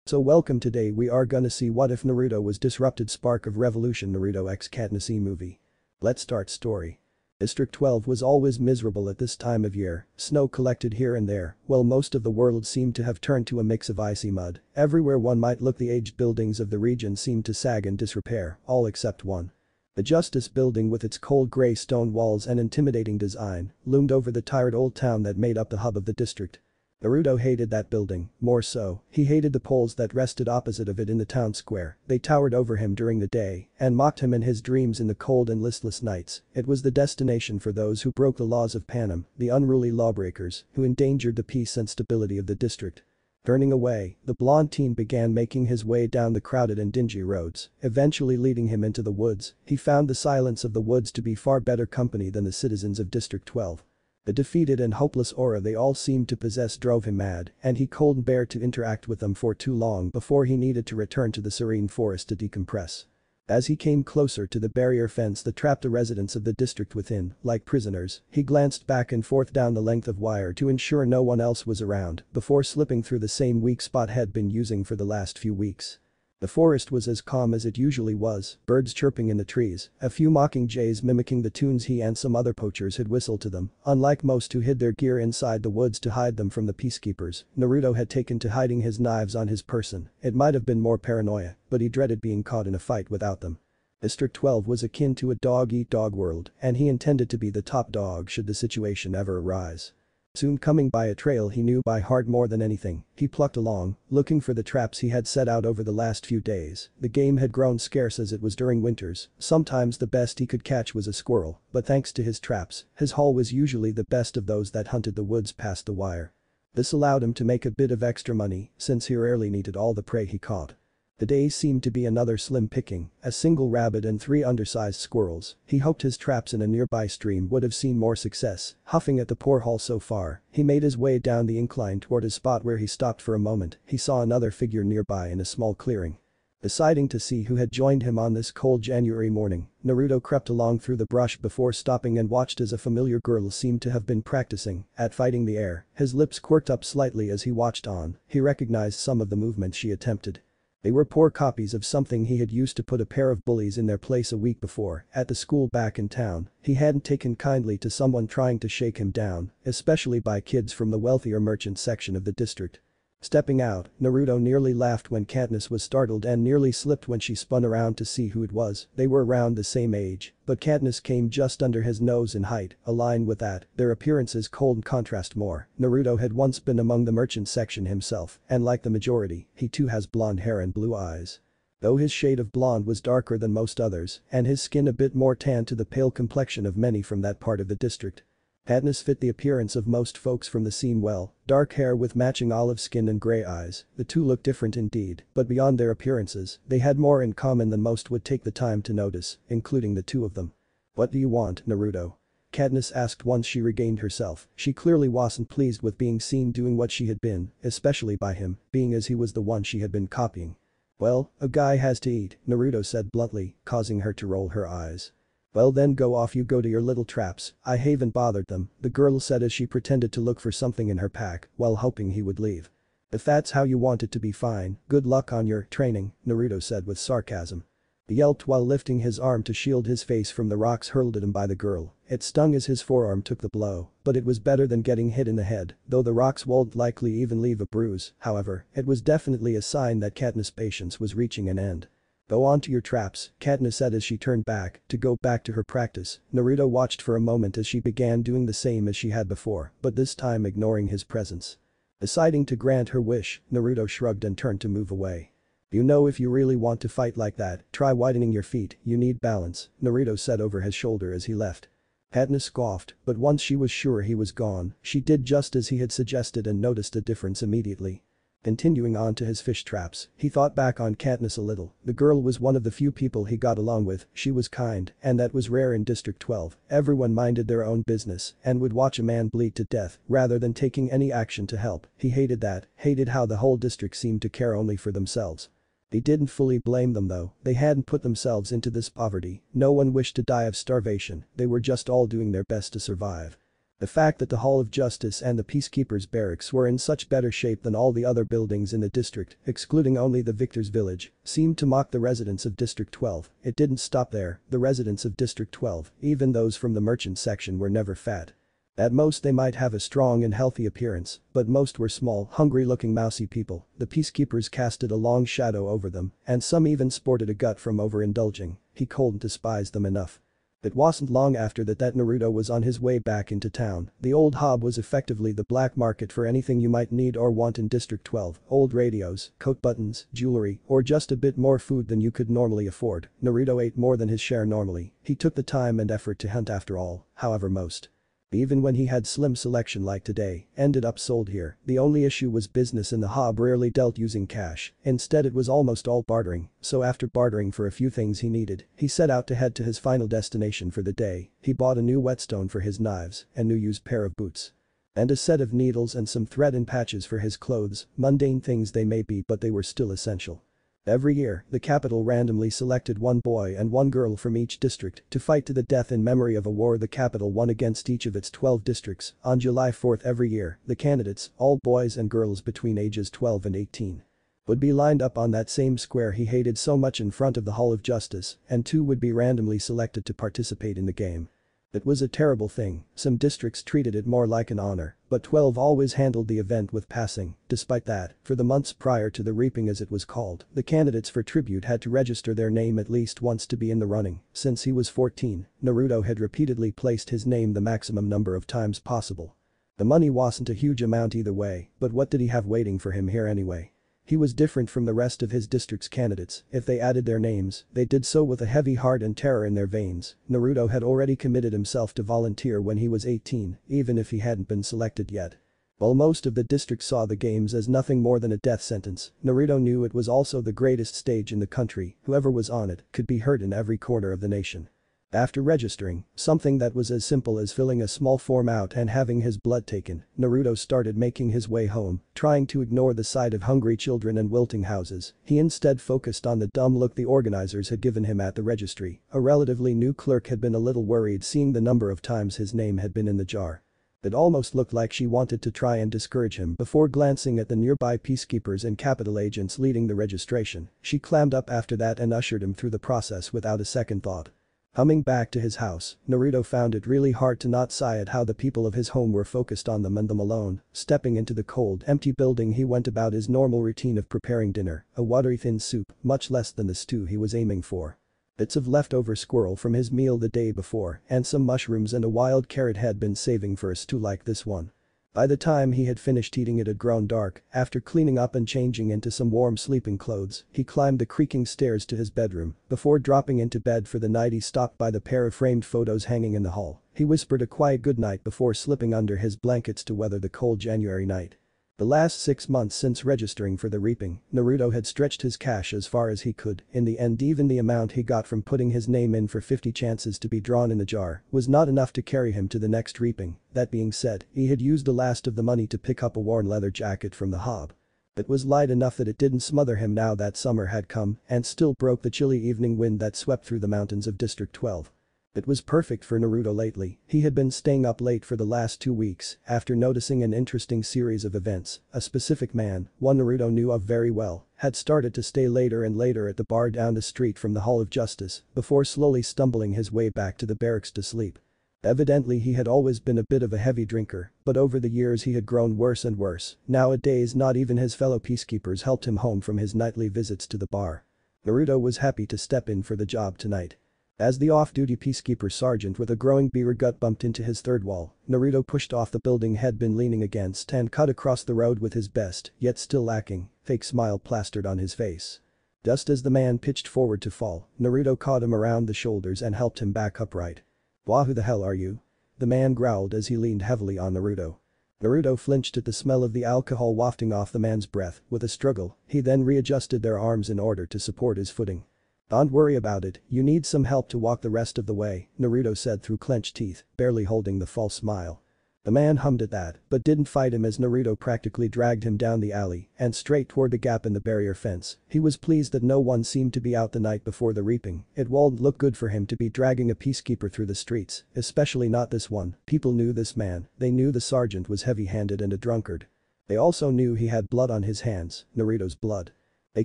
So welcome. Today we are gonna see what if Naruto was disrupted spark of revolution Naruto x Katniss E movie. Let's start story. District 12 was always miserable at this time of year, snow collected here and there, while most of the world seemed to have turned to a mix of icy mud. Everywhere one might look the aged buildings of the region seemed to sag in disrepair, all except one. The Justice Building with its cold grey stone walls and intimidating design loomed over the tired old town that made up the hub of the district. Naruto hated that building, more so, he hated the poles that rested opposite of it in the town square. They towered over him during the day and mocked him in his dreams in the cold and listless nights. It was the destination for those who broke the laws of Panem, the unruly lawbreakers who endangered the peace and stability of the district. Turning away, the blonde teen began making his way down the crowded and dingy roads, eventually leading him into the woods. He found the silence of the woods to be far better company than the citizens of District 12. The defeated and hopeless aura they all seemed to possess drove him mad, and he couldn't bear to interact with them for too long before he needed to return to the serene forest to decompress. As he came closer to the barrier fence that trapped the residents of the district within, like prisoners, he glanced back and forth down the length of wire to ensure no one else was around before slipping through the same weak spot he'd been using for the last few weeks. The forest was as calm as it usually was, birds chirping in the trees, a few mocking jays mimicking the tunes he and some other poachers had whistled to them. Unlike most who hid their gear inside the woods to hide them from the peacekeepers, Naruto had taken to hiding his knives on his person. It might have been more paranoia, but he dreaded being caught in a fight without them. District 12 was akin to a dog-eat-dog world, and he intended to be the top dog should the situation ever arise. Soon coming by a trail he knew by heart more than anything, he plucked along, looking for the traps he had set out over the last few days. The game had grown scarce as it was during winters, sometimes the best he could catch was a squirrel, but thanks to his traps, his haul was usually the best of those that hunted the woods past the wire. This allowed him to make a bit of extra money, since he rarely needed all the prey he caught. The days seemed to be another slim picking, a single rabbit and 3 undersized squirrels. He hoped his traps in a nearby stream would have seen more success. Huffing at the poor haul so far, he made his way down the incline toward a spot where he stopped for a moment. He saw another figure nearby in a small clearing. Deciding to see who had joined him on this cold January morning, Naruto crept along through the brush before stopping and watched as a familiar girl seemed to have been practicing at fighting the air. His lips quirked up slightly as he watched on. He recognized some of the movements she attempted. They were poor copies of something he had used to put a pair of bullies in their place a week before at the school back in town. He hadn't taken kindly to someone trying to shake him down, especially by kids from the wealthier merchant section of the district. Stepping out, Naruto nearly laughed when Katniss was startled and nearly slipped when she spun around to see who it was. They were around the same age, but Katniss came just under his nose in height. Aligned with that, their appearances cold contrast more. Naruto had once been among the merchant section himself, and like the majority, he too has blonde hair and blue eyes. Though his shade of blonde was darker than most others, and his skin a bit more tan to the pale complexion of many from that part of the district. Katniss fit the appearance of most folks from the scene well, dark hair with matching olive skin and grey eyes. The two looked different indeed, but beyond their appearances, they had more in common than most would take the time to notice, including the two of them. "What do you want, Naruto?" Katniss asked once she regained herself. She clearly wasn't pleased with being seen doing what she had been, especially by him, being as he was the one she had been copying. "Well, a guy has to eat," Naruto said bluntly, causing her to roll her eyes. "Well then go off you go to your little traps, I haven't bothered them," the girl said as she pretended to look for something in her pack while hoping he would leave. "If that's how you want it to be fine, good luck on your training," Naruto said with sarcasm. He yelped while lifting his arm to shield his face from the rocks hurled at him by the girl. It stung as his forearm took the blow, but it was better than getting hit in the head, though the rocks won't likely even leave a bruise. However, it was definitely a sign that Katniss' patience was reaching an end. "Go on to your traps," Katniss said as she turned back to go back to her practice. Naruto watched for a moment as she began doing the same as she had before, but this time ignoring his presence. Deciding to grant her wish, Naruto shrugged and turned to move away. "You know if you really want to fight like that, try widening your feet, you need balance," Naruto said over his shoulder as he left. Katniss scoffed, but once she was sure he was gone, she did just as he had suggested and noticed a difference immediately. Continuing on to his fish traps, he thought back on Katniss a little. The girl was one of the few people he got along with. She was kind, and that was rare in District 12. Everyone minded their own business and would watch a man bleed to death rather than taking any action to help. He hated that, hated how the whole district seemed to care only for themselves. He didn't fully blame them though, they hadn't put themselves into this poverty. No one wished to die of starvation, they were just all doing their best to survive. The fact that the Hall of Justice and the Peacekeepers' barracks were in such better shape than all the other buildings in the district, excluding only the Victor's Village, seemed to mock the residents of District 12. It didn't stop there, the residents of District 12, even those from the merchant section, were never fat. At most they might have a strong and healthy appearance, but most were small, hungry-looking mousy people. The Peacekeepers casted a long shadow over them, and some even sported a gut from overindulging. He couldn't despise them enough. It wasn't long after that Naruto was on his way back into town. The old hub was effectively the black market for anything you might need or want in District 12, old radios, coat buttons, jewelry, or just a bit more food than you could normally afford. Naruto ate more than his share normally. He took the time and effort to hunt after all, however most. Even when he had slim selection like today, ended up sold here. The only issue was business in the hub rarely dealt using cash, instead it was almost all bartering, so after bartering for a few things he needed, he set out to head to his final destination for the day. He bought a new whetstone for his knives, a new used pair of boots, and a set of needles and some thread and patches for his clothes. Mundane things they may be, but they were still essential. Every year, the capital randomly selected one boy and one girl from each district to fight to the death in memory of a war the capital won against each of its 12 districts. On July 4th every year, the candidates, all boys and girls between ages 12 and 18, would be lined up on that same square he hated so much in front of the Hall of Justice, and 2 would be randomly selected to participate in the game. It was a terrible thing. Some districts treated it more like an honor, but 12 always handled the event with passing. Despite that, for the months prior to the reaping as it was called, the candidates for tribute had to register their name at least once to be in the running. Since he was 14, Naruto had repeatedly placed his name the maximum number of times possible. The money wasn't a huge amount either way, but what did he have waiting for him here anyway? He was different from the rest of his district's candidates. If they added their names, they did so with a heavy heart and terror in their veins. Naruto had already committed himself to volunteer when he was 18, even if he hadn't been selected yet. While most of the district saw the games as nothing more than a death sentence, Naruto knew it was also the greatest stage in the country. Whoever was on it could be heard in every corner of the nation. After registering, something that was as simple as filling a small form out and having his blood taken, Naruto started making his way home, trying to ignore the sight of hungry children and wilting houses. He instead focused on the dumb look the organizers had given him at the registry. A relatively new clerk had been a little worried seeing the number of times his name had been in the jar. It almost looked like she wanted to try and discourage him. Before glancing at the nearby peacekeepers and capital agents leading the registration, she climbed up after that and ushered him through the process without a second thought. Coming back to his house, Naruto found it really hard to not sigh at how the people of his home were focused on them and them alone. Stepping into the cold, empty building, he went about his normal routine of preparing dinner, a watery thin soup, much less than the stew he was aiming for. Bits of leftover squirrel from his meal the day before and some mushrooms and a wild carrot had been saving for a stew like this one. By the time he had finished eating it had grown dark. After cleaning up and changing into some warm sleeping clothes, he climbed the creaking stairs to his bedroom. Before dropping into bed for the night he stopped by the pair of framed photos hanging in the hall. He whispered a quiet goodnight before slipping under his blankets to weather the cold January night. The last 6 months since registering for the reaping, Naruto had stretched his cash as far as he could. In the end, even the amount he got from putting his name in for 50 chances to be drawn in the jar was not enough to carry him to the next reaping. That being said, he had used the last of the money to pick up a worn leather jacket from the hob. It was light enough that it didn't smother him now that summer had come and still broke the chilly evening wind that swept through the mountains of District 12. It was perfect for Naruto lately. He had been staying up late for the last 2 weeks after noticing an interesting series of events. A specific man, one Naruto knew of very well, had started to stay later and later at the bar down the street from the Hall of Justice before slowly stumbling his way back to the barracks to sleep. Evidently he had always been a bit of a heavy drinker, but over the years he had grown worse and worse. Nowadays not even his fellow peacekeepers helped him home from his nightly visits to the bar. Naruto was happy to step in for the job tonight. As the off-duty peacekeeper sergeant with a growing beer gut bumped into his third wall, Naruto pushed off the building had been leaning against and cut across the road with his best, yet still lacking, fake smile plastered on his face. Just as the man pitched forward to fall, Naruto caught him around the shoulders and helped him back upright. "Who the hell are you?" the man growled as he leaned heavily on Naruto. Naruto flinched at the smell of the alcohol wafting off the man's breath. With a struggle, he then readjusted their arms in order to support his footing. "Don't worry about it, you need some help to walk the rest of the way," Naruto said through clenched teeth, barely holding the false smile. The man hummed at that, but didn't fight him as Naruto practically dragged him down the alley and straight toward the gap in the barrier fence. He was pleased that no one seemed to be out the night before the reaping. It won't look good for him to be dragging a peacekeeper through the streets, especially not this one. People knew this man, they knew the sergeant was heavy-handed and a drunkard. They also knew he had blood on his hands, Naruto's blood. They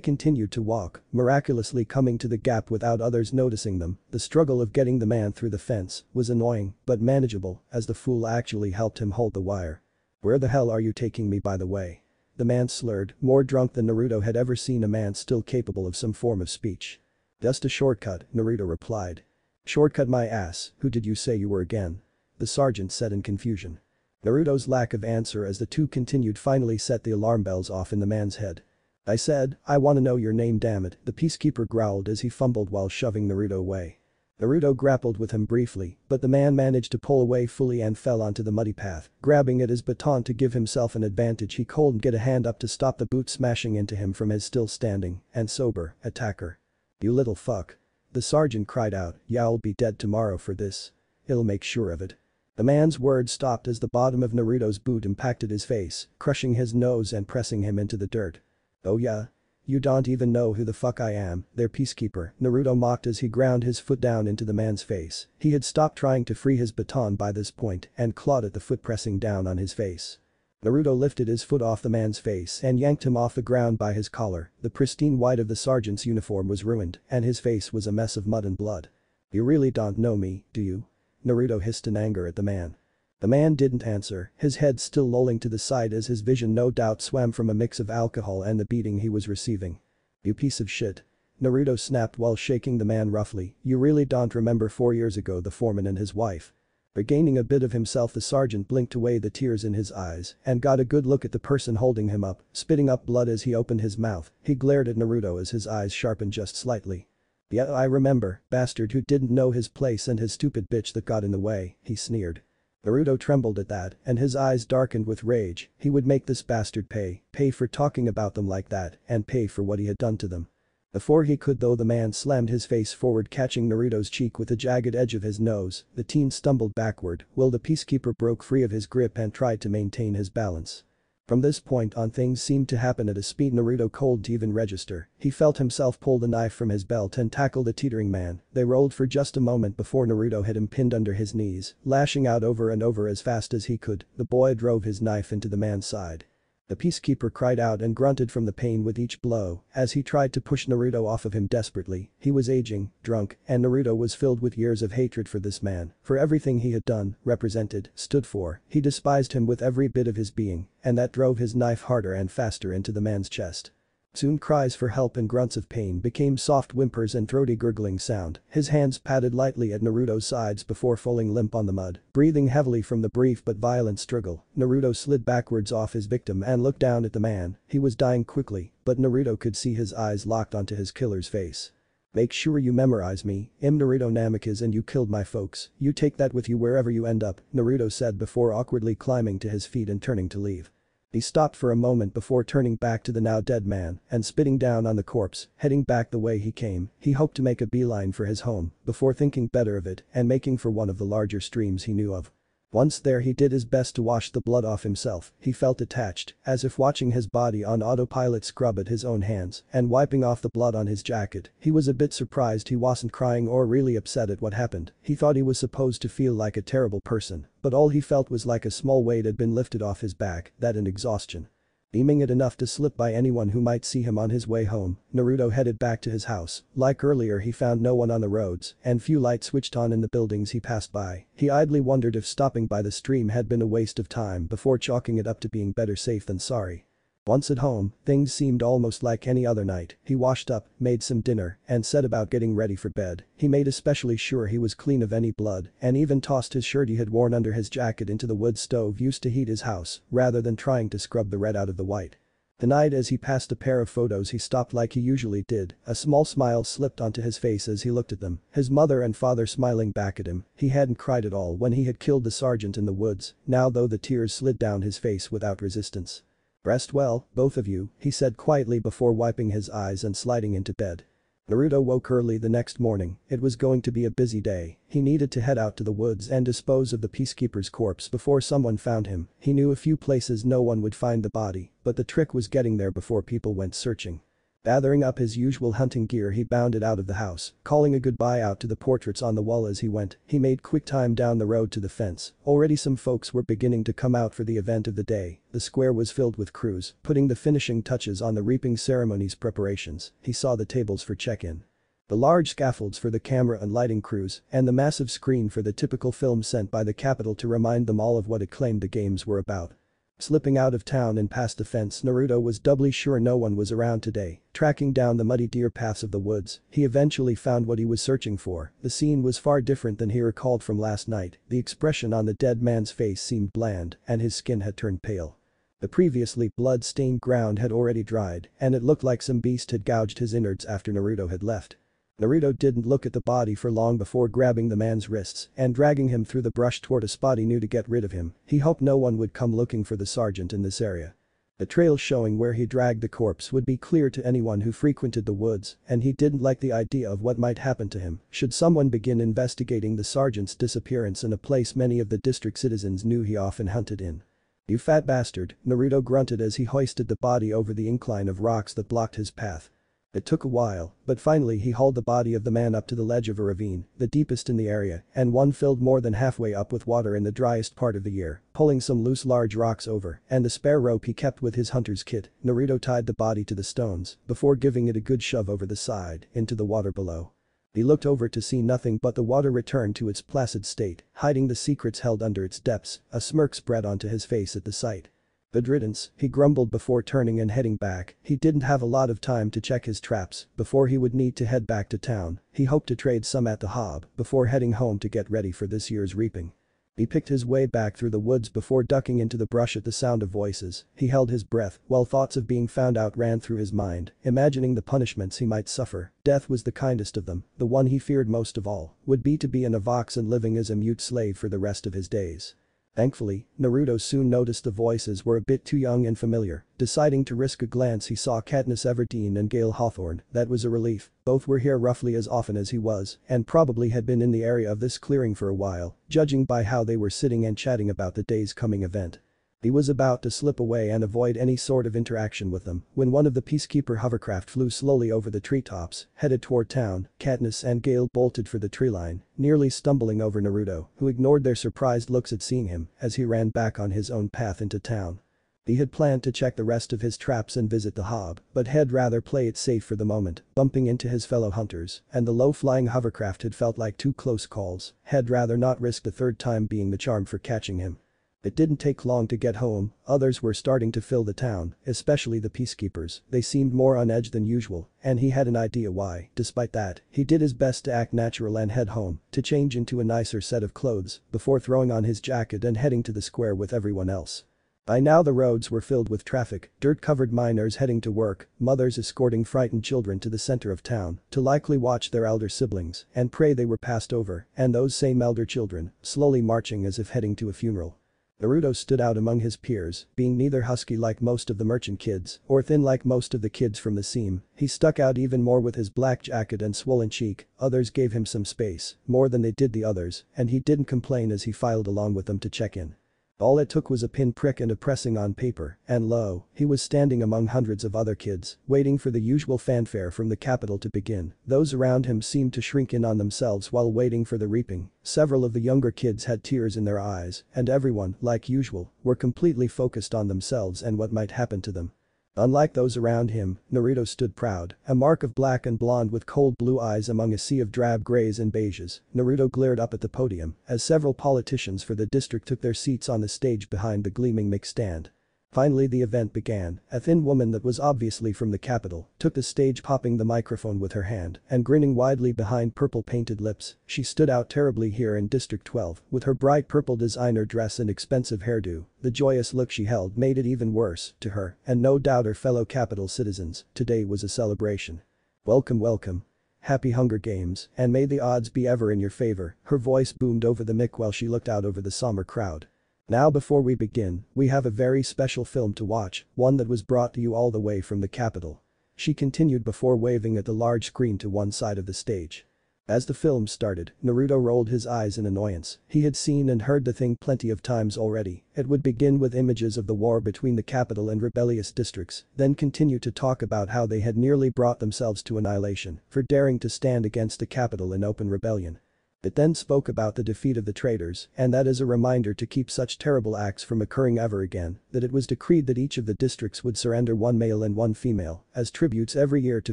continued to walk, miraculously coming to the gap without others noticing them. The struggle of getting the man through the fence was annoying but manageable as the fool actually helped him hold the wire. "Where the hell are you taking me, by the way?" The man slurred, more drunk than Naruto had ever seen a man still capable of some form of speech. "Just a shortcut," Naruto replied. "Shortcut my ass, who did you say you were again?" the sergeant said in confusion. Naruto's lack of answer as the two continued finally set the alarm bells off in the man's head. "I said, I wanna know your name, damn it," the peacekeeper growled as he fumbled while shoving Naruto away. Naruto grappled with him briefly, but the man managed to pull away fully and fell onto the muddy path. Grabbing at his baton to give himself an advantage, he couldn't get a hand up to stop the boot smashing into him from his still standing and sober attacker. "You little fuck." The sergeant cried out, "Yeah, I'll be dead tomorrow for this. He'll make sure of it." The man's words stopped as the bottom of Naruto's boot impacted his face, crushing his nose and pressing him into the dirt. "Oh yeah? You don't even know who the fuck I am, their peacekeeper," Naruto mocked as he ground his foot down into the man's face. He had stopped trying to free his baton by this point and clawed at the foot pressing down on his face. Naruto lifted his foot off the man's face and yanked him off the ground by his collar. The pristine white of the sergeant's uniform was ruined and his face was a mess of mud and blood. "You really don't know me, do you?" Naruto hissed in anger at the man. The man didn't answer, his head still lolling to the side as his vision no doubt swam from a mix of alcohol and the beating he was receiving. "You piece of shit." Naruto snapped while shaking the man roughly, "You really don't remember 4 years ago the foreman and his wife?" Regaining a bit of himself, the sergeant blinked away the tears in his eyes and got a good look at the person holding him up, spitting up blood as he opened his mouth. He glared at Naruto as his eyes sharpened just slightly. "Yeah, I remember, bastard who didn't know his place and his stupid bitch that got in the way," he sneered. Naruto trembled at that and his eyes darkened with rage. He would make this bastard pay for talking about them like that and pay for what he had done to them. Before he could though, the man slammed his face forward, catching Naruto's cheek with the jagged edge of his nose. The teen stumbled backward while the peacekeeper broke free of his grip and tried to maintain his balance. From this point on, things seemed to happen at a speed Naruto couldn't even register. He felt himself pull the knife from his belt and tackle the teetering man. They rolled for just a moment before Naruto had him pinned under his knees, lashing out over and over as fast as he could. The boy drove his knife into the man's side. The peacekeeper cried out and grunted from the pain with each blow as he tried to push Naruto off of him desperately. He was aging, drunk, and Naruto was filled with years of hatred for this man, for everything he had done, represented, stood for. He despised him with every bit of his being, and that drove his knife harder and faster into the man's chest. Soon cries for help and grunts of pain became soft whimpers and throaty gurgling sound. His hands patted lightly at Naruto's sides before falling limp on the mud. Breathing heavily from the brief but violent struggle, Naruto slid backwards off his victim and looked down at the man. He was dying quickly, but Naruto could see his eyes locked onto his killer's face. "Make sure you memorize me, I'm Naruto Namikaze and you killed my folks. You take that with you wherever you end up," Naruto said before awkwardly climbing to his feet and turning to leave. He stopped for a moment before turning back to the now dead man and spitting down on the corpse, heading back the way he came. He hoped to make a beeline for his home before thinking better of it and making for one of the larger streams he knew of. Once there, he did his best to wash the blood off himself. He felt attached, as if watching his body on autopilot scrub at his own hands and wiping off the blood on his jacket. He was a bit surprised he wasn't crying or really upset at what happened. He thought he was supposed to feel like a terrible person, but all he felt was like a small weight had been lifted off his back, that and exhaustion. Deeming it enough to slip by anyone who might see him on his way home, Naruto headed back to his house. Like earlier, he found no one on the roads and few lights switched on in the buildings he passed by. He idly wondered if stopping by the stream had been a waste of time before chalking it up to being better safe than sorry. Once at home, things seemed almost like any other night. He washed up, made some dinner, and set about getting ready for bed. He made especially sure he was clean of any blood and even tossed his shirt he had worn under his jacket into the wood stove used to heat his house, rather than trying to scrub the red out of the white. The night as he passed a pair of photos he stopped like he usually did. A small smile slipped onto his face as he looked at them, his mother and father smiling back at him. He hadn't cried at all when he had killed the sergeant in the woods, now though the tears slid down his face without resistance. "Rest well, both of you," he said quietly before wiping his eyes and sliding into bed. Naruto woke early the next morning. It was going to be a busy day. He needed to head out to the woods and dispose of the peacekeeper's corpse before someone found him. He knew a few places no one would find the body, but the trick was getting there before people went searching. Gathering up his usual hunting gear, he bounded out of the house, calling a goodbye out to the portraits on the wall as he went. He made quick time down the road to the fence. Already some folks were beginning to come out for the event of the day. The square was filled with crews, putting the finishing touches on the reaping ceremony's preparations. He saw the tables for check-in, the large scaffolds for the camera and lighting crews, and the massive screen for the typical film sent by the capital to remind them all of what it claimed the games were about. Slipping out of town and past the fence, Naruto was doubly sure no one was around today. Tracking down the muddy deer paths of the woods, he eventually found what he was searching for. The scene was far different than he recalled from last night. The expression on the dead man's face seemed bland, and his skin had turned pale. The previously blood-stained ground had already dried, and it looked like some beast had gouged his innards after Naruto had left. Naruto didn't look at the body for long before grabbing the man's wrists and dragging him through the brush toward a spot he knew to get rid of him. He hoped no one would come looking for the sergeant in this area. The trail showing where he dragged the corpse would be clear to anyone who frequented the woods, and he didn't like the idea of what might happen to him should someone begin investigating the sergeant's disappearance in a place many of the district citizens knew he often hunted in. "You fat bastard," Naruto grunted as he hoisted the body over the incline of rocks that blocked his path. It took a while, but finally he hauled the body of the man up to the ledge of a ravine, the deepest in the area, and one filled more than halfway up with water in the driest part of the year. Pulling some loose large rocks over and the spare rope he kept with his hunter's kit, Naruto tied the body to the stones before giving it a good shove over the side into the water below. He looked over to see nothing but the water return to its placid state, hiding the secrets held under its depths. A smirk spread onto his face at the sight. "Good riddance," he grumbled before turning and heading back. He didn't have a lot of time to check his traps before he would need to head back to town. He hoped to trade some at the hob before heading home to get ready for this year's reaping. He picked his way back through the woods before ducking into the brush at the sound of voices. He held his breath while thoughts of being found out ran through his mind, imagining the punishments he might suffer. Death was the kindest of them. The one he feared most of all would be to be in a box and living as a mute slave for the rest of his days. Thankfully, Naruto soon noticed the voices were a bit too young and familiar. Deciding to risk a glance, he saw Katniss E and Gale Hawthorne. That was a relief. Both were here roughly as often as he was and probably had been in the area of this clearing for a while, judging by how they were sitting and chatting about the day's coming event. He was about to slip away and avoid any sort of interaction with them when one of the peacekeeper hovercraft flew slowly over the treetops, headed toward town. Katniss and Gale bolted for the treeline, nearly stumbling over Naruto, who ignored their surprised looks at seeing him as he ran back on his own path into town. He had planned to check the rest of his traps and visit the hob, but had rather play it safe for the moment, bumping into his fellow hunters, and the low-flying hovercraft had felt like two close calls. Had rather not risk the third time being the charm for catching him. It didn't take long to get home. Others were starting to fill the town, especially the peacekeepers. They seemed more on edge than usual, and he had an idea why. Despite that, he did his best to act natural and head home to change into a nicer set of clothes before throwing on his jacket and heading to the square with everyone else. By now the roads were filled with traffic, dirt-covered miners heading to work, mothers escorting frightened children to the center of town to likely watch their elder siblings and pray they were passed over, and those same elder children slowly marching as if heading to a funeral. Naruto stood out among his peers, being neither husky like most of the merchant kids or thin like most of the kids from the seam. He stuck out even more with his black jacket and swollen cheek. Others gave him some space, more than they did the others, and he didn't complain as he filed along with them to check in. All it took was a pinprick and a pressing on paper, and lo, he was standing among hundreds of other kids, waiting for the usual fanfare from the capital to begin. Those around him seemed to shrink in on themselves while waiting for the reaping. Several of the younger kids had tears in their eyes, and everyone, like usual, were completely focused on themselves and what might happen to them. Unlike those around him, Naruto stood proud, a mark of black and blonde with cold blue eyes among a sea of drab grays and beiges. Naruto glared up at the podium as several politicians for the district took their seats on the stage behind the gleaming mic stand. Finally the event began. A thin woman that was obviously from the capital took the stage, popping the microphone with her hand and grinning widely behind purple painted lips. She stood out terribly here in District 12 with her bright purple designer dress and expensive hairdo. The joyous look she held made it even worse to her and no doubt her fellow capital citizens. Today was a celebration. Welcome, welcome. Happy Hunger Games, and may the odds be ever in your favor. Her voice boomed over the mic while she looked out over the somber crowd. Now before we begin, we have a very special film to watch, one that was brought to you all the way from the capital. she continued before waving at the large screen to one side of the stage. As the film started, Naruto rolled his eyes in annoyance. He had seen and heard the thing plenty of times already. It would begin with images of the war between the capital and rebellious districts, then continue to talk about how they had nearly brought themselves to annihilation for daring to stand against the capital in open rebellion. It then spoke about the defeat of the traitors, and that as a reminder to keep such terrible acts from occurring ever again, that it was decreed that each of the districts would surrender one male and one female as tributes every year to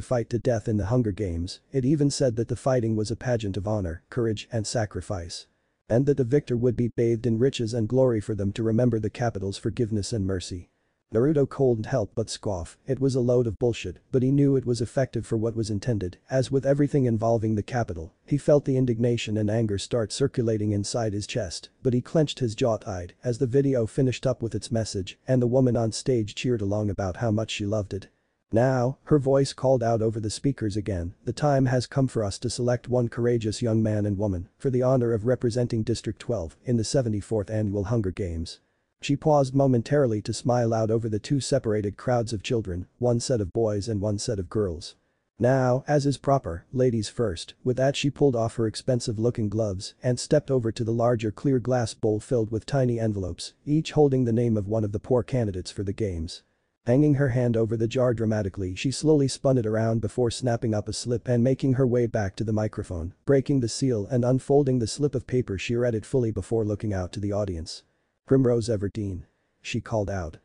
fight to death in the Hunger Games. It even said that the fighting was a pageant of honor, courage, and sacrifice. And that the victor would be bathed in riches and glory for them to remember the capital's forgiveness and mercy. Naruto couldn't help but scoff. It was a load of bullshit, but he knew it was effective for what was intended. As with everything involving the capital, he felt the indignation and anger start circulating inside his chest, but he clenched his jaw tight as the video finished up with its message and the woman on stage cheered along about how much she loved it. Now, her voice called out over the speakers again, the time has come for us to select one courageous young man and woman for the honor of representing District 12 in the 74th Annual Hunger Games. She paused momentarily to smile out over the two separated crowds of children, one set of boys and one set of girls. Now, as is proper, ladies first. With that she pulled off her expensive-looking gloves and stepped over to the larger clear glass bowl filled with tiny envelopes, each holding the name of one of the poor candidates for the games. Hanging her hand over the jar dramatically, she slowly spun it around before snapping up a slip and making her way back to the microphone, breaking the seal and unfolding the slip of paper. She read it fully before looking out to the audience. "Primrose Everdeen," she called out.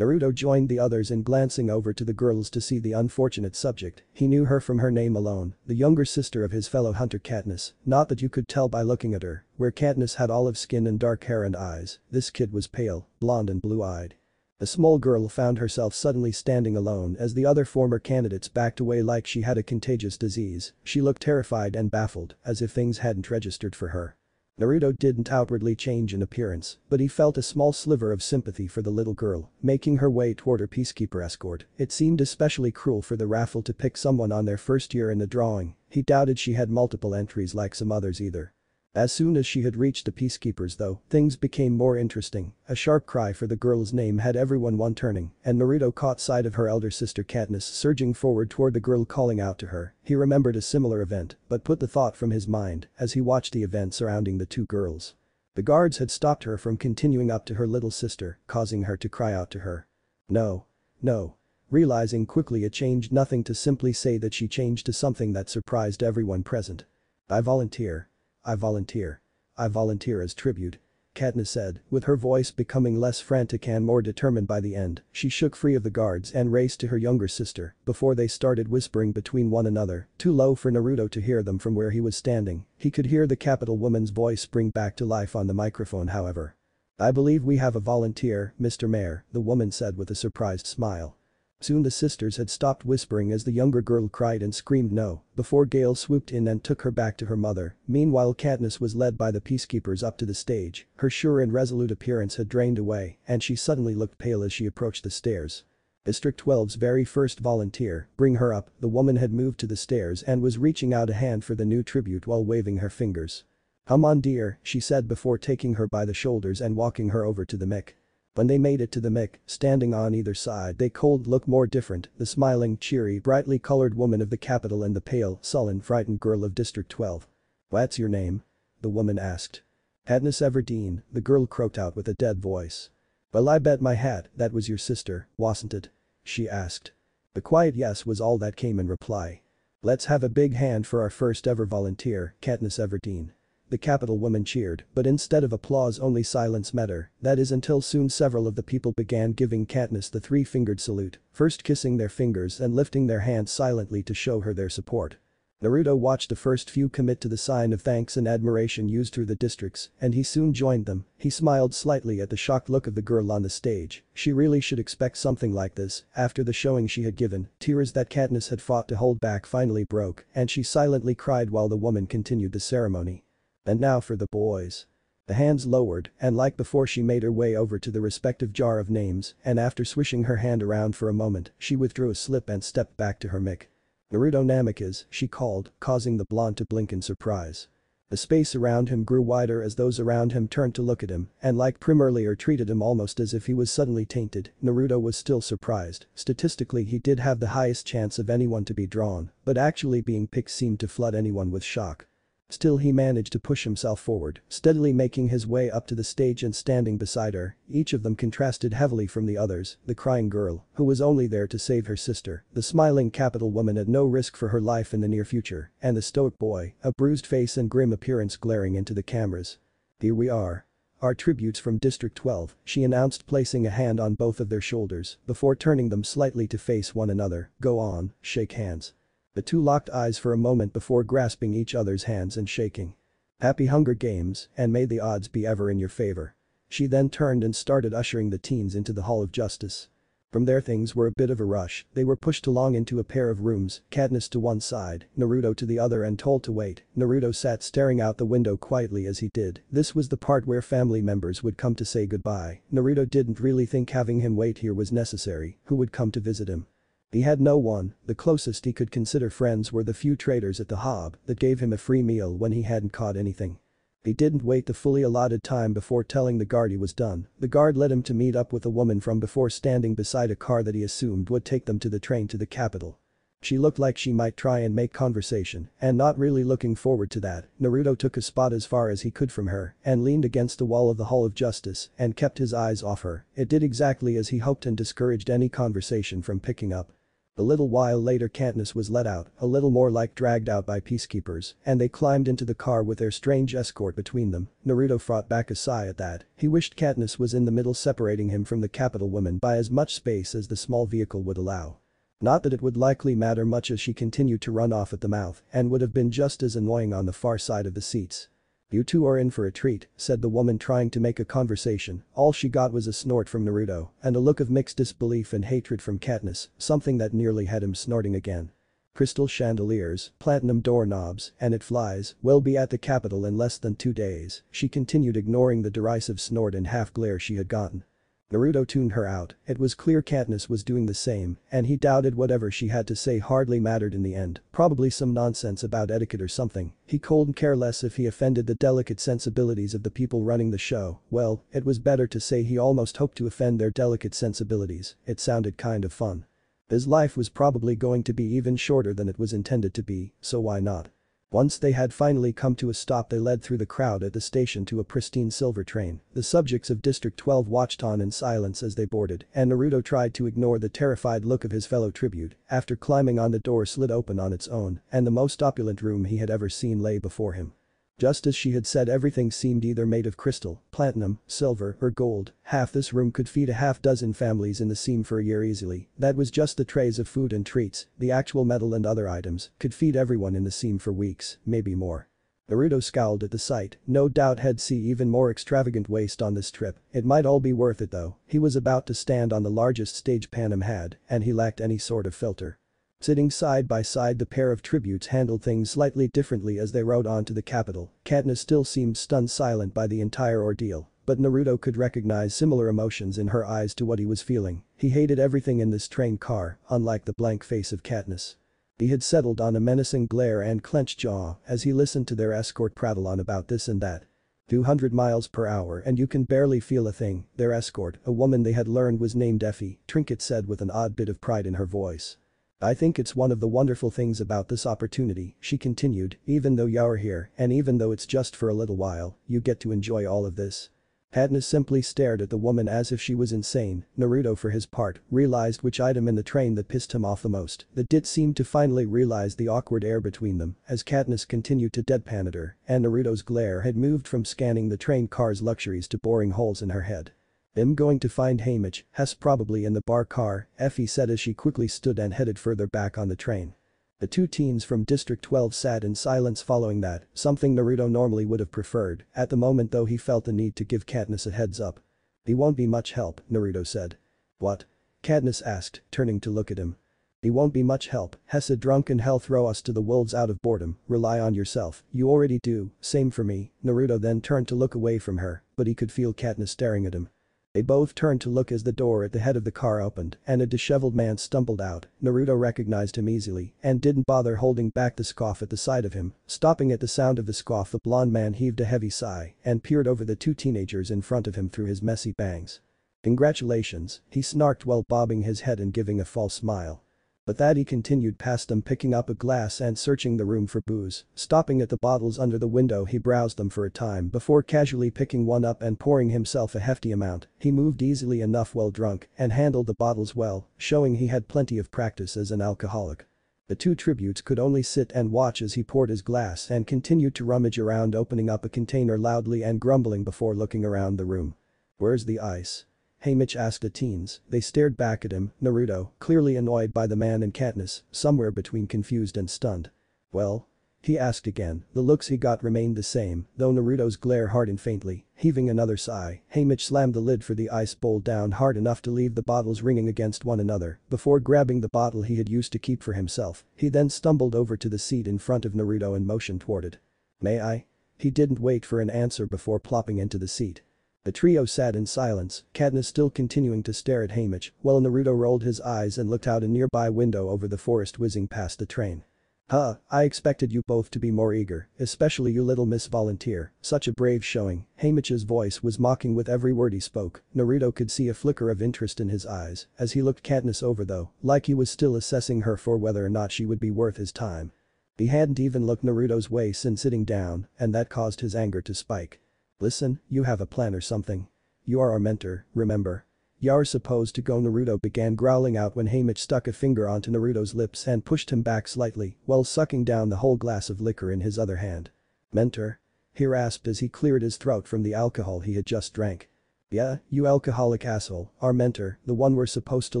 Naruto joined the others in glancing over to the girls to see the unfortunate subject. He knew her from her name alone, the younger sister of his fellow hunter Katniss, not that you could tell by looking at her, where Katniss had olive skin and dark hair and eyes, this kid was pale, blonde and blue-eyed. The small girl found herself suddenly standing alone as the other former candidates backed away like she had a contagious disease. She looked terrified and baffled, as if things hadn't registered for her. Naruto didn't outwardly change in appearance, but he felt a small sliver of sympathy for the little girl, making her way toward her peacekeeper escort. It seemed especially cruel for the raffle to pick someone on their first year in the drawing. He doubted she had multiple entries like some others either. As soon as she had reached the peacekeepers though, things became more interesting. A sharp cry for the girl's name had everyone turning, and Naruto caught sight of her elder sister Katniss surging forward toward the girl calling out to her. He remembered a similar event, but put the thought from his mind as he watched the event surrounding the two girls. The guards had stopped her from continuing up to her little sister, causing her to cry out to her. "No. No." Realizing quickly it changed nothing to simply say that she changed to something that surprised everyone present. "I volunteer. I volunteer. I volunteer as tribute," Katniss said, with her voice becoming less frantic and more determined by the end. She shook free of the guards and raced to her younger sister before they started whispering between one another, too low for Naruto to hear them from where he was standing. He could hear the capital woman's voice spring back to life on the microphone however. "I believe we have a volunteer, Mr. Mayor," the woman said with a surprised smile. Soon the sisters had stopped whispering as the younger girl cried and screamed no, before Gale swooped in and took her back to her mother. Meanwhile Katniss was led by the peacekeepers up to the stage. Her sure and resolute appearance had drained away, and she suddenly looked pale as she approached the stairs. District 12's very first volunteer, bring her up. The woman had moved to the stairs and was reaching out a hand for the new tribute while waving her fingers. "Come on dear," she said before taking her by the shoulders and walking her over to the mic. When they made it to the mic, standing on either side they could look more different, the smiling, cheery, brightly colored woman of the capital and the pale, sullen, frightened girl of District 12. "What's your name?" the woman asked. "Katniss Everdeen," the girl croaked out with a dead voice. "Well I bet my hat that was your sister, wasn't it?" she asked. The quiet yes was all that came in reply. "Let's have a big hand for our first ever volunteer, Katniss Everdeen." The capital woman cheered, but instead of applause only silence met her, that is until soon several of the people began giving Katniss the three-fingered salute, first kissing their fingers and lifting their hands silently to show her their support. Naruto watched the first few commit to the sign of thanks and admiration used through the districts, and he soon joined them. He smiled slightly at the shocked look of the girl on the stage. She really should expect something like this, after the showing she had given. Tears that Katniss had fought to hold back finally broke, and she silently cried while the woman continued the ceremony. "And now for the boys." The hands lowered, and like before she made her way over to the respective jar of names, and after swishing her hand around for a moment, she withdrew a slip and stepped back to her mic. "Naruto Namikaze," she called, causing the blonde to blink in surprise. The space around him grew wider as those around him turned to look at him, and like Prim earlier treated him almost as if he was suddenly tainted, Naruto was still surprised. Statistically he did have the highest chance of anyone to be drawn, but actually being picked seemed to flood anyone with shock. Still he managed to push himself forward, steadily making his way up to the stage and standing beside her. Each of them contrasted heavily from the others, the crying girl, who was only there to save her sister, the smiling capital woman at no risk for her life in the near future, and the stoic boy, a bruised face and grim appearance glaring into the cameras. "Here we are. Our tributes from District 12, she announced, placing a hand on both of their shoulders before turning them slightly to face one another. "Go on, shake hands." The two locked eyes for a moment before grasping each other's hands and shaking. "Happy Hunger Games, and may the odds be ever in your favor." She then turned and started ushering the teens into the Hall of Justice. From there things were a bit of a rush. They were pushed along into a pair of rooms, Katniss to one side, Naruto to the other, and told to wait. Naruto sat staring out the window quietly as he did. This was the part where family members would come to say goodbye. Naruto didn't really think having him wait here was necessary. Who would come to visit him? He had no one. The closest he could consider friends were the few traders at the Hob that gave him a free meal when he hadn't caught anything. He didn't wait the fully allotted time before telling the guard he was done. The guard led him to meet up with a woman from before standing beside a car that he assumed would take them to the train to the capital. She looked like she might try and make conversation, and not really looking forward to that, Naruto took a spot as far as he could from her and leaned against the wall of the Hall of Justice and kept his eyes off her. It did exactly as he hoped and discouraged any conversation from picking up. A little while later Katniss was let out, a little more like dragged out by peacekeepers, and they climbed into the car with their strange escort between them. Naruto fought back a sigh at that. He wished Katniss was in the middle, separating him from the capital woman by as much space as the small vehicle would allow. Not that it would likely matter much as she continued to run off at the mouth and would have been just as annoying on the far side of the seats. "You two are in for a treat," said the woman trying to make a conversation. All she got was a snort from Naruto and a look of mixed disbelief and hatred from Katniss, something that nearly had him snorting again. "Crystal chandeliers, platinum doorknobs, and it flies, will be at the capital in less than 2 days," she continued, ignoring the derisive snort and half glare she had gotten. Naruto tuned her out. It was clear Katniss was doing the same, and he doubted whatever she had to say hardly mattered in the end, probably some nonsense about etiquette or something. He couldn't care less if he offended the delicate sensibilities of the people running the show. Well, it was better to say he almost hoped to offend their delicate sensibilities. It sounded kind of fun. His life was probably going to be even shorter than it was intended to be, so why not? Once they had finally come to a stop, they led through the crowd at the station to a pristine silver train. The subjects of District 12 watched on in silence as they boarded, and Naruto tried to ignore the terrified look of his fellow tribute. After climbing on, the door slid open on its own, and the most opulent room he had ever seen lay before him. Just as she had said, everything seemed either made of crystal, platinum, silver, or gold. Half this room could feed a half-dozen families in the seam for a year easily. That was just the trays of food and treats. The actual metal and other items could feed everyone in the seam for weeks, maybe more. Naruto scowled at the sight. No doubt he'd see even more extravagant waste on this trip. It might all be worth it though. He was about to stand on the largest stage Panem had, and he lacked any sort of filter. Sitting side by side, the pair of tributes handled things slightly differently as they rode on to the capital. Katniss still seemed stunned silent by the entire ordeal, but Naruto could recognize similar emotions in her eyes to what he was feeling. He hated everything in this train car, unlike the blank face of Katniss. He had settled on a menacing glare and clenched jaw as he listened to their escort prattle on about this and that. 200 miles per hour and you can barely feel a thing. Their escort, a woman they had learned was named Effie, Trinket said with an odd bit of pride in her voice. "I think it's one of the wonderful things about this opportunity," she continued, "even though you're here and even though it's just for a little while, you get to enjoy all of this." Katniss simply stared at the woman as if she was insane. Naruto, for his part, realized which item in the train that pissed him off the most. That did seem to finally realize the awkward air between them as Katniss continued to deadpan at her, and Naruto's glare had moved from scanning the train car's luxuries to boring holes in her head. "I'm going to find Haymitch, Hess probably in the bar car," Effie said as she quickly stood and headed further back on the train. The two teens from District 12 sat in silence following that, something Naruto normally would have preferred. At the moment though, he felt the need to give Katniss a heads up. "He won't be much help," Naruto said. "What?" Katniss asked, turning to look at him. "He won't be much help, Hess, a drunken hell throw us to the wolves out of boredom, rely on yourself, you already do, same for me." Naruto then turned to look away from her, but he could feel Katniss staring at him. They both turned to look as the door at the head of the car opened and a disheveled man stumbled out. Naruto recognized him easily and didn't bother holding back the scoff at the sight of him. Stopping at the sound of the scoff, the blonde man heaved a heavy sigh and peered over the two teenagers in front of him through his messy bangs. "Congratulations," he snarked while bobbing his head and giving a false smile. But that he continued past them, picking up a glass and searching the room for booze. Stopping at the bottles under the window, he browsed them for a time before casually picking one up and pouring himself a hefty amount. He moved easily enough while drunk and handled the bottles well, showing he had plenty of practice as an alcoholic. The two tributes could only sit and watch as he poured his glass and continued to rummage around, opening up a container loudly and grumbling before looking around the room. "Where's the ice?" Haymitch asked the teens. They stared back at him. Naruto, clearly annoyed by the man, and Katniss, somewhere between confused and stunned. "Well?" he asked again. The looks he got remained the same, though Naruto's glare hardened faintly. Heaving another sigh, Haymitch slammed the lid for the ice bowl down hard enough to leave the bottles ringing against one another before grabbing the bottle he had used to keep for himself. He then stumbled over to the seat in front of Naruto and motioned toward it. "May I?" He didn't wait for an answer before plopping into the seat. The trio sat in silence, Katniss still continuing to stare at Haymitch, while Naruto rolled his eyes and looked out a nearby window over the forest whizzing past the train. "Huh, I expected you both to be more eager, especially you little Miss Volunteer, such a brave showing." Haymitch's voice was mocking with every word he spoke. Naruto could see a flicker of interest in his eyes as he looked Katniss over, though, like he was still assessing her for whether or not she would be worth his time. He hadn't even looked Naruto's way since sitting down, and that caused his anger to spike. "Listen, you have a plan or something? You are our mentor, remember? You're supposed to go." Naruto began growling out when Haymitch stuck a finger onto Naruto's lips and pushed him back slightly while sucking down the whole glass of liquor in his other hand. "Mentor?" he rasped as he cleared his throat from the alcohol he had just drank. "Yeah, you alcoholic asshole, our mentor, the one we're supposed to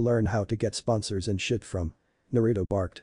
learn how to get sponsors and shit from," Naruto barked.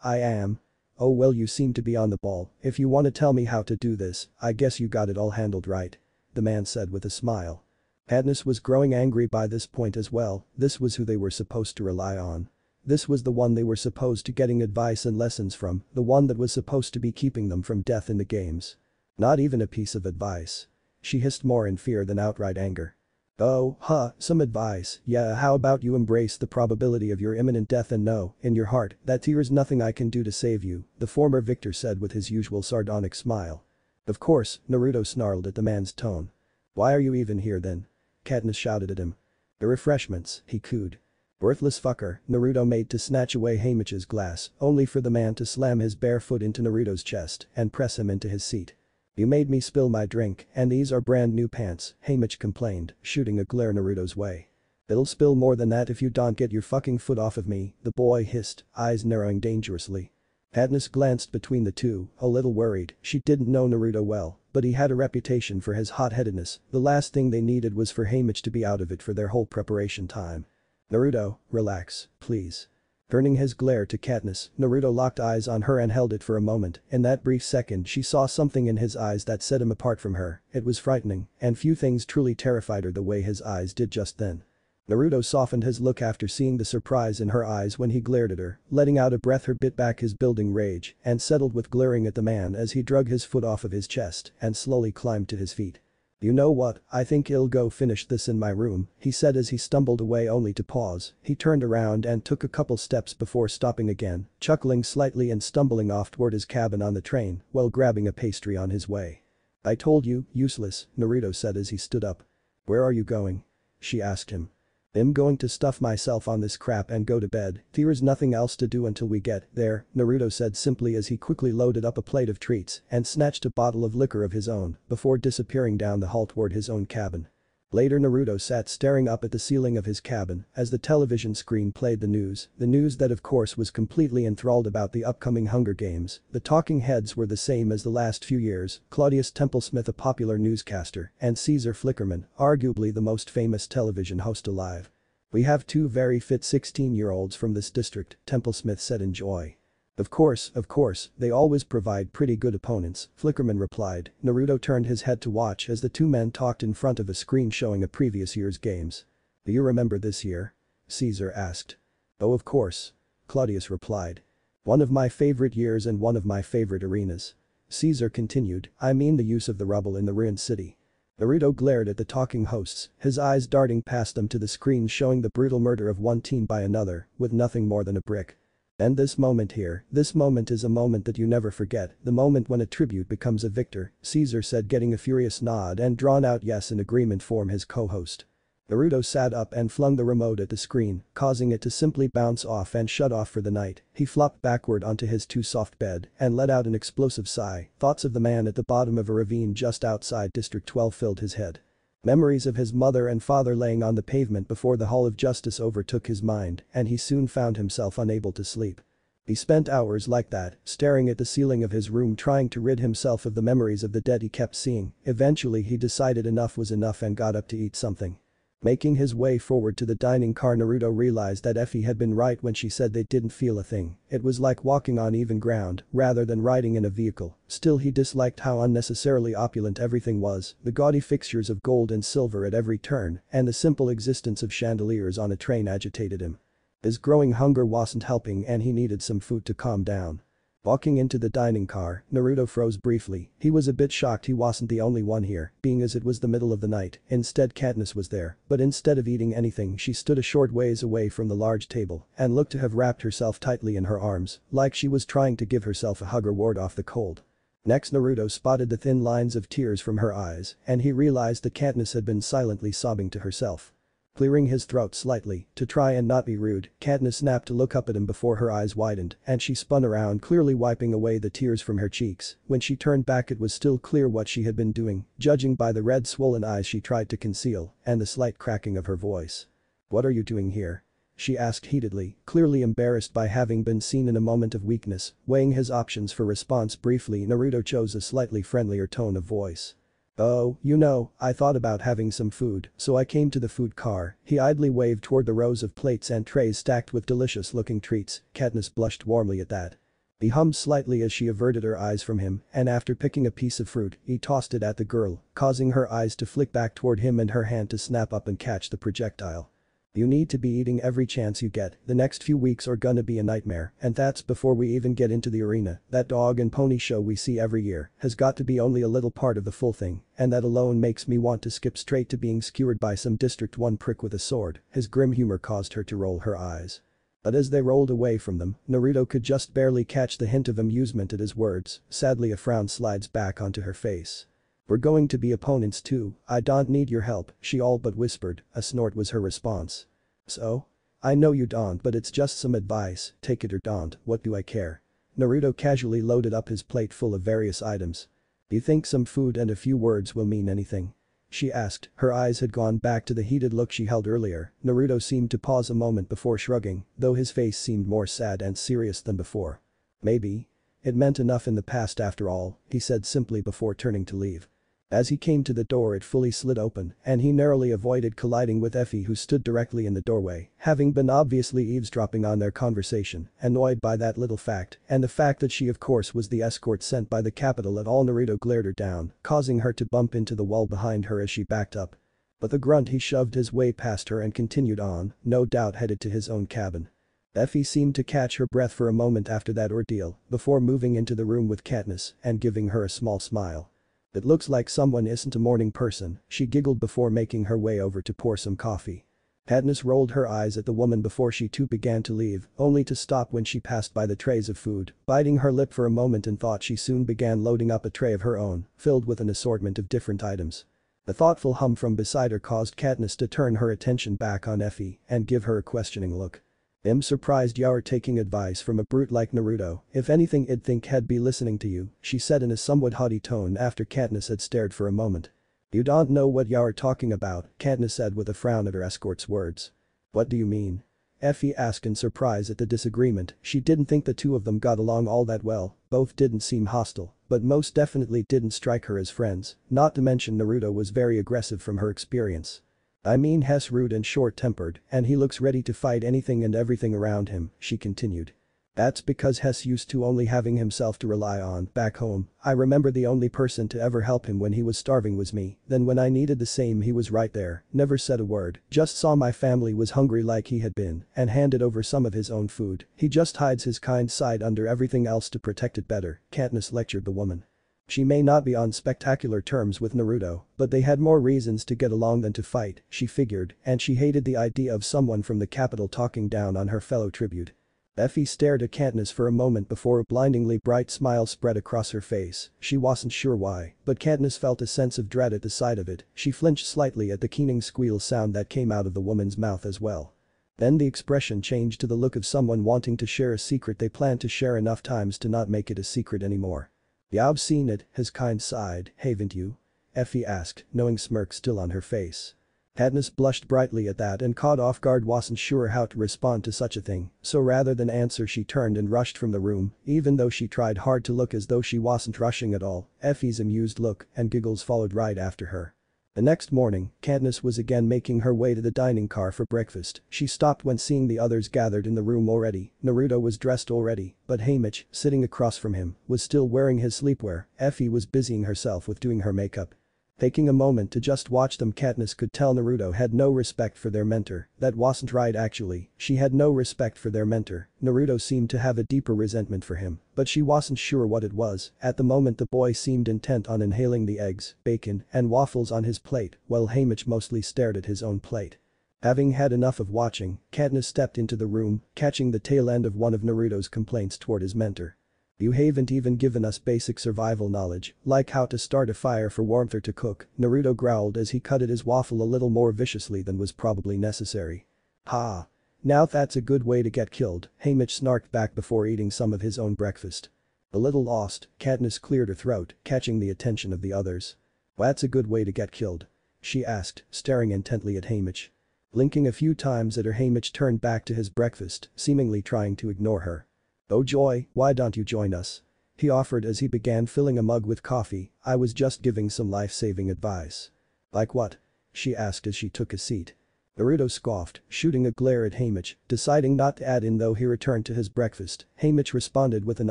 I am. Oh well, you seem to be on the ball. If you want to tell me how to do this, I guess you got it all handled right," the man said with a smile. Katniss was growing angry by this point as well. This was who they were supposed to rely on. This was the one they were supposed to getting advice and lessons from, the one that was supposed to be keeping them from death in the games. Not even a piece of advice. She hissed more in fear than outright anger. "Oh, some advice, yeah, how about you embrace the probability of your imminent death and know, in your heart, that there's nothing I can do to save you," the former victor said with his usual sardonic smile. "Of course," Naruto snarled at the man's tone. "Why are you even here then?" Katniss shouted at him. "The refreshments," he cooed. "Worthless fucker," Naruto made to snatch away Haymitch's glass, only for the man to slam his bare foot into Naruto's chest and press him into his seat. "You made me spill my drink, and these are brand new pants," Haymitch complained, shooting a glare Naruto's way. "It'll spill more than that if you don't get your fucking foot off of me," the boy hissed, eyes narrowing dangerously. Katniss glanced between the two, a little worried. She didn't know Naruto well, but he had a reputation for his hot-headedness. The last thing they needed was for Haymitch to be out of it for their whole preparation time. "Naruto, relax, please." Turning his glare to Katniss, Naruto locked eyes on her and held it for a moment. In that brief second, she saw something in his eyes that set him apart from her. It was frightening, and few things truly terrified her the way his eyes did just then. Naruto softened his look after seeing the surprise in her eyes when he glared at her, letting out a breath her bit back his building rage, and settled with glaring at the man as he drug his foot off of his chest and slowly climbed to his feet. "You know what, I think I'll go finish this in my room," he said as he stumbled away only to pause. He turned around and took a couple steps before stopping again, chuckling slightly and stumbling off toward his cabin on the train while grabbing a pastry on his way. "I told you, useless," Naruto said as he stood up. "Where are you going?" she asked him. "I'm going to stuff myself on this crap and go to bed. There's nothing else to do until we get there," Naruto said simply as he quickly loaded up a plate of treats and snatched a bottle of liquor of his own before disappearing down the hall toward his own cabin. Later, Naruto sat staring up at the ceiling of his cabin as the television screen played the news that of course was completely enthralled about the upcoming Hunger Games. The talking heads were the same as the last few years: Claudius Templesmith, a popular newscaster, and Caesar Flickerman, arguably the most famous television host alive. "We have two very fit 16-year-olds from this district," Templesmith said in joy. Of course, they always provide pretty good opponents," Flickerman replied. Naruto turned his head to watch as the two men talked in front of a screen showing a previous year's games. "Do you remember this year?" Caesar asked. "Oh, of course," Claudius replied. "One of my favorite years and one of my favorite arenas." Caesar continued, "I mean the use of the rubble in the ruined city." Naruto glared at the talking hosts, his eyes darting past them to the screen showing the brutal murder of one teen by another, with nothing more than a brick. And this moment here, this moment is a moment that you never forget, the moment when a tribute becomes a victor, Caesar said, getting a furious nod and drawn out yes in agreement from his co-host. Naruto sat up and flung the remote at the screen, causing it to simply bounce off and shut off for the night. He flopped backward onto his too soft bed and let out an explosive sigh. Thoughts of the man at the bottom of a ravine just outside District 12 filled his head. Memories of his mother and father laying on the pavement before the Hall of Justice overtook his mind, and he soon found himself unable to sleep. He spent hours like that, staring at the ceiling of his room trying to rid himself of the memories of the dead he kept seeing. Eventually he decided enough was enough and got up to eat something. Making his way forward to the dining car, Naruto realized that Effie had been right when she said they didn't feel a thing. It was like walking on even ground rather than riding in a vehicle. Still, he disliked how unnecessarily opulent everything was, the gaudy fixtures of gold and silver at every turn, and the simple existence of chandeliers on a train agitated him. His growing hunger wasn't helping and he needed some food to calm down. Walking into the dining car, Naruto froze briefly. He was a bit shocked he wasn't the only one here, being as it was the middle of the night. Instead, Katniss was there, but instead of eating anything she stood a short ways away from the large table and looked to have wrapped herself tightly in her arms, like she was trying to give herself a hug or ward off the cold. Next, Naruto spotted the thin lines of tears from her eyes and he realized that Katniss had been silently sobbing to herself. Clearing his throat slightly, to try and not be rude, Katniss snapped to look up at him before her eyes widened and she spun around, clearly wiping away the tears from her cheeks. When she turned back, it was still clear what she had been doing, judging by the red swollen eyes she tried to conceal and the slight cracking of her voice. "What are you doing here?" she asked heatedly, clearly embarrassed by having been seen in a moment of weakness. Weighing his options for response briefly, Naruto chose a slightly friendlier tone of voice. "Oh, you know, I thought about having some food, so I came to the food car." He idly waved toward the rows of plates and trays stacked with delicious-looking treats. Katniss blushed warmly at that. He hummed slightly as she averted her eyes from him, and after picking a piece of fruit, he tossed it at the girl, causing her eyes to flick back toward him and her hand to snap up and catch the projectile. "You need to be eating every chance you get, the next few weeks are gonna be a nightmare, and that's before we even get into the arena. That dog and pony show we see every year has got to be only a little part of the full thing, and that alone makes me want to skip straight to being skewered by some District 1 prick with a sword." His grim humor caused her to roll her eyes. But as they rolled away from them, Naruto could just barely catch the hint of amusement at his words. Sadly, a frown slides back onto her face. "We're going to be opponents too, I don't need your help," she all but whispered. A snort was her response. "So? I know you don't, but it's just some advice, take it or don't, what do I care?" Naruto casually loaded up his plate full of various items. "You think some food and a few words will mean anything?" she asked. Her eyes had gone back to the heated look she held earlier. Naruto seemed to pause a moment before shrugging, though his face seemed more sad and serious than before. "Maybe. It meant enough in the past after all," he said simply before turning to leave. As he came to the door, it fully slid open and he narrowly avoided colliding with Effie, who stood directly in the doorway, having been obviously eavesdropping on their conversation. Annoyed by that little fact and the fact that she of course was the escort sent by the capital at all, Naruto glared her down, causing her to bump into the wall behind her as she backed up. With a grunt, he shoved his way past her and continued on, no doubt headed to his own cabin. Effie seemed to catch her breath for a moment after that ordeal before moving into the room with Katniss and giving her a small smile. "It looks like someone isn't a morning person," she giggled before making her way over to pour some coffee. Katniss rolled her eyes at the woman before she too began to leave, only to stop when she passed by the trays of food, biting her lip for a moment in thought. She soon began loading up a tray of her own, filled with an assortment of different items. The thoughtful hum from beside her caused Katniss to turn her attention back on Effie and give her a questioning look. "I'm surprised you're taking advice from a brute like Naruto. If anything, I'd think he'd be listening to you," she said in a somewhat haughty tone after Katniss had stared for a moment. "You don't know what you're talking about," Katniss said with a frown at her escort's words. "What do you mean?" Effie asked in surprise at the disagreement. She didn't think the two of them got along all that well, both didn't seem hostile, but most definitely didn't strike her as friends, not to mention Naruto was very aggressive from her experience. "I mean he's rude and short-tempered, and he looks ready to fight anything and everything around him," she continued. "That's because he's used to only having himself to rely on. Back home, I remember the only person to ever help him when he was starving was me, then when I needed the same he was right there, never said a word, just saw my family was hungry like he had been, and handed over some of his own food. He just hides his kind side under everything else to protect it better," Katniss lectured the woman. She may not be on spectacular terms with Naruto, but they had more reasons to get along than to fight, she figured, and she hated the idea of someone from the capital talking down on her fellow tribute. Effie stared at Katniss for a moment before a blindingly bright smile spread across her face. She wasn't sure why, but Katniss felt a sense of dread at the sight of it. She flinched slightly at the keening squeal sound that came out of the woman's mouth as well. Then the expression changed to the look of someone wanting to share a secret they planned to share enough times to not make it a secret anymore. "You've seen it," his kind sighed, "haven't you?" Effie asked, knowing smirk still on her face. Katniss blushed brightly at that and caught off guard, wasn't sure how to respond to such a thing, so rather than answer she turned and rushed from the room, even though she tried hard to look as though she wasn't rushing at all. Effie's amused look and giggles followed right after her. The next morning, Katniss was again making her way to the dining car for breakfast. She stopped when seeing the others gathered in the room already. Naruto was dressed already, but Haymitch, sitting across from him, was still wearing his sleepwear. Effie was busying herself with doing her makeup. Taking a moment to just watch them, Katniss could tell Naruto had no respect for their mentor. That wasn't right actually, she had no respect for their mentor. Naruto seemed to have a deeper resentment for him, but she wasn't sure what it was. At the moment the boy seemed intent on inhaling the eggs, bacon, and waffles on his plate, while Haymitch mostly stared at his own plate. Having had enough of watching, Katniss stepped into the room, catching the tail end of one of Naruto's complaints toward his mentor. "You haven't even given us basic survival knowledge, like how to start a fire for warmth or to cook," Naruto growled as he cut at his waffle a little more viciously than was probably necessary. "Ha. Now that's a good way to get killed," Haymitch snarked back before eating some of his own breakfast. A little lost, Katniss cleared her throat, catching the attention of the others. "What's a good way to get killed?" she asked, staring intently at Haymitch. Blinking a few times at her, Haymitch turned back to his breakfast, seemingly trying to ignore her. "Oh joy, why don't you join us?" he offered as he began filling a mug with coffee. "I was just giving some life-saving advice." "Like what?" she asked as she took a seat. Naruto scoffed, shooting a glare at Haymitch, deciding not to add in though he returned to his breakfast. Haymitch responded with an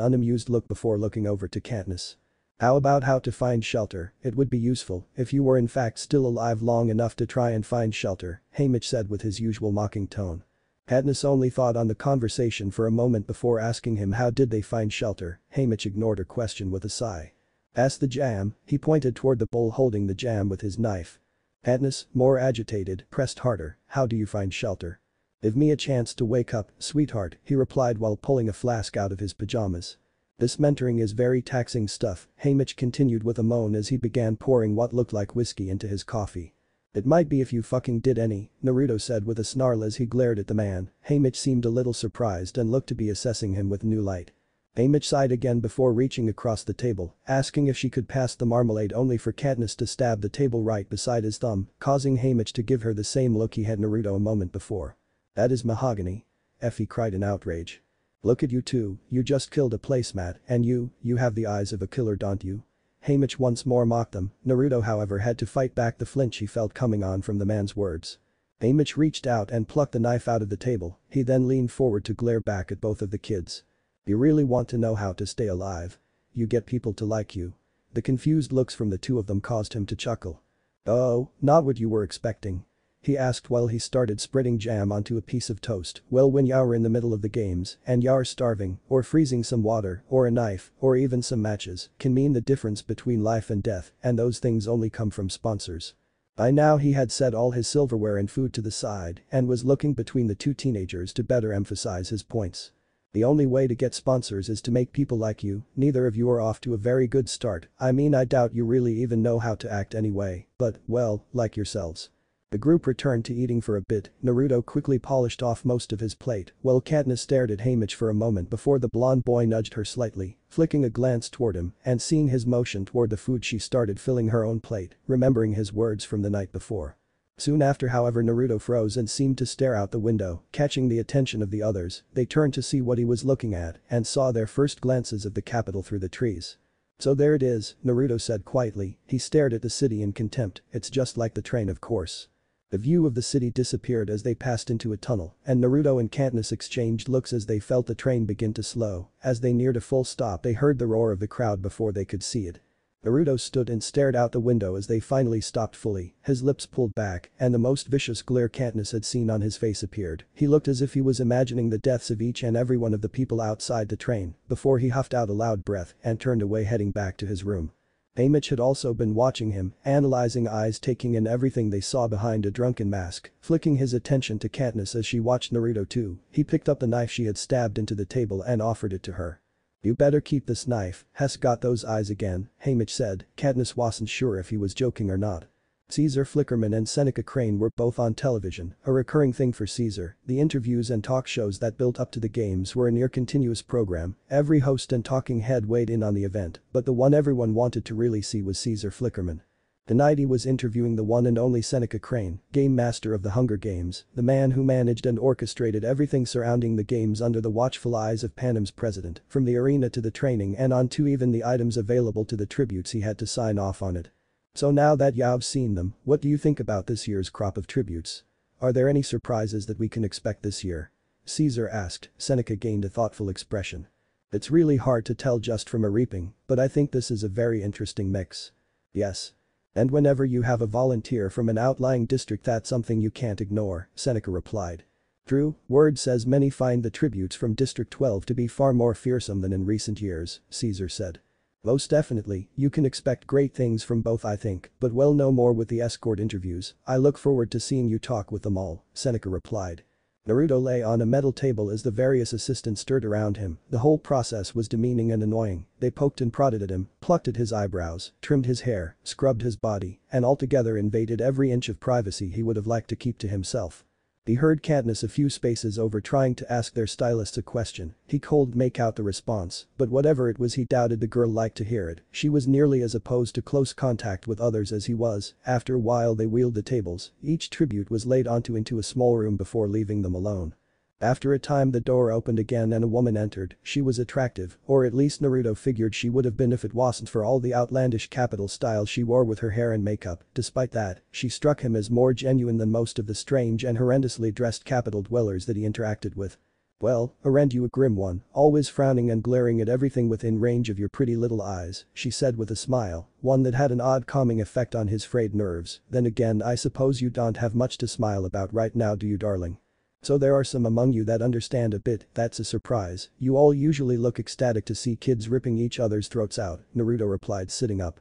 unamused look before looking over to Katniss. "How about how to find shelter? It would be useful if you were in fact still alive long enough to try and find shelter," Haymitch said with his usual mocking tone. Katniss only thought on the conversation for a moment before asking him how did they find shelter. Haymitch ignored her question with a sigh. "Pass the jam," he pointed toward the bowl holding the jam with his knife. Katniss, more agitated, pressed harder. "How do you find shelter?" "Give me a chance to wake up, sweetheart," he replied while pulling a flask out of his pajamas. "This mentoring is very taxing stuff," Haymitch continued with a moan as he began pouring what looked like whiskey into his coffee. "It might be if you fucking did any," Naruto said with a snarl as he glared at the man. Haymitch seemed a little surprised and looked to be assessing him with new light. Haymitch sighed again before reaching across the table, asking if she could pass the marmalade, only for Katniss to stab the table right beside his thumb, causing Haymitch to give her the same look he had Naruto a moment before. "That is mahogany," Effie cried in outrage. "Look at you two, you just killed a placemat, and you have the eyes of a killer, don't you?" Haymitch once more mocked them. Naruto however had to fight back the flinch he felt coming on from the man's words. Haymitch reached out and plucked the knife out of the table, he then leaned forward to glare back at both of the kids. "You really want to know how to stay alive? You get people to like you?" The confused looks from the two of them caused him to chuckle. "Oh, not what you were expecting?" he asked while he started spreading jam onto a piece of toast. "Well, when you're in the middle of the games and you're starving or freezing, some water or a knife or even some matches can mean the difference between life and death, and those things only come from sponsors." By now he had set all his silverware and food to the side and was looking between the two teenagers to better emphasize his points. "The only way to get sponsors is to make people like you. Neither of you are off to a very good start. I mean, I doubt you really even know how to act anyway, but, well, like yourselves." The group returned to eating for a bit. Naruto quickly polished off most of his plate, while Katniss stared at Haymitch for a moment before the blonde boy nudged her slightly, flicking a glance toward him, and seeing his motion toward the food she started filling her own plate, remembering his words from the night before. Soon after, however, Naruto froze and seemed to stare out the window, catching the attention of the others. They turned to see what he was looking at and saw their first glances of the capital through the trees. "So there it is," Naruto said quietly. He stared at the city in contempt. "It's just like the train, of course." The view of the city disappeared as they passed into a tunnel, and Naruto and Katniss exchanged looks as they felt the train begin to slow. As they neared a full stop, they heard the roar of the crowd before they could see it. Naruto stood and stared out the window as they finally stopped fully, his lips pulled back, and the most vicious glare Katniss had seen on his face appeared. He looked as if he was imagining the deaths of each and every one of the people outside the train, before he huffed out a loud breath and turned away, heading back to his room. Haymitch had also been watching him, analyzing eyes taking in everything they saw behind a drunken mask, flicking his attention to Katniss as she watched Naruto too. He picked up the knife she had stabbed into the table and offered it to her. "You better keep this knife, has got those eyes again," Haymitch said. Katniss wasn't sure if he was joking or not. Caesar Flickerman and Seneca Crane were both on television, a recurring thing for Caesar. The interviews and talk shows that built up to the games were a near-continuous program. Every host and talking head weighed in on the event, but the one everyone wanted to really see was Caesar Flickerman. Tonight he was interviewing the one and only Seneca Crane, game master of the Hunger Games, the man who managed and orchestrated everything surrounding the games under the watchful eyes of Panem's president, from the arena to the training and on to even the items available to the tributes he had to sign off on it. "So now that you've seen them, what do you think about this year's crop of tributes? Are there any surprises that we can expect this year?" Caesar asked. Seneca gained a thoughtful expression. "It's really hard to tell just from a reaping, but I think this is a very interesting mix." "Yes. And whenever you have a volunteer from an outlying district that's something you can't ignore," Seneca replied. "True, word says many find the tributes from District 12 to be far more fearsome than in recent years," Caesar said. "Most definitely, you can expect great things from both I think, but we'll know more with the escort interviews. I look forward to seeing you talk with them all," Seneca replied. Naruto lay on a metal table as the various assistants stirred around him. The whole process was demeaning and annoying. They poked and prodded at him, plucked at his eyebrows, trimmed his hair, scrubbed his body, and altogether invaded every inch of privacy he would have liked to keep to himself. He heard Katniss a few spaces over trying to ask their stylists a question. He could make out the response, but whatever it was he doubted the girl liked to hear it. She was nearly as opposed to close contact with others as he was. After a while they wheeled the tables. Each tribute was laid onto into a small room before leaving them alone. After a time the door opened again and a woman entered. She was attractive, or at least Naruto figured she would have been if it wasn't for all the outlandish capital style she wore with her hair and makeup. Despite that, she struck him as more genuine than most of the strange and horrendously dressed capital dwellers that he interacted with. "Well, aren't you a grim one, always frowning and glaring at everything within range of your pretty little eyes," she said with a smile, one that had an odd calming effect on his frayed nerves. "Then again I suppose you don't have much to smile about right now, do you, darling? So there are some among you that understand a bit, that's a surprise. You all usually look ecstatic to see kids ripping each other's throats out," Naruto replied, sitting up.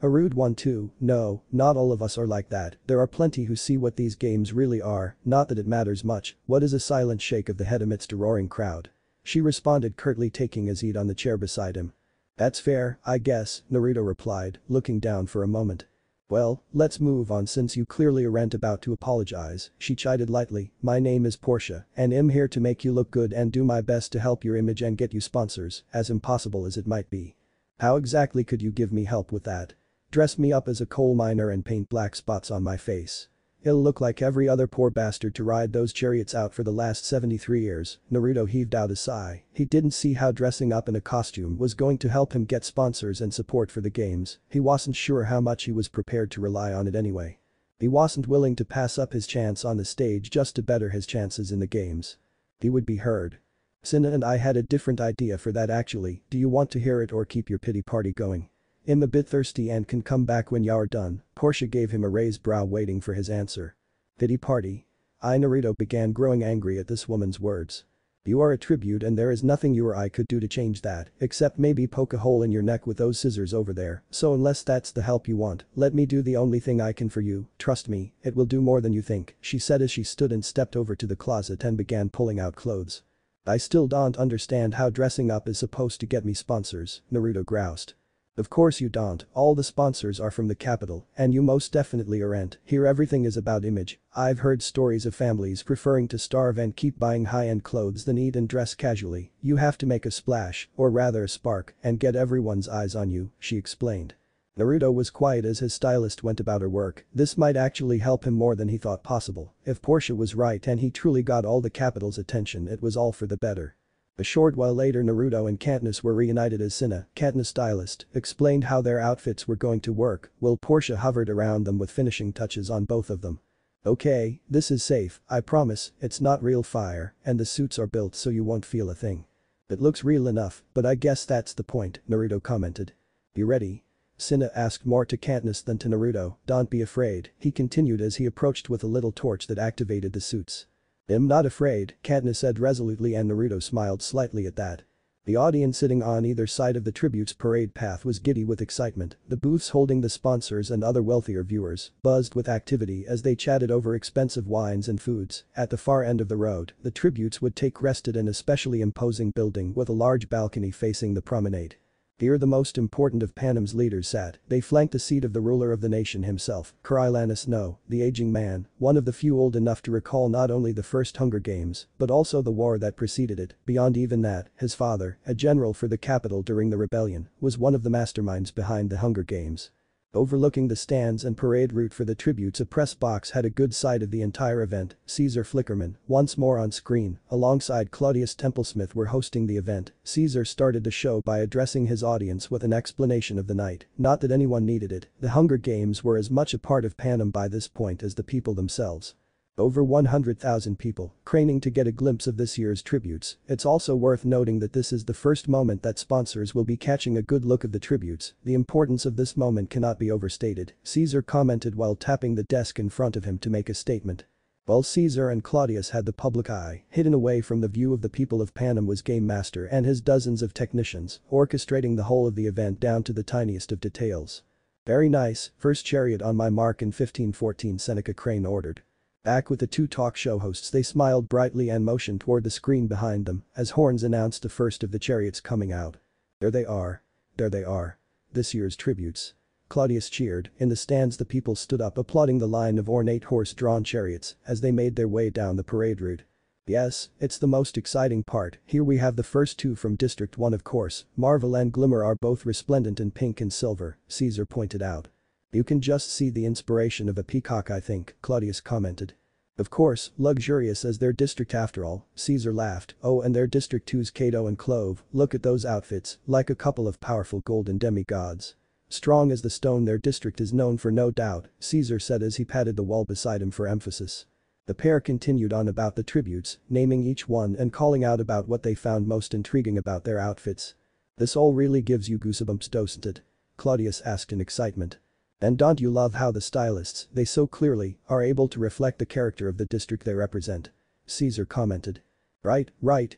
A rude one too. No, not all of us are like that. There are plenty who see what these games really are, not that it matters much." What is a silent shake of the head amidst a roaring crowd? She responded curtly, taking a seat on the chair beside him. "That's fair, I guess," Naruto replied, looking down for a moment. "Well, let's move on since you clearly aren't about to apologize," she chided lightly. "My name is Portia, and I'm here to make you look good and do my best to help your image and get you sponsors, as impossible as it might be." "How exactly could you give me help with that? Dress me up as a coal miner and paint black spots on my face. It'll look like every other poor bastard to ride those chariots out for the last 73 years, Naruto heaved out a sigh. He didn't see how dressing up in a costume was going to help him get sponsors and support for the games. He wasn't sure how much he was prepared to rely on it anyway. He wasn't willing to pass up his chance on the stage just to better his chances in the games. He would be heard. "Cinna and I had a different idea for that actually. Do you want to hear it or keep your pity party going? I'm a bit thirsty and can come back when you're done." Portia gave him a raised brow, waiting for his answer. "Pity party?" Naruto began growing angry at this woman's words. "You are a tribute and there is nothing you or I could do to change that, except maybe poke a hole in your neck with those scissors over there, so unless that's the help you want, let me do the only thing I can for you. Trust me, it will do more than you think," she said as she stood and stepped over to the closet and began pulling out clothes. "I still don't understand how dressing up is supposed to get me sponsors," Naruto groused. "Of course you don't, all the sponsors are from the capital, and you most definitely aren't. Here everything is about image. I've heard stories of families preferring to starve and keep buying high-end clothes than eat and dress casually. You have to make a splash, or rather a spark, and get everyone's eyes on you," she explained. Naruto was quiet as his stylist went about her work. This might actually help him more than he thought possible. If Portia was right and he truly got all the capital's attention, it was all for the better. A short while later Naruto and Katniss were reunited as Cinna, Katniss' stylist, explained how their outfits were going to work, while Portia hovered around them with finishing touches on both of them. "Okay, this is safe, I promise, it's not real fire, and the suits are built so you won't feel a thing. It looks real enough, but I guess that's the point," Naruto commented. "You ready?" Cinna asked more to Katniss than to Naruto. "Don't be afraid," he continued as he approached with a little torch that activated the suits. "I'm not afraid," Katniss said resolutely and Naruto smiled slightly at that. The audience sitting on either side of the tribute's parade path was giddy with excitement, the booths holding the sponsors and other wealthier viewers buzzed with activity as they chatted over expensive wines and foods. At the far end of the road, the tributes would take rest at an especially imposing building with a large balcony facing the promenade. Here the most important of Panem's leaders sat, they flanked the seat of the ruler of the nation himself, Katniss E, the aging man, one of the few old enough to recall not only the first Hunger Games, but also the war that preceded it. Beyond even that, his father, a general for the capital during the rebellion, was one of the masterminds behind the Hunger Games. Overlooking the stands and parade route for the tributes, a press box had a good sight of the entire event. Caesar Flickerman, once more on screen, alongside Claudius Templesmith were hosting the event. Caesar started the show by addressing his audience with an explanation of the night, not that anyone needed it, the Hunger Games were as much a part of Panem by this point as the people themselves. Over 100,000 people, craning to get a glimpse of this year's tributes. It's also worth noting that this is the first moment that sponsors will be catching a good look of the tributes. The importance of this moment cannot be overstated, Caesar commented while tapping the desk in front of him to make a statement. While Caesar and Claudius had the public eye, hidden away from the view of the people of Panem was Game Master and his dozens of technicians, orchestrating the whole of the event down to the tiniest of details. "Very nice, first chariot on my mark in 1514," Seneca Crane ordered. Back with the two talk show hosts, they smiled brightly and motioned toward the screen behind them as horns announced the first of the chariots coming out. "There they are. There they are. This year's tributes." Claudius cheered. In the stands the people stood up applauding the line of ornate horse-drawn chariots as they made their way down the parade route. "Yes, it's the most exciting part. Here we have the first two from District 1 of course, Marvel and Glimmer are both resplendent in pink and silver," Caesar pointed out. "You can just see the inspiration of a peacock I think," Claudius commented. "Of course, luxurious as their district after all," Caesar laughed. "Oh, and their District 2's Cato and Clove, look at those outfits, like a couple of powerful golden demigods. Strong as the stone their district is known for no doubt," Caesar said as he patted the wall beside him for emphasis. The pair continued on about the tributes, naming each one and calling out about what they found most intriguing about their outfits. "This all really gives you goosebumps, doesn't it?" Claudius asked in excitement. "And don't you love how the stylists, they so clearly, are able to reflect the character of the district they represent?" Caesar commented. Right,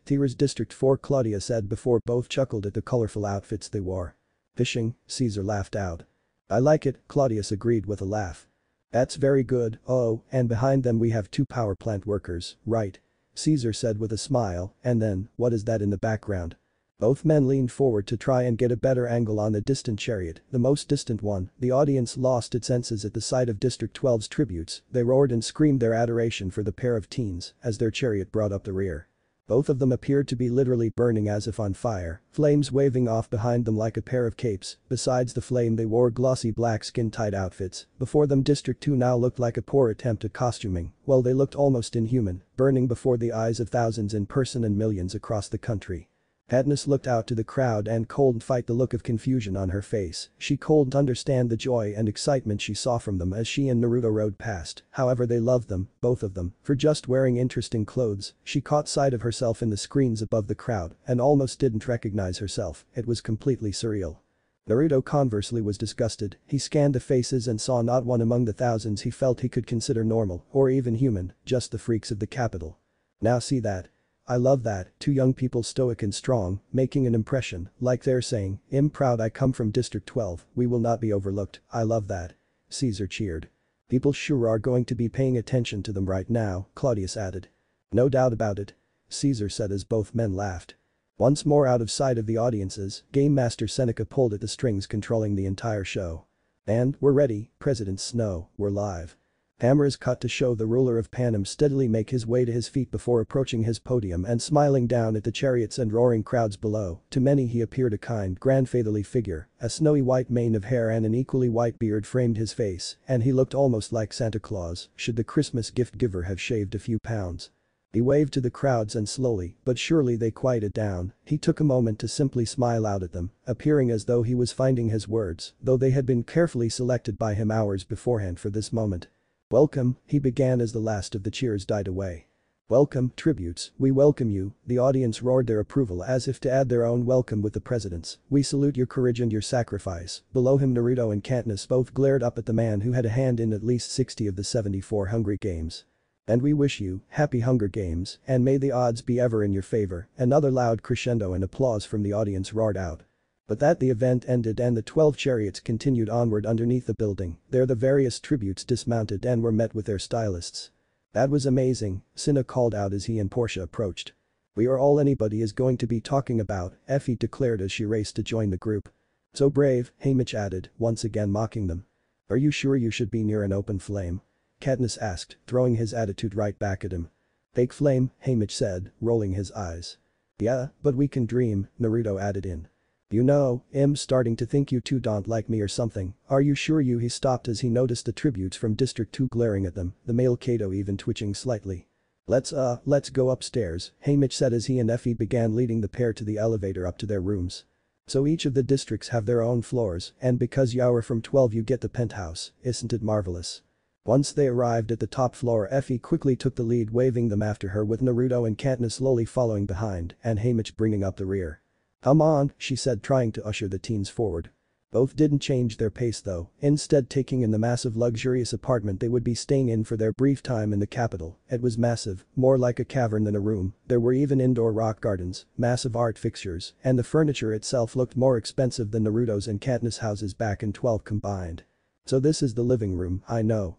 There's District 4," Claudius said before both chuckled at the colorful outfits they wore. "Fishing," Caesar laughed out. "I like it," Claudius agreed with a laugh. "That's very good, oh, and behind them we have two power plant workers, right?" Caesar said with a smile, and then, "What is that in the background?" Both men leaned forward to try and get a better angle on the distant chariot, the most distant one. The audience lost its senses at the sight of District 12's tributes, they roared and screamed their adoration for the pair of teens as their chariot brought up the rear. Both of them appeared to be literally burning as if on fire, flames waving off behind them like a pair of capes. Besides the flame they wore glossy black skin-tight outfits. Before them District 2 now looked like a poor attempt at costuming, well they looked almost inhuman, burning before the eyes of thousands in person and millions across the country. Katniss looked out to the crowd and couldn't fight the look of confusion on her face. She couldn't understand the joy and excitement she saw from them as she and Naruto rode past. However, they loved them, both of them, for just wearing interesting clothes. She caught sight of herself in the screens above the crowd and almost didn't recognize herself. It was completely surreal. Naruto conversely was disgusted. He scanned the faces and saw not one among the thousands he felt he could consider normal or even human, just the freaks of the capital. "Now see that? I love that, two young people stoic and strong, making an impression, like they're saying, I'm proud I come from District 12, we will not be overlooked, I love that." Caesar cheered. "People sure are going to be paying attention to them right now," Claudius added. "No doubt about it," Caesar said as both men laughed. Once more out of sight of the audiences, Game Master Seneca pulled at the strings controlling the entire show. "And, we're ready, President Snow, we're live." Cameras cut to show the ruler of Panem steadily make his way to his feet before approaching his podium and smiling down at the chariots and roaring crowds below. To many he appeared a kind, grandfatherly figure, a snowy white mane of hair and an equally white beard framed his face, and he looked almost like Santa Claus, should the Christmas gift giver have shaved a few pounds. He waved to the crowds and slowly but surely they quieted down. He took a moment to simply smile out at them, appearing as though he was finding his words, though they had been carefully selected by him hours beforehand for this moment. "Welcome," he began as the last of the cheers died away. "Welcome, tributes, we welcome you," the audience roared their approval as if to add their own welcome with the president's. "We salute your courage and your sacrifice." Below him Naruto and Katniss both glared up at the man who had a hand in at least 60 of the 74 Hungry Games. And we wish you happy Hunger Games and may the odds be ever in your favor." Another loud crescendo and applause from the audience roared out. But that the event ended and the 12 chariots continued onward underneath the building, there the various tributes dismounted and were met with their stylists. "That was amazing," Cinna called out as he and Portia approached. "We are all anybody is going to be talking about," Effie declared as she raced to join the group. "So brave," Haymitch added, once again mocking them. "Are you sure you should be near an open flame?" Katniss asked, throwing his attitude right back at him. "Fake flame," Haymitch said, rolling his eyes. "Yeah, but we can dream," Naruto added in. "You know, I'm starting to think you two don't like me or something, are you sure you?" He stopped as he noticed the tributes from District 2 glaring at them, the male Kato even twitching slightly. Let's go upstairs," Haymitch said as he and Effie began leading the pair to the elevator up to their rooms. "So each of the districts have their own floors, and because you're from 12 you get the penthouse, isn't it marvelous?" Once they arrived at the top floor, Effie quickly took the lead, waving them after her with Naruto and Katniss slowly following behind and Haymitch bringing up the rear. "Come on," she said, trying to usher the teens forward. Both didn't change their pace though, instead taking in the massive luxurious apartment they would be staying in for their brief time in the capital. It was massive, more like a cavern than a room, there were even indoor rock gardens, massive art fixtures, and the furniture itself looked more expensive than Naruto's and Katniss' houses back in 12 combined. "So this is the living room, I know.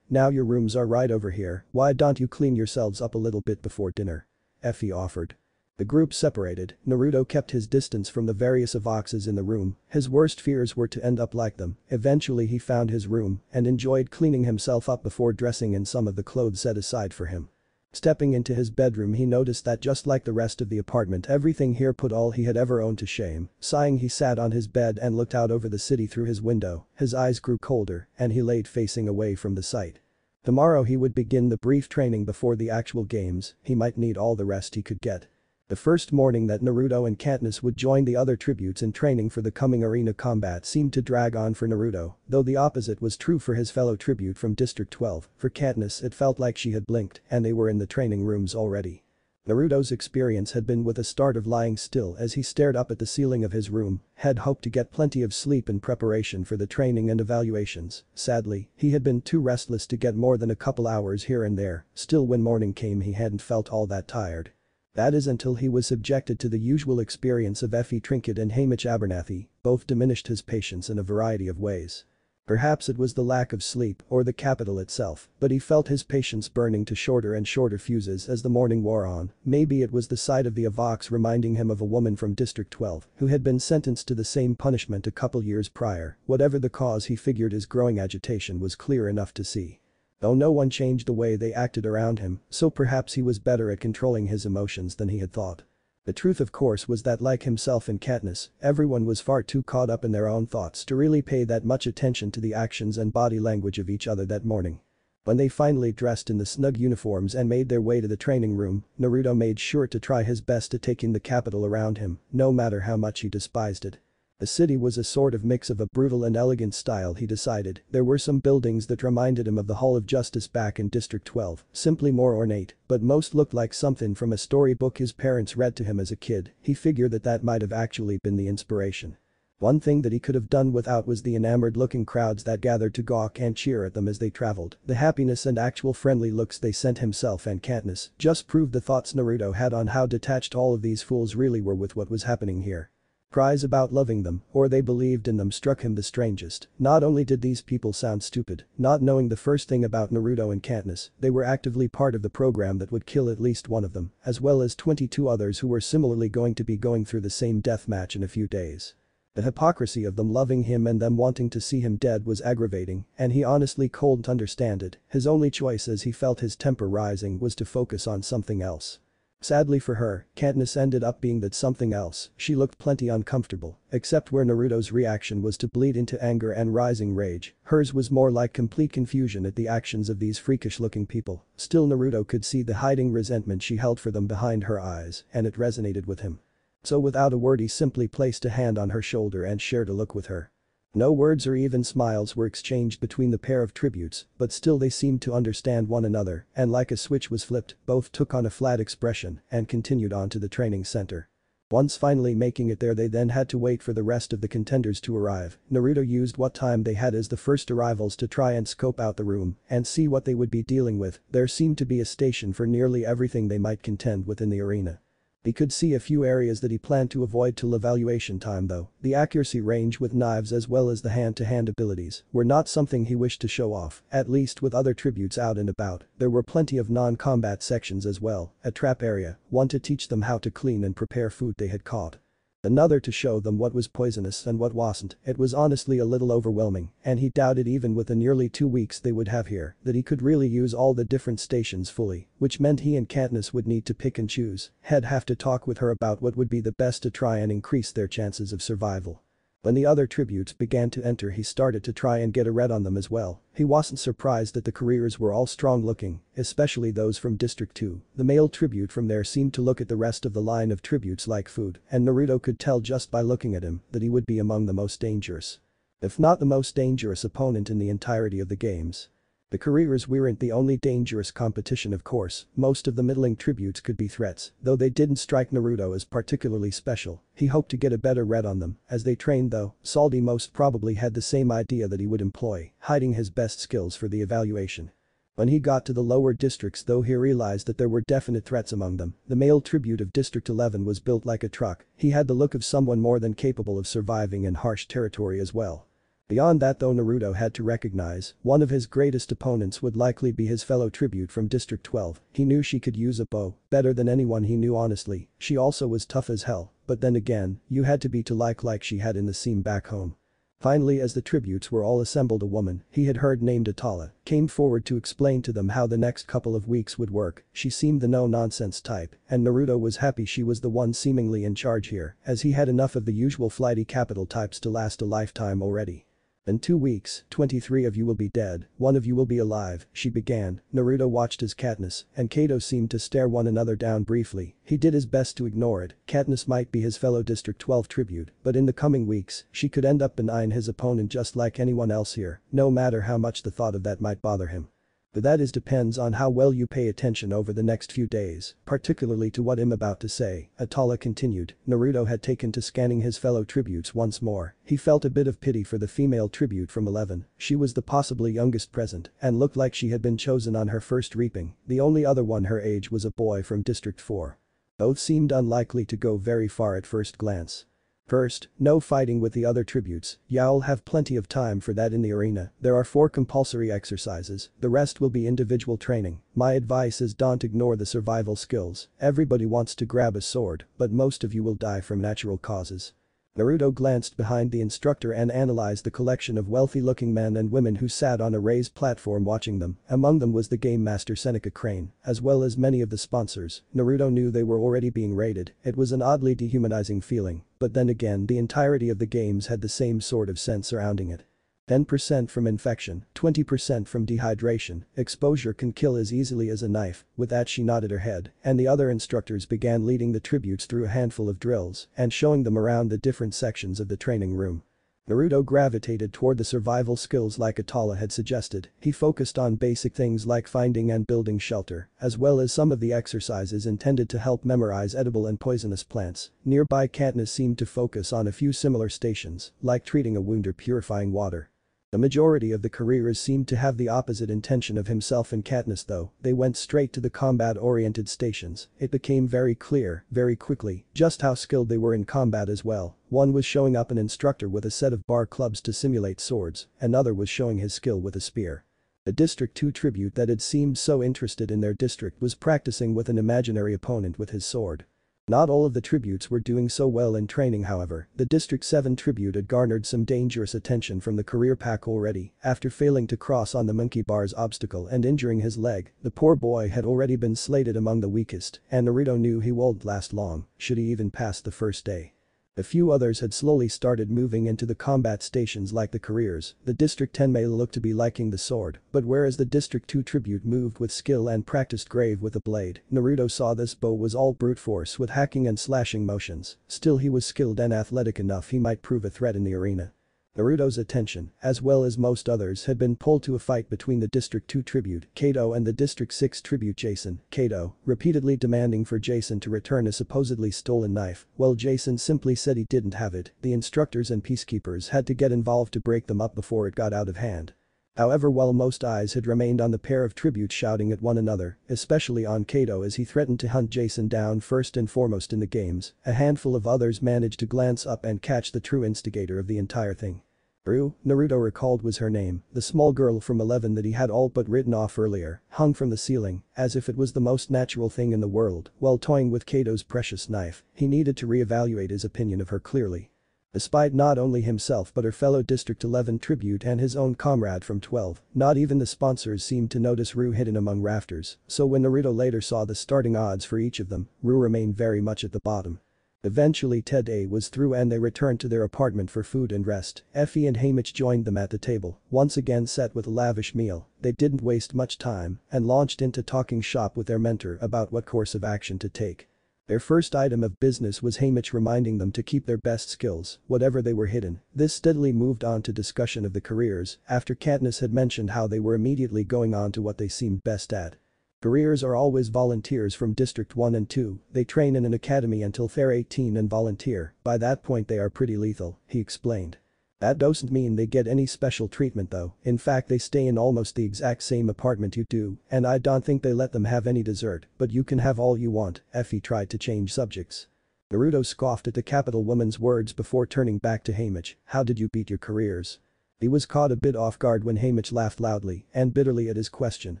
Now your rooms are right over here, why don't you clean yourselves up a little bit before dinner?" Effie offered. The group separated, Naruto kept his distance from the various Avoxes in the room, his worst fears were to end up like them. Eventually he found his room and enjoyed cleaning himself up before dressing in some of the clothes set aside for him. Stepping into his bedroom he noticed that just like the rest of the apartment everything here put all he had ever owned to shame. Sighing he sat on his bed and looked out over the city through his window, his eyes grew colder and he laid facing away from the sight. Tomorrow he would begin the brief training before the actual games, he might need all the rest he could get. The first morning that Naruto and Katniss would join the other tributes in training for the coming arena combat seemed to drag on for Naruto, though the opposite was true for his fellow tribute from District 12. For Katniss it felt like she had blinked and they were in the training rooms already. Naruto's experience had been with a start of lying still as he stared up at the ceiling of his room, had hoped to get plenty of sleep in preparation for the training and evaluations. Sadly, he had been too restless to get more than a couple hours here and there, still when morning came he hadn't felt all that tired. That is until he was subjected to the usual experience of Effie Trinket and Haymitch Abernathy, both diminished his patience in a variety of ways. Perhaps it was the lack of sleep or the capital itself, but he felt his patience burning to shorter and shorter fuses as the morning wore on. Maybe it was the sight of the Avox reminding him of a woman from District 12 who had been sentenced to the same punishment a couple years prior. Whatever the cause, he figured his growing agitation was clear enough to see. Though no one changed the way they acted around him, so perhaps he was better at controlling his emotions than he had thought. The truth of course was that like himself and Katniss, everyone was far too caught up in their own thoughts to really pay that much attention to the actions and body language of each other that morning. When they finally dressed in the snug uniforms and made their way to the training room, Naruto made sure to try his best to take in the capital around him, no matter how much he despised it. The city was a sort of mix of a brutal and elegant style, he decided. There were some buildings that reminded him of the Hall of Justice back in District 12, simply more ornate, but most looked like something from a storybook his parents read to him as a kid. He figured that might have actually been the inspiration. One thing that he could have done without was the enamored-looking crowds that gathered to gawk and cheer at them as they traveled. The happiness and actual friendly looks they sent himself and Katniss just proved the thoughts Naruto had on how detached all of these fools really were with what was happening here. Cries about loving them, or they believed in them, struck him the strangest. Not only did these people sound stupid, not knowing the first thing about Naruto and Katniss, they were actively part of the program that would kill at least one of them, as well as 22 others who were similarly going to be going through the same death match in a few days. The hypocrisy of them loving him and them wanting to see him dead was aggravating, and he honestly couldn't understand it. His only choice as he felt his temper rising was to focus on something else. Sadly for her, Katniss ended up being that something else. She looked plenty uncomfortable, except where Naruto's reaction was to bleed into anger and rising rage. Hers was more like complete confusion at the actions of these freakish-looking people. Still, Naruto could see the hiding resentment she held for them behind her eyes, and it resonated with him. So without a word he simply placed a hand on her shoulder and shared a look with her. No words or even smiles were exchanged between the pair of tributes, but still they seemed to understand one another, and like a switch was flipped, both took on a flat expression and continued on to the training center. Once finally making it there, they then had to wait for the rest of the contenders to arrive. Naruto used what time they had as the first arrivals to try and scope out the room and see what they would be dealing with. There seemed to be a station for nearly everything they might contend with in the arena. He could see a few areas that he planned to avoid till evaluation time though. The accuracy range with knives as well as the hand-to-hand abilities were not something he wished to show off, at least with other tributes out and about. There were plenty of non-combat sections as well, a trap area, one to teach them how to clean and prepare food they had caught. Another to show them what was poisonous and what wasn't. It was honestly a little overwhelming, and he doubted even with the nearly 2 weeks they would have here that he could really use all the different stations fully, which meant he and Katniss would need to pick and choose. He'd have to talk with her about what would be the best to try and increase their chances of survival. When the other tributes began to enter, he started to try and get a read on them as well. He wasn't surprised that the careers were all strong looking, especially those from District 2. The male tribute from there seemed to look at the rest of the line of tributes like food, and Naruto could tell just by looking at him that he would be among the most dangerous. If not the most dangerous opponent in the entirety of the games. The careers weren't the only dangerous competition, of course. Most of the middling tributes could be threats, though they didn't strike Naruto as particularly special. He hoped to get a better read on them. As they trained though, Salty most probably had the same idea that he would employ, hiding his best skills for the evaluation. When he got to the lower districts though, he realized that there were definite threats among them. The male tribute of District 11 was built like a truck. He had the look of someone more than capable of surviving in harsh territory as well. Beyond that though, Naruto had to recognize one of his greatest opponents would likely be his fellow tribute from District 12. He knew she could use a bow better than anyone he knew honestly. She also was tough as hell, but then again, you had to be to like she had in the scene back home. Finally, as the tributes were all assembled, a woman he had heard named Atala came forward to explain to them how the next couple of weeks would work. She seemed the no-nonsense type, and Naruto was happy she was the one seemingly in charge here, as he had enough of the usual flighty capital types to last a lifetime already. In 2 weeks, 23 of you will be dead, 1 of you will be alive, she began. Naruto watched as Katniss and Kato seemed to stare one another down briefly. He did his best to ignore it. Katniss might be his fellow District 12 tribute, but in the coming weeks, she could end up benign his opponent just like anyone else here, no matter how much the thought of that might bother him. But that depends on how well you pay attention over the next few days, particularly to what I'm about to say, Atala continued. Naruto had taken to scanning his fellow tributes once more. He felt a bit of pity for the female tribute from 11. She was the possibly youngest present and looked like she had been chosen on her first reaping. The only other one her age was a boy from District 4. Both seemed unlikely to go very far at first glance. First, no fighting with the other tributes. You'll have plenty of time for that in the arena. There are 4 compulsory exercises, the rest will be individual training. My advice is don't ignore the survival skills. Everybody wants to grab a sword, but most of you will die from natural causes. Naruto glanced behind the instructor and analyzed the collection of wealthy-looking men and women who sat on a raised platform watching them. Among them was the game master Seneca Crane, as well as many of the sponsors. Naruto knew they were already being raided. It was an oddly dehumanizing feeling, but then again the entirety of the games had the same sort of sense surrounding it. 10% from infection, 20% from dehydration. Exposure can kill as easily as a knife. With that she nodded her head, and the other instructors began leading the tributes through a handful of drills and showing them around the different sections of the training room. Naruto gravitated toward the survival skills like Atala had suggested. He focused on basic things like finding and building shelter, as well as some of the exercises intended to help memorize edible and poisonous plants. Nearby, Katniss seemed to focus on a few similar stations, like treating a wound or purifying water. The majority of the careers seemed to have the opposite intention of himself and Katniss though. They went straight to the combat-oriented stations. It became very clear, very quickly, just how skilled they were in combat as well. One was showing up an instructor with a set of bar clubs to simulate swords, another was showing his skill with a spear. The District 2 tribute that had seemed so interested in their district was practicing with an imaginary opponent with his sword. Not all of the tributes were doing so well in training however. The District 7 tribute had garnered some dangerous attention from the career pack already. After failing to cross on the monkey bar's obstacle and injuring his leg, the poor boy had already been slated among the weakest, and Naruto knew he won't last long, should he even pass the first day. A few others had slowly started moving into the combat stations like the careers. The District 10 male looked to be liking the sword, but whereas the District 2 tribute moved with skill and practiced grave with a blade, Naruto saw this bow was all brute force with hacking and slashing motions. Still, he was skilled and athletic enough he might prove a threat in the arena. Naruto's attention, as well as most others, had been pulled to a fight between the District 2 tribute, Kato, and the District 6 tribute, Jason, Kato, repeatedly demanding for Jason to return a supposedly stolen knife. Well, Jason simply said he didn't have it. The instructors and peacekeepers had to get involved to break them up before it got out of hand. However, while most eyes had remained on the pair of tributes shouting at one another, especially on Kato as he threatened to hunt Jason down first and foremost in the games, a handful of others managed to glance up and catch the true instigator of the entire thing. Rue, Naruto recalled was her name, the small girl from 11 that he had all but written off earlier, hung from the ceiling, as if it was the most natural thing in the world, while toying with Kato's precious knife. He needed to reevaluate his opinion of her clearly. Despite not only himself but her fellow District 11 tribute and his own comrade from 12, not even the sponsors seemed to notice Rue hidden among rafters, so when Naruto later saw the starting odds for each of them, Rue remained very much at the bottom. Eventually today was through and they returned to their apartment for food and rest. Effie and Haymitch joined them at the table, once again set with a lavish meal. They didn't waste much time and launched into talking shop with their mentor about what course of action to take. Their first item of business was Haymitch reminding them to keep their best skills, whatever they were hidden. This steadily moved on to discussion of the careers, after Katniss had mentioned how they were immediately going on to what they seemed best at. Careers are always volunteers from District 1 and 2, they train in an academy until they're 18 and volunteer, by that point they are pretty lethal, he explained. That doesn't mean they get any special treatment though, in fact they stay in almost the exact same apartment you do, and I don't think they let them have any dessert, but you can have all you want. Effie tried to change subjects. Naruto scoffed at the capital woman's words before turning back to Haymitch. How did you beat your careers? He was caught a bit off guard when Haymitch laughed loudly and bitterly at his question.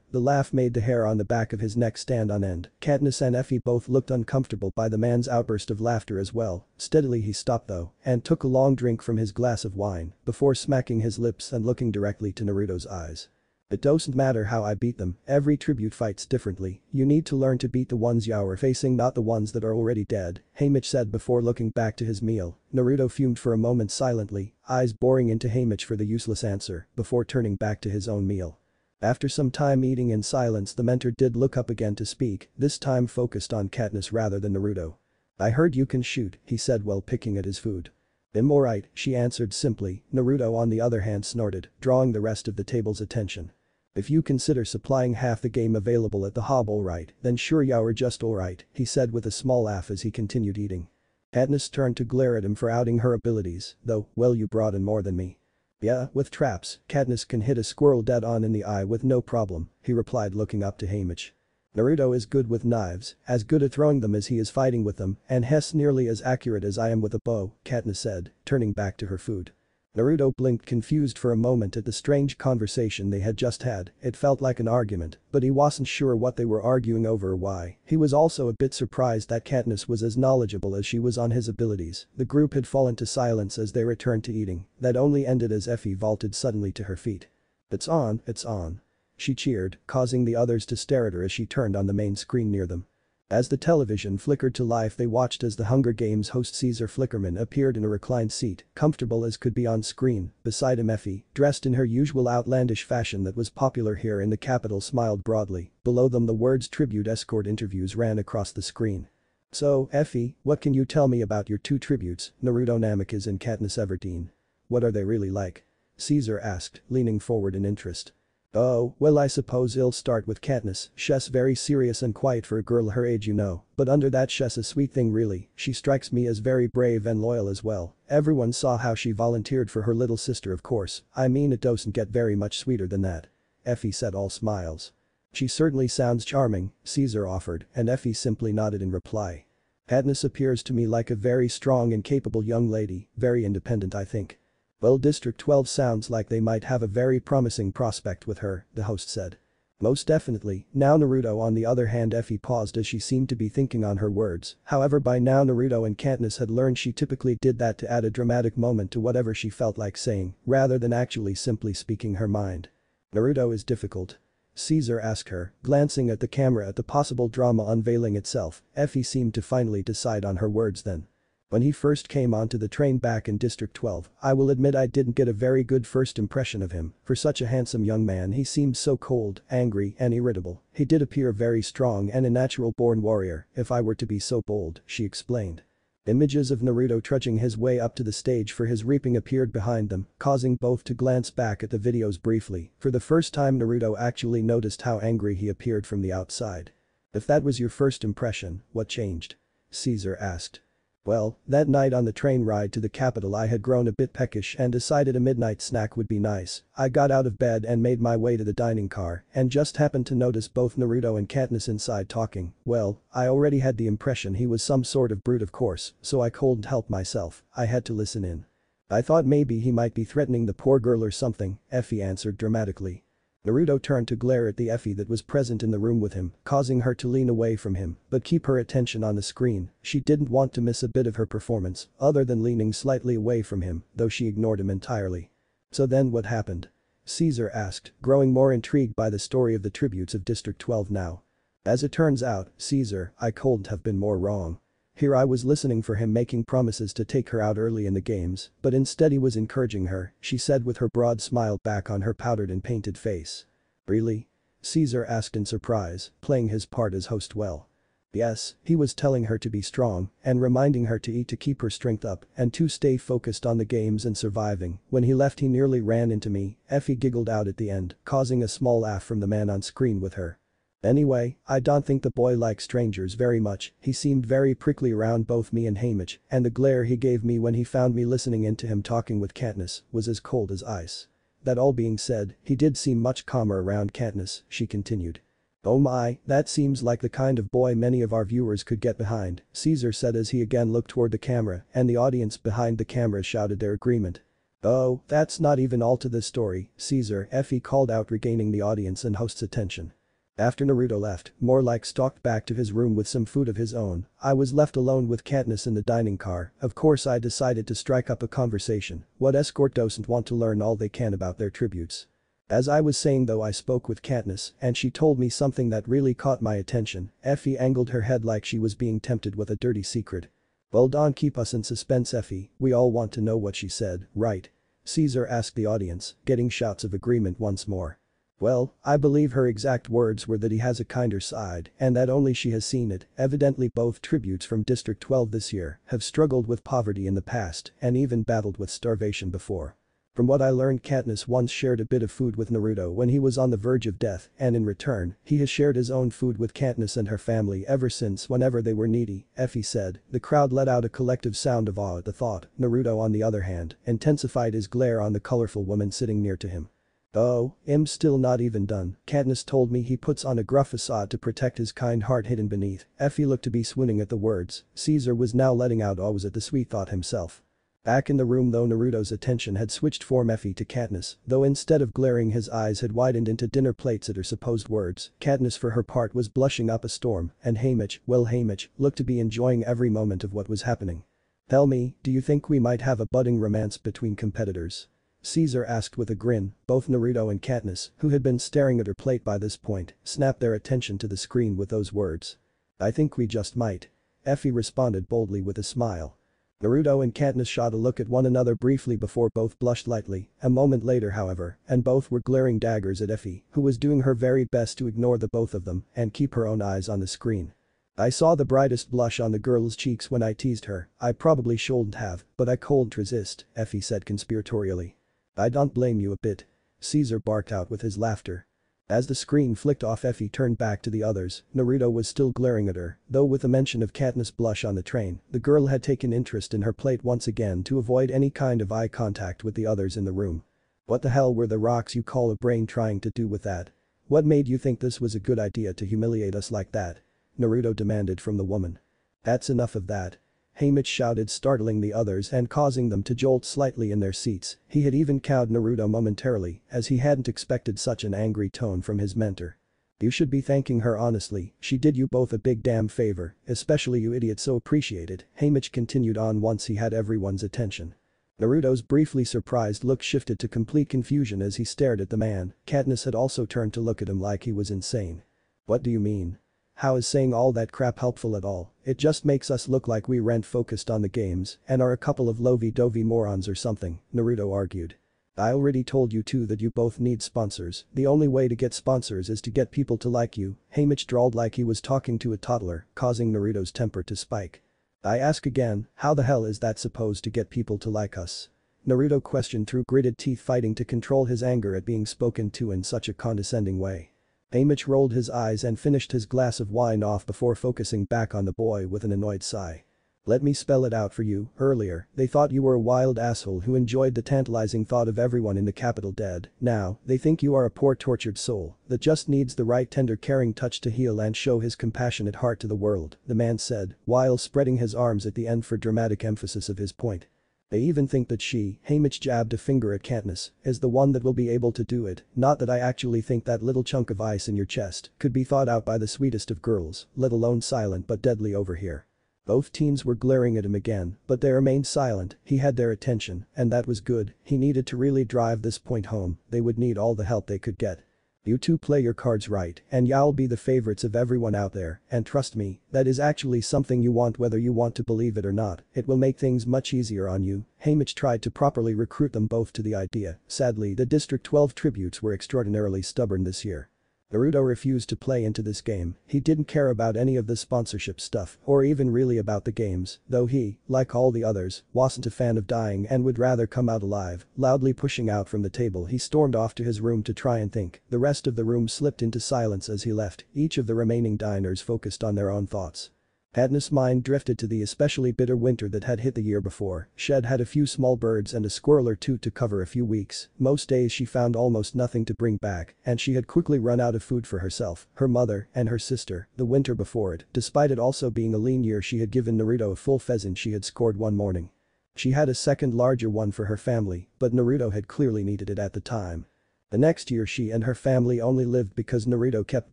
The laugh made the hair on the back of his neck stand on end. Katniss and Effie both looked uncomfortable by the man's outburst of laughter as well. Steadily he stopped though and took a long drink from his glass of wine before smacking his lips and looking directly to Naruto's eyes. It doesn't matter how I beat them, every tribute fights differently, you need to learn to beat the ones you are facing, not the ones that are already dead, Haymitch said before looking back to his meal. Naruto fumed for a moment silently, eyes boring into Haymitch for the useless answer, before turning back to his own meal. After some time eating in silence, the mentor did look up again to speak, this time focused on Katniss rather than Naruto. I heard you can shoot, he said while picking at his food. I'm alright, she answered simply. Naruto on the other hand snorted, drawing the rest of the table's attention. If you consider supplying half the game available at the hub alright, then sure you're just alright, he said with a small laugh as he continued eating. Katniss turned to glare at him for outing her abilities, though, well you brought in more than me. Yeah, with traps, Katniss can hit a squirrel dead on in the eye with no problem, he replied looking up to Haymitch. Naruto is good with knives, as good at throwing them as he is fighting with them, and Hess nearly as accurate as I am with a bow, Katniss said, turning back to her food. Naruto blinked confused for a moment at the strange conversation they had just had. It felt like an argument, but he wasn't sure what they were arguing over or why. He was also a bit surprised that Katniss was as knowledgeable as she was on his abilities. The group had fallen to silence as they returned to eating. That only ended as Effie vaulted suddenly to her feet. It's on, it's on. She cheered, causing the others to stare at her as she turned on the main screen near them. As the television flickered to life, they watched as the Hunger Games host Caesar Flickerman appeared in a reclined seat, comfortable as could be on screen. Beside him Effie, dressed in her usual outlandish fashion that was popular here in the capital, smiled broadly. Below them the words tribute escort interviews ran across the screen. So, Effie, what can you tell me about your two tributes, Naruto Namikaze and Katniss Everdeen? What are they really like? Caesar asked, leaning forward in interest. Oh, well I suppose I'll start with Katniss. She's very serious and quiet for a girl her age, you know, but under that she's a sweet thing really. She strikes me as very brave and loyal as well. Everyone saw how she volunteered for her little sister, of course. I mean it doesn't get very much sweeter than that. Effie said, all smiles. She certainly sounds charming, Caesar offered, and Effie simply nodded in reply. Katniss appears to me like a very strong and capable young lady, very independent I think. Well, District 12 sounds like they might have a very promising prospect with her, the host said. Most definitely. Now Naruto on the other hand. Effie paused as she seemed to be thinking on her words. However, by now Naruto and Katniss had learned she typically did that to add a dramatic moment to whatever she felt like saying, rather than actually simply speaking her mind. Naruto is difficult. Caesar asked her, glancing at the camera at the possible drama unveiling itself. Effie seemed to finally decide on her words then. When he first came onto the train back in District 12, I will admit I didn't get a very good first impression of him. For such a handsome young man he seemed so cold, angry and irritable. He did appear very strong and a natural born warrior, if I were to be so bold, she explained. Images of Naruto trudging his way up to the stage for his reaping appeared behind them, causing both to glance back at the videos briefly. For the first time Naruto actually noticed how angry he appeared from the outside. "If that was your first impression, what changed?" Caesar asked. "Well, that night on the train ride to the capital I had grown a bit peckish and decided a midnight snack would be nice. I got out of bed and made my way to the dining car and just happened to notice both Naruto and Katniss inside talking. Well, I already had the impression he was some sort of brute of course, so I couldn't help myself, I had to listen in. I thought maybe he might be threatening the poor girl or something," Effie answered dramatically. Naruto turned to glare at the Effie that was present in the room with him, causing her to lean away from him but keep her attention on the screen. She didn't want to miss a bit of her performance, other than leaning slightly away from him, though she ignored him entirely. "So then what happened?" Caesar asked, growing more intrigued by the story of the tributes of District 12 now. "As it turns out, Caesar, I couldn't have been more wrong. Here I was listening for him making promises to take her out early in the games, but instead he was encouraging her," she said with her broad smile back on her powdered and painted face. "Really?" Caesar asked in surprise, playing his part as host well. "Yes, he was telling her to be strong and reminding her to eat to keep her strength up and to stay focused on the games and surviving. When he left he nearly ran into me," Effie giggled out at the end, causing a small laugh from the man on screen with her. "Anyway, I don't think the boy likes strangers very much, he seemed very prickly around both me and Haymitch, and the glare he gave me when he found me listening in to him talking with Katniss was as cold as ice. That all being said, he did seem much calmer around Katniss," she continued. "Oh my, that seems like the kind of boy many of our viewers could get behind," Caesar said as he again looked toward the camera and the audience behind the camera shouted their agreement. "Oh, that's not even all to this story, Caesar," Effie called out, regaining the audience and host's attention. "After Naruto left, more like stalked back to his room with some food of his own, I was left alone with Katniss in the dining car. Of course I decided to strike up a conversation. What escort doesn't want to learn all they can about their tributes? As I was saying though, I spoke with Katniss and she told me something that really caught my attention." Effie angled her head like she was being tempted with a dirty secret. "Well, don't keep us in suspense, Effie, we all want to know what she said, right?" Caesar asked the audience, getting shouts of agreement once more. "Well, I believe her exact words were that he has a kinder side and that only she has seen it. Evidently both tributes from District 12 this year have struggled with poverty in the past and even battled with starvation before. From what I learned, Katniss once shared a bit of food with Naruto when he was on the verge of death and in return, he has shared his own food with Katniss and her family ever since whenever they were needy," Effie said. The crowd let out a collective sound of awe at the thought. Naruto on the other hand, intensified his glare on the colorful woman sitting near to him. "Oh, I'm still not even done. Katniss told me he puts on a gruff facade to protect his kind heart hidden beneath." Effie looked to be swooning at the words. Caesar was now letting out awes at the sweet thought himself. Back in the room though, Naruto's attention had switched from Effie to Katniss, though instead of glaring his eyes had widened into dinner plates at her supposed words. Katniss for her part was blushing up a storm and Haymitch looked to be enjoying every moment of what was happening. "Tell me, do you think we might have a budding romance between competitors?" Caesar asked with a grin. Both Naruto and Katniss, who had been staring at her plate by this point, snapped their attention to the screen with those words. "I think we just might." Effie responded boldly with a smile. Naruto and Katniss shot a look at one another briefly before both blushed lightly. A moment later however, and both were glaring daggers at Effie, who was doing her very best to ignore the both of them and keep her own eyes on the screen. "I saw the brightest blush on the girl's cheeks when I teased her. I probably shouldn't have, but I couldn't resist," Effie said conspiratorially. "I don't blame you a bit," Caesar barked out with his laughter. As the screen flicked off, Effie turned back to the others. Naruto was still glaring at her, though with the mention of Katniss' blush on the train, the girl had taken interest in her plate once again to avoid any kind of eye contact with the others in the room. "What the hell were the rocks you call a brain trying to do with that? What made you think this was a good idea to humiliate us like that?" Naruto demanded from the woman. "That's enough of that," Haymitch shouted, startling the others and causing them to jolt slightly in their seats. He had even cowed Naruto momentarily, as he hadn't expected such an angry tone from his mentor. "You should be thanking her honestly, she did you both a big damn favor, especially you idiots, so appreciate it," Haymitch continued on once he had everyone's attention. Naruto's briefly surprised look shifted to complete confusion as he stared at the man. Katniss had also turned to look at him like he was insane. "What do you mean? How is saying all that crap helpful at all? It just makes us look like we aren't focused on the games and are a couple of lovey-dovey morons or something," Naruto argued. "I already told you two that you both need sponsors. The only way to get sponsors is to get people to like you," Haymitch drawled like he was talking to a toddler, causing Naruto's temper to spike. I ask again, how the hell is that supposed to get people to like us? Naruto questioned through gritted teeth, fighting to control his anger at being spoken to in such a condescending way. Amich rolled his eyes and finished his glass of wine off before focusing back on the boy with an annoyed sigh. Let me spell it out for you. Earlier, they thought you were a wild asshole who enjoyed the tantalizing thought of everyone in the capital dead. Now, they think you are a poor tortured soul that just needs the right tender caring touch to heal and show his compassionate heart to the world, the man said, while spreading his arms at the end for dramatic emphasis of his point. They even think that she, Haymitch jabbed a finger at Katniss, is the one that will be able to do it. Not that I actually think that little chunk of ice in your chest could be thought out by the sweetest of girls, let alone silent but deadly over here. Both teams were glaring at him again, but they remained silent. He had their attention, and that was good. He needed to really drive this point home. They would need all the help they could get. You two play your cards right, and y'all be the favorites of everyone out there, and trust me, that is actually something you want whether you want to believe it or not. It will make things much easier on you. Haymitch tried to properly recruit them both to the idea. Sadly, the District 12 tributes were extraordinarily stubborn this year. Naruto refused to play into this game. He didn't care about any of the sponsorship stuff or even really about the games, though he, like all the others, wasn't a fan of dying and would rather come out alive. Loudly pushing out from the table, he stormed off to his room to try and think. The rest of the room slipped into silence as he left. Each of the remaining diners focused on their own thoughts. Katniss' mind drifted to the especially bitter winter that had hit the year before. Shed had a few small birds and a squirrel or two to cover a few weeks. Most days she found almost nothing to bring back, and she had quickly run out of food for herself, her mother, and her sister. The winter before it, despite it also being a lean year, she had given Naruto a full pheasant she had scored one morning. She had a second larger one for her family, but Naruto had clearly needed it at the time. The next year she and her family only lived because Naruto kept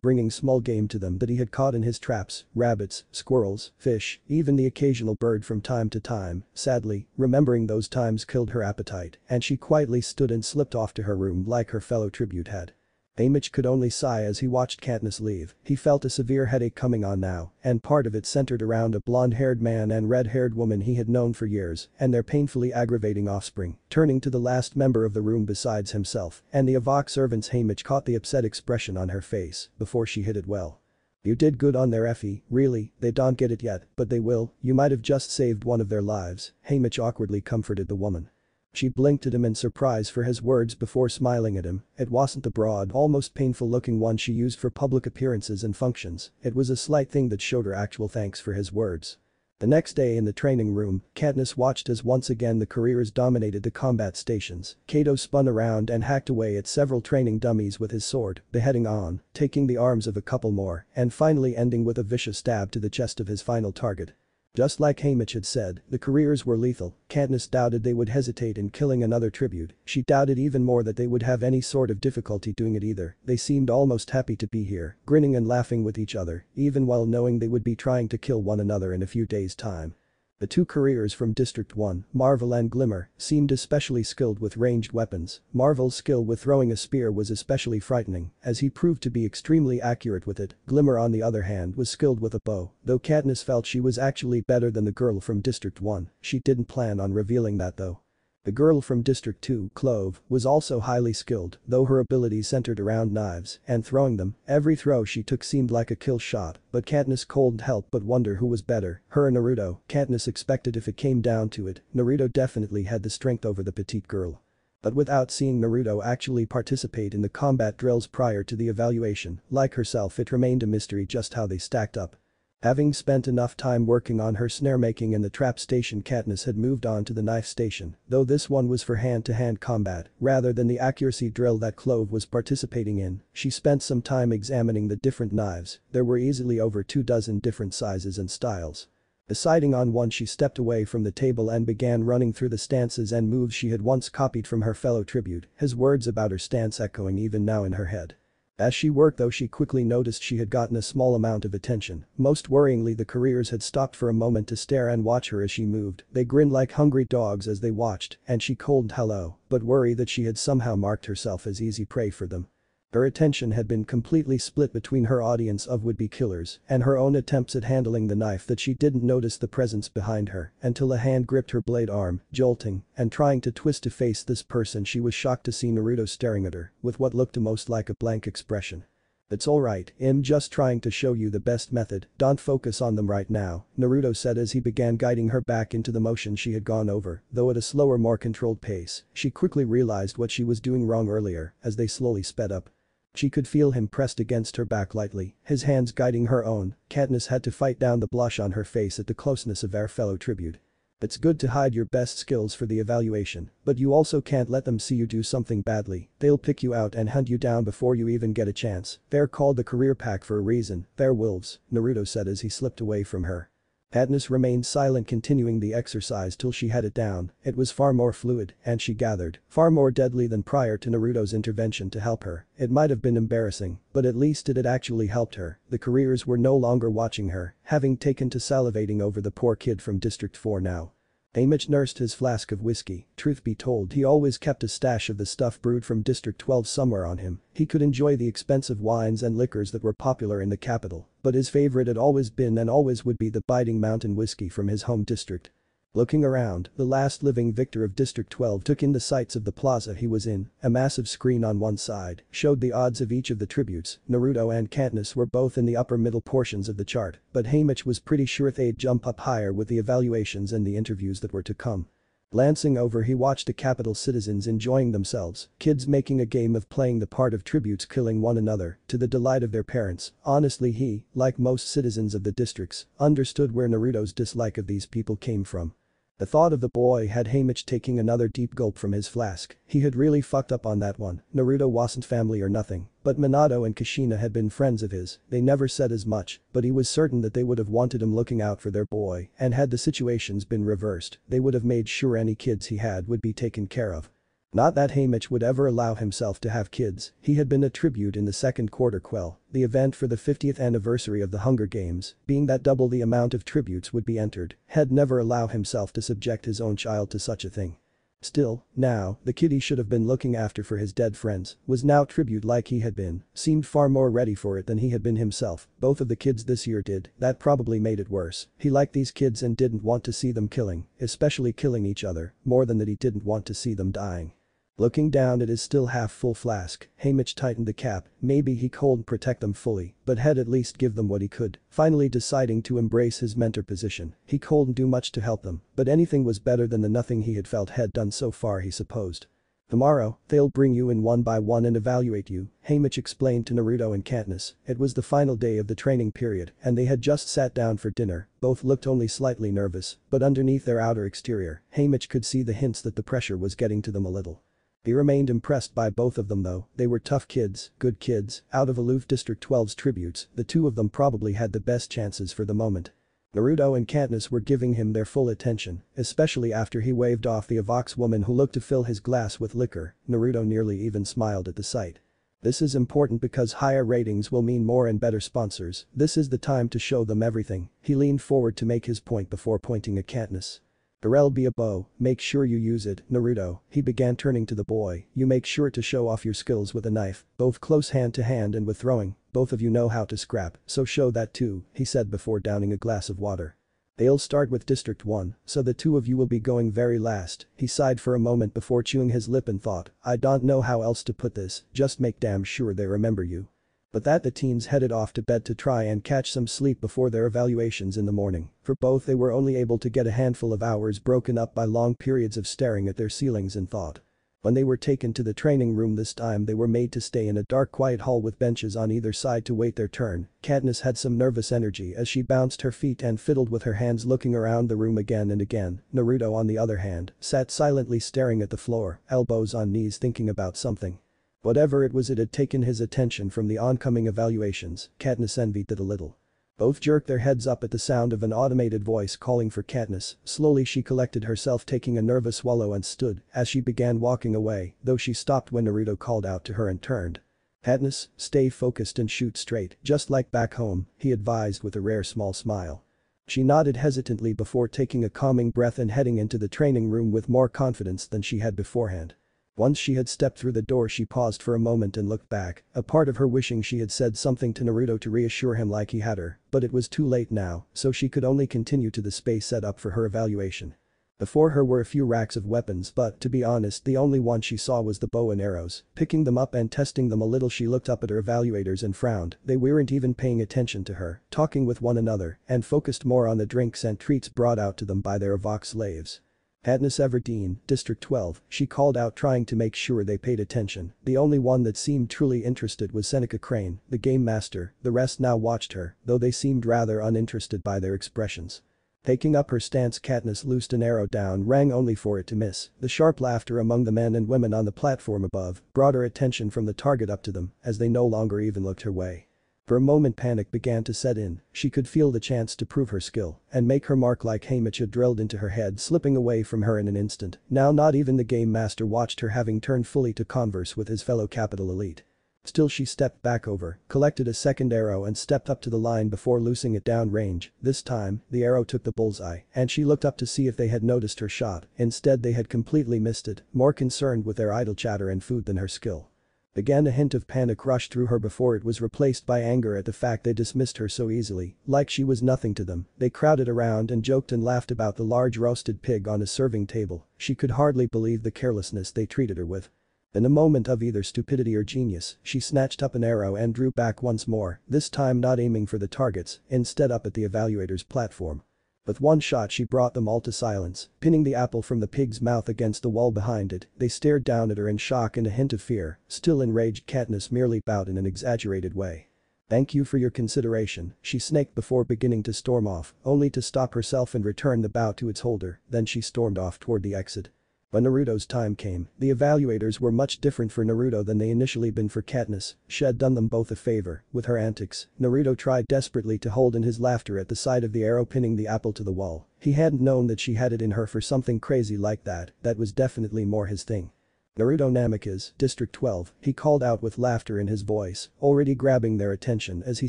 bringing small game to them that he had caught in his traps, rabbits, squirrels, fish, even the occasional bird from time to time. Sadly, remembering those times killed her appetite, and she quietly stood and slipped off to her room like her fellow tribute had. Haymitch could only sigh as he watched Katniss leave. He felt a severe headache coming on now, and part of it centered around a blonde-haired man and red-haired woman he had known for years, and their painfully aggravating offspring. Turning to the last member of the room besides himself and the Avok servants, Haymitch caught the upset expression on her face before she hid it well. You did good on their Effie, really, they don't get it yet, but they will. You might have just saved one of their lives, Haymitch awkwardly comforted the woman. She blinked at him in surprise for his words before smiling at him. It wasn't the broad, almost painful-looking one she used for public appearances and functions. It was a slight thing that showed her actual thanks for his words. The next day in the training room, Katniss watched as once again the careers dominated the combat stations. Kato spun around and hacked away at several training dummies with his sword, beheading on, taking the arms of a couple more, and finally ending with a vicious stab to the chest of his final target. Just like Haymitch had said, the careers were lethal. Katniss doubted they would hesitate in killing another tribute. She doubted even more that they would have any sort of difficulty doing it either. They seemed almost happy to be here, grinning and laughing with each other, even while knowing they would be trying to kill one another in a few days' time. The two careers from District 1, Marvel and Glimmer, seemed especially skilled with ranged weapons. Marvel's skill with throwing a spear was especially frightening, as he proved to be extremely accurate with it. Glimmer on the other hand was skilled with a bow, though Katniss felt she was actually better than the girl from District 1. She didn't plan on revealing that though. The girl from District 2, Clove, was also highly skilled, though her abilities centered around knives and throwing them. Every throw she took seemed like a kill shot, but Katniss couldn't help but wonder who was better, her or Naruto. Katniss expected if it came down to it, Naruto definitely had the strength over the petite girl. But without seeing Naruto actually participate in the combat drills prior to the evaluation, like herself, it remained a mystery just how they stacked up. Having spent enough time working on her snare making in the trap station, Katniss had moved on to the knife station, though this one was for hand-to-hand combat rather than the accuracy drill that Clove was participating in. She spent some time examining the different knives. There were easily over 24 different sizes and styles. Deciding on one, she stepped away from the table and began running through the stances and moves she had once copied from her fellow tribute, his words about her stance echoing even now in her head. As she worked though, she quickly noticed she had gotten a small amount of attention. Most worryingly, the careers had stopped for a moment to stare and watch her as she moved. They grinned like hungry dogs as they watched, and she called hello, but worry that she had somehow marked herself as easy prey for them. Her attention had been completely split between her audience of would-be killers and her own attempts at handling the knife that she didn't notice the presence behind her until a hand gripped her blade arm, jolting and trying to twist to face this person. She was shocked to see Naruto staring at her with what looked most like a blank expression. "It's alright, I'm just trying to show you the best method, don't focus on them right now," Naruto said as he began guiding her back into the motion she had gone over, though at a slower, more controlled pace. She quickly realized what she was doing wrong earlier as they slowly sped up. She could feel him pressed against her back lightly, his hands guiding her own. Katniss had to fight down the blush on her face at the closeness of their fellow tribute. "It's good to hide your best skills for the evaluation, but you also can't let them see you do something badly, they'll pick you out and hunt you down before you even get a chance. They're called the career pack for a reason, they're wolves," Naruto said as he slipped away from her. Katniss remained silent, continuing the exercise till she had it down. It was far more fluid, and she gathered, far more deadly than prior to Naruto's intervention to help her. It might have been embarrassing, but at least it had actually helped her. The careers were no longer watching her, having taken to salivating over the poor kid from District 4 now. Haymitch nursed his flask of whiskey. Truth be told, he always kept a stash of the stuff brewed from District 12 somewhere on him. He could enjoy the expensive wines and liquors that were popular in the capital, but his favorite had always been and always would be the biting mountain whiskey from his home district. Looking around, the last living victor of District 12 took in the sights of the plaza he was in. A massive screen on one side showed the odds of each of the tributes. Naruto and Katniss were both in the upper middle portions of the chart, but Haymitch was pretty sure they'd jump up higher with the evaluations and the interviews that were to come. Glancing over, he watched the capital citizens enjoying themselves, kids making a game of playing the part of tributes, killing one another, to the delight of their parents. Honestly, he, like most citizens of the districts, understood where Naruto's dislike of these people came from. The thought of the boy had Haymitch taking another deep gulp from his flask. He had really fucked up on that one. Naruto wasn't family or nothing, but Minato and Kushina had been friends of his. They never said as much, but he was certain that they would have wanted him looking out for their boy, and had the situations been reversed, they would have made sure any kids he had would be taken care of. Not that Haymitch would ever allow himself to have kids. He had been a tribute in the second quarter quell, the event for the 50th anniversary of the Hunger Games, being that double the amount of tributes would be entered. He'd never allow himself to subject his own child to such a thing. Still, now, the kid he should have been looking after for his dead friends was now tribute like he had been, seemed far more ready for it than he had been himself. Both of the kids this year did, that probably made it worse. He liked these kids and didn't want to see them killing, especially killing each other, more than that he didn't want to see them dying. Looking down at his still half-full flask, Haymitch tightened the cap. Maybe he couldn't protect them fully, but had at least give them what he could. Finally deciding to embrace his mentor position, he couldn't do much to help them, but anything was better than the nothing he had felt had done so far, he supposed. "Tomorrow, they'll bring you in one by one and evaluate you," Haymitch explained to Naruto and Katniss. It was the final day of the training period, and they had just sat down for dinner. Both looked only slightly nervous, but underneath their outer exterior, Haymitch could see the hints that the pressure was getting to them a little. He remained impressed by both of them though. They were tough kids, good kids, out of aloof District 12's tributes. The two of them probably had the best chances for the moment. Naruto and Katniss were giving him their full attention, especially after he waved off the Avox woman who looked to fill his glass with liquor. Naruto nearly even smiled at the sight. This is important because higher ratings will mean more and better sponsors. This is the time to show them everything. He leaned forward to make his point before pointing at Katniss. "There'll be a bow, make sure you use it, Naruto," he began, turning to the boy. "You make sure to show off your skills with a knife, both close hand to hand and with throwing. Both of you know how to scrap, so show that too," he said before downing a glass of water. "They'll start with District 1, so the two of you will be going very last." He sighed for a moment before chewing his lip and thought, "I don't know how else to put this, just make damn sure they remember you." But that the teens headed off to bed to try and catch some sleep before their evaluations in the morning. For both, they were only able to get a handful of hours broken up by long periods of staring at their ceilings in thought. When they were taken to the training room this time, they were made to stay in a dark, quiet hall with benches on either side to wait their turn. Katniss had some nervous energy as she bounced her feet and fiddled with her hands, looking around the room again and again. Naruto, on the other hand, sat silently staring at the floor, elbows on knees, thinking about something. Whatever it was, it had taken his attention from the oncoming evaluations. Katniss envied that a little. Both jerked their heads up at the sound of an automated voice calling for Katniss. Slowly she collected herself, taking a nervous swallow, and stood as she began walking away, though she stopped when Naruto called out to her and turned. "Katniss, stay focused and shoot straight, just like back home," he advised with a rare small smile. She nodded hesitantly before taking a calming breath and heading into the training room with more confidence than she had beforehand. Once she had stepped through the door, she paused for a moment and looked back, a part of her wishing she had said something to Naruto to reassure him like he had her, but it was too late now, so she could only continue to the space set up for her evaluation. Before her were a few racks of weapons but, to be honest, the only one she saw was the bow and arrows. Picking them up and testing them a little, she looked up at her evaluators and frowned. They weren't even paying attention to her, talking with one another, and focused more on the drinks and treats brought out to them by their Avok slaves. Katniss Everdeen, District 12, she called out, trying to make sure they paid attention. The only one that seemed truly interested was Seneca Crane, the game master. The rest now watched her, though they seemed rather uninterested by their expressions. Taking up her stance, Katniss loosed an arrow down, rang only for it to miss. The sharp laughter among the men and women on the platform above brought her attention from the target up to them, as they no longer even looked her way. For a moment panic began to set in. She could feel the chance to prove her skill and make her mark like Haymitch had drilled into her head, slipping away from her in an instant. Now not even the game master watched her, having turned fully to converse with his fellow capital elite. Still, she stepped back over, collected a second arrow and stepped up to the line before loosing it down range. This time, the arrow took the bullseye, and she looked up to see if they had noticed her shot. Instead, they had completely missed it, more concerned with their idle chatter and food than her skill. Again, a hint of panic rushed through her before it was replaced by anger at the fact they dismissed her so easily, like she was nothing to them. They crowded around and joked and laughed about the large roasted pig on a serving table. She could hardly believe the carelessness they treated her with. In a moment of either stupidity or genius, she snatched up an arrow and drew back once more, this time not aiming for the targets, instead up at the evaluator's platform. With one shot she brought them all to silence, pinning the apple from the pig's mouth against the wall behind it. They stared down at her in shock and a hint of fear. Still enraged, Katniss merely bowed in an exaggerated way. "Thank you for your consideration," she snaked before beginning to storm off, only to stop herself and return the bow to its holder. Then she stormed off toward the exit. When Naruto's time came, the evaluators were much different for Naruto than they initially been for Katniss. She had done them both a favor with her antics. Naruto tried desperately to hold in his laughter at the sight of the arrow pinning the apple to the wall. He hadn't known that she had it in her for something crazy like that. That was definitely more his thing. "Naruto Namikaze, District 12, he called out with laughter in his voice, already grabbing their attention as he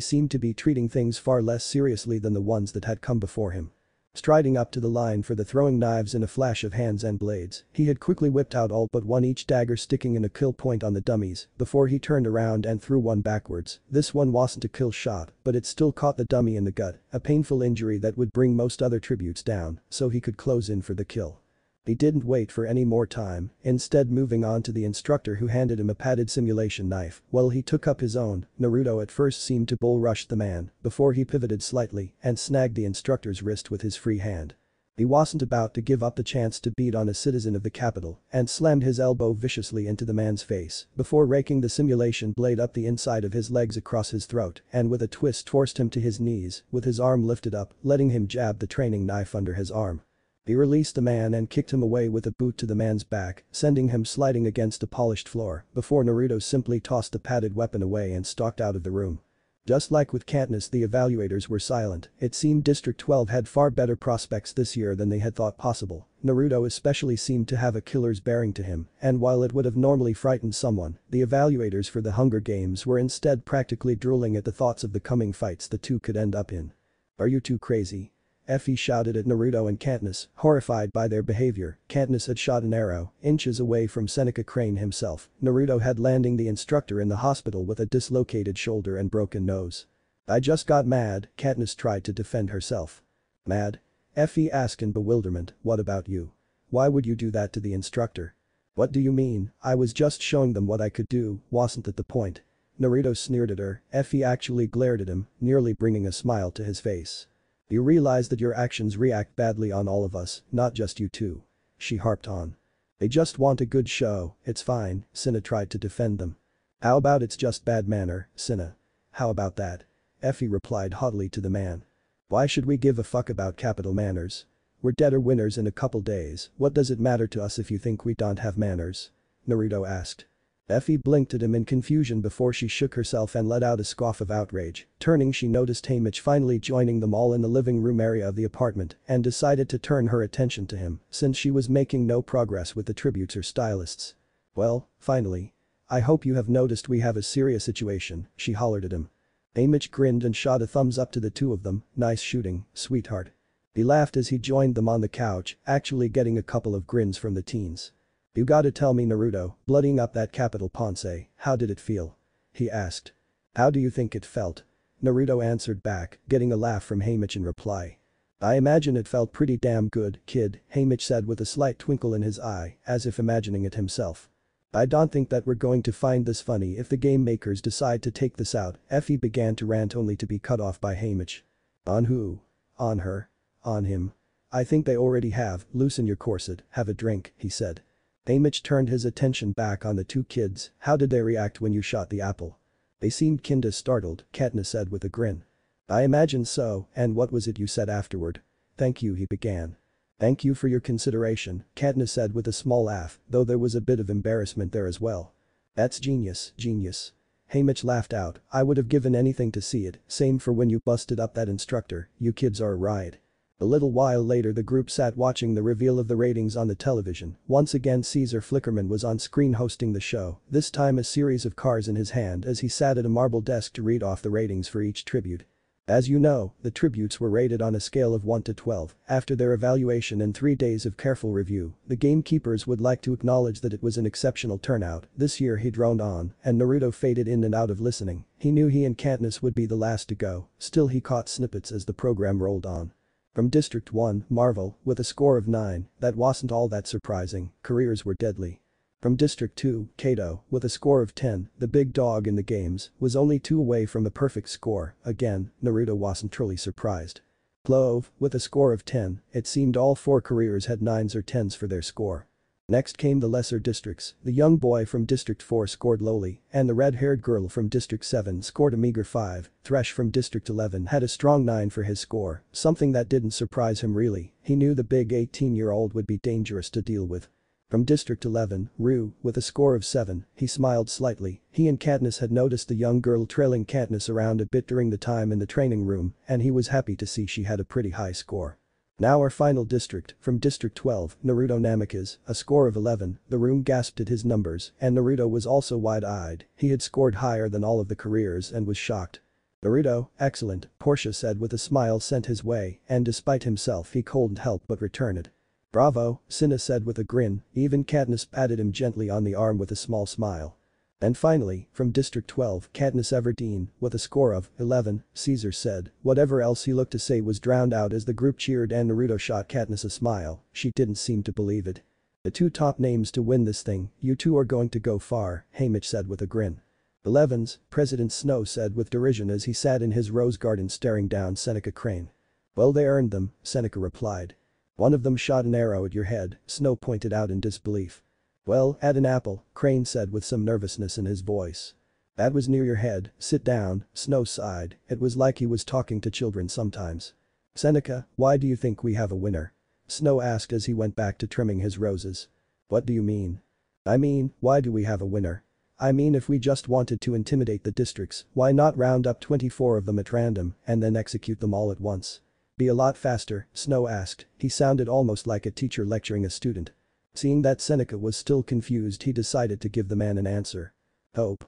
seemed to be treating things far less seriously than the ones that had come before him. Striding up to the line for the throwing knives in a flash of hands and blades, he had quickly whipped out all but one, each dagger sticking in a kill point on the dummies, before he turned around and threw one backwards. This one wasn't a kill shot, but it still caught the dummy in the gut, a painful injury that would bring most other tributes down, so he could close in for the kill. He didn't wait for any more time, instead moving on to the instructor who handed him a padded simulation knife. While he took up his own, Naruto at first seemed to bull rush the man, before he pivoted slightly and snagged the instructor's wrist with his free hand. He wasn't about to give up the chance to beat on a citizen of the capital, and slammed his elbow viciously into the man's face, before raking the simulation blade up the inside of his legs across his throat, and with a twist forced him to his knees, with his arm lifted up, letting him jab the training knife under his arm. He released the man and kicked him away with a boot to the man's back, sending him sliding against a polished floor, before Naruto simply tossed the padded weapon away and stalked out of the room. Just like with Katniss, the evaluators were silent. It seemed District 12 had far better prospects this year than they had thought possible. Naruto especially seemed to have a killer's bearing to him, and while it would have normally frightened someone, the evaluators for the Hunger Games were instead practically drooling at the thoughts of the coming fights the two could end up in. "Are you too crazy?" Effie shouted at Naruto and Katniss, horrified by their behavior. Katniss had shot an arrow, inches away from Seneca Crane himself. Naruto had landing the instructor in the hospital with a dislocated shoulder and broken nose. "I just got mad," Katniss tried to defend herself. "Mad?" Effie asked in bewilderment. "What about you? Why would you do that to the instructor?" "What do you mean? I was just showing them what I could do, wasn't that the point?" Naruto sneered at her. Effie actually glared at him, nearly bringing a smile to his face. "You realize that your actions react badly on all of us, not just you two," she harped on. "They just want a good show, it's fine," Cinna tried to defend them. "How about it's just bad manner, Cinna? How about that?" Effie replied haughtily to the man. "Why should we give a fuck about capital manners? We're dead or winners in a couple days, what does it matter to us if you think we don't have manners?" Naruto asked. Effie blinked at him in confusion before she shook herself and let out a scoff of outrage. Turning, she noticed Haymitch finally joining them all in the living room area of the apartment and decided to turn her attention to him since she was making no progress with the tributes or stylists. "Well, finally. I hope you have noticed we have a serious situation," she hollered at him. Haymitch grinned and shot a thumbs up to the two of them. "Nice shooting, sweetheart." He laughed as he joined them on the couch, actually getting a couple of grins from the teens. "You gotta tell me, Naruto, bloodying up that capital Ponce, how did it feel?" he asked. "How do you think it felt?" Naruto answered back, getting a laugh from Haymitch in reply. I imagine it felt pretty damn good, kid, Haymitch said with a slight twinkle in his eye, as if imagining it himself. I don't think that we're going to find this funny if the game makers decide to take this out, Effie began to rant only to be cut off by Haymitch. On who? On her? On him? I think they already have, loosen your corset, have a drink, he said. Haymitch turned his attention back on the two kids, how did they react when you shot the apple? They seemed kinda startled, Katniss said with a grin. I imagine so, and what was it you said afterward? Thank you, he began. Thank you for your consideration, Katniss said with a small laugh, though there was a bit of embarrassment there as well. That's genius, genius. Haymitch laughed out, I would have given anything to see it, same for when you busted up that instructor, you kids are a riot. A little while later the group sat watching the reveal of the ratings on the television. Once again Caesar Flickerman was on screen hosting the show, this time a series of cards in his hand as he sat at a marble desk to read off the ratings for each tribute. As you know, the tributes were rated on a scale of 1 to 12. After their evaluation and 3 days of careful review, the gamekeepers would like to acknowledge that it was an exceptional turnout. This year he droned on, and Naruto faded in and out of listening. He knew he and Katniss would be the last to go, still he caught snippets as the program rolled on. From District 1, Marvel, with a score of 9, that wasn't all that surprising, careers were deadly. From District 2, Kato, with a score of 10, the big dog in the games, was only 2 away from a perfect score, again, Naruto wasn't truly surprised. Clove, with a score of 10, it seemed all 4 careers had 9s or 10s for their score. Next came the lesser districts, the young boy from District 4 scored lowly, and the red-haired girl from District 7 scored a meager 5, Thresh from District 11 had a strong 9 for his score, something that didn't surprise him really, he knew the big 18-year-old would be dangerous to deal with. From District 11, Rue, with a score of 7, he smiled slightly, he and Katniss had noticed the young girl trailing Katniss around a bit during the time in the training room, and he was happy to see she had a pretty high score. Now our final district, from District 12, Naruto Namikaze, a score of 11, the room gasped at his numbers, and Naruto was also wide-eyed, he had scored higher than all of the careers and was shocked. Naruto, excellent, Portia said with a smile sent his way, and despite himself he couldn't help but return it. Bravo, Cinna said with a grin, even Katniss patted him gently on the arm with a small smile. And finally, from District 12, Katniss Everdeen, with a score of 11, Caesar said, whatever else he looked to say was drowned out as the group cheered and Naruto shot Katniss a smile, she didn't seem to believe it. The 2 top names to win this thing, you 2 are going to go far, Haymitch said with a grin. 11s, President Snow said with derision as he sat in his rose garden staring down Seneca Crane. Well they earned them, Seneca replied. One of them shot an arrow at your head, Snow pointed out in disbelief. Well, at an apple, Crane said with some nervousness in his voice. That was near your head, sit down, Snow sighed, it was like he was talking to children sometimes. Seneca, why do you think we have a winner? Snow asked as he went back to trimming his roses. What do you mean? I mean, why do we have a winner? I mean if we just wanted to intimidate the districts, why not round up 24 of them at random and then execute them all at once? Be a lot faster, Snow asked, he sounded almost like a teacher lecturing a student. Seeing that Seneca was still confused he decided to give the man an answer. Hope.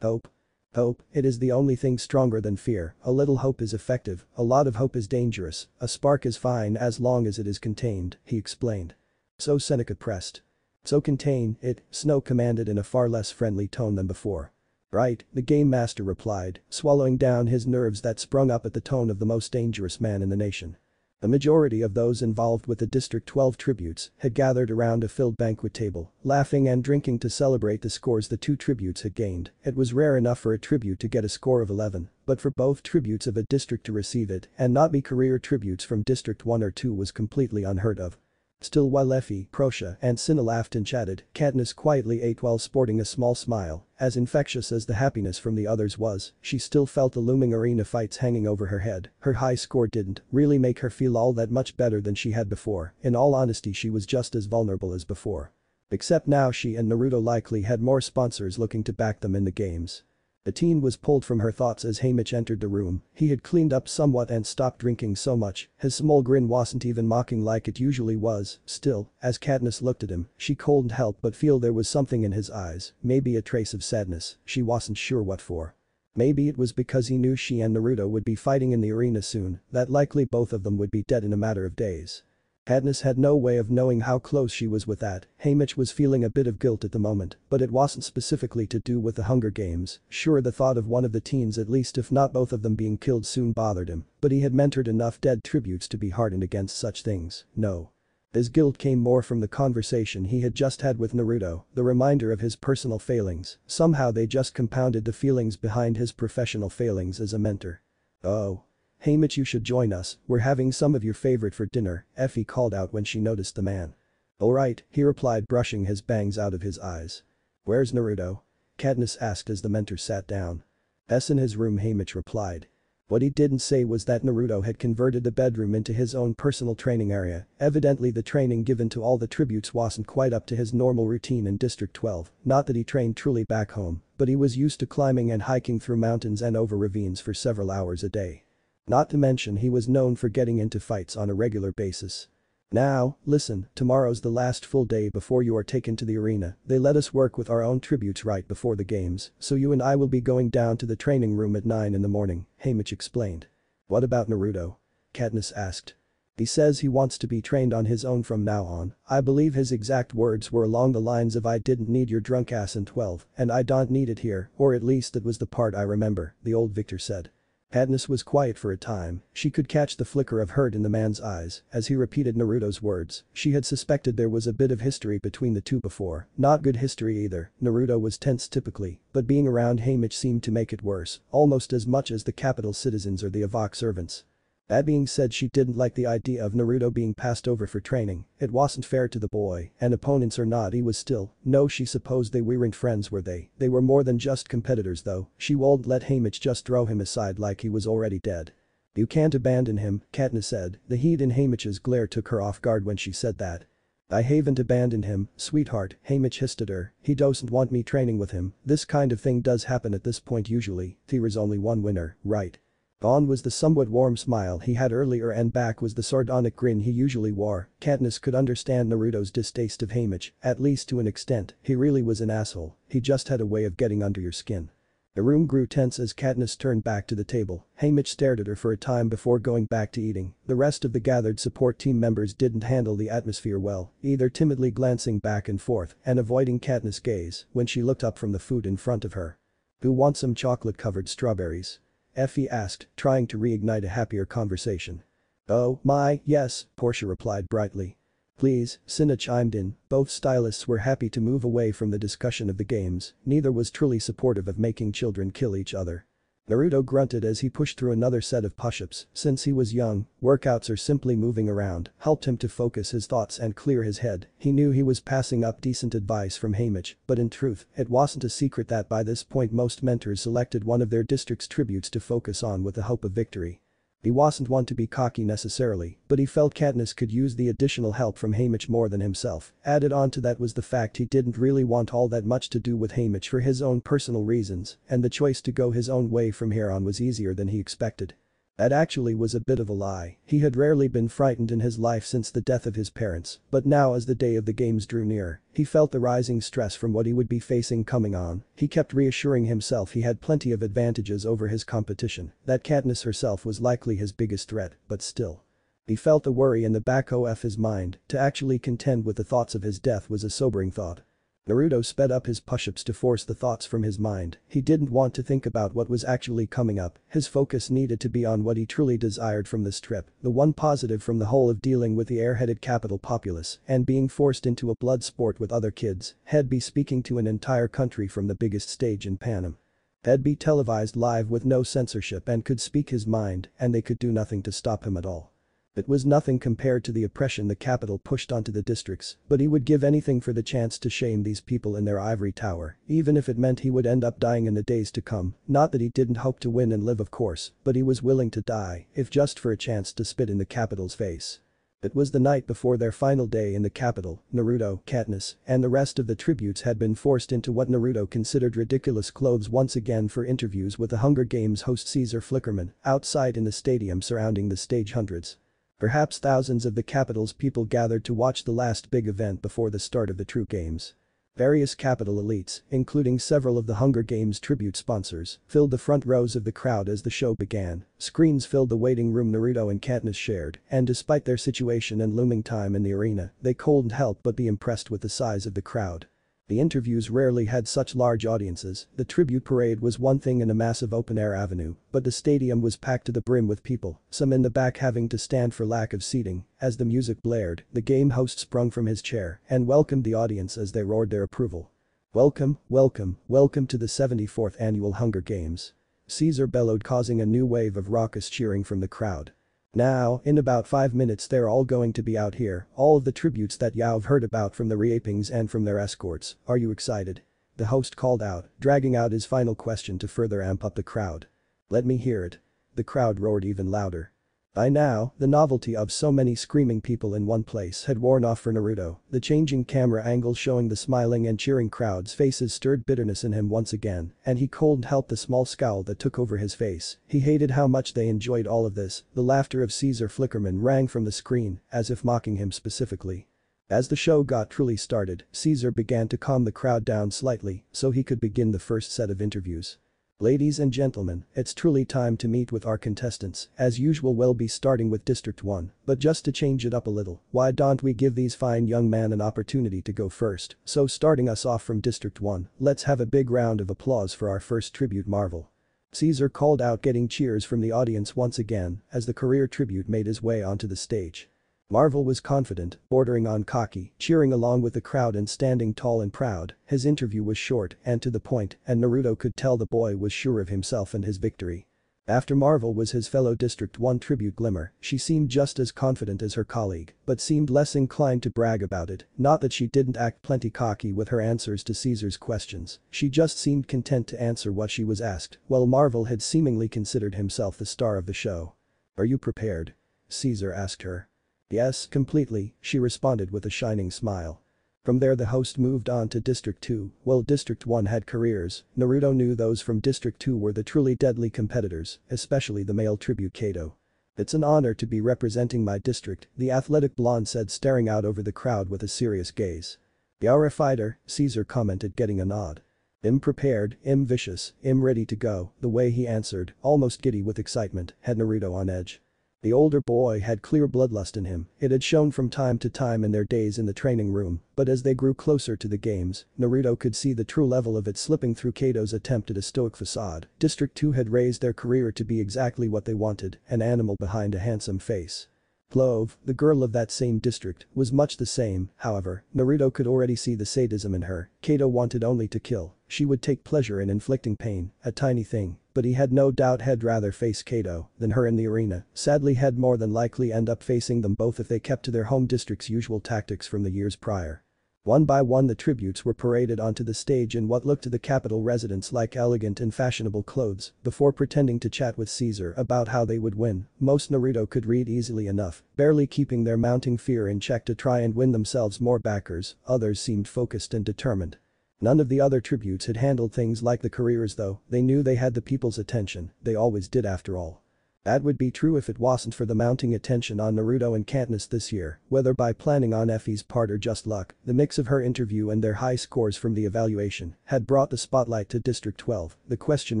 Hope. Hope, it is the only thing stronger than fear, a little hope is effective, a lot of hope is dangerous, a spark is fine as long as it is contained, he explained. So Seneca pressed. So contain it, Snow commanded in a far less friendly tone than before. Right, the game master replied, swallowing down his nerves that sprung up at the tone of the most dangerous man in the nation. The majority of those involved with the District 12 tributes had gathered around a filled banquet table, laughing and drinking to celebrate the scores the 2 tributes had gained. It was rare enough for a tribute to get a score of 11, but for both tributes of a district to receive it and not be career tributes from District 1 or 2 was completely unheard of. Still while Effie, Portia, and Cinna laughed and chatted, Katniss quietly ate while sporting a small smile, as infectious as the happiness from the others was, she still felt the looming arena fights hanging over her head, her high score didn't really make her feel all that much better than she had before, in all honesty she was just as vulnerable as before. Except now she and Naruto likely had more sponsors looking to back them in the games. The teen was pulled from her thoughts as Haymitch entered the room, he had cleaned up somewhat and stopped drinking so much, his small grin wasn't even mocking like it usually was, still, as Katniss looked at him, she couldn't help but feel there was something in his eyes, maybe a trace of sadness, she wasn't sure what for. Maybe it was because he knew she and Naruto would be fighting in the arena soon, that likely both of them would be dead in a matter of days. Katniss had no way of knowing how close she was with that. Haymitch was feeling a bit of guilt at the moment, but it wasn't specifically to do with the Hunger Games. Sure, the thought of one of the teens, at least if not both of them, being killed soon bothered him, but he had mentored enough dead tributes to be hardened against such things. No. His guilt came more from the conversation he had just had with Naruto, the reminder of his personal failings. Somehow they just compounded the feelings behind his professional failings as a mentor. Oh. Haymitch, you should join us, we're having some of your favorite for dinner, Effie called out when she noticed the man. Alright, he replied, brushing his bangs out of his eyes. Where's Naruto? Katniss asked as the mentor sat down. In his room, Haymitch replied. What he didn't say was that Naruto had converted the bedroom into his own personal training area. Evidently the training given to all the tributes wasn't quite up to his normal routine in District 12, not that he trained truly back home, but he was used to climbing and hiking through mountains and over ravines for several hours a day. Not to mention he was known for getting into fights on a regular basis. Now, listen, tomorrow's the last full day before you are taken to the arena. They let us work with our own tributes right before the games, so you and I will be going down to the training room at 9 in the morning, Haymitch explained. What about Naruto? Katniss asked. He says he wants to be trained on his own from now on. I believe his exact words were along the lines of I didn't need your drunk ass in 12, and I don't need it here, or at least that was the part I remember, the old victor said. Katniss was quiet for a time. She could catch the flicker of hurt in the man's eyes as he repeated Naruto's words. She had suspected there was a bit of history between the two before. Not good history either. Naruto was tense typically, but being around Haymitch seemed to make it worse, almost as much as the capital citizens or the Avok servants. That being said, she didn't like the idea of Naruto being passed over for training. It wasn't fair to the boy, and opponents or not, he was still. No, she supposed they weren't friends, were they? They were more than just competitors though. She won't let Haymitch just throw him aside like he was already dead. You can't abandon him, Katniss said. The heat in Haymitch's glare took her off guard when she said that. I haven't abandoned him, sweetheart, Haymitch hissed at her. He doesn't want me training with him. This kind of thing does happen at this point usually. There's only one winner, right? Gone was the somewhat warm smile he had earlier and back was the sardonic grin he usually wore. Katniss could understand Naruto's distaste of Haymitch, at least to an extent. He really was an asshole. He just had a way of getting under your skin. The room grew tense as Katniss turned back to the table. Haymitch stared at her for a time before going back to eating. The rest of the gathered support team members didn't handle the atmosphere well, either timidly glancing back and forth and avoiding Katniss' gaze when she looked up from the food in front of her. Who wants some chocolate-covered strawberries? Effie asked, trying to reignite a happier conversation. Oh, my, yes, Portia replied brightly. Please, Cinna chimed in. Both stylists were happy to move away from the discussion of the games, neither was truly supportive of making children kill each other. Naruto grunted as he pushed through another set of push-ups. Since he was young, workouts or simply moving around helped him to focus his thoughts and clear his head. He knew he was passing up decent advice from Haymitch, but in truth, it wasn't a secret that by this point most mentors selected one of their district's tributes to focus on with the hope of victory. He wasn't one to be cocky necessarily, but he felt Katniss could use the additional help from Haymitch more than himself. Added on to that was the fact he didn't really want all that much to do with Haymitch for his own personal reasons, and the choice to go his own way from here on was easier than he expected. That actually was a bit of a lie. He had rarely been frightened in his life since the death of his parents, but now as the day of the games drew near, he felt the rising stress from what he would be facing coming on. He kept reassuring himself he had plenty of advantages over his competition, that Katniss herself was likely his biggest threat, but still. He felt the worry in the back of his mind. To actually contend with the thoughts of his death was a sobering thought. Naruto sped up his push-ups to force the thoughts from his mind. He didn't want to think about what was actually coming up. His focus needed to be on what he truly desired from this trip, the one positive from the whole of dealing with the airheaded capital populace and being forced into a blood sport with other kids. He'd be speaking to an entire country from the biggest stage in Panem. He'd be televised live with no censorship and could speak his mind, and they could do nothing to stop him at all. It was nothing compared to the oppression the capital pushed onto the districts, but he would give anything for the chance to shame these people in their ivory tower, even if it meant he would end up dying in the days to come. Not that he didn't hope to win and live, of course, but he was willing to die, if just for a chance to spit in the capital's face. It was the night before their final day in the capital. Naruto, Katniss, and the rest of the tributes had been forced into what Naruto considered ridiculous clothes once again for interviews with the Hunger Games host Caesar Flickerman, outside in the stadium surrounding the stage. Hundreds, perhaps thousands of the capital's people gathered to watch the last big event before the start of the true games. Various Capital elites, including several of the Hunger Games tribute sponsors, filled the front rows of the crowd as the show began. Screens filled the waiting room Naruto and Katniss shared, and despite their situation and looming time in the arena, they couldn't help but be impressed with the size of the crowd. The interviews rarely had such large audiences. The tribute parade was one thing in a massive open-air avenue, but the stadium was packed to the brim with people, some in the back having to stand for lack of seating. As the music blared, the game host sprung from his chair and welcomed the audience as they roared their approval. "Welcome, welcome, welcome to the 74th Annual Hunger Games." Caesar bellowed, causing a new wave of raucous cheering from the crowd. "Now, in about 5 minutes they're all going to be out here, all of the tributes that you've heard about from the reapings and from their escorts. Are you excited?" The host called out, dragging out his final question to further amp up the crowd. "Let me hear it." The crowd roared even louder. By now, the novelty of so many screaming people in one place had worn off for Naruto. The changing camera angles showing the smiling and cheering crowd's faces stirred bitterness in him once again, and he couldn't help the small scowl that took over his face. He hated how much they enjoyed all of this. The laughter of Caesar Flickerman rang from the screen, as if mocking him specifically. As the show got truly started, Caesar began to calm the crowd down slightly so he could begin the first set of interviews. "Ladies and gentlemen, it's truly time to meet with our contestants. As usual we'll be starting with District 1, but just to change it up a little, why don't we give these fine young men an opportunity to go first. So starting us off from District 1, let's have a big round of applause for our first tribute Marvel." Caesar called out, getting cheers from the audience once again as the career tribute made his way onto the stage. Marvel was confident, bordering on cocky, cheering along with the crowd and standing tall and proud. His interview was short and to the point, and Naruto could tell the boy was sure of himself and his victory. After Marvel was his fellow District 1 tribute Glimmer. She seemed just as confident as her colleague, but seemed less inclined to brag about it. Not that she didn't act plenty cocky with her answers to Caesar's questions, she just seemed content to answer what she was asked, while Marvel had seemingly considered himself the star of the show. "Are you prepared?" Caesar asked her. "Yes, completely," she responded with a shining smile. From there the host moved on to District 2. While District 1 had careers, Naruto knew those from District 2 were the truly deadly competitors, especially the male tribute Kato. "It's an honor to be representing my district," the athletic blonde said, staring out over the crowd with a serious gaze. "You're a fighter," Caesar commented, getting a nod. "I'm prepared, I'm vicious, I'm ready to go." The way he answered, almost giddy with excitement, had Naruto on edge. The older boy had clear bloodlust in him. It had shown from time to time in their days in the training room, but as they grew closer to the games, Naruto could see the true level of it slipping through Kato's attempt at a stoic facade. District 2 had raised their career to be exactly what they wanted, an animal behind a handsome face. Clove, the girl of that same district, was much the same. However, Naruto could already see the sadism in her. Kato wanted only to kill. She would take pleasure in inflicting pain, a tiny thing, but he had no doubt he'd rather face Kato than her in the arena. Sadly, he'd more than likely end up facing them both if they kept to their home district's usual tactics from the years prior. One by one the tributes were paraded onto the stage in what looked to the capital residents like elegant and fashionable clothes, before pretending to chat with Caesar about how they would win. Most Naruto could read easily enough, barely keeping their mounting fear in check to try and win themselves more backers. Others seemed focused and determined. None of the other tributes had handled things like the careers though. They knew they had the people's attention, they always did after all. That would be true if it wasn't for the mounting attention on Naruto and Katniss this year, whether by planning on Effie's part or just luck. The mix of her interview and their high scores from the evaluation had brought the spotlight to District 12. The question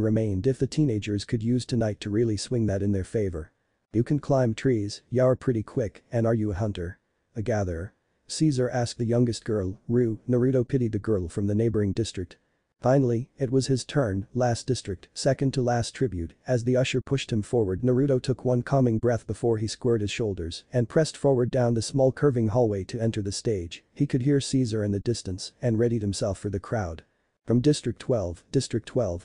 remained if the teenagers could use tonight to really swing that in their favor. "You can climb trees, you're pretty quick, and are you a hunter?" "A gatherer?" Caesar asked the youngest girl, Rue. Naruto pitied the girl from the neighboring district. Finally, it was his turn. Last district, second to last tribute. As the usher pushed him forward, Naruto took one calming breath before he squared his shoulders and pressed forward down the small curving hallway to enter the stage. He could hear Caesar in the distance and readied himself for the crowd. "From District 12,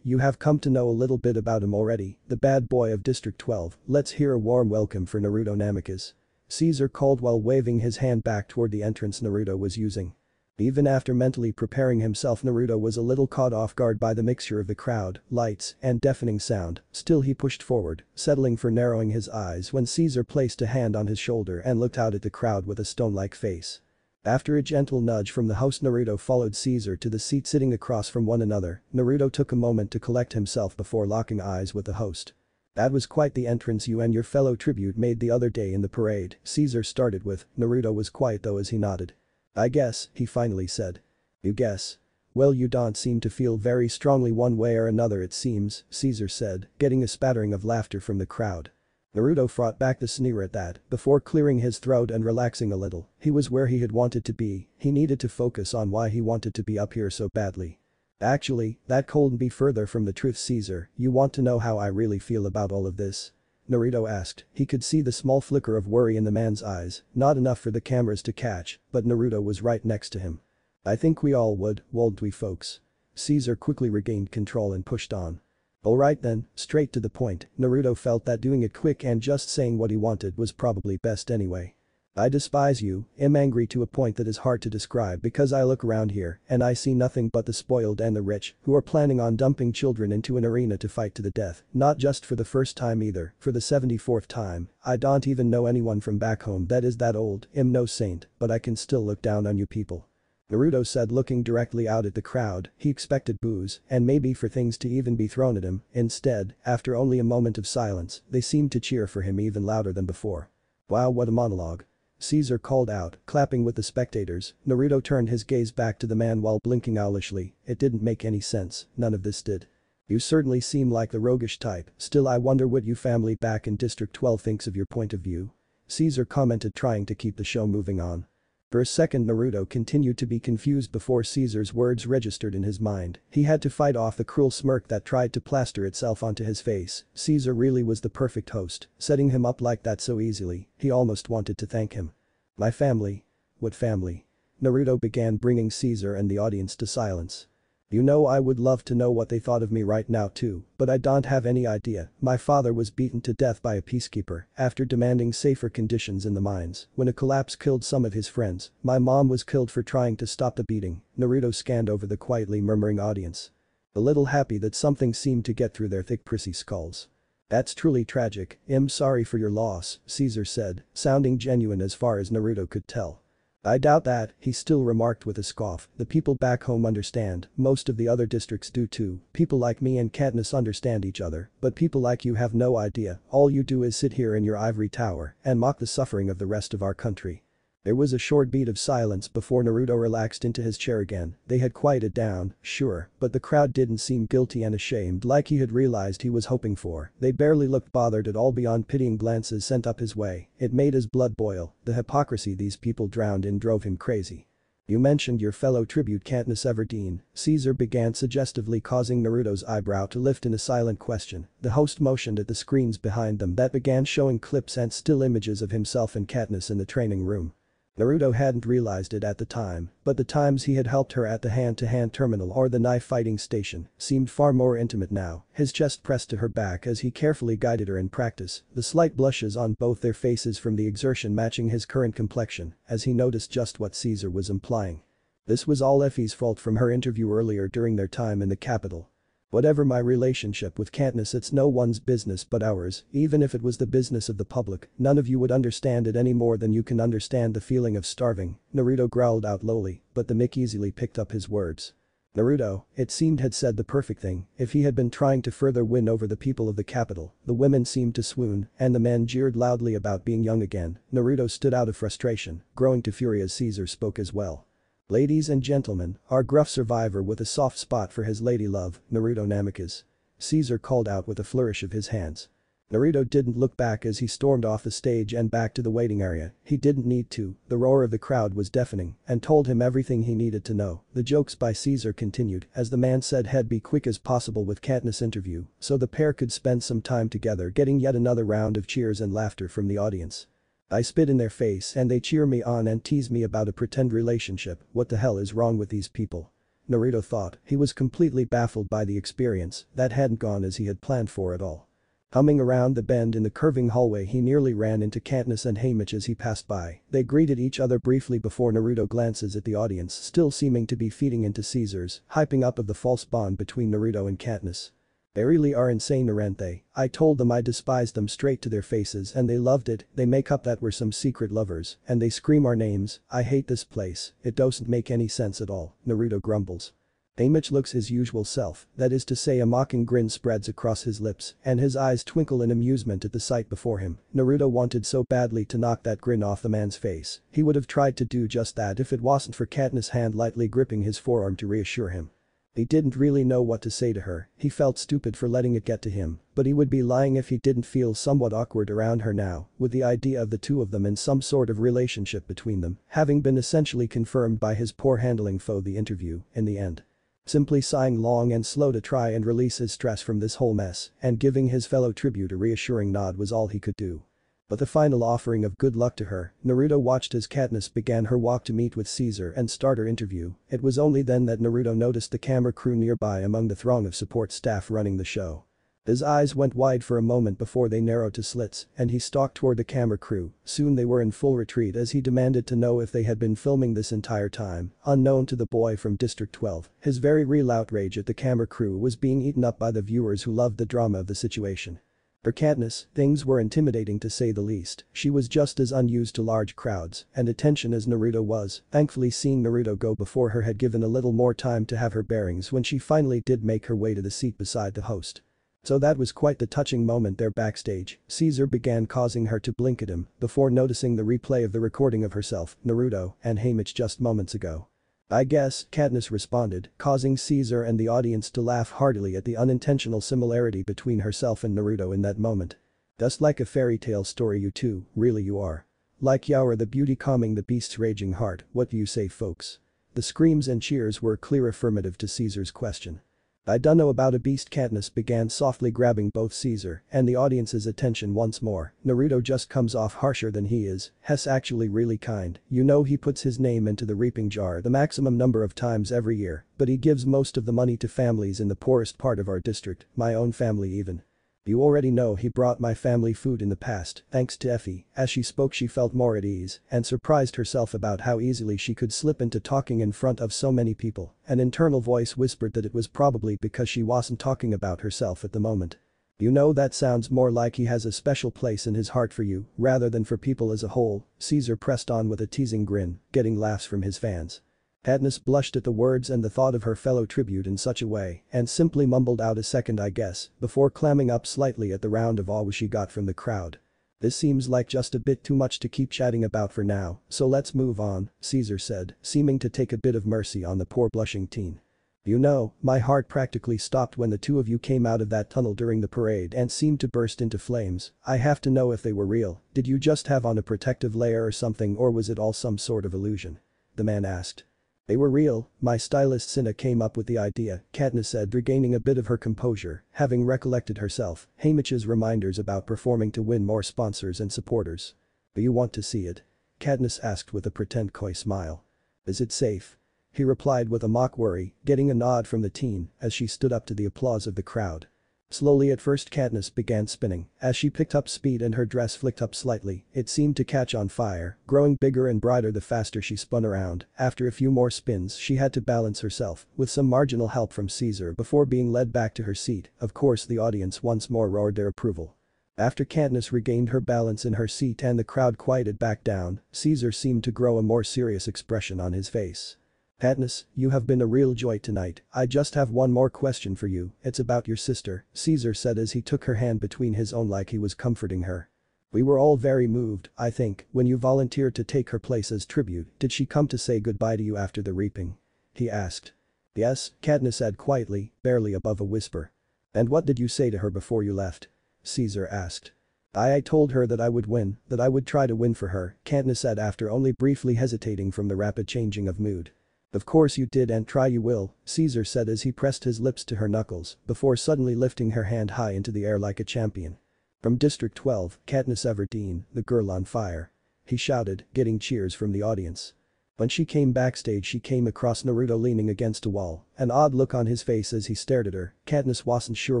you have come to know a little bit about him already, the bad boy of District 12. Let's hear a warm welcome for Naruto Namikaze," Caesar called while waving his hand back toward the entrance Naruto was using. Even after mentally preparing himself, Naruto was a little caught off guard by the mixture of the crowd, lights, and deafening sound. Still he pushed forward, settling for narrowing his eyes when Caesar placed a hand on his shoulder and looked out at the crowd with a stone-like face. After a gentle nudge from the host, Naruto followed Caesar to the seat sitting across from one another. Naruto took a moment to collect himself before locking eyes with the host. "That was quite the entrance you and your fellow tribute made the other day in the parade," Caesar started with. Naruto was quiet though as he nodded. "I guess," he finally said. You guess. Well, you don't seem to feel very strongly one way or another it seems, Caesar said, getting a spattering of laughter from the crowd. Naruto fought back the sneer at that, before clearing his throat and relaxing a little. He was where he had wanted to be, he needed to focus on why he wanted to be up here so badly. Actually, that couldn't be further from the truth, Caesar. You want to know how I really feel about all of this? Naruto asked. He could see the small flicker of worry in the man's eyes, not enough for the cameras to catch, but Naruto was right next to him. I think we all would, wouldn't we folks? Caesar quickly regained control and pushed on. Alright then, straight to the point. Naruto felt that doing it quick and just saying what he wanted was probably best anyway. I despise you, am angry to a point that is hard to describe because I look around here and I see nothing but the spoiled and the rich who are planning on dumping children into an arena to fight to the death, not just for the first time either, for the 74th time. I don't even know anyone from back home that is that old, am no saint, but I can still look down on you people. Naruto said, looking directly out at the crowd. He expected boos and maybe for things to even be thrown at him. Instead, after only a moment of silence, they seemed to cheer for him even louder than before. Wow, what a monologue. Caesar called out, clapping with the spectators. Naruto turned his gaze back to the man while blinking owlishly. It didn't make any sense, none of this did. You certainly seem like the roguish type, still I wonder what you family back in District 12 thinks of your point of view. Caesar commented, trying to keep the show moving on. For a second Naruto continued to be confused before Caesar's words registered in his mind. He had to fight off the cruel smirk that tried to plaster itself onto his face. Caesar really was the perfect host, setting him up like that so easily, he almost wanted to thank him. My family? What family? Naruto began, bringing Caesar and the audience to silence. You know, I would love to know what they thought of me right now too, but I don't have any idea. My father was beaten to death by a peacekeeper after demanding safer conditions in the mines when a collapse killed some of his friends. My mom was killed for trying to stop the beating. Naruto scanned over the quietly murmuring audience. A little happy that something seemed to get through their thick prissy skulls. That's truly tragic. I'm sorry for your loss, Caesar said, sounding genuine as far as Naruto could tell. I doubt that, he still remarked with a scoff. The people back home understand, most of the other districts do too. People like me and Katniss understand each other, but people like you have no idea. All you do is sit here in your ivory tower and mock the suffering of the rest of our country. There was a short beat of silence before Naruto relaxed into his chair again. They had quieted down, sure, but the crowd didn't seem guilty and ashamed like he had realized he was hoping for. They barely looked bothered at all beyond pitying glances sent up his way. It made his blood boil. The hypocrisy these people drowned in drove him crazy. You mentioned your fellow tribute Katniss Everdeen, Caesar began suggestively, causing Naruto's eyebrow to lift in a silent question. The host motioned at the screens behind them that began showing clips and still images of himself and Katniss in the training room. Naruto hadn't realized it at the time, but the times he had helped her at the hand-to-hand terminal or the knife fighting station seemed far more intimate now. His chest pressed to her back as he carefully guided her in practice, the slight blushes on both their faces from the exertion matching his current complexion as he noticed just what Caesar was implying. This was all Effie's fault from her interview earlier during their time in the capital. Whatever my relationship with Katniss, it's no one's business but ours. Even if it was the business of the public, none of you would understand it any more than you can understand the feeling of starving, Naruto growled out lowly, but the mic easily picked up his words. Naruto, it seemed, had said the perfect thing. If he had been trying to further win over the people of the capital, the women seemed to swoon and the men jeered loudly about being young again. Naruto stood out of frustration, growing to fury as Caesar spoke as well. Ladies and gentlemen, our gruff survivor with a soft spot for his lady love, Naruto Namikaze. Caesar called out with a flourish of his hands. Naruto didn't look back as he stormed off the stage and back to the waiting area. He didn't need to, the roar of the crowd was deafening and told him everything he needed to know. The jokes by Caesar continued as the man said he'd be quick as possible with Katniss' interview so the pair could spend some time together, getting yet another round of cheers and laughter from the audience. I spit in their face and they cheer me on and tease me about a pretend relationship. What the hell is wrong with these people? Naruto thought. He was completely baffled by the experience that hadn't gone as he had planned for at all. Humming around the bend in the curving hallway, he nearly ran into Katniss and Haymitch as he passed by. They greeted each other briefly before Naruto glances at the audience, still seeming to be feeding into Caesar's hyping up of the false bond between Naruto and Katniss. They really are insane, aren't they? I told them I despised them straight to their faces and they loved it. They make up that we're some secret lovers and they scream our names. I hate this place. It doesn't make any sense at all, Naruto grumbles. Haymitch looks his usual self, that is to say a mocking grin spreads across his lips and his eyes twinkle in amusement at the sight before him. Naruto wanted so badly to knock that grin off the man's face. He would have tried to do just that if it wasn't for Katniss' hand lightly gripping his forearm to reassure him. He didn't really know what to say to her, he felt stupid for letting it get to him, but he would be lying if he didn't feel somewhat awkward around her now, with the idea of the two of them in some sort of relationship between them, having been essentially confirmed by his poor handling for the interview, in the end. Simply sighing long and slow to try and release his stress from this whole mess, and giving his fellow tribute a reassuring nod was all he could do. But the final offering of good luck to her, Naruto watched as Katniss began her walk to meet with Caesar and start her interview. It was only then that Naruto noticed the camera crew nearby among the throng of support staff running the show. His eyes went wide for a moment before they narrowed to slits, and he stalked toward the camera crew. Soon they were in full retreat as he demanded to know if they had been filming this entire time. Unknown to the boy from District 12, his very real outrage at the camera crew was being eaten up by the viewers who loved the drama of the situation. For Katniss, things were intimidating to say the least. She was just as unused to large crowds and attention as Naruto was. Thankfully, seeing Naruto go before her had given a little more time to have her bearings when she finally did make her way to the seat beside the host. So that was quite the touching moment there backstage. Caesar began causing her to blink at him before noticing the replay of the recording of herself, Naruto, and Haymitch just moments ago. "I guess," Katniss responded, causing Caesar and the audience to laugh heartily at the unintentional similarity between herself and Naruto in that moment. "Just like a fairy tale story you two, really you are. Like Yaour the beauty calming the beast's raging heart, what do you say folks?" The screams and cheers were a clear affirmative to Caesar's question. "I dunno about a beast," Katniss began softly grabbing both Caesar and the audience's attention once more. "Naruto just comes off harsher than he is. He's actually really kind. You know he puts his name into the reaping jar the maximum number of times every year, but he gives most of the money to families in the poorest part of our district, my own family even. You already know he brought my family food in the past, thanks to Effie." As she spoke she felt more at ease and surprised herself about how easily she could slip into talking in front of so many people. An internal voice whispered that it was probably because she wasn't talking about herself at the moment. "You know that sounds more like he has a special place in his heart for you, rather than for people as a whole," Caesar pressed on with a teasing grin, getting laughs from his fans. Katniss blushed at the words and the thought of her fellow tribute in such a way and simply mumbled out a second "I guess" before clamming up slightly at the round of awe she got from the crowd. "This seems like just a bit too much to keep chatting about for now, so let's move on," Caesar said, seeming to take a bit of mercy on the poor blushing teen. "You know, my heart practically stopped when the two of you came out of that tunnel during the parade and seemed to burst into flames. I have to know if they were real. Did you just have on a protective layer or something, or was it all some sort of illusion?" the man asked. "They were real, my stylist Cinna came up with the idea," Katniss said, regaining a bit of her composure, having recollected herself Haymitch's reminders about performing to win more sponsors and supporters. "Do you want to see it?" Katniss asked with a pretend coy smile. "Is it safe?" he replied with a mock worry, getting a nod from the teen as she stood up to the applause of the crowd. Slowly at first Katniss began spinning. As she picked up speed and her dress flicked up slightly, it seemed to catch on fire, growing bigger and brighter the faster she spun around. After a few more spins she had to balance herself, with some marginal help from Caesar before being led back to her seat. Of course the audience once more roared their approval. After Katniss regained her balance in her seat and the crowd quieted back down, Caesar seemed to grow a more serious expression on his face. "Katniss, you have been a real joy tonight. I just have one more question for you, it's about your sister," Caesar said as he took her hand between his own like he was comforting her. "We were all very moved, I think, when you volunteered to take her place as tribute. Did she come to say goodbye to you after the reaping?" he asked. "Yes," Katniss said quietly, barely above a whisper. "And what did you say to her before you left?" Caesar asked. I told her that I would win, that I would try to win for her," Katniss said after only briefly hesitating from the rapid changing of mood. "Of course you did and try you will," Caesar said as he pressed his lips to her knuckles before suddenly lifting her hand high into the air like a champion. "From District 12, Katniss Everdeen, the girl on fire," he shouted, getting cheers from the audience. When she came backstage she came across Naruto leaning against a wall, an odd look on his face as he stared at her. Katniss wasn't sure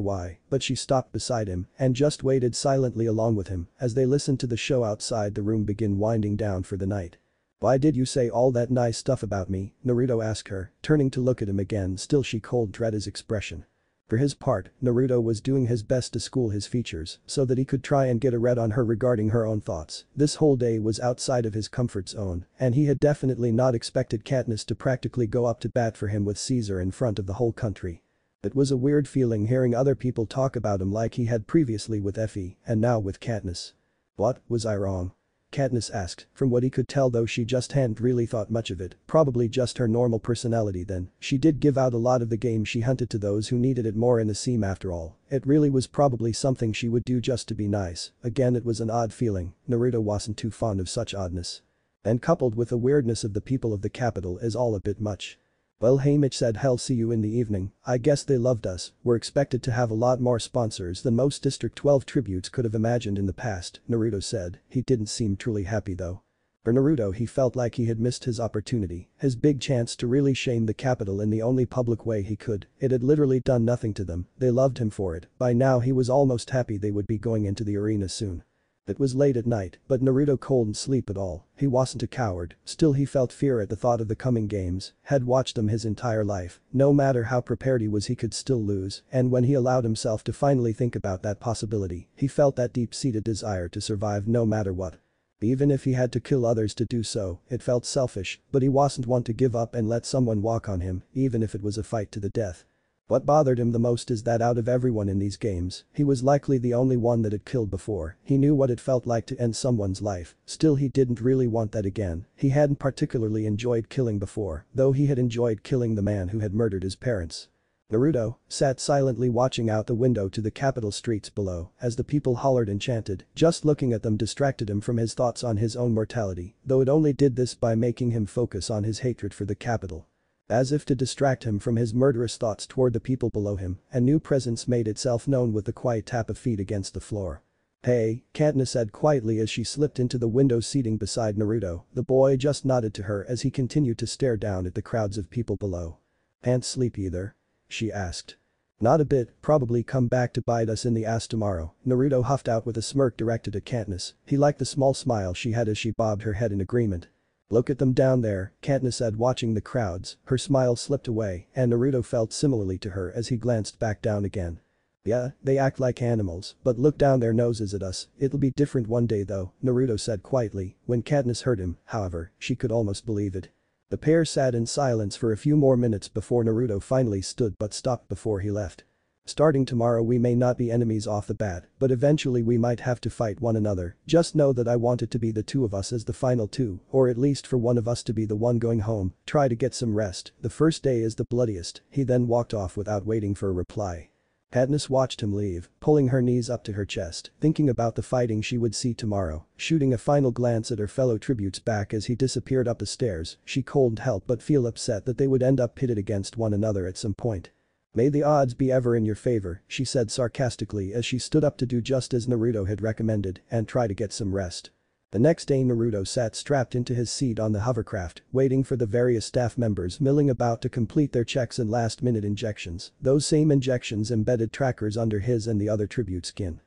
why, but she stopped beside him and just waited silently along with him as they listened to the show outside the room begin winding down for the night. "Why did you say all that nice stuff about me?" Naruto asked her, turning to look at him again, still she cold dread his expression. For his part, Naruto was doing his best to school his features so that he could try and get a read on her regarding her own thoughts. This whole day was outside of his comfort zone, and he had definitely not expected Katniss to practically go up to bat for him with Caesar in front of the whole country. It was a weird feeling hearing other people talk about him like he had previously with Effie and now with Katniss. What, was I wrong? Katniss asked, from what he could tell though she just hadn't really thought much of it, probably just her normal personality then, she did give out a lot of the game she hunted to those who needed it more in the scene after all, it really was probably something she would do just to be nice, again it was an odd feeling, Naruto wasn't too fond of such oddness. And coupled with the weirdness of the people of the capital is all a bit much. Well, hey Mitch said, hell, see you in the evening, I guess they loved us, we're expected to have a lot more sponsors than most District 12 tributes could have imagined in the past, Naruto said, he didn't seem truly happy though. For Naruto he felt like he had missed his opportunity, his big chance to really shame the capital in the only public way he could, it had literally done nothing to them, they loved him for it, by now he was almost happy they would be going into the arena soon. It was late at night, but Naruto couldn't sleep at all, he wasn't a coward, still he felt fear at the thought of the coming games, had watched them his entire life, no matter how prepared he was he could still lose, and when he allowed himself to finally think about that possibility, he felt that deep-seated desire to survive no matter what. Even if he had to kill others to do so, it felt selfish, but he wasn't one to give up and let someone walk on him, even if it was a fight to the death. What bothered him the most is that out of everyone in these games, he was likely the only one that had killed before, he knew what it felt like to end someone's life, still he didn't really want that again, he hadn't particularly enjoyed killing before, though he had enjoyed killing the man who had murdered his parents. Naruto sat silently watching out the window to the capital streets below as the people hollered and chanted, just looking at them distracted him from his thoughts on his own mortality, though it only did this by making him focus on his hatred for the capital. As if to distract him from his murderous thoughts toward the people below him, a new presence made itself known with the quiet tap of feet against the floor. Hey, Katniss said quietly as she slipped into the window seating beside Naruto, the boy just nodded to her as he continued to stare down at the crowds of people below. "Can't sleep either?" she asked. "Not a bit, probably come back to bite us in the ass tomorrow," Naruto huffed out with a smirk directed at Katniss, he liked the small smile she had as she bobbed her head in agreement. "Look at them down there," Katniss said watching the crowds, her smile slipped away and Naruto felt similarly to her as he glanced back down again. "Yeah, they act like animals, but look down their noses at us, it'll be different one day though," Naruto said quietly, when Katniss heard him, however, she could almost believe it. The pair sat in silence for a few more minutes before Naruto finally stood but stopped before he left. "Starting tomorrow we may not be enemies off the bat, but eventually we might have to fight one another, just know that I want it to be the two of us as the final two, or at least for one of us to be the one going home, try to get some rest, the first day is the bloodiest," he then walked off without waiting for a reply. Katniss watched him leave, pulling her knees up to her chest, thinking about the fighting she would see tomorrow, shooting a final glance at her fellow tributes back as he disappeared up the stairs, she couldn't help but feel upset that they would end up pitted against one another at some point. "May the odds be ever in your favor," she said sarcastically as she stood up to do just as Naruto had recommended and try to get some rest. The next day Naruto sat strapped into his seat on the hovercraft, waiting for the various staff members milling about to complete their checks and last-minute injections, those same injections embedded trackers under his and the other tribute skin.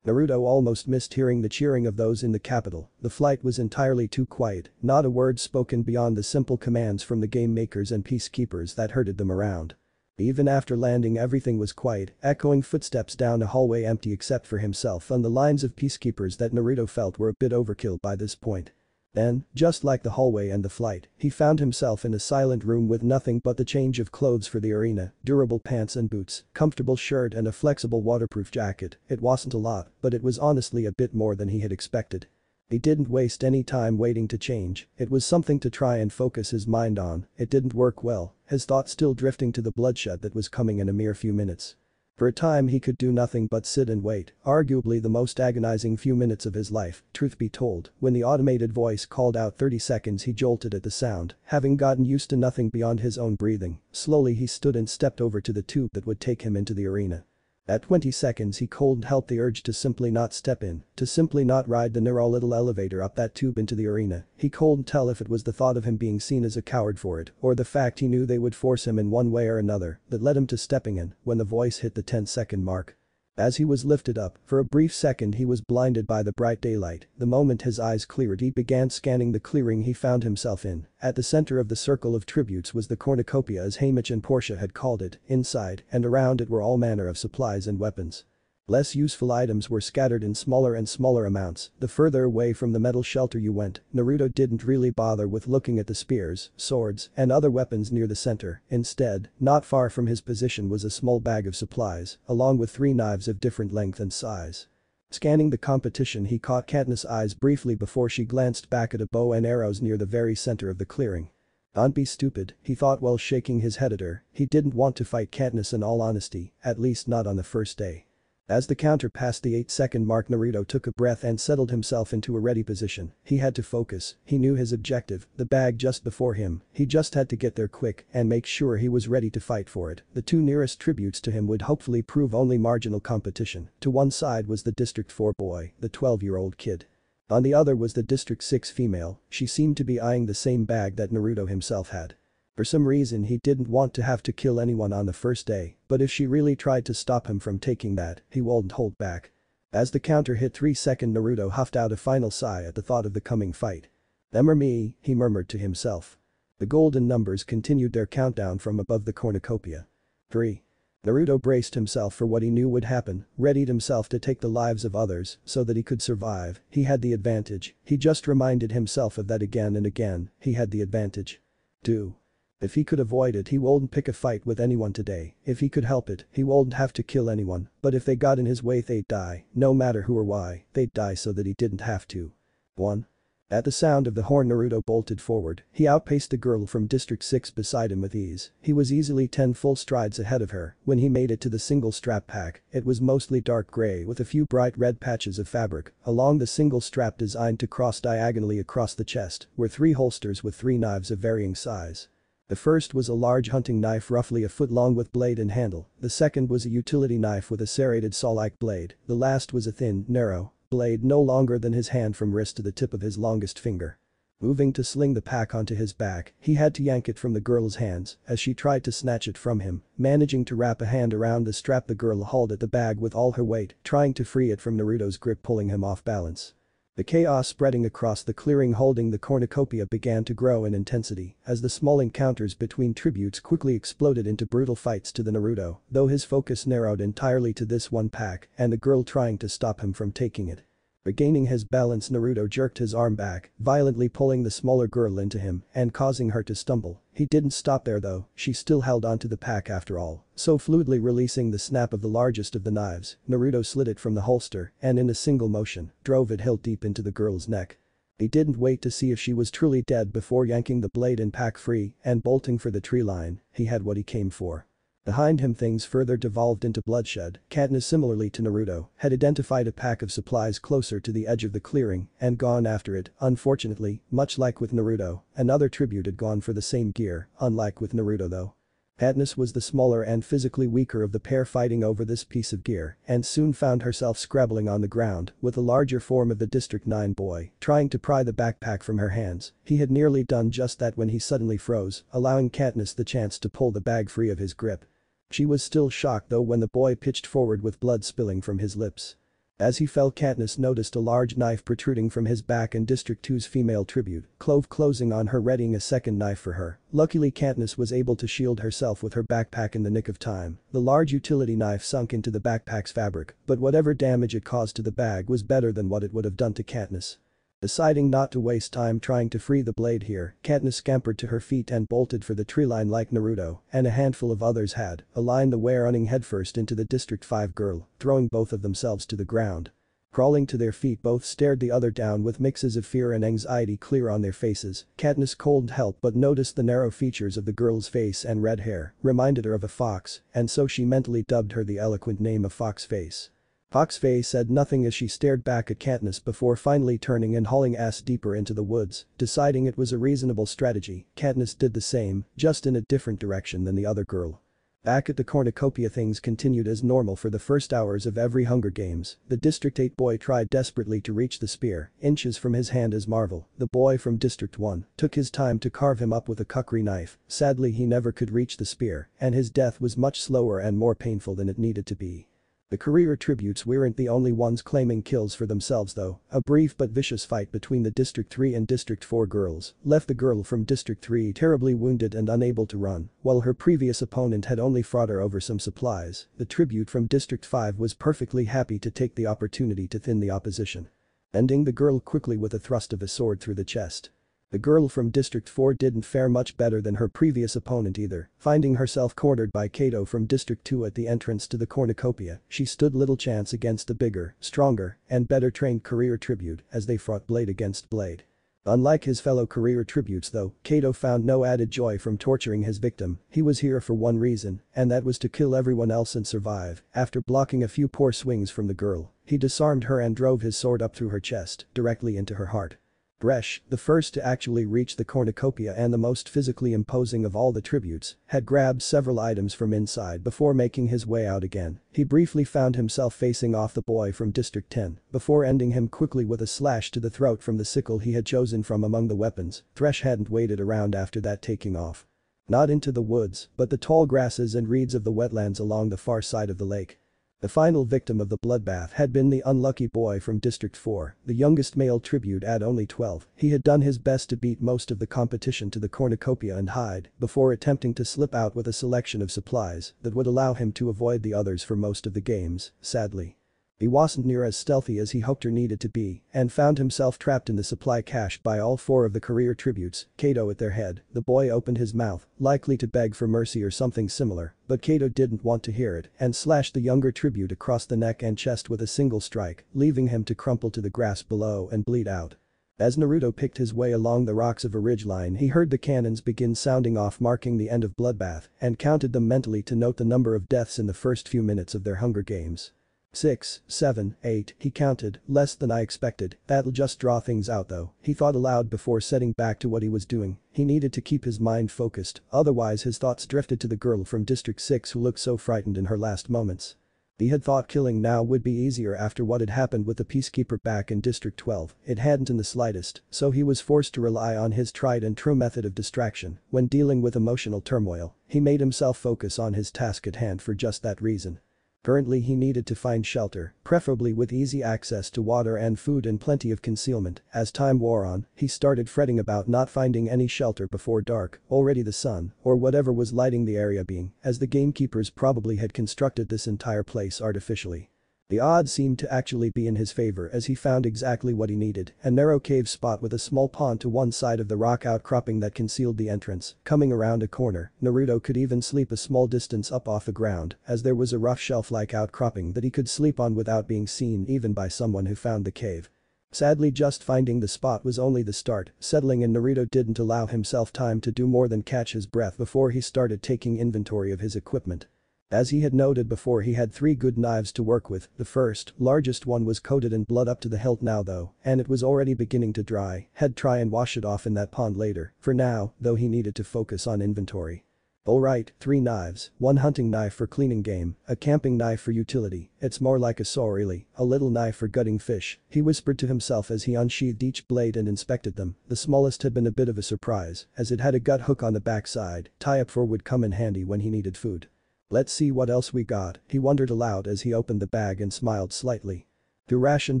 Naruto almost missed hearing the cheering of those in the capital, the flight was entirely too quiet, not a word spoken beyond the simple commands from the game makers and peacekeepers that herded them around. Even after landing everything was quiet, echoing footsteps down a hallway empty except for himself and the lines of peacekeepers that Naruto felt were a bit overkill by this point. Then, just like the hallway and the flight, he found himself in a silent room with nothing but the change of clothes for the arena, durable pants and boots, comfortable shirt and a flexible waterproof jacket, it wasn't a lot, but it was honestly a bit more than he had expected. He didn't waste any time waiting to change, it was something to try and focus his mind on, it didn't work well, his thoughts still drifting to the bloodshed that was coming in a mere few minutes. For a time he could do nothing but sit and wait, arguably the most agonizing few minutes of his life, truth be told, when the automated voice called out 30 seconds he jolted at the sound, having gotten used to nothing beyond his own breathing, slowly he stood and stepped over to the tube that would take him into the arena. At 20 seconds he couldn't help the urge to simply not step in, to simply not ride the narrow little elevator up that tube into the arena, he couldn't tell if it was the thought of him being seen as a coward for it or the fact he knew they would force him in one way or another that led him to stepping in when the voice hit the 10-second mark. As he was lifted up, for a brief second he was blinded by the bright daylight. The moment his eyes cleared he began scanning the clearing he found himself in. At the center of the circle of tributes was the cornucopia as Haymitch and Portia had called it. Inside and around it were all manner of supplies and weapons. Less useful items were scattered in smaller and smaller amounts. The further away from the metal shelter you went, Naruto didn't really bother with looking at the spears, swords, and other weapons near the center. Instead, not far from his position was a small bag of supplies, along with 3 knives of different length and size. Scanning the competition he caught Katniss' eyes briefly before she glanced back at a bow and arrows near the very center of the clearing. "Don't be stupid," he thought while shaking his head at her. He didn't want to fight Katniss in all honesty, at least not on the first day. As the counter passed the 8-second mark Naruto took a breath and settled himself into a ready position. He had to focus, he knew his objective, the bag just before him, he just had to get there quick and make sure he was ready to fight for it. The 2 nearest tributes to him would hopefully prove only marginal competition. To one side was the District 4 boy, the 12-year-old kid. On the other was the District 6 female, she seemed to be eyeing the same bag that Naruto himself had. For some reason he didn't want to have to kill anyone on the first day, but if she really tried to stop him from taking that, he wouldn't hold back. As the counter hit 3-second Naruto huffed out a final sigh at the thought of the coming fight. "Them or me," he murmured to himself. The golden numbers continued their countdown from above the cornucopia. 3. Naruto braced himself for what he knew would happen, readied himself to take the lives of others so that he could survive. He had the advantage, he just reminded himself of that again and again, he had the advantage. 2. If he could avoid it he wouldn't pick a fight with anyone today. If he could help it, he wouldn't have to kill anyone, but if they got in his way they'd die, no matter who or why, they'd die so that he didn't have to. 1. At the sound of the horn Naruto bolted forward, he outpaced the girl from District 6 beside him with ease. He was easily 10 full strides ahead of her. When he made it to the single strap pack, it was mostly dark gray with a few bright red patches of fabric. Along the single strap designed to cross diagonally across the chest were 3 holsters with 3 knives of varying size. The first was a large hunting knife roughly a foot long with blade and handle, the second was a utility knife with a serrated saw-like blade, the last was a thin, narrow blade no longer than his hand from wrist to the tip of his longest finger. Moving to sling the pack onto his back, he had to yank it from the girl's hands as she tried to snatch it from him, managing to wrap a hand around the strap the girl hauled at the bag with all her weight, trying to free it from Naruto's grip pulling him off balance. The chaos spreading across the clearing holding the cornucopia began to grow in intensity as the small encounters between tributes quickly exploded into brutal fights to the Naruto, though his focus narrowed entirely to this one pack and the girl trying to stop him from taking it. Regaining his balance Naruto jerked his arm back, violently pulling the smaller girl into him and causing her to stumble. He didn't stop there though, she still held onto the pack after all, so fluidly releasing the snap of the largest of the knives, Naruto slid it from the holster and in a single motion, drove it hilt deep into the girl's neck. He didn't wait to see if she was truly dead before yanking the blade and pack free and bolting for the tree line, he had what he came for. Behind him things further devolved into bloodshed. Katniss similarly to Naruto had identified a pack of supplies closer to the edge of the clearing and gone after it. Unfortunately, much like with Naruto, another tribute had gone for the same gear, unlike with Naruto though. Katniss was the smaller and physically weaker of the pair fighting over this piece of gear and soon found herself scrabbling on the ground with the larger form of the District 9 boy trying to pry the backpack from her hands. He had nearly done just that when he suddenly froze, allowing Katniss the chance to pull the bag free of his grip. She was still shocked though when the boy pitched forward with blood spilling from his lips. As he fell Katniss noticed a large knife protruding from his back and District 2's female tribute, Clove closing on her readying a second knife for her. Luckily Katniss was able to shield herself with her backpack in the nick of time. The large utility knife sunk into the backpack's fabric, but whatever damage it caused to the bag was better than what it would have done to Katniss. Deciding not to waste time trying to free the blade here, Katniss scampered to her feet and bolted for the tree line like Naruto and a handful of others had, a line the way running headfirst into the District 5 girl, throwing both of themselves to the ground. Crawling to their feet both stared the other down with mixes of fear and anxiety clear on their faces. Katniss couldn't help but notice the narrow features of the girl's face and red hair reminded her of a fox, and so she mentally dubbed her the eloquent name of Foxface. Foxface said nothing as she stared back at Katniss before finally turning and hauling ass deeper into the woods, deciding it was a reasonable strategy. Katniss did the same, just in a different direction than the other girl. Back at the cornucopia things continued as normal for the first hours of every Hunger Games. The District 8 boy tried desperately to reach the spear, inches from his hand as Marvel, the boy from District 1, took his time to carve him up with a kukri knife. Sadly he never could reach the spear, and his death was much slower and more painful than it needed to be. The career tributes weren't the only ones claiming kills for themselves though. A brief but vicious fight between the District 3 and District 4 girls left the girl from District 3 terribly wounded and unable to run, while her previous opponent had only fought her over some supplies. The tribute from District 5 was perfectly happy to take the opportunity to thin the opposition, ending the girl quickly with a thrust of his sword through the chest. The girl from District 4 didn't fare much better than her previous opponent either, finding herself cornered by Kato from District 2 at the entrance to the cornucopia. She stood little chance against the bigger, stronger, and better trained career tribute as they fought blade against blade. Unlike his fellow career tributes though, Kato found no added joy from torturing his victim. He was here for one reason, and that was to kill everyone else and survive. After blocking a few poor swings from the girl, he disarmed her and drove his sword up through her chest, directly into her heart. Bresh, the first to actually reach the cornucopia and the most physically imposing of all the tributes, had grabbed several items from inside before making his way out again. He briefly found himself facing off the boy from District 10, before ending him quickly with a slash to the throat from the sickle he had chosen from among the weapons. Thresh hadn't waited around after that, taking off. Not into the woods, but the tall grasses and reeds of the wetlands along the far side of the lake. The final victim of the bloodbath had been the unlucky boy from District 4, the youngest male tribute at only 12. He had done his best to beat most of the competition to the cornucopia and hide, before attempting to slip out with a selection of supplies that would allow him to avoid the others for most of the games. Sadly, he wasn't near as stealthy as he hoped or needed to be, and found himself trapped in the supply cache by all four of the career tributes, Kato at their head. The boy opened his mouth, likely to beg for mercy or something similar, but Kato didn't want to hear it and slashed the younger tribute across the neck and chest with a single strike, leaving him to crumple to the grass below and bleed out. As Naruto picked his way along the rocks of a ridgeline, he heard the cannons begin sounding off, marking the end of bloodbath, and counted them mentally to note the number of deaths in the first few minutes of their Hunger Games. 6, 7, 8, he counted, less than I expected. That'll just draw things out though, he thought aloud before setting back to what he was doing. He needed to keep his mind focused, otherwise his thoughts drifted to the girl from District 6 who looked so frightened in her last moments. He had thought killing now would be easier after what had happened with the peacekeeper back in District 12. It hadn't in the slightest, so he was forced to rely on his tried and true method of distraction. When dealing with emotional turmoil, he made himself focus on his task at hand for just that reason. Currently he needed to find shelter, preferably with easy access to water and food and plenty of concealment. As time wore on, he started fretting about not finding any shelter before dark, already the sun, or whatever was lighting the area being, as the gamekeepers probably had constructed this entire place artificially. The odds seemed to actually be in his favor as he found exactly what he needed, a narrow cave spot with a small pond to one side of the rock outcropping that concealed the entrance. Coming around a corner, Naruto could even sleep a small distance up off the ground as there was a rough shelf-like outcropping that he could sleep on without being seen even by someone who found the cave. Sadly, just finding the spot was only the start. Settling in, Naruto didn't allow himself time to do more than catch his breath before he started taking inventory of his equipment. As he had noted before, he had 3 good knives to work with. The first, largest one was coated in blood up to the hilt now though, and it was already beginning to dry. He'd try and wash it off in that pond later. For now, though, he needed to focus on inventory. Alright, 3 knives, 1 hunting knife for cleaning game, a camping knife for utility. It's more like a saw really, a little knife for gutting fish, he whispered to himself as he unsheathed each blade and inspected them. The smallest had been a bit of a surprise, as it had a gut hook on the backside. Tie-up for would come in handy when he needed food. Let's see what else we got, he wondered aloud as he opened the bag and smiled slightly. 2 ration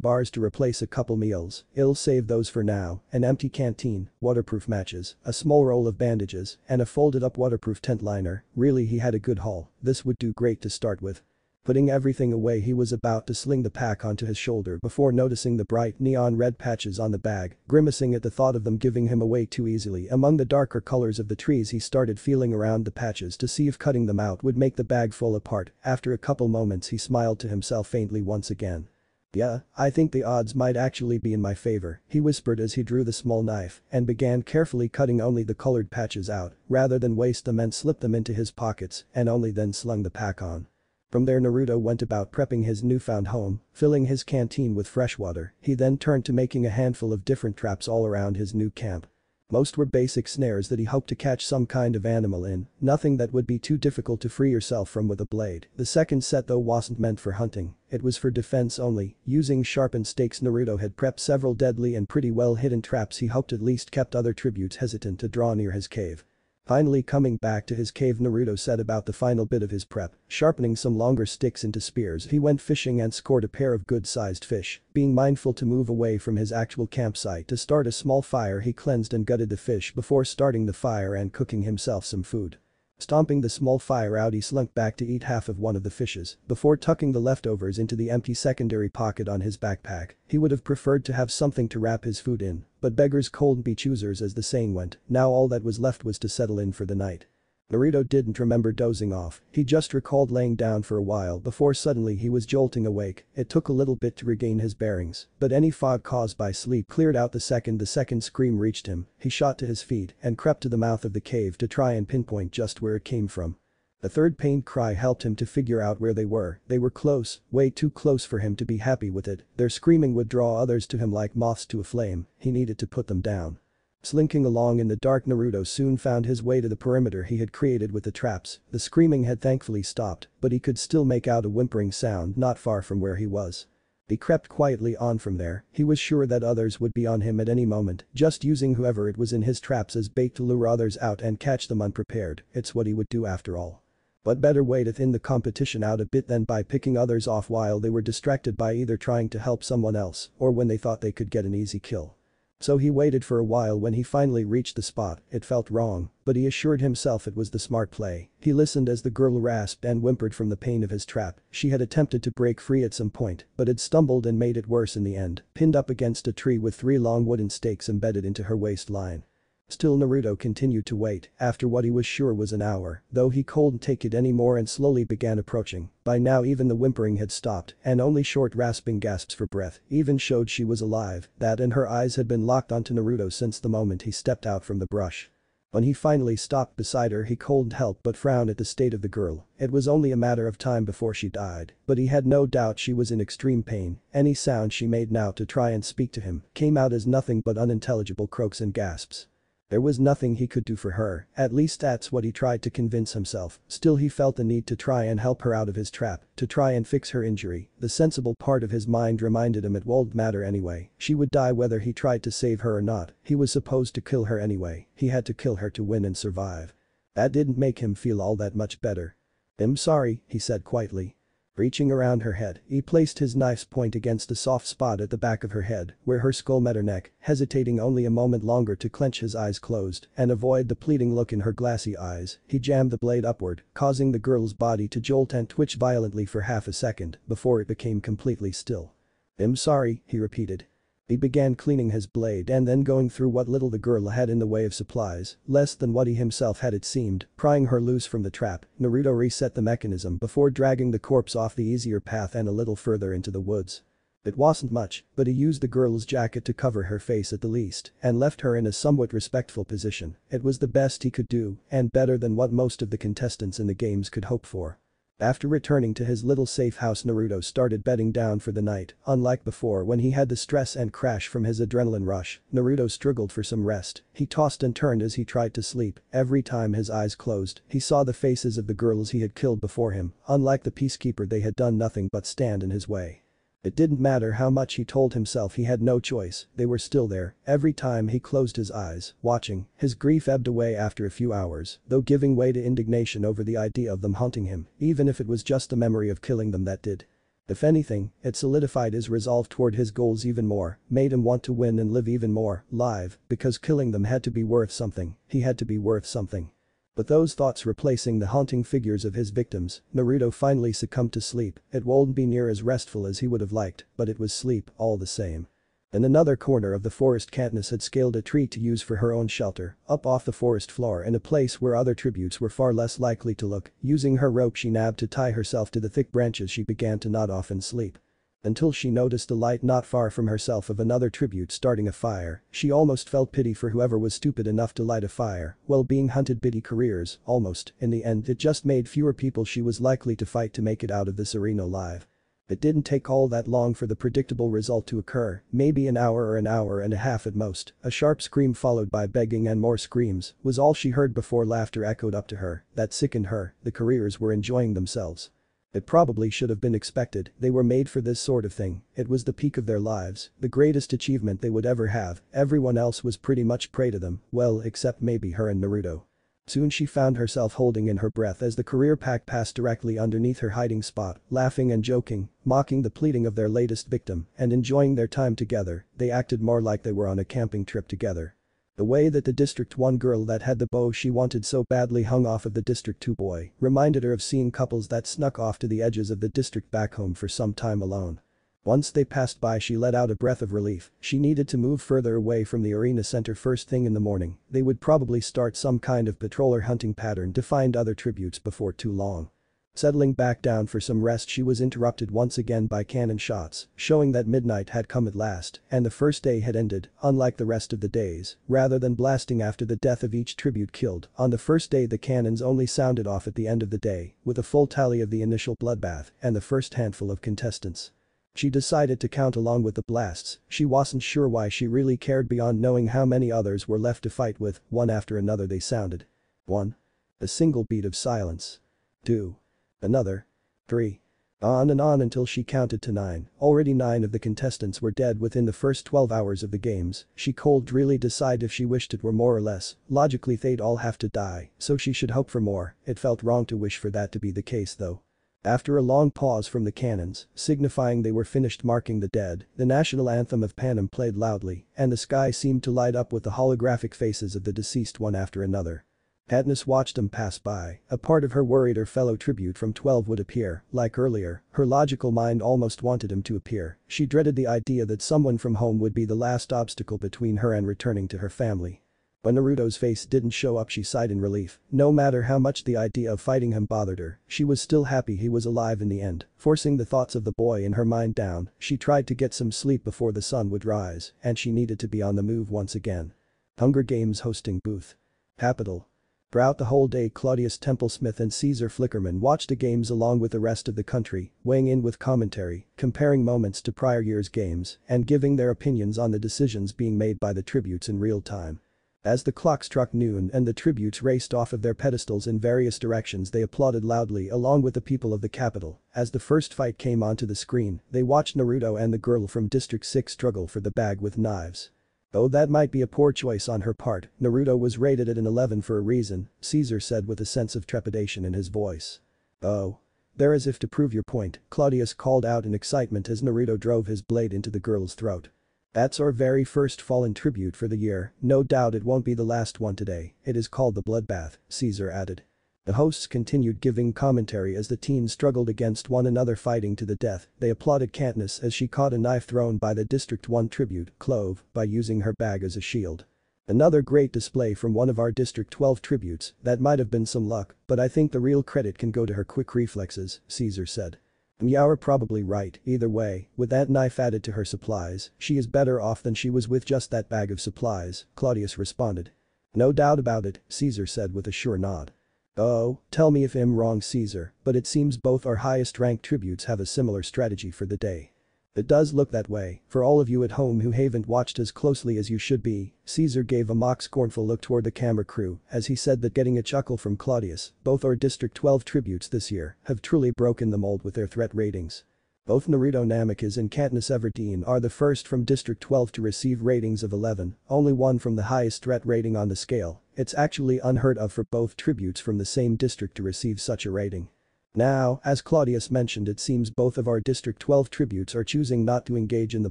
bars to replace a couple meals, I'll save those for now, an empty canteen, waterproof matches, a small roll of bandages, and a folded up waterproof tent liner. Really, he had a good haul. This would do great to start with. Putting everything away, he was about to sling the pack onto his shoulder before noticing the bright neon red patches on the bag, grimacing at the thought of them giving him away too easily. Among the darker colors of the trees, he started feeling around the patches to see if cutting them out would make the bag fall apart. After a couple moments, he smiled to himself faintly once again. Yeah, I think the odds might actually be in my favor, he whispered as he drew the small knife and began carefully cutting only the colored patches out, rather than waste them, and slipped them into his pockets and only then slung the pack on. From there, Naruto went about prepping his newfound home, filling his canteen with fresh water. He then turned to making a handful of different traps all around his new camp. Most were basic snares that he hoped to catch some kind of animal in, nothing that would be too difficult to free yourself from with a blade. The second set though wasn't meant for hunting, it was for defense only. Using sharpened stakes, Naruto had prepped several deadly and pretty well hidden traps he hoped at least kept other tributes hesitant to draw near his cave. Finally coming back to his cave, Naruto set about the final bit of his prep, sharpening some longer sticks into spears. He went fishing and scored a pair of good-sized fish, being mindful to move away from his actual campsite to start a small fire. He cleansed and gutted the fish before starting the fire and cooking himself some food. Stomping the small fire out, he slunk back to eat half of one of the fishes before tucking the leftovers into the empty secondary pocket on his backpack. He would have preferred to have something to wrap his food in, but beggars can't be choosers, as the saying went. Now all that was left was to settle in for the night. Naruto didn't remember dozing off, he just recalled laying down for a while before suddenly he was jolting awake. It took a little bit to regain his bearings, but any fog caused by sleep cleared out the second scream reached him. He shot to his feet and crept to the mouth of the cave to try and pinpoint just where it came from. The third pained cry helped him to figure out where they were. They were close, way too close for him to be happy with it. Their screaming would draw others to him like moths to a flame. He needed to put them down. Slinking along in the dark, Naruto soon found his way to the perimeter he had created with the traps. The screaming had thankfully stopped, but he could still make out a whimpering sound not far from where he was. He crept quietly on from there. He was sure that others would be on him at any moment, just using whoever it was in his traps as bait to lure others out and catch them unprepared. It's what he would do after all. What better way to thin the competition out a bit than by picking others off while they were distracted by either trying to help someone else or when they thought they could get an easy kill. So he waited for a while. When he finally reached the spot, it felt wrong, but he assured himself it was the smart play. He listened as the girl rasped and whimpered from the pain of his trap. She had attempted to break free at some point, but had stumbled and made it worse in the end, pinned up against a tree with 3 long wooden stakes embedded into her waistline. Still, Naruto continued to wait, after what he was sure was an hour, though he couldn't take it anymore and slowly began approaching. By now even the whimpering had stopped and only short rasping gasps for breath even showed she was alive, that and her eyes had been locked onto Naruto since the moment he stepped out from the brush. When he finally stopped beside her, he couldn't help but frown at the state of the girl. It was only a matter of time before she died, but he had no doubt she was in extreme pain. Any sound she made now to try and speak to him came out as nothing but unintelligible croaks and gasps. There was nothing he could do for her, at least that's what he tried to convince himself. Still, he felt the need to try and help her out of his trap, to try and fix her injury. The sensible part of his mind reminded him it won't matter anyway. She would die whether he tried to save her or not. He was supposed to kill her anyway. He had to kill her to win and survive. That didn't make him feel all that much better. "I'm sorry," he said quietly. Reaching around her head, he placed his knife's point against a soft spot at the back of her head, where her skull met her neck, hesitating only a moment longer to clench his eyes closed and avoid the pleading look in her glassy eyes. He jammed the blade upward, causing the girl's body to jolt and twitch violently for half a second before it became completely still. "I'm sorry," he repeated. He began cleaning his blade and then going through what little the girl had in the way of supplies, less than what he himself had it seemed, prying her loose from the trap. Naruto reset the mechanism before dragging the corpse off the easier path and a little further into the woods. It wasn't much, but he used the girl's jacket to cover her face at the least and left her in a somewhat respectful position. It was the best he could do and better than what most of the contestants in the games could hope for. After returning to his little safe house, Naruto started bedding down for the night. Unlike before when he had the stress and crash from his adrenaline rush, Naruto struggled for some rest. He tossed and turned as he tried to sleep. Every time his eyes closed, he saw the faces of the girls he had killed before him. Unlike the peacekeeper, they had done nothing but stand in his way. It didn't matter how much he told himself he had no choice, they were still there. Every time he closed his eyes, watching, his grief ebbed away after a few hours, though giving way to indignation over the idea of them haunting him, even if it was just the memory of killing them that did. If anything, it solidified his resolve toward his goals even more, made him want to win and live even more, live, because killing them had to be worth something. He had to be worth something. But those thoughts replacing the haunting figures of his victims, Naruto finally succumbed to sleep. It won't be near as restful as he would have liked, but it was sleep all the same. In another corner of the forest, Katniss had scaled a tree to use for her own shelter, up off the forest floor in a place where other tributes were far less likely to look. Using her rope she nabbed to tie herself to the thick branches, she began to nod off in sleep. Until she noticed the light not far from herself of another tribute starting a fire. She almost felt pity for whoever was stupid enough to light a fire. Well, being hunted biddy careers, almost. In the end, it just made fewer people she was likely to fight to make it out of this arena alive. It didn't take all that long for the predictable result to occur, maybe an hour or an hour and a half at most. A sharp scream followed by begging and more screams was all she heard before laughter echoed up to her. That sickened her. The careers were enjoying themselves. It probably should have been expected. They were made for this sort of thing. It was the peak of their lives, the greatest achievement they would ever have. Everyone else was pretty much prey to them, well, except maybe her and Naruto. Soon she found herself holding in her breath as the career pack passed directly underneath her hiding spot, laughing and joking, mocking the pleading of their latest victim, and enjoying their time together. They acted more like they were on a camping trip together. The way that the District 1 girl that had the bow she wanted so badly hung off of the District 2 boy reminded her of seeing couples that snuck off to the edges of the district back home for some time alone. Once they passed by, she let out a breath of relief. She needed to move further away from the arena center first thing in the morning. They would probably start some kind of patrol or hunting pattern to find other tributes before too long. Settling back down for some rest, she was interrupted once again by cannon shots, showing that midnight had come at last and the first day had ended. Unlike the rest of the days, rather than blasting after the death of each tribute killed, on the first day the cannons only sounded off at the end of the day, with a full tally of the initial bloodbath and the first handful of contestants. She decided to count along with the blasts. She wasn't sure why she really cared beyond knowing how many others were left to fight with. One after another they sounded. 1. A single beat of silence. 2. Another. 3. On and on until she counted to 9. Already 9 of the contestants were dead within the first 12 hours of the games. She could really decide if she wished it were more or less. Logically they'd all have to die, so she should hope for more. It felt wrong to wish for that to be the case though. After a long pause from the cannons, signifying they were finished marking the dead, the national anthem of Panem played loudly, and the sky seemed to light up with the holographic faces of the deceased one after another. Katniss watched them pass by. A part of her worried her fellow tribute from 12 would appear. Like earlier, her logical mind almost wanted him to appear. She dreaded the idea that someone from home would be the last obstacle between her and returning to her family. When Naruto's face didn't show up, she sighed in relief. No matter how much the idea of fighting him bothered her, she was still happy he was alive in the end. Forcing the thoughts of the boy in her mind down, she tried to get some sleep before the sun would rise, and she needed to be on the move once again. Hunger Games hosting booth. Capital. Throughout the whole day, Claudius Templesmith and Caesar Flickerman watched the games along with the rest of the country, weighing in with commentary, comparing moments to prior year's games, and giving their opinions on the decisions being made by the tributes in real time. As the clock struck noon and the tributes raced off of their pedestals in various directions, they applauded loudly along with the people of the capital. As the first fight came onto the screen, they watched Naruto and the girl from District 6 struggle for the bag with knives. Though that might be a poor choice on her part, Naruto was rated at an 11 for a reason, Caesar said with a sense of trepidation in his voice. Oh. There, as if to prove your point, Claudius called out in excitement as Naruto drove his blade into the girl's throat. That's our very first fallen tribute for the year. No doubt it won't be the last one today. It is called the bloodbath, Caesar added. The hosts continued giving commentary as the teens struggled against one another, fighting to the death. They applauded Katniss as she caught a knife thrown by the District 1 tribute, Clove, by using her bag as a shield. Another great display from one of our District 12 tributes. That might have been some luck, but I think the real credit can go to her quick reflexes, Caesar said. You're probably right. Either way, with that knife added to her supplies, she is better off than she was with just that bag of supplies, Claudius responded. No doubt about it, Caesar said with a sure nod. Oh, tell me if I'm wrong, Caesar, but it seems both our highest ranked tributes have a similar strategy for the day. It does look that way. For all of you at home who haven't watched as closely as you should be, Caesar gave a mock scornful look toward the camera crew as he said that, getting a chuckle from Claudius, both our District 12 tributes this year have truly broken the mold with their threat ratings. Both Naruto Namikaze and Katniss Everdeen are the first from District 12 to receive ratings of 11, only one from the highest threat rating on the scale. It's actually unheard of for both tributes from the same district to receive such a rating. Now, as Claudius mentioned, it seems both of our District 12 tributes are choosing not to engage in the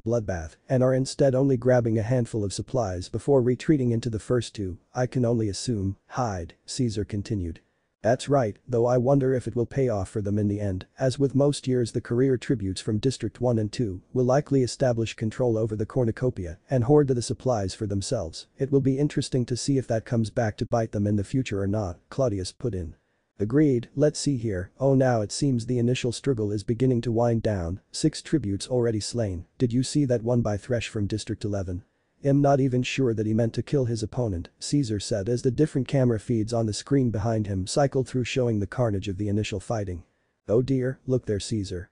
bloodbath and are instead only grabbing a handful of supplies before retreating into the first two. I can only assume, hide, Caesar continued. That's right, though I wonder if it will pay off for them in the end. As with most years, the career tributes from District 1 and 2 will likely establish control over the cornucopia and hoard the supplies for themselves. It will be interesting to see if that comes back to bite them in the future or not, Claudius put in. Agreed. Let's see here. Oh, now it seems the initial struggle is beginning to wind down. 6 tributes already slain. Did you see that one by Thresh from District 11? I'm not even sure that he meant to kill his opponent, Caesar said as the different camera feeds on the screen behind him cycled through, showing the carnage of the initial fighting. Oh dear, look there, Caesar.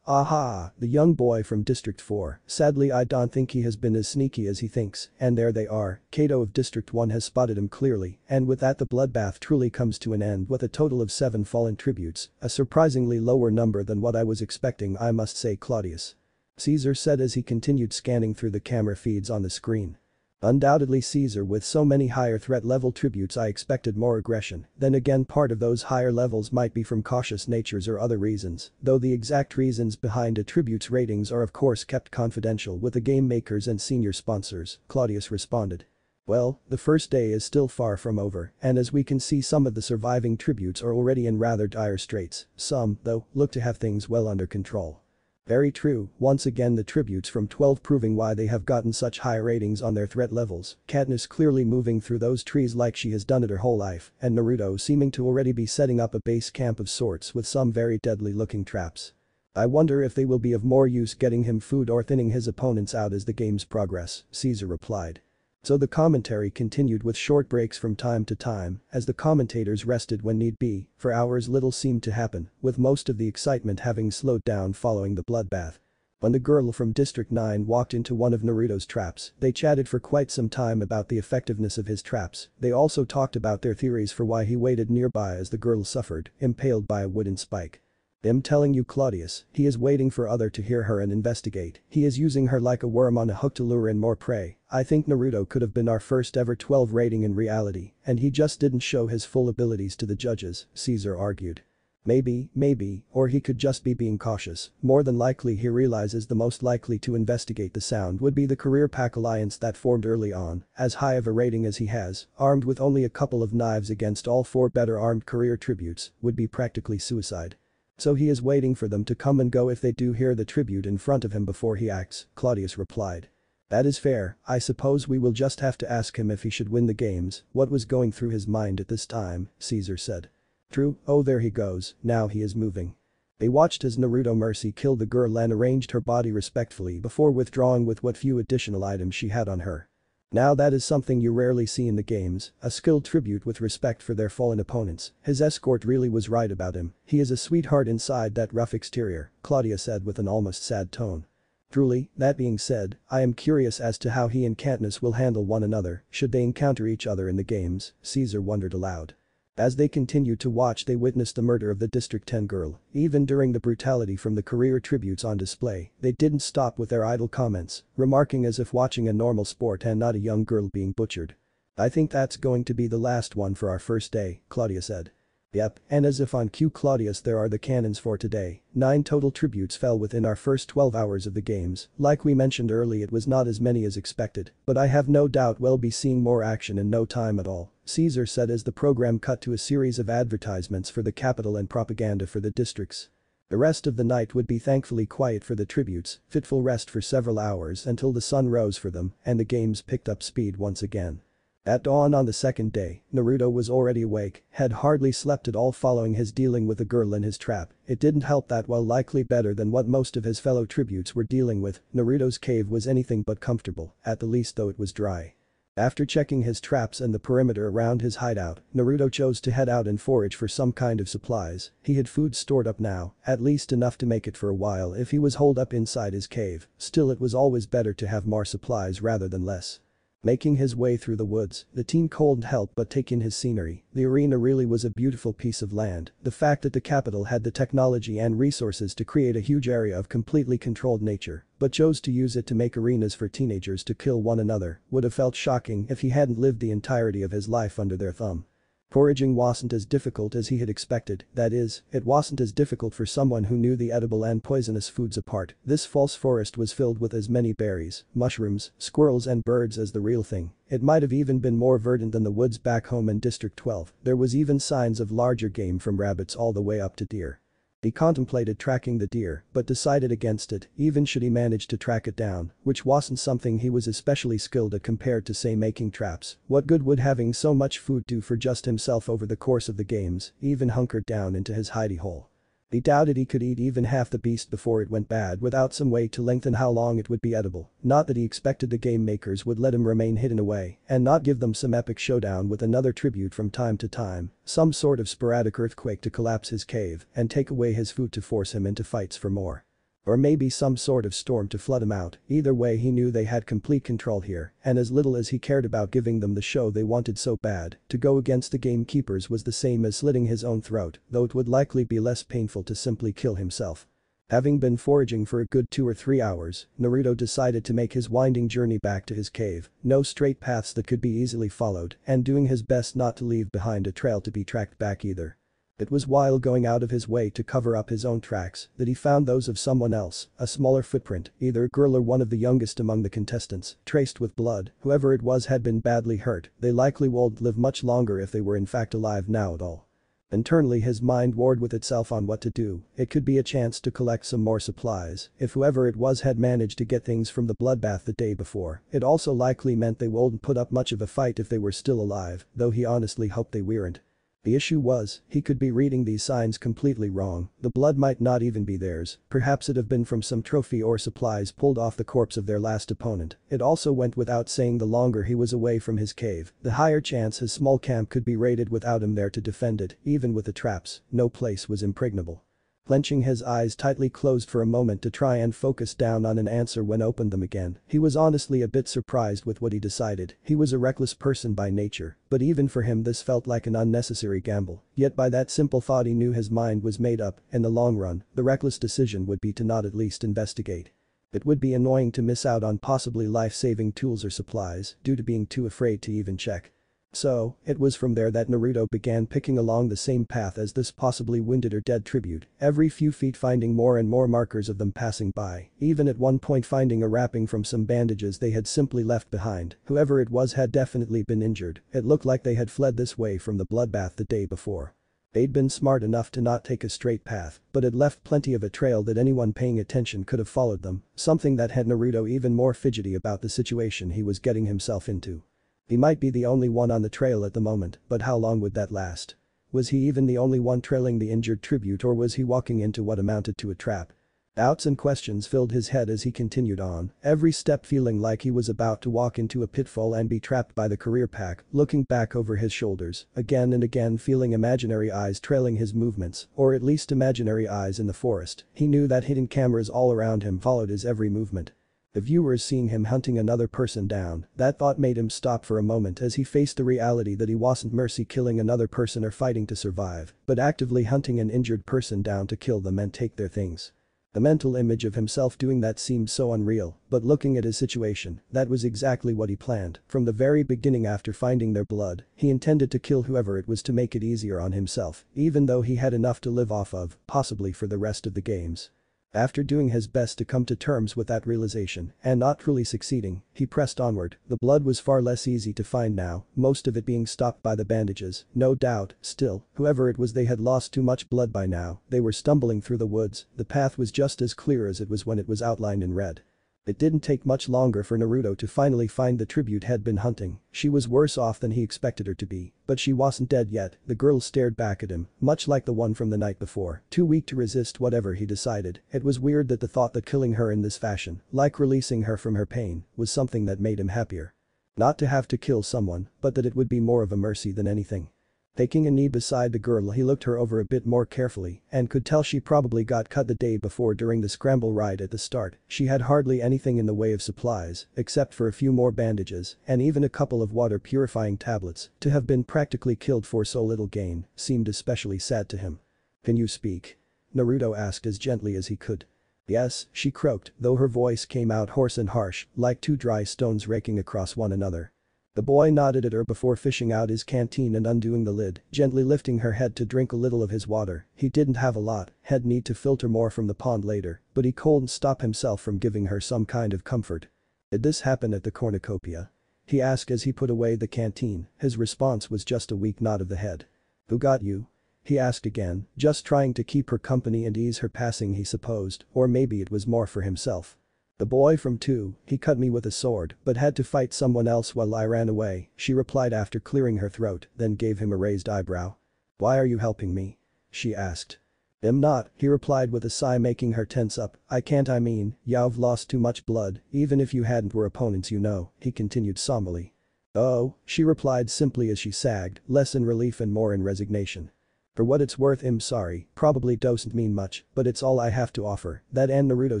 Aha, the young boy from District 4. Sadly, I don't think he has been as sneaky as he thinks, and there they are. Kato of District 1 has spotted him clearly, and with that the bloodbath truly comes to an end with a total of 7 fallen tributes, a surprisingly lower number than what I was expecting, I must say, Claudius. Caesar said as he continued scanning through the camera feeds on the screen. Undoubtedly Caesar, with so many higher threat level tributes I expected more aggression, then again part of those higher levels might be from cautious natures or other reasons, though the exact reasons behind a tribute's ratings are of course kept confidential with the game makers and senior sponsors, Claudius responded. Well, the first day is still far from over, and as we can see some of the surviving tributes are already in rather dire straits, some, though, look to have things well under control. Very true, once again the tributes from 12 proving why they have gotten such high ratings on their threat levels, Katniss clearly moving through those trees like she has done it her whole life, and Naruto seeming to already be setting up a base camp of sorts with some very deadly looking traps. I wonder if they will be of more use getting him food or thinning his opponents out as the games progress, Caesar replied. So the commentary continued with short breaks from time to time as the commentators rested when need be, for hours little seemed to happen, with most of the excitement having slowed down following the bloodbath. When the girl from District 9 walked into one of Naruto's traps, they chatted for quite some time about the effectiveness of his traps, they also talked about their theories for why he waited nearby as the girl suffered, impaled by a wooden spike. I'm telling you Claudius, he is waiting for other to hear her and investigate, he is using her like a worm on a hook to lure in more prey. I think Naruto could have been our first ever 12 rating in reality, and he just didn't show his full abilities to the judges, Caesar argued. Maybe, or he could just be being cautious, more than likely he realizes the most likely to investigate the sound would be the career pack alliance that formed early on, as high of a rating as he has, armed with only a couple of knives against all 4 better armed career tributes, would be practically suicide. So he is waiting for them to come and go if they do hear the tribute in front of him before he acts, Claudius replied. That is fair, I suppose we will just have to ask him if he should win the games, what was going through his mind at this time, Caesar said. True, oh there he goes, now he is moving. They watched as Naruto Mercy killed the girl and arranged her body respectfully before withdrawing with what few additional items she had on her. Now that is something you rarely see in the games, a skilled tribute with respect for their fallen opponents. His escort really was right about him, he is a sweetheart inside that rough exterior, Claudia said with an almost sad tone. Truly, that being said, I am curious as to how he and Katniss will handle one another, should they encounter each other in the games, Caesar wondered aloud. As they continued to watch they witnessed the murder of the District 10 girl, even during the brutality from the career tributes on display, they didn't stop with their idle comments, remarking as if watching a normal sport and not a young girl being butchered. I think that's going to be the last one for our first day, Claudia said. Yep, and as if on cue Claudius there are the cannons for today, 9 total tributes fell within our first 12 hours of the games, like we mentioned early it was not as many as expected, but I have no doubt we'll be seeing more action in no time at all, Caesar said as the program cut to a series of advertisements for the capital and propaganda for the districts. The rest of the night would be thankfully quiet for the tributes, fitful rest for several hours until the sun rose for them and the games picked up speed once again. At dawn on the second day, Naruto was already awake, had hardly slept at all following his dealing with the girl in his trap. It didn't help that while likely better than what most of his fellow tributes were dealing with, Naruto's cave was anything but comfortable, at the least though it was dry. After checking his traps and the perimeter around his hideout, Naruto chose to head out and forage for some kind of supplies. He had food stored up now, at least enough to make it for a while if he was holed up inside his cave, still it was always better to have more supplies rather than less. Making his way through the woods, the teen couldn't help but take in his scenery. The arena really was a beautiful piece of land. The fact that the capital had the technology and resources to create a huge area of completely controlled nature, but chose to use it to make arenas for teenagers to kill one another, would have felt shocking if he hadn't lived the entirety of his life under their thumb. Foraging wasn't as difficult as he had expected, that is, it wasn't as difficult for someone who knew the edible and poisonous foods apart. This false forest was filled with as many berries, mushrooms, squirrels and birds as the real thing. It might have even been more verdant than the woods back home in District 12, there was even signs of larger game from rabbits all the way up to deer. He contemplated tracking the deer, but decided against it, even should he manage to track it down, which wasn't something he was especially skilled at compared to say making traps. What good would having so much food do for just himself over the course of the games, even hunkered down into his hidey hole. He doubted he could eat even half the beast before it went bad without some way to lengthen how long it would be edible, not that he expected the game makers would let him remain hidden away and not give them some epic showdown with another tribute from time to time, some sort of sporadic earthquake to collapse his cave and take away his food to force him into fights for more. Or maybe some sort of storm to flood him out, either way he knew they had complete control here, and as little as he cared about giving them the show they wanted so bad, to go against the gamekeepers was the same as slitting his own throat, though it would likely be less painful to simply kill himself. Having been foraging for a good 2 or 3 hours, Naruto decided to make his winding journey back to his cave, no straight paths that could be easily followed, and doing his best not to leave behind a trail to be tracked back either. It was while going out of his way to cover up his own tracks that he found those of someone else, a smaller footprint, either a girl or one of the youngest among the contestants, traced with blood. Whoever it was had been badly hurt, they likely won't live much longer if they were in fact alive now at all. Internally his mind warred with itself on what to do. It could be a chance to collect some more supplies if whoever it was had managed to get things from the bloodbath the day before. It also likely meant they wouldn't put up much of a fight if they were still alive, though he honestly hoped they weren't. The issue was, he could be reading these signs completely wrong, the blood might not even be theirs, perhaps it'd have been from some trophy or supplies pulled off the corpse of their last opponent. It also went without saying the longer he was away from his cave, the higher chance his small camp could be raided without him there to defend it, even with the traps, no place was impregnable. Clenching his eyes tightly closed for a moment to try and focus down on an answer when opened them again, he was honestly a bit surprised with what he decided. He was a reckless person by nature, but even for him this felt like an unnecessary gamble, yet by that simple thought he knew his mind was made up. In the long run, the reckless decision would be to not at least investigate. It would be annoying to miss out on possibly life-saving tools or supplies due to being too afraid to even check. So, it was from there that Naruto began picking along the same path as this possibly wounded or dead tribute, every few feet finding more and more markers of them passing by, even at one point finding a wrapping from some bandages they had simply left behind. Whoever it was had definitely been injured, it looked like they had fled this way from the bloodbath the day before. They'd been smart enough to not take a straight path, but had left plenty of a trail that anyone paying attention could have followed them, something that had Naruto even more fidgety about the situation he was getting himself into. He might be the only one on the trail at the moment, but how long would that last? Was he even the only one trailing the injured tribute, or was he walking into what amounted to a trap? Doubts and questions filled his head as he continued on, every step feeling like he was about to walk into a pitfall and be trapped by the career pack, looking back over his shoulders, again and again feeling imaginary eyes trailing his movements, or at least imaginary eyes in the forest. He knew that hidden cameras all around him followed his every movement. The viewers seeing him hunting another person down, that thought made him stop for a moment as he faced the reality that he wasn't merely killing another person or fighting to survive, but actively hunting an injured person down to kill them and take their things. The mental image of himself doing that seemed so unreal, but looking at his situation, that was exactly what he planned. From the very beginning after finding their blood, he intended to kill whoever it was to make it easier on himself, even though he had enough to live off of, possibly for the rest of the games. After doing his best to come to terms with that realization, and not truly succeeding, he pressed onward. The blood was far less easy to find now, most of it being stopped by the bandages, no doubt. Still, whoever it was, they had lost too much blood by now. They were stumbling through the woods, the path was just as clear as it was when it was outlined in red. It didn't take much longer for Naruto to finally find the tribute he'd been hunting. She was worse off than he expected her to be, but she wasn't dead yet. The girl stared back at him, much like the one from the night before, too weak to resist whatever he decided. It was weird that the thought that killing her in this fashion, like releasing her from her pain, was something that made him happier. Not to have to kill someone, but that it would be more of a mercy than anything. Taking a knee beside the girl, he looked her over a bit more carefully and could tell she probably got cut the day before during the scramble ride at the start. She had hardly anything in the way of supplies, except for a few more bandages and even a couple of water purifying tablets. To have been practically killed for so little gain seemed especially sad to him. "Can you speak?" Naruto asked as gently as he could. "Yes," she croaked, though her voice came out hoarse and harsh, like two dry stones raking across one another. The boy nodded at her before fishing out his canteen and undoing the lid, gently lifting her head to drink a little of his water. He didn't have a lot, had need to filter more from the pond later, but he couldn't stop himself from giving her some kind of comfort. "Did this happen at the cornucopia?" he asked as he put away the canteen. His response was just a weak nod of the head. "Who got you?" he asked again, just trying to keep her company and ease her passing, he supposed, or maybe it was more for himself. "The boy from 2, he cut me with a sword but had to fight someone else while I ran away," she replied after clearing her throat, then gave him a raised eyebrow. "Why are you helping me?" she asked. "I'm not," he replied with a sigh, making her tense up. "I can't, I mean, you've lost too much blood, even if you hadn't were opponents, you know," he continued somberly. "Oh," she replied simply as she sagged, less in relief and more in resignation. "For what it's worth, I'm sorry, probably doesn't mean much, but it's all I have to offer." That and Naruto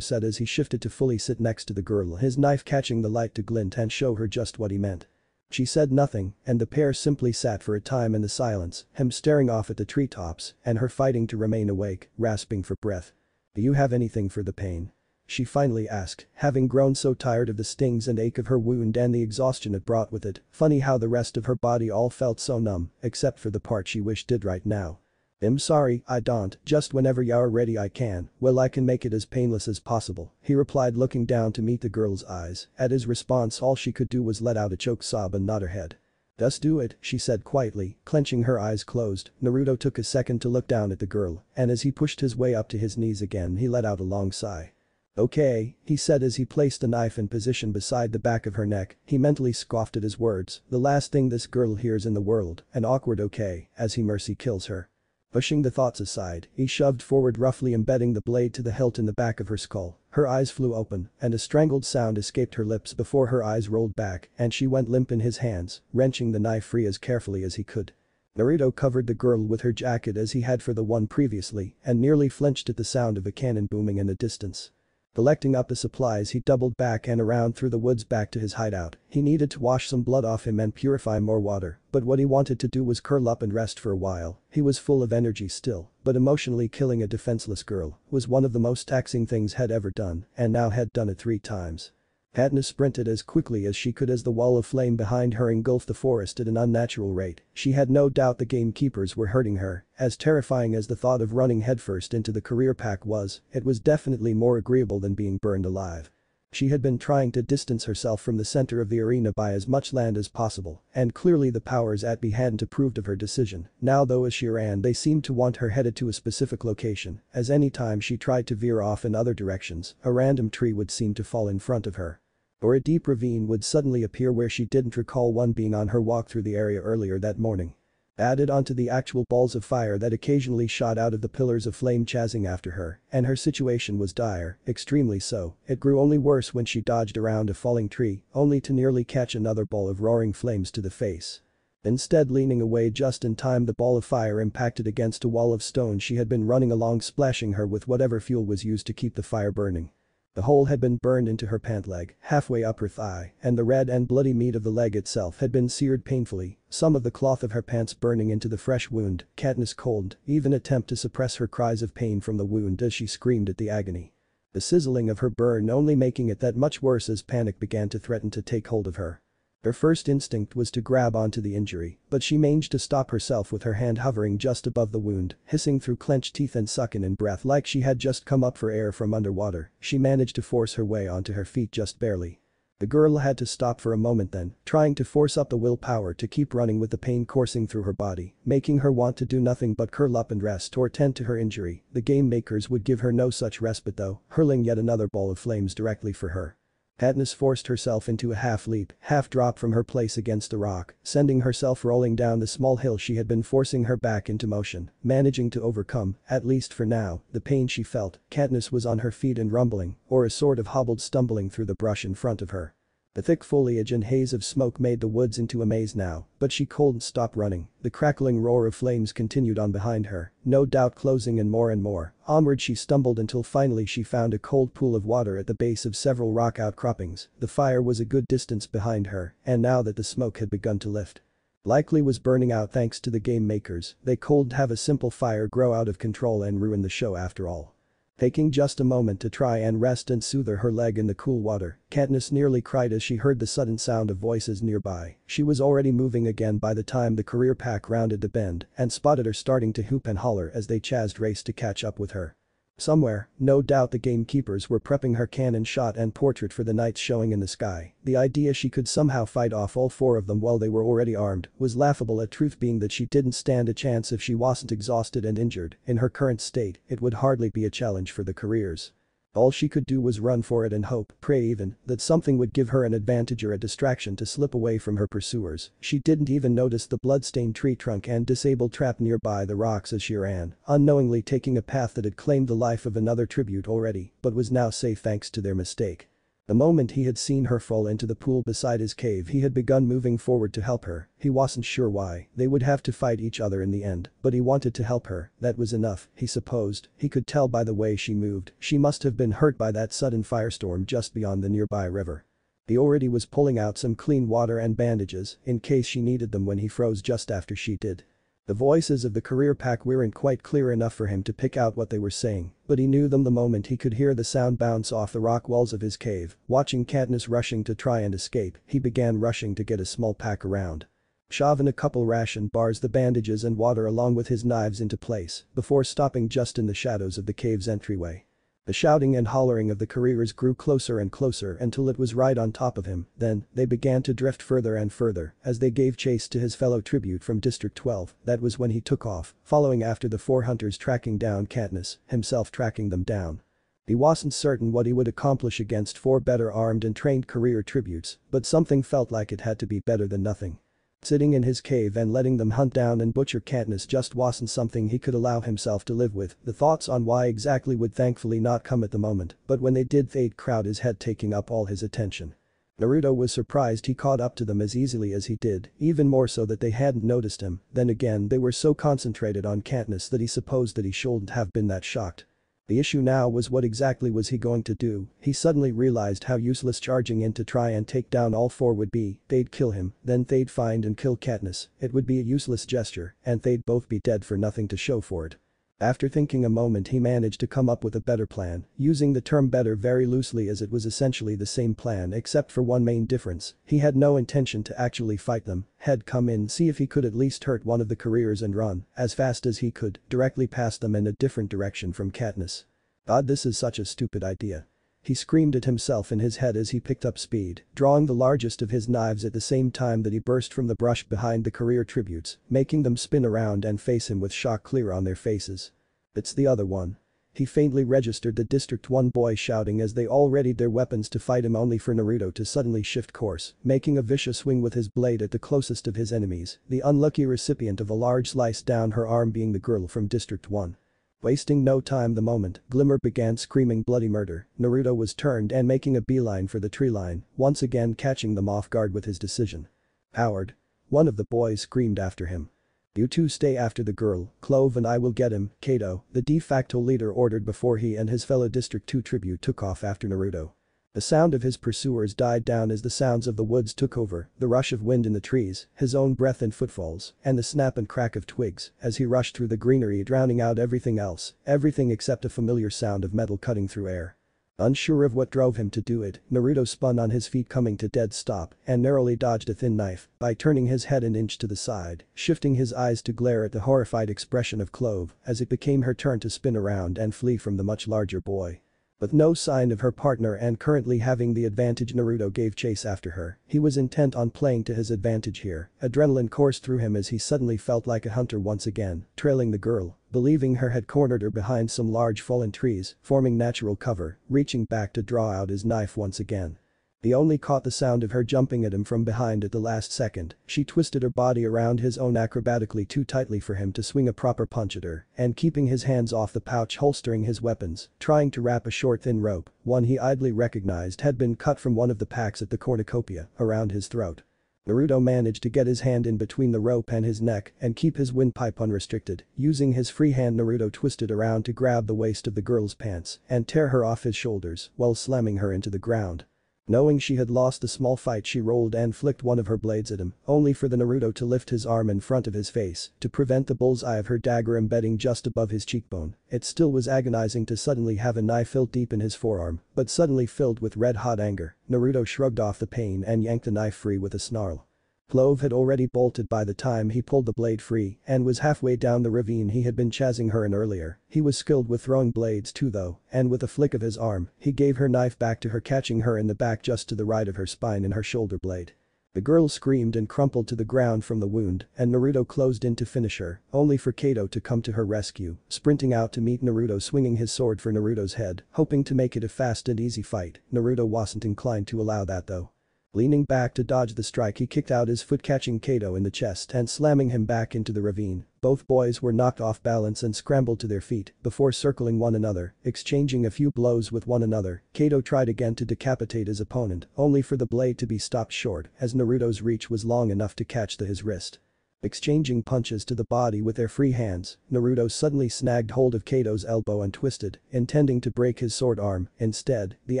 said as he shifted to fully sit next to the girl, his knife catching the light to glint and show her just what he meant. She said nothing, and the pair simply sat for a time in the silence, him staring off at the treetops and her fighting to remain awake, rasping for breath. "Do you have anything for the pain?" she finally asked, having grown so tired of the stings and ache of her wound and the exhaustion it brought with it. Funny how the rest of her body all felt so numb, except for the part she wished did right now. "I'm sorry, I don't, just whenever you're ready I can, well I can make it as painless as possible," he replied, looking down to meet the girl's eyes. At his response all she could do was let out a choked sob and nod her head. "Just do it," she said quietly, clenching her eyes closed. Naruto took a second to look down at the girl, and as he pushed his way up to his knees again he let out a long sigh. "Okay," he said as he placed the knife in position beside the back of her neck. He mentally scoffed at his words, the last thing this girl hears in the world, an awkward okay, as he mercy kills her. Pushing the thoughts aside, he shoved forward, roughly embedding the blade to the hilt in the back of her skull. Her eyes flew open, and a strangled sound escaped her lips before her eyes rolled back and she went limp in his hands, wrenching the knife free as carefully as he could. Naruto covered the girl with her jacket as he had for the one previously and nearly flinched at the sound of a cannon booming in the distance. Collecting up the supplies he doubled back and around through the woods back to his hideout. He needed to wash some blood off him and purify more water, but what he wanted to do was curl up and rest for a while. He was full of energy still, but emotionally killing a defenseless girl was one of the most taxing things he'd ever done, and now had done it 3 times. Katniss sprinted as quickly as she could as the wall of flame behind her engulfed the forest at an unnatural rate. She had no doubt the gamekeepers were hurting her. As terrifying as the thought of running headfirst into the career pack was, it was definitely more agreeable than being burned alive. She had been trying to distance herself from the center of the arena by as much land as possible, and clearly the powers at be hadn't approved of her decision. Now though as she ran they seemed to want her headed to a specific location, as any time she tried to veer off in other directions, a random tree would seem to fall in front of her. Or a deep ravine would suddenly appear where she didn't recall one being on her walk through the area earlier that morning. Added onto the actual balls of fire that occasionally shot out of the pillars of flame chasing after her, and her situation was dire, extremely so. It grew only worse when she dodged around a falling tree, only to nearly catch another ball of roaring flames to the face. Instead, leaning away just in time, the ball of fire impacted against a wall of stone she had been running along, splashing her with whatever fuel was used to keep the fire burning. The hole had been burned into her pant leg, halfway up her thigh, and the red and bloody meat of the leg itself had been seared painfully, some of the cloth of her pants burning into the fresh wound. Katniss couldn't even attempt to suppress her cries of pain from the wound as she screamed at the agony. The sizzling of her burn only making it that much worse as panic began to threaten to take hold of her. Her first instinct was to grab onto the injury, but she managed to stop herself with her hand hovering just above the wound, hissing through clenched teeth and sucking in breath like she had just come up for air from underwater. She managed to force her way onto her feet just barely. The girl had to stop for a moment then, trying to force up the willpower to keep running with the pain coursing through her body, making her want to do nothing but curl up and rest or tend to her injury. The game makers would give her no such respite though, hurling yet another ball of flames directly for her. Katniss forced herself into a half-leap, half-drop from her place against the rock, sending herself rolling down the small hill she had been, forcing her back into motion, managing to overcome, at least for now, the pain she felt. Katniss was on her feet and rumbling, or a sort of hobbled, stumbling through the brush in front of her. The thick foliage and haze of smoke made the woods into a maze now, but she couldn't stop running. The crackling roar of flames continued on behind her, no doubt closing in more and more. Onward she stumbled until finally she found a cold pool of water at the base of several rock outcroppings. The fire was a good distance behind her, and now that the smoke had begun to lift, likely was burning out thanks to the game makers. They couldn't have a simple fire grow out of control and ruin the show after all. Taking just a moment to try and rest and soothe her leg in the cool water, Katniss nearly cried as she heard the sudden sound of voices nearby. She was already moving again by the time the career pack rounded the bend and spotted her starting to hoop and holler as they chased race to catch up with her. Somewhere, no doubt the gamekeepers were prepping her cannon shot and portrait for the night's showing in the sky. The idea she could somehow fight off all 4 of them while they were already armed was laughable, a truth being that she didn't stand a chance if she wasn't exhausted and injured. In her current state, it would hardly be a challenge for the careers. All she could do was run for it and hope, pray even, that something would give her an advantage or a distraction to slip away from her pursuers. She didn't even notice the blood-stained tree trunk and disabled trap nearby the rocks as she ran, unknowingly taking a path that had claimed the life of another tribute already, but was now safe thanks to their mistake. The moment he had seen her fall into the pool beside his cave, he had begun moving forward to help her. He wasn't sure why, they would have to fight each other in the end, but he wanted to help her. That was enough, he supposed. He could tell by the way she moved. She must have been hurt by that sudden firestorm just beyond the nearby river. He already was pulling out some clean water and bandages in case she needed them when he froze just after she did. The voices of the career pack weren't quite clear enough for him to pick out what they were saying, but he knew them the moment he could hear the sound bounce off the rock walls of his cave. Watching Katniss rushing to try and escape, he began rushing to get a small pack around. Shoving a couple ration bars, the bandages and water along with his knives into place before stopping just in the shadows of the cave's entryway. The shouting and hollering of the careers grew closer and closer until it was right on top of him, then, they began to drift further and further as they gave chase to his fellow tribute from District 12. That was when he took off, following after the four hunters tracking down Katniss, himself tracking them down. He wasn't certain what he would accomplish against four better armed and trained career tributes, but something felt like it had to be better than nothing. Sitting in his cave and letting them hunt down and butcher Katniss just wasn't something he could allow himself to live with. The thoughts on why exactly would thankfully not come at the moment, but when they did, they'd crowd his head, taking up all his attention. Naruto was surprised he caught up to them as easily as he did, even more so that they hadn't noticed him. Then again, they were so concentrated on Katniss that he supposed that he shouldn't have been that shocked. The issue now was, what exactly was he going to do? He suddenly realized how useless charging in to try and take down all four would be. They'd kill him, then they'd find and kill Katniss. It would be a useless gesture, and they'd both be dead for nothing to show for it. After thinking a moment, he managed to come up with a better plan, using the term better very loosely as it was essentially the same plan except for one main difference. He had no intention to actually fight them. He'd come in, see if he could at least hurt one of the careers and run, as fast as he could, directly past them in a different direction from Katniss. God, this is such a stupid idea. He screamed at himself in his head as he picked up speed, drawing the largest of his knives at the same time that he burst from the brush behind the career tributes, making them spin around and face him with shock clear on their faces. It's the other one. He faintly registered the District 1 boy shouting as they all readied their weapons to fight him, only for Naruto to suddenly shift course, making a vicious swing with his blade at the closest of his enemies, the unlucky recipient of a large slice down her arm being the girl from District 1. Wasting no time the moment Glimmer began screaming bloody murder, Naruto was turned and making a beeline for the tree line, once again catching them off guard with his decision. "Howard!" one of the boys screamed after him. "You two stay after the girl, Clove, and I will get him," Kato, the de facto leader, ordered before he and his fellow District 2 tribute took off after Naruto. The sound of his pursuers died down as the sounds of the woods took over, the rush of wind in the trees, his own breath and footfalls, and the snap and crack of twigs as he rushed through the greenery, drowning out everything else, everything except a familiar sound of metal cutting through air. Unsure of what drove him to do it, Naruto spun on his feet, coming to dead stop, and narrowly dodged a thin knife by turning his head an inch to the side, shifting his eyes to glare at the horrified expression of Clove as it became her turn to spin around and flee from the much larger boy. With no sign of her partner and currently having the advantage, Naruto gave chase after her. He was intent on playing to his advantage here. Adrenaline coursed through him as he suddenly felt like a hunter once again, trailing the girl, believing her had cornered her behind some large fallen trees, forming natural cover, reaching back to draw out his knife once again. He only caught the sound of her jumping at him from behind at the last second. She twisted her body around his own acrobatically too tightly for him to swing a proper punch at her, and keeping his hands off the pouch holstering his weapons, trying to wrap a short thin rope, one he idly recognized had been cut from one of the packs at the cornucopia, around his throat. Naruto managed to get his hand in between the rope and his neck and keep his windpipe unrestricted. Using his free hand, Naruto twisted around to grab the waist of the girl's pants and tear her off his shoulders while slamming her into the ground. Knowing she had lost the small fight, she rolled and flicked one of her blades at him, only for the Naruto to lift his arm in front of his face to prevent the bullseye of her dagger embedding just above his cheekbone. It still was agonizing to suddenly have a knife filled deep in his forearm, but suddenly filled with red-hot anger. Naruto shrugged off the pain and yanked the knife free with a snarl. Clove had already bolted by the time he pulled the blade free and was halfway down the ravine he had been chasing her in earlier. He was skilled with throwing blades too though, and with a flick of his arm, he gave her knife back to her, catching her in the back just to the right of her spine in her shoulder blade. The girl screamed and crumpled to the ground from the wound, and Naruto closed in to finish her, only for Kato to come to her rescue, sprinting out to meet Naruto, swinging his sword for Naruto's head, hoping to make it a fast and easy fight. Naruto wasn't inclined to allow that though. Leaning back to dodge the strike, he kicked out his foot, catching Kato in the chest and slamming him back into the ravine. Both boys were knocked off balance and scrambled to their feet before circling one another, exchanging a few blows with one another. Kato tried again to decapitate his opponent, only for the blade to be stopped short as Naruto's reach was long enough to catch his wrist. Exchanging punches to the body with their free hands, Naruto suddenly snagged hold of Kato's elbow and twisted, intending to break his sword arm. Instead, the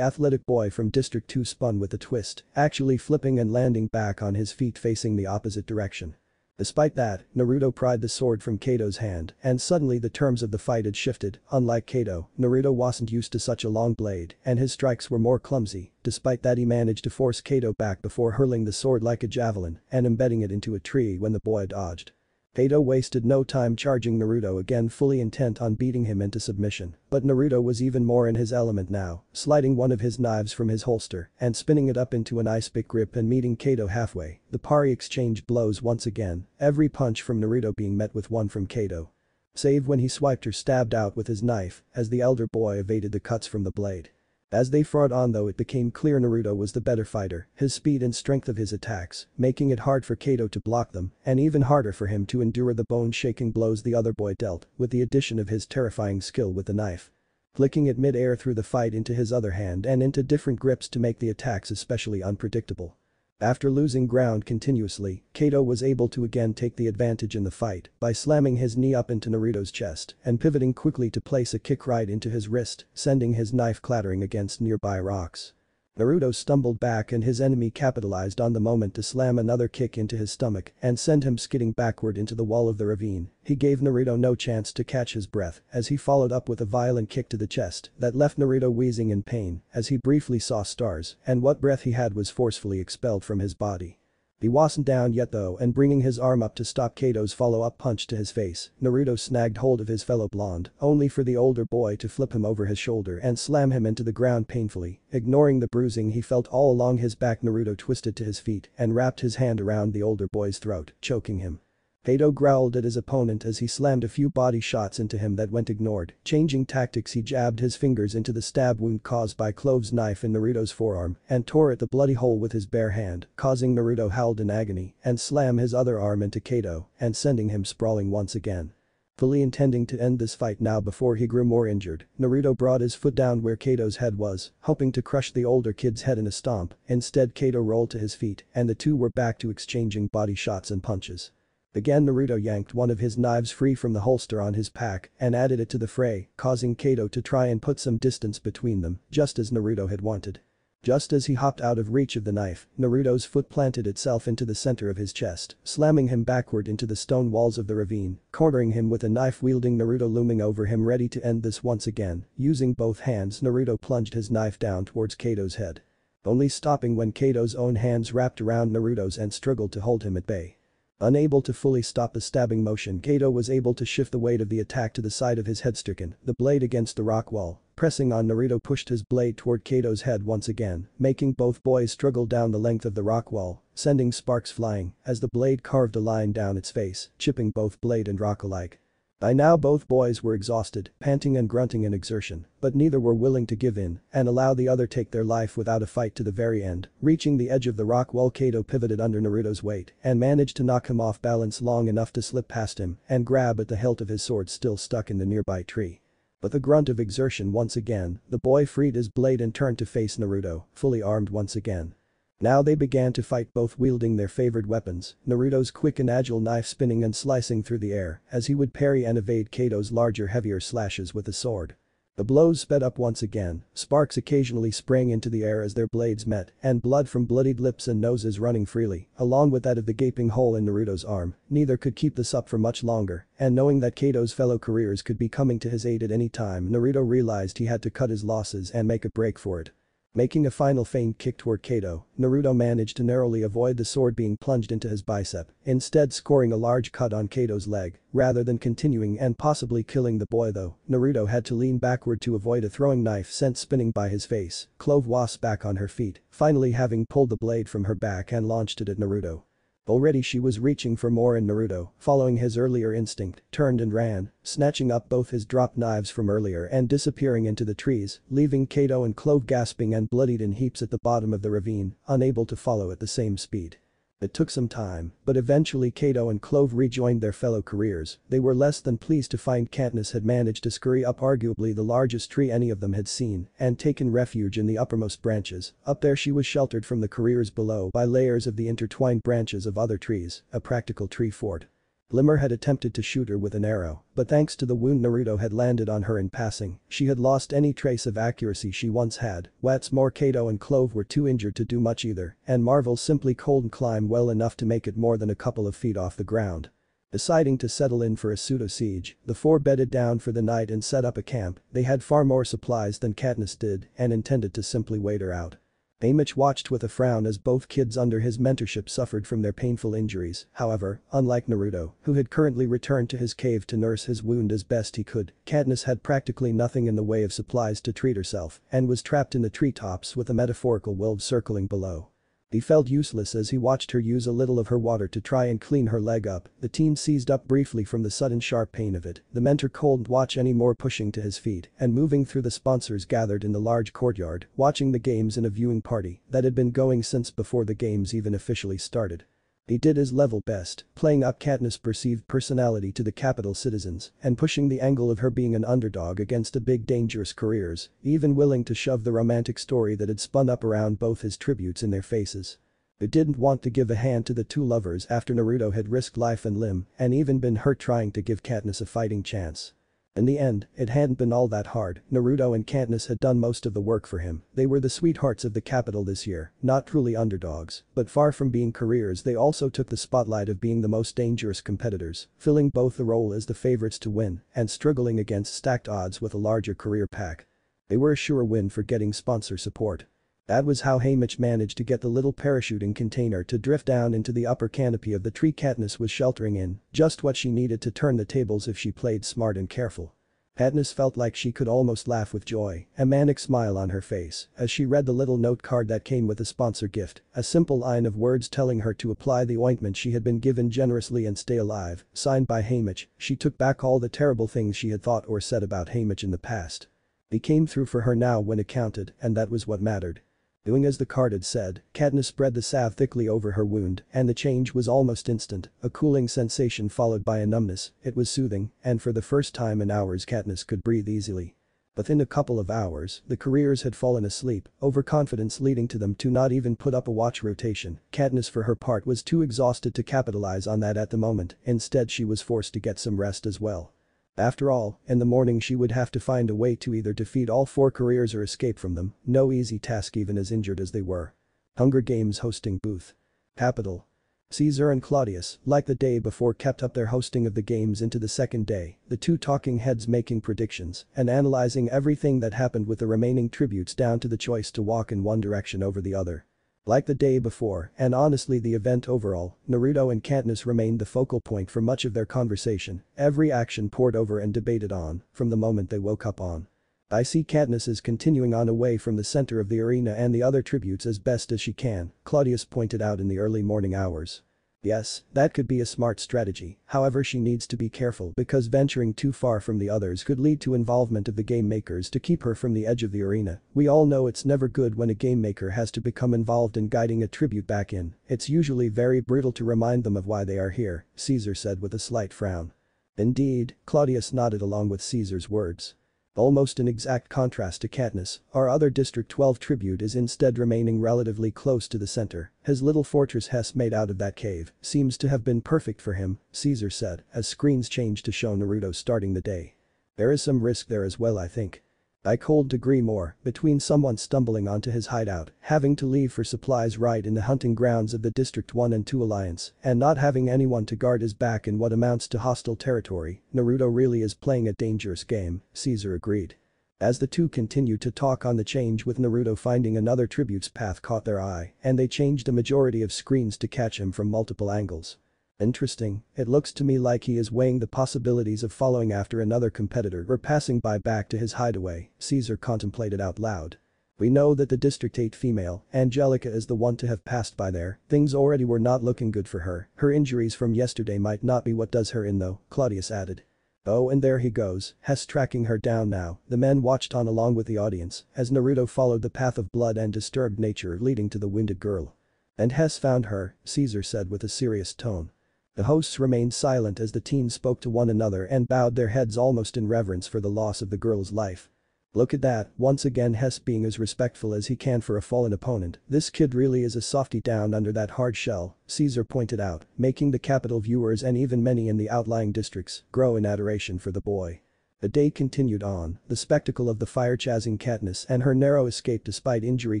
athletic boy from District 2 spun with a twist, actually flipping and landing back on his feet facing the opposite direction. Despite that, Naruto pried the sword from Kato's hand and suddenly the terms of the fight had shifted. Unlike Kato, Naruto wasn't used to such a long blade and his strikes were more clumsy. Despite that, he managed to force Kato back before hurling the sword like a javelin and embedding it into a tree when the boy dodged. Kato wasted no time charging Naruto again, fully intent on beating him into submission, but Naruto was even more in his element now, sliding one of his knives from his holster and spinning it up into an ice pick grip and meeting Kato halfway. The party exchanged blows once again, every punch from Naruto being met with one from Kato. Save when he swiped or stabbed out with his knife, as the elder boy evaded the cuts from the blade. As they fought on though, it became clear Naruto was the better fighter, his speed and strength of his attacks, making it hard for Kato to block them, and even harder for him to endure the bone-shaking blows the other boy dealt, with the addition of his terrifying skill with the knife. Flicking it mid-air through the fight into his other hand and into different grips to make the attacks especially unpredictable. After losing ground continuously, Kato was able to again take the advantage in the fight by slamming his knee up into Naruto's chest and pivoting quickly to place a kick right into his wrist, sending his knife clattering against nearby rocks. Naruto stumbled back and his enemy capitalized on the moment to slam another kick into his stomach and send him skidding backward into the wall of the ravine. He gave Naruto no chance to catch his breath as he followed up with a violent kick to the chest that left Naruto wheezing in pain as he briefly saw stars and what breath he had was forcefully expelled from his body. He wasn't down yet though, and bringing his arm up to stop Kato's follow-up punch to his face, Naruto snagged hold of his fellow blonde, only for the older boy to flip him over his shoulder and slam him into the ground painfully. Ignoring the bruising he felt all along his back, Naruto twisted to his feet and wrapped his hand around the older boy's throat, choking him. Kato growled at his opponent as he slammed a few body shots into him that went ignored. Changing tactics, he jabbed his fingers into the stab wound caused by Clove's knife in Naruto's forearm and tore at the bloody hole with his bare hand, causing Naruto howled in agony and slam his other arm into Kato and sending him sprawling once again. Fully intending to end this fight now before he grew more injured, Naruto brought his foot down where Kato's head was, hoping to crush the older kid's head in a stomp. Instead, Kato rolled to his feet and the two were back to exchanging body shots and punches. Again, Naruto yanked one of his knives free from the holster on his pack and added it to the fray, causing Kato to try and put some distance between them, just as Naruto had wanted. Just as he hopped out of reach of the knife, Naruto's foot planted itself into the center of his chest, slamming him backward into the stone walls of the ravine, cornering him with a knife-wielding Naruto looming over him ready to end this once again. Using both hands, Naruto plunged his knife down towards Kato's head, only stopping when Kato's own hands wrapped around Naruto's and struggled to hold him at bay. Unable to fully stop the stabbing motion, Kato was able to shift the weight of the attack to the side of his head, striking the blade against the rock wall. Pressing on, Naruto pushed his blade toward Kato's head once again, making both boys struggle down the length of the rock wall, sending sparks flying as the blade carved a line down its face, chipping both blade and rock alike. By now both boys were exhausted, panting and grunting in exertion, but neither were willing to give in and allow the other take their life without a fight to the very end. Reaching the edge of the rock wall, Kato pivoted under Naruto's weight and managed to knock him off balance long enough to slip past him and grab at the hilt of his sword still stuck in the nearby tree. With a grunt of exertion once again, the boy freed his blade and turned to face Naruto, fully armed once again. Now they began to fight, both wielding their favored weapons, Naruto's quick and agile knife spinning and slicing through the air as he would parry and evade Kato's larger, heavier slashes with the sword. The blows sped up once again, sparks occasionally sprang into the air as their blades met, and blood from bloodied lips and noses running freely, along with that of the gaping hole in Naruto's arm. Neither could keep this up for much longer, and knowing that Kato's fellow careers could be coming to his aid at any time, Naruto realized he had to cut his losses and make a break for it. Making a final feint kick toward Kato, Naruto managed to narrowly avoid the sword being plunged into his bicep, instead scoring a large cut on Kato's leg. Rather than continuing and possibly killing the boy though, Naruto had to lean backward to avoid a throwing knife sent spinning by his face. Clove was back on her feet, finally having pulled the blade from her back and launched it at Naruto. Already she was reaching for more, and Naruto, following his earlier instinct, turned and ran, snatching up both his dropped knives from earlier and disappearing into the trees, leaving Kato and Clove gasping and bloodied in heaps at the bottom of the ravine, unable to follow at the same speed. It took some time, but eventually Kato and Clove rejoined their fellow careers. They were less than pleased to find Katniss had managed to scurry up arguably the largest tree any of them had seen and taken refuge in the uppermost branches. Up there she was sheltered from the careers below by layers of the intertwined branches of other trees, a practical tree fort. Glimmer had attempted to shoot her with an arrow, but thanks to the wound Naruto had landed on her in passing, she had lost any trace of accuracy she once had. What's more, Kato and Clove were too injured to do much either, and Marvel simply couldn't climb well enough to make it more than a couple of feet off the ground. Deciding to settle in for a pseudo-siege, the four bedded down for the night and set up a camp. They had far more supplies than Katniss did and intended to simply wait her out. Haymitch watched with a frown as both kids under his mentorship suffered from their painful injuries. However, unlike Naruto, who had currently returned to his cave to nurse his wound as best he could, Katniss had practically nothing in the way of supplies to treat herself and was trapped in the treetops with a metaphorical wolf circling below. He felt useless as he watched her use a little of her water to try and clean her leg up. The teen seized up briefly from the sudden sharp pain of it. The mentor couldn't watch any more, pushing to his feet and moving through the sponsors gathered in the large courtyard, watching the games in a viewing party that had been going since before the games even officially started. He did his level best, playing up Katniss' perceived personality to the capital citizens and pushing the angle of her being an underdog against a big dangerous careers, even willing to shove the romantic story that had spun up around both his tributes in their faces. He didn't want to give a hand to the two lovers after Naruto had risked life and limb and even been hurt trying to give Katniss a fighting chance. In the end, it hadn't been all that hard. Naruto and Katniss had done most of the work for him. They were the sweethearts of the capital this year, not truly underdogs, but far from being careers, they also took the spotlight of being the most dangerous competitors, filling both the role as the favorites to win and struggling against stacked odds with a larger career pack. They were a sure win for getting sponsor support. That was how Haymitch managed to get the little parachuting container to drift down into the upper canopy of the tree Katniss was sheltering in, just what she needed to turn the tables if she played smart and careful. Katniss felt like she could almost laugh with joy, a manic smile on her face, as she read the little note card that came with the sponsor gift, a simple line of words telling her to apply the ointment she had been given generously and stay alive, signed by Haymitch. She took back all the terrible things she had thought or said about Haymitch in the past. He came through for her now when it counted, and that was what mattered. Doing as the card had said, Katniss spread the salve thickly over her wound and the change was almost instant, a cooling sensation followed by a numbness. It was soothing, and for the first time in hours Katniss could breathe easily. Within a couple of hours, the careers had fallen asleep, overconfidence leading to them to not even put up a watch rotation. Katniss for her part was too exhausted to capitalize on that at the moment, instead she was forced to get some rest as well. After all, in the morning she would have to find a way to either defeat all four careers or escape from them, no easy task even as injured as they were. Hunger Games hosting booth. Capital. Caesar and Claudius, like the day before, kept up their hosting of the games into the second day, the two talking heads making predictions and analyzing everything that happened with the remaining tributes down to the choice to walk in one direction over the other. Like the day before, and honestly the event overall, Naruto and Katniss remained the focal point for much of their conversation, every action poured over and debated on, from the moment they woke up on. I see Katniss is continuing on away from the center of the arena and the other tributes as best as she can, Claudius pointed out in the early morning hours. Yes, that could be a smart strategy, however she needs to be careful because venturing too far from the others could lead to involvement of the game makers to keep her from the edge of the arena. We all know it's never good when a game maker has to become involved in guiding a tribute back in, it's usually very brutal to remind them of why they are here, Caesar said with a slight frown. Indeed, Claudius nodded along with Caesar's words. Almost in exact contrast to Katniss, our other District 12 tribute is instead remaining relatively close to the center. His little fortress Hess made out of that cave seems to have been perfect for him, Caesar said as screens changed to show Naruto starting the day. There is some risk there as well, I think. I could agree more, between someone stumbling onto his hideout, having to leave for supplies right in the hunting grounds of the District 1 and 2 Alliance, and not having anyone to guard his back in what amounts to hostile territory. Naruto really is playing a dangerous game, Caesar agreed. As the two continued to talk on the change with Naruto finding another tribute's path caught their eye, and they changed a majority of screens to catch him from multiple angles. Interesting, it looks to me like he is weighing the possibilities of following after another competitor or passing by back to his hideaway, Caesar contemplated out loud. We know that the District 8 female, Angelica, is the one to have passed by there, things already were not looking good for her, her injuries from yesterday might not be what does her in though, Claudius added. Oh, and there he goes, Hess tracking her down now. The men watched on along with the audience as Naruto followed the path of blood and disturbed nature leading to the wounded girl. And Hess found her, Caesar said with a serious tone. The hosts remained silent as the teens spoke to one another and bowed their heads almost in reverence for the loss of the girl's life. Look at that, once again Hess being as respectful as he can for a fallen opponent. This kid really is a softie down under that hard shell, Caesar pointed out, making the capital viewers and even many in the outlying districts grow in adoration for the boy. The day continued on, the spectacle of the fire-chasing Katniss and her narrow escape despite injury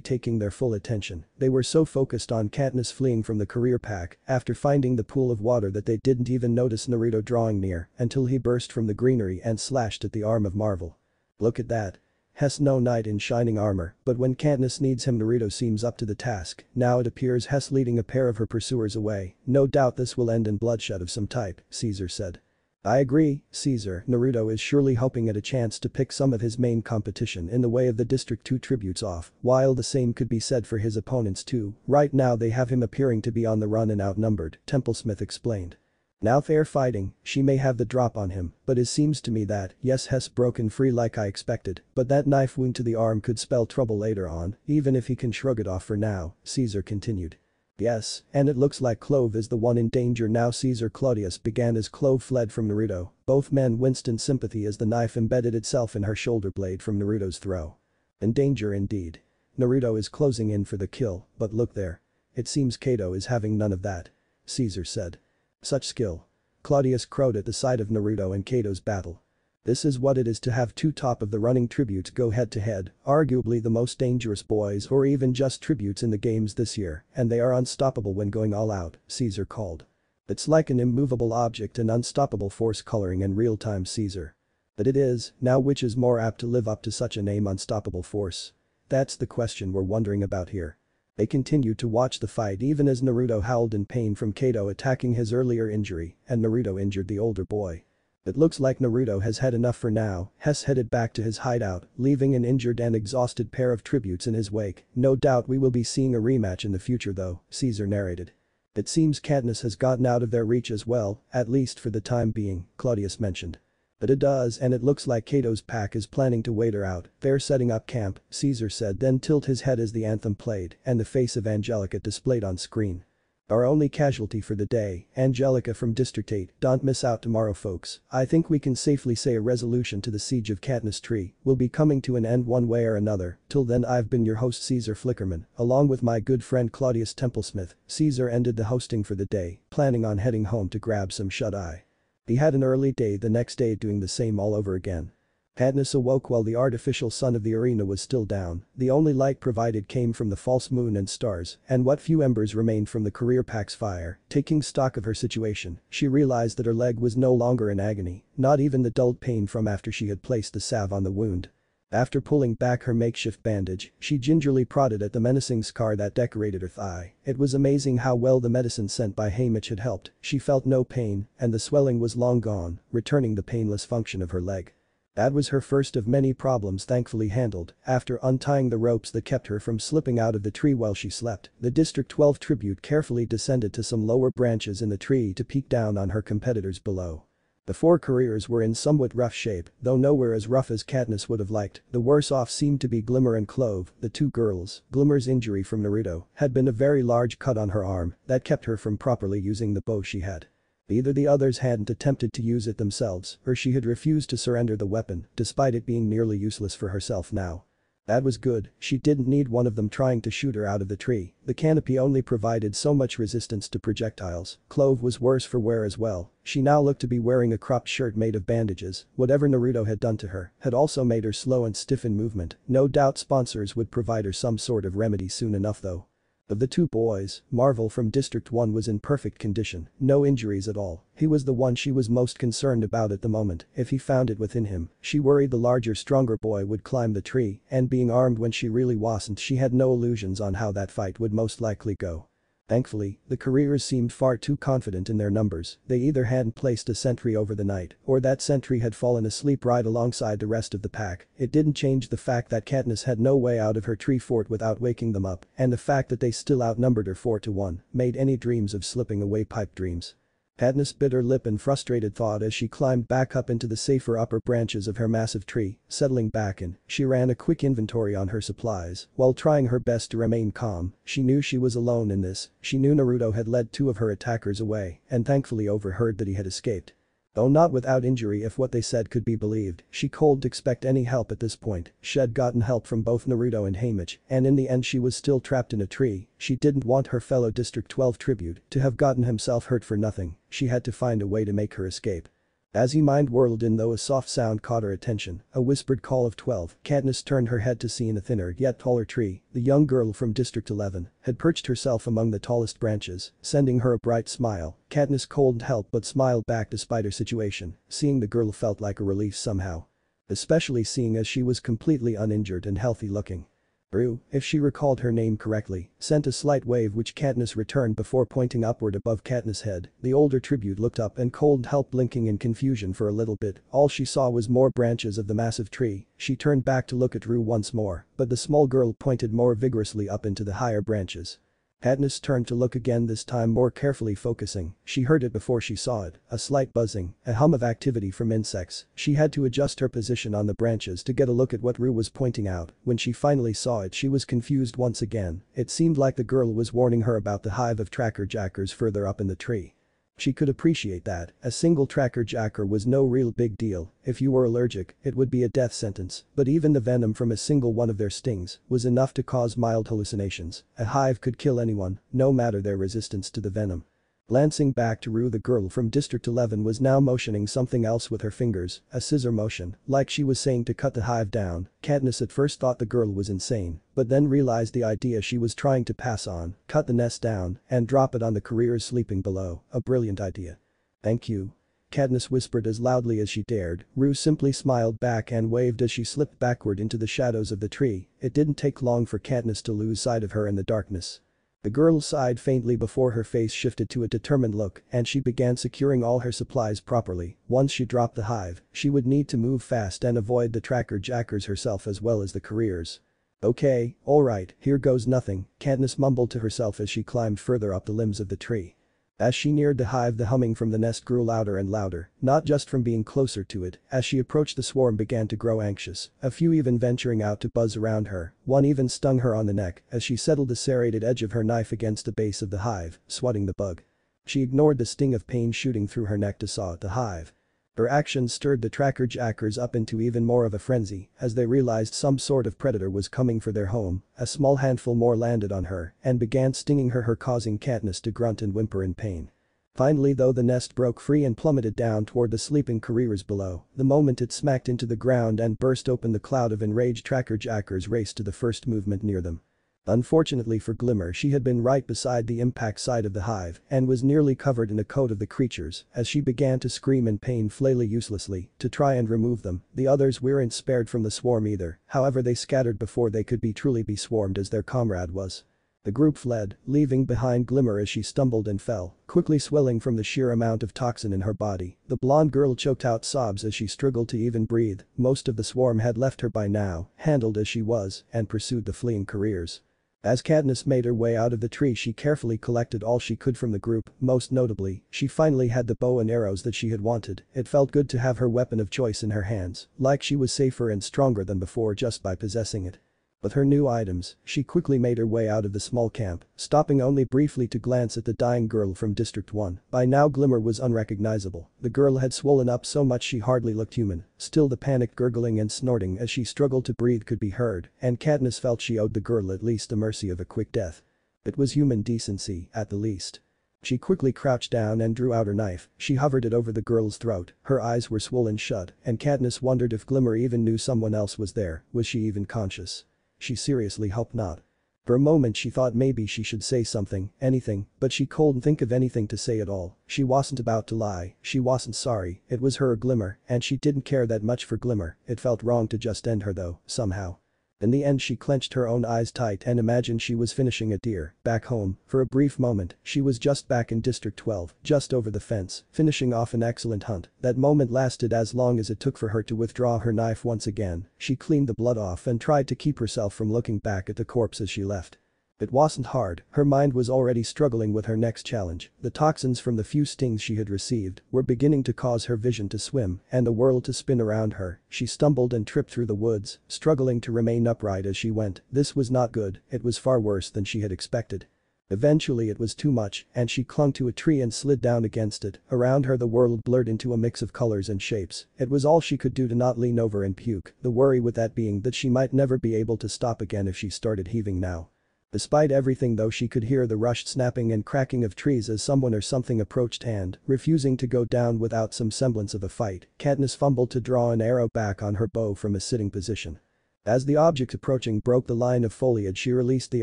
taking their full attention. They were so focused on Katniss fleeing from the career pack after finding the pool of water that they didn't even notice Naruto drawing near until he burst from the greenery and slashed at the arm of Marvel. Look at that. Hess no knight in shining armor, but when Katniss needs him Naruto seems up to the task. Now it appears Hess leading a pair of her pursuers away. No doubt this will end in bloodshed of some type, Caesar said. I agree, Caesar. Naruto is surely hoping at a chance to pick some of his main competition in the way of the District 2 tributes off, while the same could be said for his opponents too. Right now they have him appearing to be on the run and outnumbered, Templesmith explained. Now fair fighting, she may have the drop on him, but it seems to me that, yes Hess broken free like I expected, but that knife wound to the arm could spell trouble later on, even if he can shrug it off for now, Caesar continued. Yes, and it looks like Clove is the one in danger now Caesar Claudius began as Clove fled from Naruto. Both men winced in sympathy as the knife embedded itself in her shoulder blade from Naruto's throw. In danger indeed. Naruto is closing in for the kill, but look there. It seems Kato is having none of that. Caesar said. Such skill. Claudius crowed at the sight of Naruto and Kato's battle. This is what it is to have two top of the running tributes go head to head, arguably the most dangerous boys or even just tributes in the games this year, and they are unstoppable when going all out, Caesar called. It's like an immovable object and unstoppable force coloring in real time Caesar. But it is, now which is more apt to live up to such a name unstoppable force? That's the question we're wondering about here. They continued to watch the fight even as Naruto howled in pain from Kato attacking his earlier injury and Naruto injured the older boy. It looks like Naruto has had enough for now. Hess headed back to his hideout, leaving an injured and exhausted pair of tributes in his wake. No doubt we will be seeing a rematch in the future though, Caesar narrated. It seems Katniss has gotten out of their reach as well, at least for the time being, Claudius mentioned. But it does and it looks like Kato's pack is planning to wait her out. They're setting up camp, Caesar said then tilt his head as the anthem played and the face of Angelica displayed on screen. Our only casualty for the day, Angelica from District 8, don't miss out tomorrow folks. I think we can safely say a resolution to the siege of Katniss Tree will be coming to an end one way or another. Till then I've been your host Caesar Flickerman, along with my good friend Claudius Templesmith. Caesar ended the hosting for the day, planning on heading home to grab some shut-eye. He had an early day the next day doing the same all over again. Katniss awoke while the artificial sun of the arena was still down, the only light provided came from the false moon and stars and what few embers remained from the career pack's fire. Taking stock of her situation, she realized that her leg was no longer in agony, not even the dulled pain from after she had placed the salve on the wound. After pulling back her makeshift bandage, she gingerly prodded at the menacing scar that decorated her thigh. It was amazing how well the medicine sent by Haymitch had helped, she felt no pain and the swelling was long gone, returning the painless function of her leg. That was her first of many problems thankfully handled. After untying the ropes that kept her from slipping out of the tree while she slept, the District 12 tribute carefully descended to some lower branches in the tree to peek down on her competitors below. The four careers were in somewhat rough shape, though nowhere as rough as Katniss would have liked. The worse off seemed to be Glimmer and Clove, the two girls. Glimmer's injury from Naruto had been a very large cut on her arm that kept her from properly using the bow she had. Either the others hadn't attempted to use it themselves or she had refused to surrender the weapon despite it being nearly useless for herself now. That was good, she didn't need one of them trying to shoot her out of the tree. The canopy only provided so much resistance to projectiles. Clove was worse for wear as well. She now looked to be wearing a cropped shirt made of bandages. Whatever Naruto had done to her had also made her slow and stiff in movement. No doubt sponsors would provide her some sort of remedy soon enough though. Of the two boys, Marvel from District 1 was in perfect condition, no injuries at all. He was the one she was most concerned about at the moment. If he found it within him, she worried the larger stronger boy would climb the tree and being armed when she really wasn't she had no illusions on how that fight would most likely go. Thankfully, the careers seemed far too confident in their numbers. They either hadn't placed a sentry over the night or that sentry had fallen asleep right alongside the rest of the pack. It didn't change the fact that Katniss had no way out of her tree fort without waking them up, and the fact that they still outnumbered her 4-1 made any dreams of slipping away pipe dreams. Katniss bit her lip in frustrated thought as she climbed back up into the safer upper branches of her massive tree. Settling back in, she ran a quick inventory on her supplies while trying her best to remain calm. She knew she was alone in this. She knew Naruto had led two of her attackers away and thankfully overheard that he had escaped. Though not without injury if what they said could be believed, she couldn't expect any help at this point. She'd gotten help from both Naruto and Haymitch, and in the end she was still trapped in a tree. She didn't want her fellow District 12 tribute to have gotten himself hurt for nothing. She had to find a way to make her escape. As he mind-whirled in though a soft sound caught her attention, a whispered call of 12, Katniss turned her head to see in a thinner yet taller tree, the young girl from District 11 had perched herself among the tallest branches, sending her a bright smile. Katniss couldn't help but smile back despite her situation, seeing the girl felt like a relief somehow. Especially seeing as she was completely uninjured and healthy looking. Rue, if she recalled her name correctly, sent a slight wave which Katniss returned before pointing upward above Katniss' head. The older tribute looked up and couldn't help blinking in confusion for a little bit. All she saw was more branches of the massive tree. She turned back to look at Rue once more, but the small girl pointed more vigorously up into the higher branches. Katniss turned to look again, this time more carefully focusing. She heard it before she saw it, a slight buzzing, a hum of activity from insects. She had to adjust her position on the branches to get a look at what Rue was pointing out. When she finally saw it she was confused once again. It seemed like the girl was warning her about the hive of tracker jackers further up in the tree. She could appreciate that, a single tracker jacker was no real big deal. If you were allergic, it would be a death sentence, but even the venom from a single one of their stings was enough to cause mild hallucinations. A hive could kill anyone, no matter their resistance to the venom. Glancing back to Rue, the girl from District 11 was now motioning something else with her fingers, a scissor motion, like she was saying to cut the hive down. Katniss at first thought the girl was insane, but then realized the idea she was trying to pass on, cut the nest down and drop it on the careers sleeping below, a brilliant idea. "Thank you," Katniss whispered as loudly as she dared. Rue simply smiled back and waved as she slipped backward into the shadows of the tree. It didn't take long for Katniss to lose sight of her in the darkness. The girl sighed faintly before her face shifted to a determined look and she began securing all her supplies properly. Once she dropped the hive, she would need to move fast and avoid the tracker jackers herself as well as the careers. "Okay, alright, here goes nothing," Katniss mumbled to herself as she climbed further up the limbs of the tree. As she neared the hive, the humming from the nest grew louder and louder, not just from being closer to it. As she approached, the swarm began to grow anxious, a few even venturing out to buzz around her. One even stung her on the neck as she settled the serrated edge of her knife against the base of the hive, swatting the bug. She ignored the sting of pain shooting through her neck to saw at the hive. Her actions stirred the tracker jackers up into even more of a frenzy as they realized some sort of predator was coming for their home. A small handful more landed on her and began stinging her, causing Katniss to grunt and whimper in pain. Finally though, the nest broke free and plummeted down toward the sleeping careers below. The moment it smacked into the ground and burst open, the cloud of enraged tracker jackers raced to the first movement near them. Unfortunately for Glimmer, she had been right beside the impact side of the hive and was nearly covered in a coat of the creatures as she began to scream in pain, flailing uselessly to try and remove them. The others weren't spared from the swarm either, however they scattered before they could be truly be swarmed as their comrade was. The group fled, leaving behind Glimmer as she stumbled and fell, quickly swelling from the sheer amount of toxin in her body. The blonde girl choked out sobs as she struggled to even breathe. Most of the swarm had left her by now, handled as she was, and pursued the fleeing careers. As Katniss made her way out of the tree, she carefully collected all she could from the group. Most notably, she finally had the bow and arrows that she had wanted. It felt good to have her weapon of choice in her hands, like she was safer and stronger than before just by possessing it. With her new items, she quickly made her way out of the small camp, stopping only briefly to glance at the dying girl from District 1. By now Glimmer was unrecognizable. The girl had swollen up so much she hardly looked human. Still, the panicked gurgling and snorting as she struggled to breathe could be heard, and Katniss felt she owed the girl at least the mercy of a quick death. It was human decency, at the least. She quickly crouched down and drew out her knife. She hovered it over the girl's throat. Her eyes were swollen shut, and Katniss wondered if Glimmer even knew someone else was there. Was she even conscious? She seriously hoped not. For a moment she thought maybe she should say something, anything, but she couldn't think of anything to say at all. She wasn't about to lie, she wasn't sorry, it was her or Glimmer, and she didn't care that much for Glimmer. It felt wrong to just end her though, somehow. In the end she clenched her own eyes tight and imagined she was finishing a deer. Back home, for a brief moment, she was just back in District 12, just over the fence, finishing off an excellent hunt. That moment lasted as long as it took for her to withdraw her knife once again. She cleaned the blood off and tried to keep herself from looking back at the corpse as she left. It wasn't hard, her mind was already struggling with her next challenge. The toxins from the few stings she had received were beginning to cause her vision to swim and the world to spin around her. She stumbled and tripped through the woods, struggling to remain upright as she went. This was not good, it was far worse than she had expected. Eventually it was too much, and she clung to a tree and slid down against it. Around her the world blurred into a mix of colors and shapes. It was all she could do to not lean over and puke, the worry with that being that she might never be able to stop again if she started heaving now. Despite everything though, she could hear the rushed snapping and cracking of trees as someone or something approached, and, refusing to go down without some semblance of a fight, Katniss fumbled to draw an arrow back on her bow from a sitting position. As the object approaching broke the line of foliage, she released the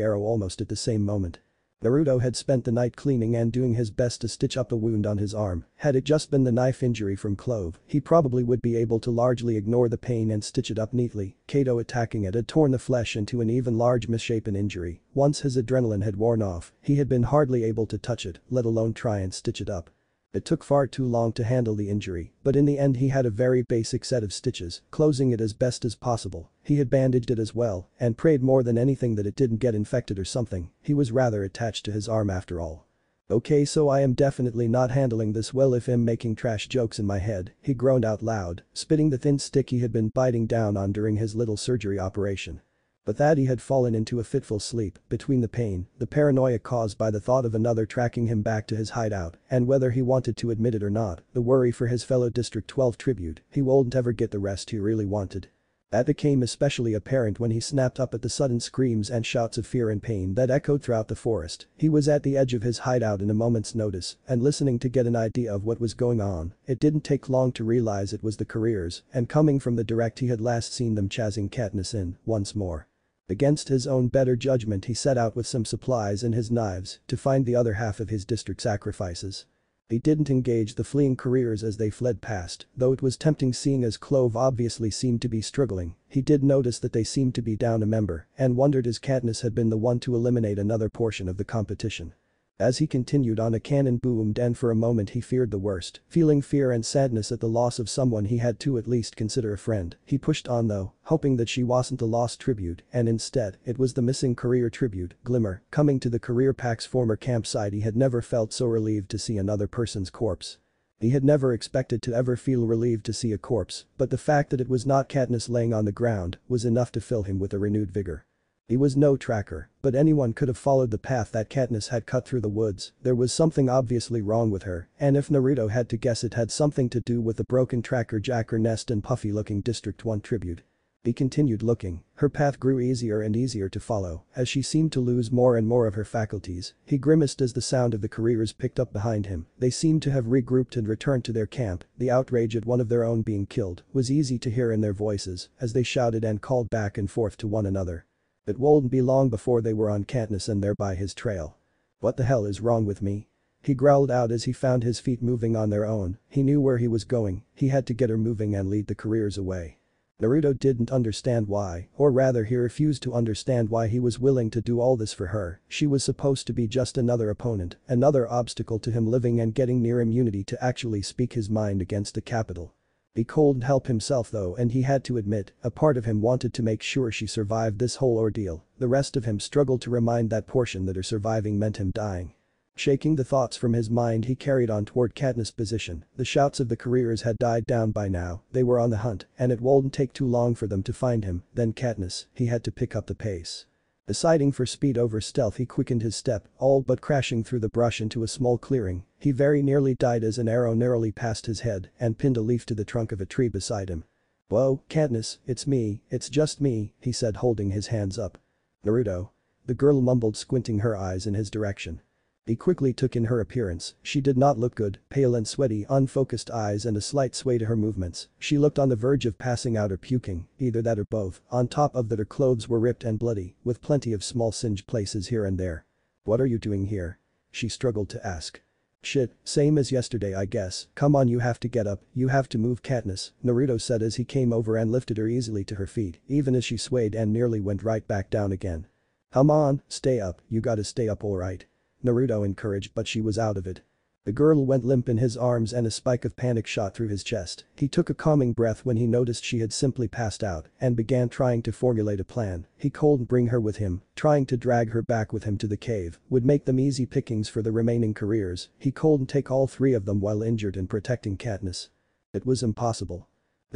arrow almost at the same moment. Naruto had spent the night cleaning and doing his best to stitch up a wound on his arm. Had it just been the knife injury from Clove, he probably would be able to largely ignore the pain and stitch it up neatly. Kato attacking it had torn the flesh into an even large misshapen injury. Once his adrenaline had worn off, he had been hardly able to touch it, let alone try and stitch it up. It took far too long to handle the injury, but in the end he had a very basic set of stitches, closing it as best as possible. He had bandaged it as well, and prayed more than anything that it didn't get infected or something. He was rather attached to his arm after all. Okay, so I am definitely not handling this well if I'm making trash jokes in my head, he groaned out loud, spitting the thin stick he had been biting down on during his little surgery operation. But that he had fallen into a fitful sleep, between the pain, the paranoia caused by the thought of another tracking him back to his hideout, and whether he wanted to admit it or not, the worry for his fellow District 12 tribute, he wouldn't ever get the rest he really wanted. That became especially apparent when he snapped up at the sudden screams and shouts of fear and pain that echoed throughout the forest. He was at the edge of his hideout in a moment's notice and listening to get an idea of what was going on. It didn't take long to realize it was the careers, and coming from the direct he had last seen them chasing Katniss in, once more. Against his own better judgment, he set out with some supplies and his knives to find the other half of his district sacrifices. He didn't engage the fleeing careers as they fled past, though it was tempting seeing as Clove obviously seemed to be struggling. He did notice that they seemed to be down a member and wondered as Katniss had been the one to eliminate another portion of the competition. As he continued on, a cannon boomed and for a moment he feared the worst, feeling fear and sadness at the loss of someone he had to at least consider a friend. He pushed on though, hoping that she wasn't a lost tribute, and instead, it was the missing career tribute, Glimmer, coming to the career pack's former campsite. He had never felt so relieved to see another person's corpse. He had never expected to ever feel relieved to see a corpse, but the fact that it was not Katniss laying on the ground was enough to fill him with a renewed vigor. He was no tracker, but anyone could have followed the path that Katniss had cut through the woods. There was something obviously wrong with her, and if Naruto had to guess, it had something to do with the broken tracker jacker nest and puffy-looking District 1 tribute. He continued looking. Her path grew easier and easier to follow as she seemed to lose more and more of her faculties. He grimaced as the sound of the careers picked up behind him. They seemed to have regrouped and returned to their camp. The outrage at one of their own being killed was easy to hear in their voices as they shouted and called back and forth to one another. It wouldn't be long before they were on Katniss and thereby his trail. What the hell is wrong with me? He growled out as he found his feet moving on their own. He knew where he was going. He had to get her moving and lead the careers away. Naruto didn't understand why, or rather he refused to understand why he was willing to do all this for her. She was supposed to be just another opponent, another obstacle to him living and getting near immunity to actually speak his mind against the capital. He couldn't help himself though, and he had to admit, a part of him wanted to make sure she survived this whole ordeal. The rest of him struggled to remind that portion that her surviving meant him dying. Shaking the thoughts from his mind, he carried on toward Katniss' position. The shouts of the careers had died down by now. They were on the hunt, and it wouldn't take too long for them to find him. Then Katniss, he had to pick up the pace. Deciding for speed over stealth, he quickened his step, all but crashing through the brush into a small clearing. He very nearly died as an arrow narrowly passed his head and pinned a leaf to the trunk of a tree beside him. "Whoa, Katniss, it's me, it's just me," he said, holding his hands up. "Naruto?" The girl mumbled, squinting her eyes in his direction. He quickly took in her appearance. She did not look good, pale and sweaty, unfocused eyes and a slight sway to her movements. She looked on the verge of passing out or puking, either that or both. On top of that, her clothes were ripped and bloody, with plenty of small singed places here and there. "What are you doing here?" she struggled to ask. "Shit, same as yesterday I guess. Come on, you have to get up, you have to move, Katniss," Naruto said as he came over and lifted her easily to her feet, even as she swayed and nearly went right back down again. "Come on, stay up, you gotta stay up, alright," Naruto encouraged, but she was out of it. The girl went limp in his arms and a spike of panic shot through his chest. He took a calming breath when he noticed she had simply passed out and began trying to formulate a plan. He couldn't bring her with him. Trying to drag her back with him to the cave would make them easy pickings for the remaining careers. He couldn't take all three of them while injured and protecting Katniss. It was impossible.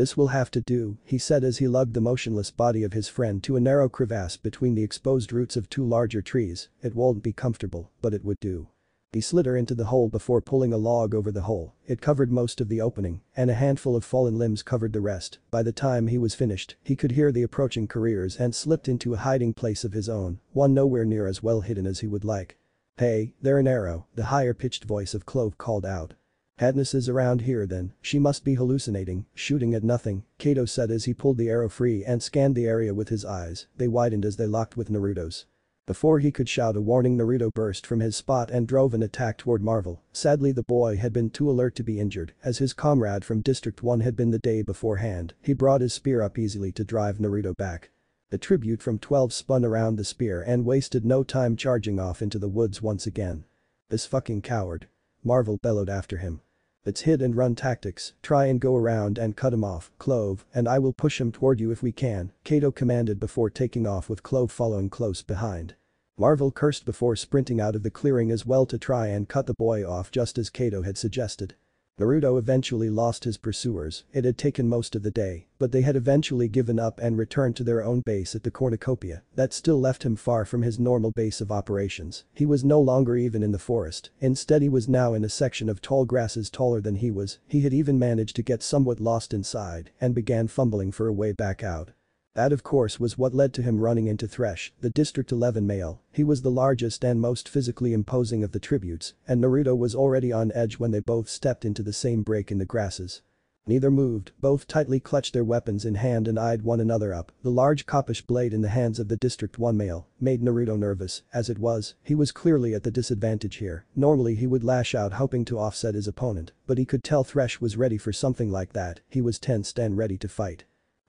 "This will have to do," he said as he lugged the motionless body of his friend to a narrow crevasse between the exposed roots of two larger trees. "It won't be comfortable, but it would do." He slid her into the hole before pulling a log over the hole. It covered most of the opening, and a handful of fallen limbs covered the rest. By the time he was finished, he could hear the approaching careers and slipped into a hiding place of his own, one nowhere near as well hidden as he would like. "Hey, there an arrow," the higher-pitched voice of Clove called out. "Katniss is around here then, she must be hallucinating, shooting at nothing," Kato said as he pulled the arrow free and scanned the area with his eyes. They widened as they locked with Naruto's. Before he could shout a warning, Naruto burst from his spot and drove an attack toward Marvel. Sadly, the boy had been too alert to be injured, as his comrade from District 1 had been the day beforehand. He brought his spear up easily to drive Naruto back. The tribute from 12 spun around the spear and wasted no time charging off into the woods once again. "This fucking coward," Marvel bellowed after him. "It's hit and run tactics, try and go around and cut him off, Clove, and I will push him toward you if we can," Kato commanded before taking off with Clove following close behind. Marvel cursed before sprinting out of the clearing as well to try and cut the boy off just as Kato had suggested. Naruto eventually lost his pursuers. It had taken most of the day, but they had eventually given up and returned to their own base at the cornucopia. That still left him far from his normal base of operations. He was no longer even in the forest. Instead, he was now in a section of tall grasses taller than he was. He had even managed to get somewhat lost inside and began fumbling for a way back out. That of course was what led to him running into Thresh, the District 11 male. He was the largest and most physically imposing of the tributes, and Naruto was already on edge when they both stepped into the same break in the grasses. Neither moved, both tightly clutched their weapons in hand and eyed one another up. The large koppish blade in the hands of the District 1 male made Naruto nervous. As it was, he was clearly at the disadvantage here. Normally he would lash out hoping to offset his opponent, but he could tell Thresh was ready for something like that. He was tensed and ready to fight.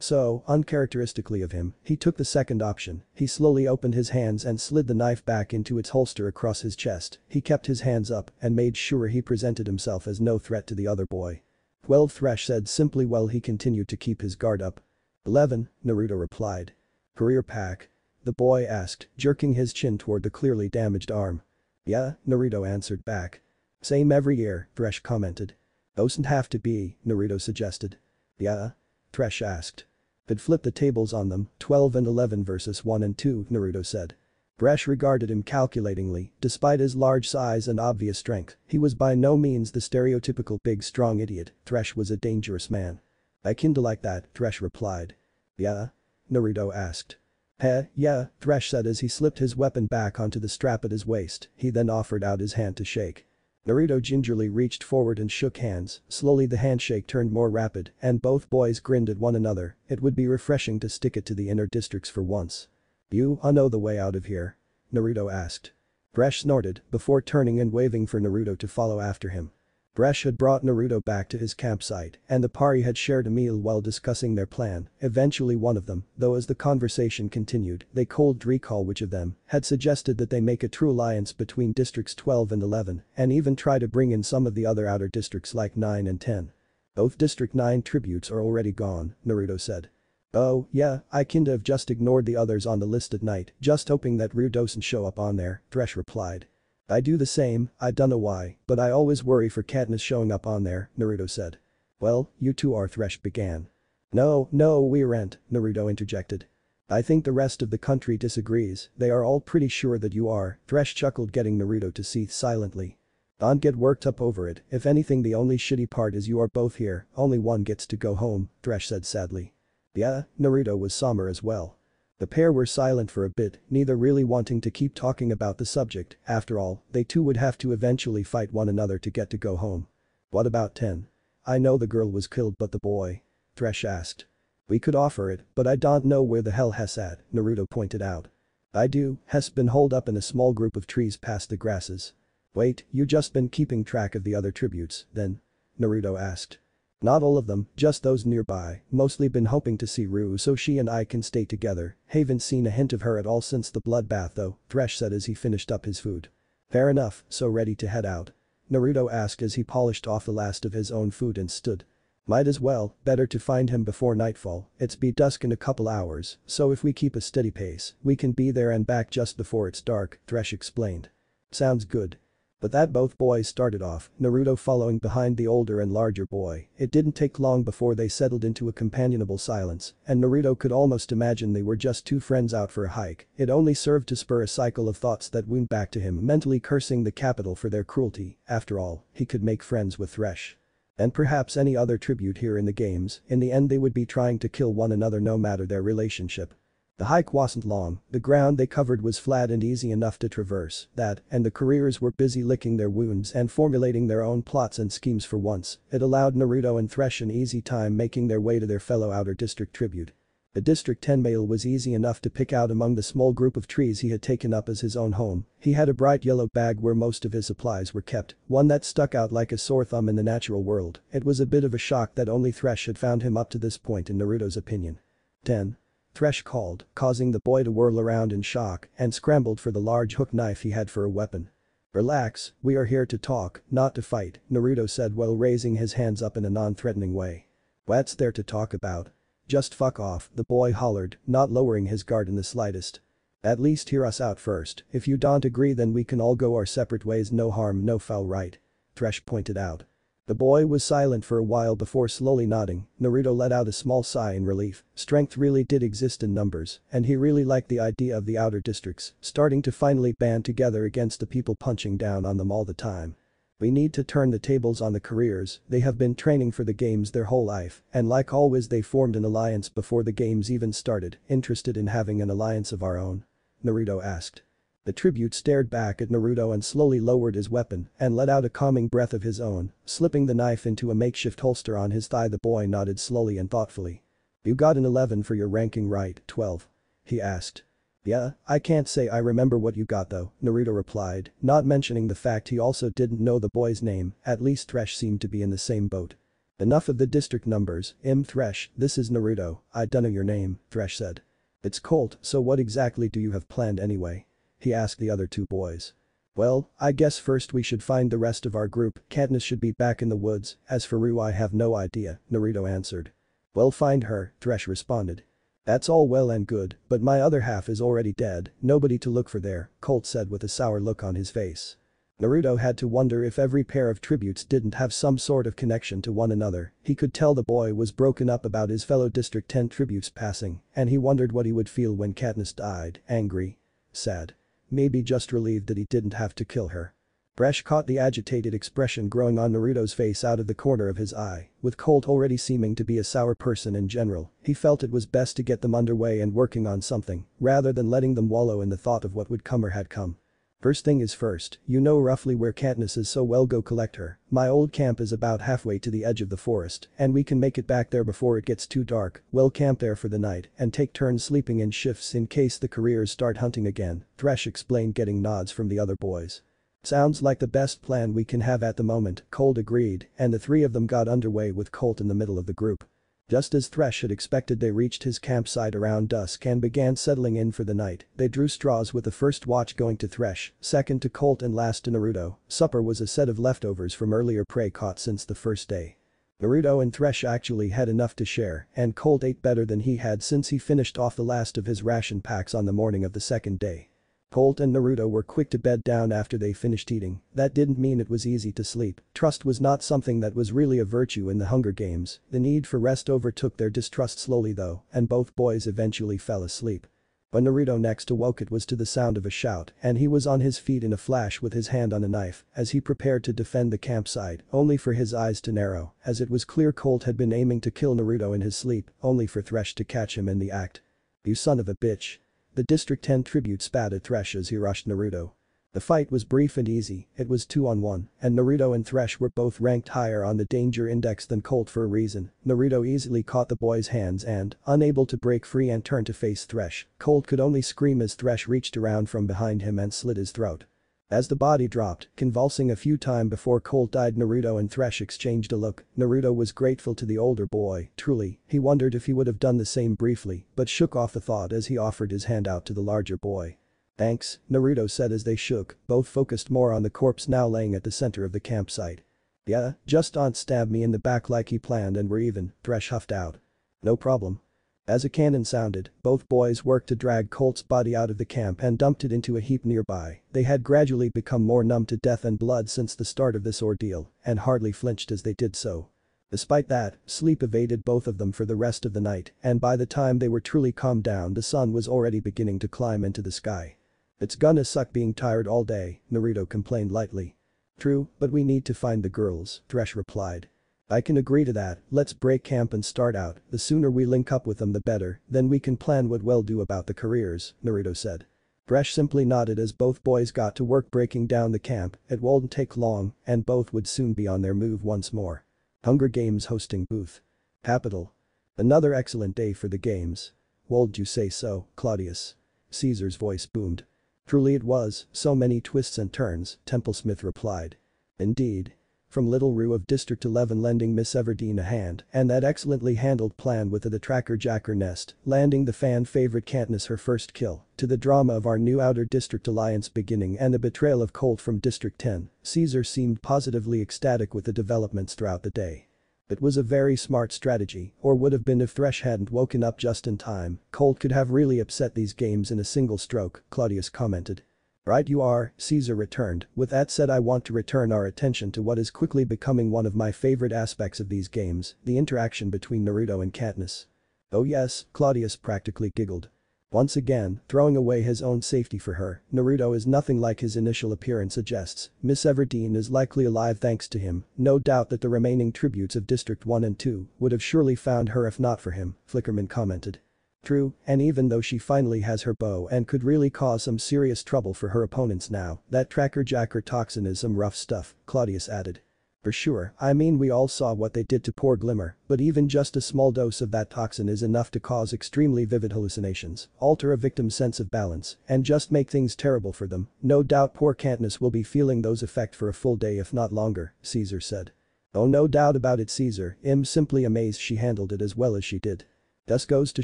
So, uncharacteristically of him, he took the second option. He slowly opened his hands and slid the knife back into its holster across his chest. He kept his hands up and made sure he presented himself as no threat to the other boy. "Well," Thresh said simply while he continued to keep his guard up. 11, Naruto replied. "Career pack?" the boy asked, jerking his chin toward the clearly damaged arm. "Yeah," Naruto answered back. "Same every year," Thresh commented. "Doesn't have to be," Naruto suggested. "Yeah?" Thresh asked. "Could flip the tables on them, 12 and 11 versus 1 and 2, Naruto said. Thresh regarded him calculatingly. Despite his large size and obvious strength, he was by no means the stereotypical big strong idiot. Thresh was a dangerous man. "I kinda like that," Thresh replied. "Yeah?" Naruto asked. "Heh, yeah," Thresh said as he slipped his weapon back onto the strap at his waist. He then offered out his hand to shake. Naruto gingerly reached forward and shook hands. Slowly the handshake turned more rapid, and both boys grinned at one another. It would be refreshing to stick it to the inner districts for once. "You know the way out of here?" Naruto asked. Thresh snorted before turning and waving for Naruto to follow after him. Thresh had brought Naruto back to his campsite, and the party had shared a meal while discussing their plan. Eventually one of them, though as the conversation continued, they couldn't recall which of them, had suggested that they make a true alliance between districts 12 and 11, and even try to bring in some of the other outer districts like 9 and 10. "Both District 9 tributes are already gone," Naruto said. "Oh, yeah, I kinda have just ignored the others on the list at night, just hoping that Ryu doesn't show up on there," Thresh replied. "I do the same, I dunno why, but I always worry for Katniss showing up on there," Naruto said. "Well, you two are," Thresh began. No, we aren't," Naruto interjected. "I think the rest of the country disagrees, they are all pretty sure that you are," Thresh chuckled, getting Naruto to seethe silently. "Don't get worked up over it, if anything the only shitty part is you are both here, only one gets to go home," Thresh said sadly. "Yeah?" Naruto was somber as well. The pair were silent for a bit, neither really wanting to keep talking about the subject. After all, they too would have to eventually fight one another to get to go home. "What about 10? I know the girl was killed, but the boy?" Thresh asked. "We could offer it, but I don't know where the hell Hess at," Naruto pointed out. "I do, Hess been holed up in a small group of trees past the grasses." "Wait, you just been keeping track of the other tributes, then?" Naruto asked. "Not all of them, just those nearby, mostly been hoping to see Rue so she and I can stay together. Haven't seen a hint of her at all since the bloodbath though," Thresh said as he finished up his food. "Fair enough, so ready to head out?" Naruto asked as he polished off the last of his own food and stood. "Might as well, better to find him before nightfall, it's be dusk in a couple hours, so if we keep a steady pace, we can be there and back just before it's dark," Thresh explained. "Sounds good." But that both boys started off, Naruto following behind the older and larger boy. It didn't take long before they settled into a companionable silence, and Naruto could almost imagine they were just two friends out for a hike. It only served to spur a cycle of thoughts that wound back to him, mentally cursing the capital for their cruelty. After all, he could make friends with Thresh. And perhaps any other tribute here in the games. In the end they would be trying to kill one another no matter their relationship. The hike wasn't long, the ground they covered was flat and easy enough to traverse, and the careers were busy licking their wounds and formulating their own plots and schemes for once. It allowed Naruto and Thresh an easy time making their way to their fellow Outer District tribute. The District 10 male was easy enough to pick out among the small group of trees he had taken up as his own home. He had a bright yellow bag where most of his supplies were kept, one that stuck out like a sore thumb in the natural world. It was a bit of a shock that only Thresh had found him up to this point in Naruto's opinion. 10. Thresh called, causing the boy to whirl around in shock and scrambled for the large hook knife he had for a weapon. Relax, we are here to talk, not to fight, Naruto said while raising his hands up in a non-threatening way. What's there to talk about? Just fuck off, the boy hollered, not lowering his guard in the slightest. At least hear us out first, if you don't agree then we can all go our separate ways, no harm no foul, right? Thresh pointed out. The boy was silent for a while before slowly nodding. Naruto let out a small sigh in relief. Strength really did exist in numbers, and he really liked the idea of the outer districts starting to finally band together against the people punching down on them all the time. We need to turn the tables on the careers. They have been training for the games their whole life, and like always they formed an alliance before the games even started. Interested in having an alliance of our own? Naruto asked. The tribute stared back at Naruto and slowly lowered his weapon and let out a calming breath of his own, slipping the knife into a makeshift holster on his thigh. The boy nodded slowly and thoughtfully. You got an 11 for your ranking, right? 12? He asked. Yeah, I can't say I remember what you got though, Naruto replied, not mentioning the fact he also didn't know the boy's name. At least Thresh seemed to be in the same boat. Enough of the district numbers, Thresh, this is Naruto, I dunno your name, Thresh said. It's Colt, so what exactly do you have planned anyway? He asked the other two boys. Well, I guess first we should find the rest of our group. Katniss should be back in the woods, as for Rue I have no idea, Naruto answered. Well, find her, Thresh responded. That's all well and good, but my other half is already dead, nobody to look for there, Colt said with a sour look on his face. Naruto had to wonder if every pair of tributes didn't have some sort of connection to one another. He could tell the boy was broken up about his fellow District 10 tributes passing, and he wondered what he would feel when Katniss died. Angry? Sad? Maybe just relieved that he didn't have to kill her. Thresh caught the agitated expression growing on Naruto's face out of the corner of his eye. With Colt already seeming to be a sour person in general, he felt it was best to get them underway and working on something, rather than letting them wallow in the thought of what would come or had come. First thing is first, you know roughly where Katniss is, so well go collect her. My old camp is about halfway to the edge of the forest, and we can make it back there before it gets too dark. We'll camp there for the night and take turns sleeping in shifts in case the careers start hunting again, Thresh explained, getting nods from the other boys. Sounds like the best plan we can have at the moment, Colt agreed, and the three of them got underway with Colt in the middle of the group. Just as Thresh had expected, they reached his campsite around dusk and began settling in for the night. They drew straws, with the first watch going to Thresh, second to Colt and last to Naruto. Supper was a set of leftovers from earlier prey caught since the first day. Naruto and Thresh actually had enough to share, and Colt ate better than he had since he finished off the last of his ration packs on the morning of the second day. Colt and Naruto were quick to bed down after they finished eating. That didn't mean it was easy to sleep. Trust was not something that was really a virtue in the Hunger Games. The need for rest overtook their distrust slowly though, and both boys eventually fell asleep. When Naruto next awoke, it was to the sound of a shout, and he was on his feet in a flash with his hand on a knife as he prepared to defend the campsite, only for his eyes to narrow, as it was clear Colt had been aiming to kill Naruto in his sleep, only for Thresh to catch him in the act. You son of a bitch. The District 10 tribute spat at Thresh as he rushed Naruto. The fight was brief and easy. It was 2-on-1, and Naruto and Thresh were both ranked higher on the danger index than Colt for a reason. Naruto easily caught the boy's hands and, unable to break free and turn to face Thresh, Colt could only scream as Thresh reached around from behind him and slit his throat. As the body dropped, convulsing a few times before Colt died, Naruto and Thresh exchanged a look. Naruto was grateful to the older boy, truly. He wondered if he would have done the same briefly, but shook off the thought as he offered his hand out to the larger boy. Thanks, Naruto said as they shook, both focused more on the corpse now laying at the center of the campsite. Yeah, just don't stab me in the back like he planned and we're even, Thresh huffed out. No problem. As a cannon sounded, both boys worked to drag Colt's body out of the camp and dumped it into a heap nearby. They had gradually become more numb to death and blood since the start of this ordeal, and hardly flinched as they did so. Despite that, sleep evaded both of them for the rest of the night, and by the time they were truly calmed down the sun was already beginning to climb into the sky. "It's gonna suck being tired all day," Naruto complained lightly. "True, but we need to find the girls," Thresh replied. "I can agree to that, let's break camp and start out, the sooner we link up with them the better, then we can plan what we'll do about the careers," Naruto said. Thresh simply nodded as both boys got to work breaking down the camp. It wouldn't take long, and both would soon be on their move once more. Hunger Games hosting booth. Capital. Another excellent day for the games. "Would you say so, Claudius?" Caesar's voice boomed. "Truly it was, so many twists and turns," Templesmith replied. "Indeed." From Little Rue of District 11 lending Miss Everdeen a hand, and that excellently handled plan with the tracker jacker nest, landing the fan favorite Katniss her first kill, to the drama of our new Outer District alliance beginning and the betrayal of Colt from District 10, Caesar seemed positively ecstatic with the developments throughout the day. It was a very smart strategy, or would have been if Thresh hadn't woken up just in time. Colt could have really upset these games in a single stroke, Claudius commented. "Right you are," Caesar returned. "With that said, I want to return our attention to what is quickly becoming one of my favorite aspects of these games, the interaction between Naruto and Katniss." "Oh yes," Claudius practically giggled. Once again, throwing away his own safety for her, Naruto is nothing like his initial appearance suggests. Miss Everdeen is likely alive thanks to him, no doubt that the remaining tributes of District 1 and 2 would have surely found her if not for him, Flickerman commented. "True, and even though she finally has her bow and could really cause some serious trouble for her opponents now, that tracker jacker toxin is some rough stuff," Claudius added. "For sure, I mean we all saw what they did to poor Glimmer, but even just a small dose of that toxin is enough to cause extremely vivid hallucinations, alter a victim's sense of balance, and just make things terrible for them. No doubt poor Katniss will be feeling those effects for a full day if not longer," Caesar said. "Oh no doubt about it, Caesar, I'm simply amazed she handled it as well as she did. This goes to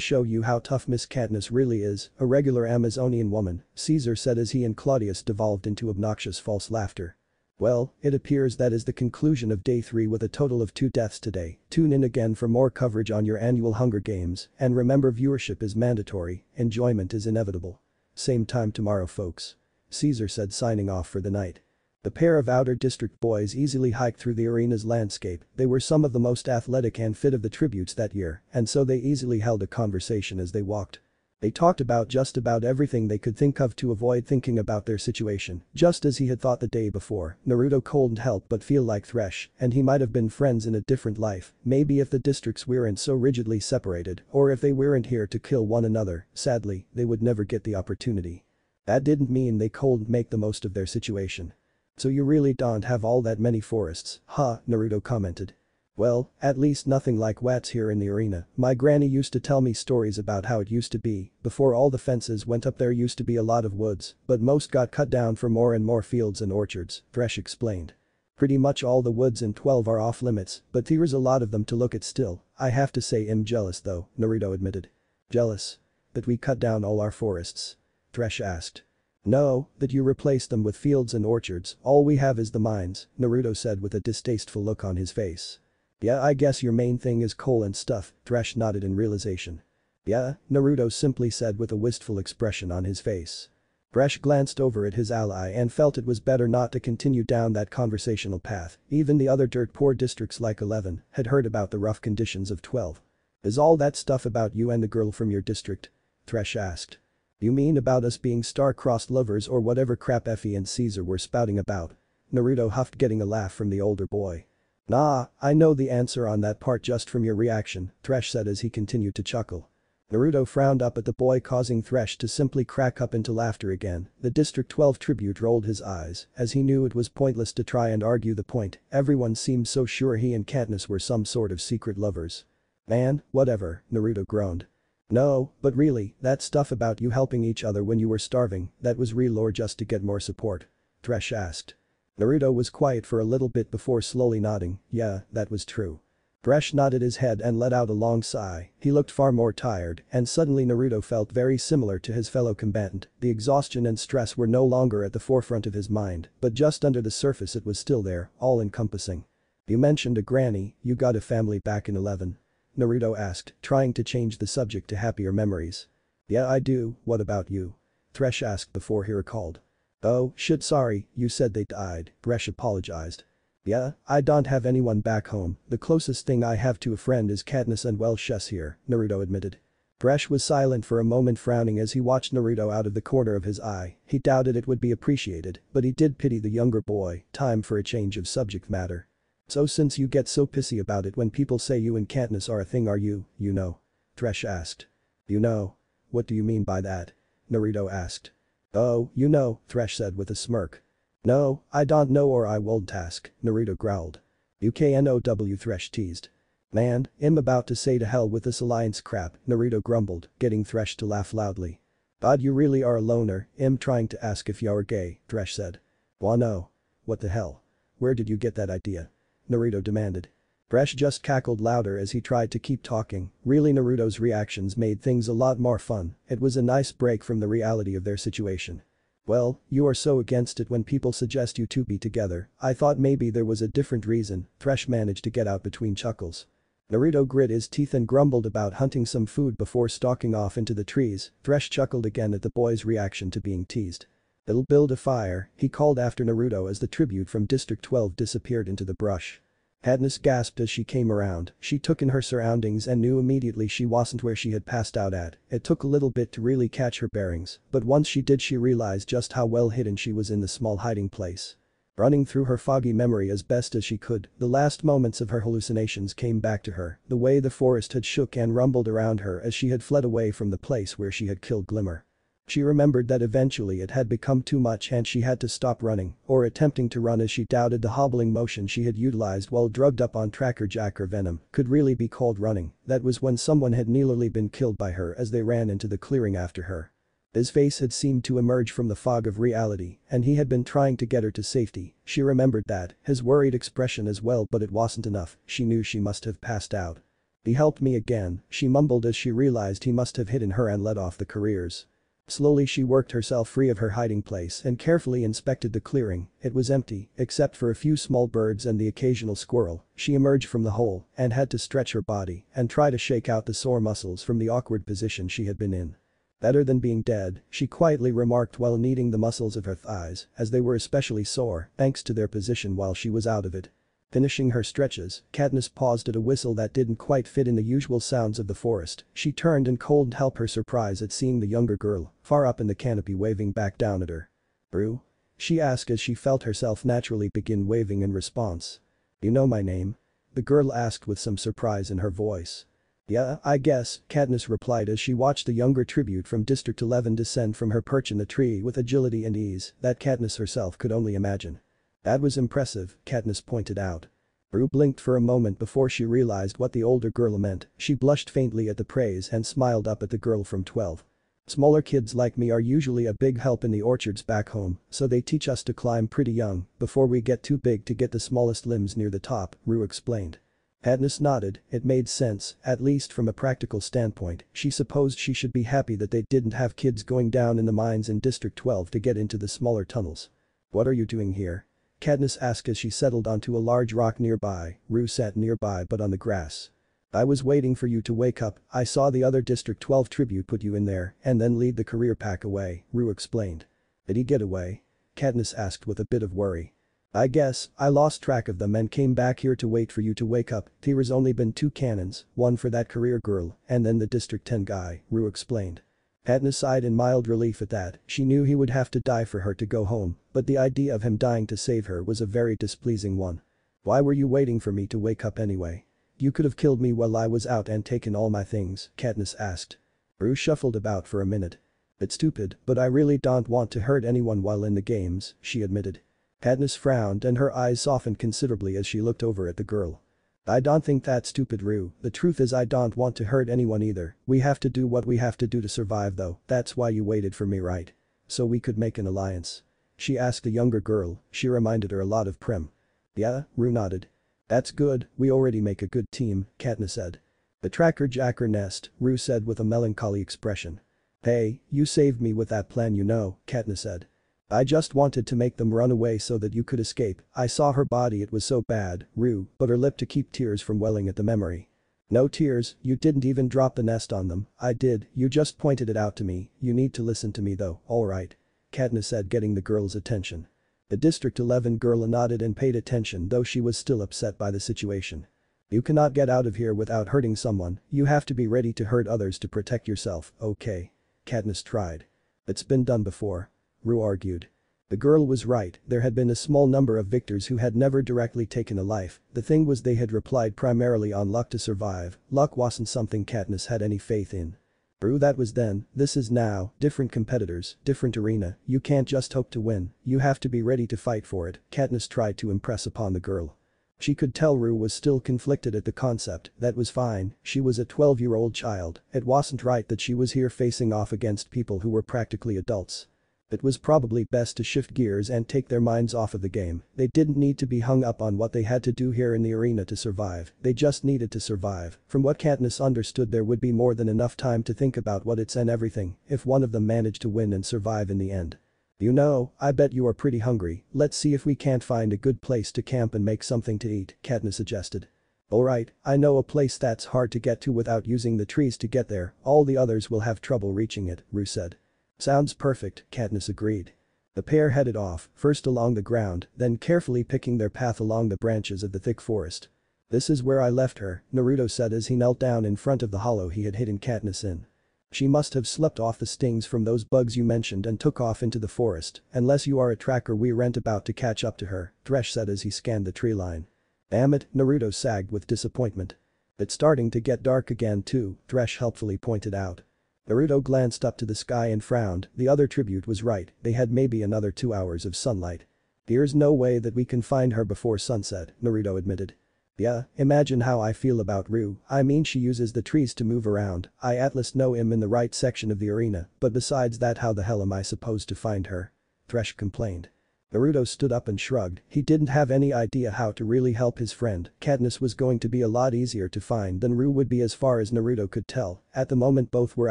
show you how tough Miss Katniss really is, a regular Amazonian woman," Caesar said as he and Claudius devolved into obnoxious false laughter. "Well, it appears that is the conclusion of day 3 with a total of 2 deaths today. Tune in again for more coverage on your annual Hunger Games, and remember viewership is mandatory, enjoyment is inevitable. Same time tomorrow folks," Caesar said signing off for the night. The pair of Outer District boys easily hiked through the arena's landscape. They were some of the most athletic and fit of the tributes that year, and so they easily held a conversation as they walked. They talked about just about everything they could think of to avoid thinking about their situation, just as he had thought the day before. Naruto couldn't help but feel like Thresh, and he might have been friends in a different life, maybe if the districts weren't so rigidly separated, or if they weren't here to kill one another. Sadly, they would never get the opportunity. That didn't mean they couldn't make the most of their situation. "So you really don't have all that many forests, huh?" Naruto commented. "Well, at least nothing like what's here in the arena. My granny used to tell me stories about how it used to be. Before all the fences went up there used to be a lot of woods, but most got cut down for more and more fields and orchards," Thresh explained. "Pretty much all the woods in 12 are off limits, but there's a lot of them to look at still. I have to say I'm jealous though," Naruto admitted. "Jealous? That we cut down all our forests?" Thresh asked. "No, that you replaced them with fields and orchards. All we have is the mines," Naruto said with a distasteful look on his face. "Yeah, I guess your main thing is coal and stuff," Thresh nodded in realization. "Yeah," Naruto simply said with a wistful expression on his face. Thresh glanced over at his ally and felt it was better not to continue down that conversational path. Even the other dirt poor districts like 11 had heard about the rough conditions of 12. "Is all that stuff about you and the girl from your district?" Thresh asked. "You mean about us being star-crossed lovers or whatever crap Effie and Caesar were spouting about?" Naruto huffed, getting a laugh from the older boy. "Nah, I know the answer on that part just from your reaction," Thresh said as he continued to chuckle. Naruto frowned up at the boy, causing Thresh to simply crack up into laughter again. The District 12 tribute rolled his eyes, as he knew it was pointless to try and argue the point. Everyone seemed so sure he and Katniss were some sort of secret lovers. "Man, whatever," Naruto groaned. "No, but really, that stuff about you helping each other when you were starving, that was real or just to get more support?" Thresh asked. Naruto was quiet for a little bit before slowly nodding. "Yeah, that was true." Thresh nodded his head and let out a long sigh. He looked far more tired, and suddenly Naruto felt very similar to his fellow combatant. The exhaustion and stress were no longer at the forefront of his mind, but just under the surface it was still there, all-encompassing. "You mentioned a granny, you got a family back in 11. Naruto asked, trying to change the subject to happier memories. Yeah, I do, what about you? Thresh asked before he recalled. Oh, shit, sorry, you said they died, Thresh apologized. Yeah, I don't have anyone back home, the closest thing I have to a friend is Katniss and well Shess here, Naruto admitted. Thresh was silent for a moment, frowning as he watched Naruto out of the corner of his eye. He doubted it would be appreciated, but he did pity the younger boy. Time for a change of subject matter. So since you get so pissy about it when people say you and Katniss are a thing, are you know? Thresh asked. You know? What do you mean by that? Naruto asked. Oh, you know, Thresh said with a smirk. No, I don't know or I won't ask, Naruto growled. UKNOW, Thresh teased. Man, I'm about to say to hell with this alliance crap, Naruto grumbled, getting Thresh to laugh loudly. God, you really are a loner, I'm trying to ask if you're gay, Thresh said. Why no? What the hell? Where did you get that idea? Naruto demanded. Thresh just cackled louder as he tried to keep talking. Really, Naruto's reactions made things a lot more fun. It was a nice break from the reality of their situation. Well, you are so against it when people suggest you two be together, I thought maybe there was a different reason, Thresh managed to get out between chuckles. Naruto grit his teeth and grumbled about hunting some food before stalking off into the trees. Thresh chuckled again at the boy's reaction to being teased. It'll build a fire, he called after Naruto as the tribute from District 12 disappeared into the brush. Katniss gasped as she came around. She took in her surroundings and knew immediately she wasn't where she had passed out at. It took a little bit to really catch her bearings, but once she did she realized just how well hidden she was in the small hiding place. Running through her foggy memory as best as she could, the last moments of her hallucinations came back to her, the way the forest had shook and rumbled around her as she had fled away from the place where she had killed Glimmer. She remembered that eventually it had become too much and she had to stop running, or attempting to run, as she doubted the hobbling motion she had utilized while drugged up on Tracker Jack or Venom could really be called running. That was when someone had nearly been killed by her as they ran into the clearing after her. His face had seemed to emerge from the fog of reality, and he had been trying to get her to safety. She remembered that, his worried expression as well, but it wasn't enough. She knew she must have passed out. He helped me again, she mumbled as she realized he must have hidden her and let off the careers. Slowly she worked herself free of her hiding place and carefully inspected the clearing. It was empty, except for a few small birds and the occasional squirrel. She emerged from the hole and had to stretch her body and try to shake out the sore muscles from the awkward position she had been in. Better than being dead, she quietly remarked while kneading the muscles of her thighs, as they were especially sore thanks to their position while she was out of it. Finishing her stretches, Katniss paused at a whistle that didn't quite fit in the usual sounds of the forest. She turned and couldn't help her surprise at seeing the younger girl, far up in the canopy, waving back down at her. "Rue?" she asked as she felt herself naturally begin waving in response. "You know my name?" the girl asked with some surprise in her voice. "Yeah, I guess," Katniss replied as she watched the younger tribute from District 11 descend from her perch in the tree with agility and ease that Katniss herself could only imagine. "That was impressive," Katniss pointed out. Rue blinked for a moment before she realized what the older girl meant. She blushed faintly at the praise and smiled up at the girl from 12. "Smaller kids like me are usually a big help in the orchards back home, so they teach us to climb pretty young, before we get too big to get the smallest limbs near the top," Rue explained. Katniss nodded. It made sense, at least from a practical standpoint. She supposed she should be happy that they didn't have kids going down in the mines in District 12 to get into the smaller tunnels. "What are you doing here?" Katniss asked as she settled onto a large rock nearby. Rue sat nearby but on the grass. "I was waiting for you to wake up. I saw the other District 12 tribute put you in there and then lead the career pack away," Rue explained. "Did he get away?" Katniss asked with a bit of worry. "I guess, I lost track of them and came back here to wait for you to wake up. There's only been 2 cannons, one for that career girl and then the District 10 guy," Rue explained. Katniss sighed in mild relief at that. She knew he would have to die for her to go home, but the idea of him dying to save her was a very displeasing one. "Why were you waiting for me to wake up anyway? You could have killed me while I was out and taken all my things," Katniss asked. Rue shuffled about for a minute. "It's stupid, but I really don't want to hurt anyone while in the games," she admitted. Katniss frowned and her eyes softened considerably as she looked over at the girl. "I don't think that's stupid, Rue. The truth is I don't want to hurt anyone either. We have to do what we have to do to survive though. That's why you waited for me, right? So we could make an alliance?" she asked the younger girl. She reminded her a lot of Prim. "Yeah," Rue nodded. "That's good, we already make a good team," Katniss said. "The Tracker Jacker nest," Rue said with a melancholy expression. "Hey, you saved me with that plan, you know," Katniss said. "I just wanted to make them run away so that you could escape. I saw her body, it was so bad," Rue bit her lip to keep tears from welling at the memory. No tears, you didn't even drop the nest on them. I did, you just pointed it out to me, you need to listen to me though, alright. Katniss said, getting the girl's attention. The District 11 girl nodded and paid attention, though she was still upset by the situation. You cannot get out of here without hurting someone, you have to be ready to hurt others to protect yourself, okay? Katniss tried. It's been done before. Rue argued. The girl was right, there had been a small number of victors who had never directly taken a life, the thing was they had relied primarily on luck to survive, luck wasn't something Katniss had any faith in. Rue, that was then, this is now, different competitors, different arena, you can't just hope to win, you have to be ready to fight for it, Katniss tried to impress upon the girl. She could tell Rue was still conflicted at the concept, that was fine, she was a 12-year-old child, it wasn't right that she was here facing off against people who were practically adults. It was probably best to shift gears and take their minds off of the game, they didn't need to be hung up on what they had to do here in the arena to survive, they just needed to survive. From what Katniss understood, there would be more than enough time to think about what it's and everything if one of them managed to win and survive in the end. You know, I bet you are pretty hungry, let's see if we can't find a good place to camp and make something to eat, Katniss suggested. Alright, I know a place that's hard to get to without using the trees to get there, all the others will have trouble reaching it, Rue said. Sounds perfect, Katniss agreed. The pair headed off, first along the ground, then carefully picking their path along the branches of the thick forest. This is where I left her, Naruto said as he knelt down in front of the hollow he had hidden Katniss in. She must have slept off the stings from those bugs you mentioned and took off into the forest, unless you are a tracker we weren't about to catch up to her, Thresh said as he scanned the tree line. Damn it, Naruto sagged with disappointment. It's starting to get dark again too, Thresh helpfully pointed out. Naruto glanced up to the sky and frowned, the other tribute was right, they had maybe another 2 hours of sunlight. There's no way that we can find her before sunset, Naruto admitted. Yeah, imagine how I feel about Rue, I mean she uses the trees to move around, I at least know I'm in the right section of the arena, but besides that how the hell am I supposed to find her? Thresh complained. Naruto stood up and shrugged, he didn't have any idea how to really help his friend, Katniss was going to be a lot easier to find than Rue would be as far as Naruto could tell, at the moment both were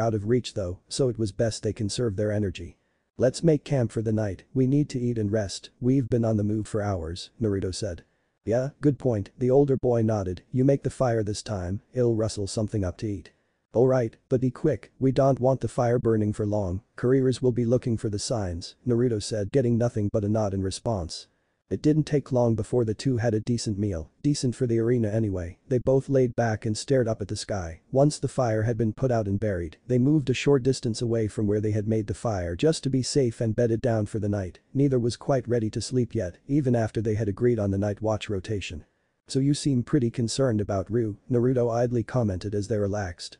out of reach though, so it was best they conserve their energy. Let's make camp for the night, we need to eat and rest, we've been on the move for hours, Naruto said. Yeah, good point, the older boy nodded, you make the fire this time, it'll rustle something up to eat. Alright, but be quick, we don't want the fire burning for long, couriers will be looking for the signs, Naruto said, getting nothing but a nod in response. It didn't take long before the two had a decent meal, decent for the arena anyway, they both laid back and stared up at the sky. Once the fire had been put out and buried, they moved a short distance away from where they had made the fire just to be safe and bedded down for the night, neither was quite ready to sleep yet, even after they had agreed on the night watch rotation. So you seem pretty concerned about Rue, Naruto idly commented as they relaxed.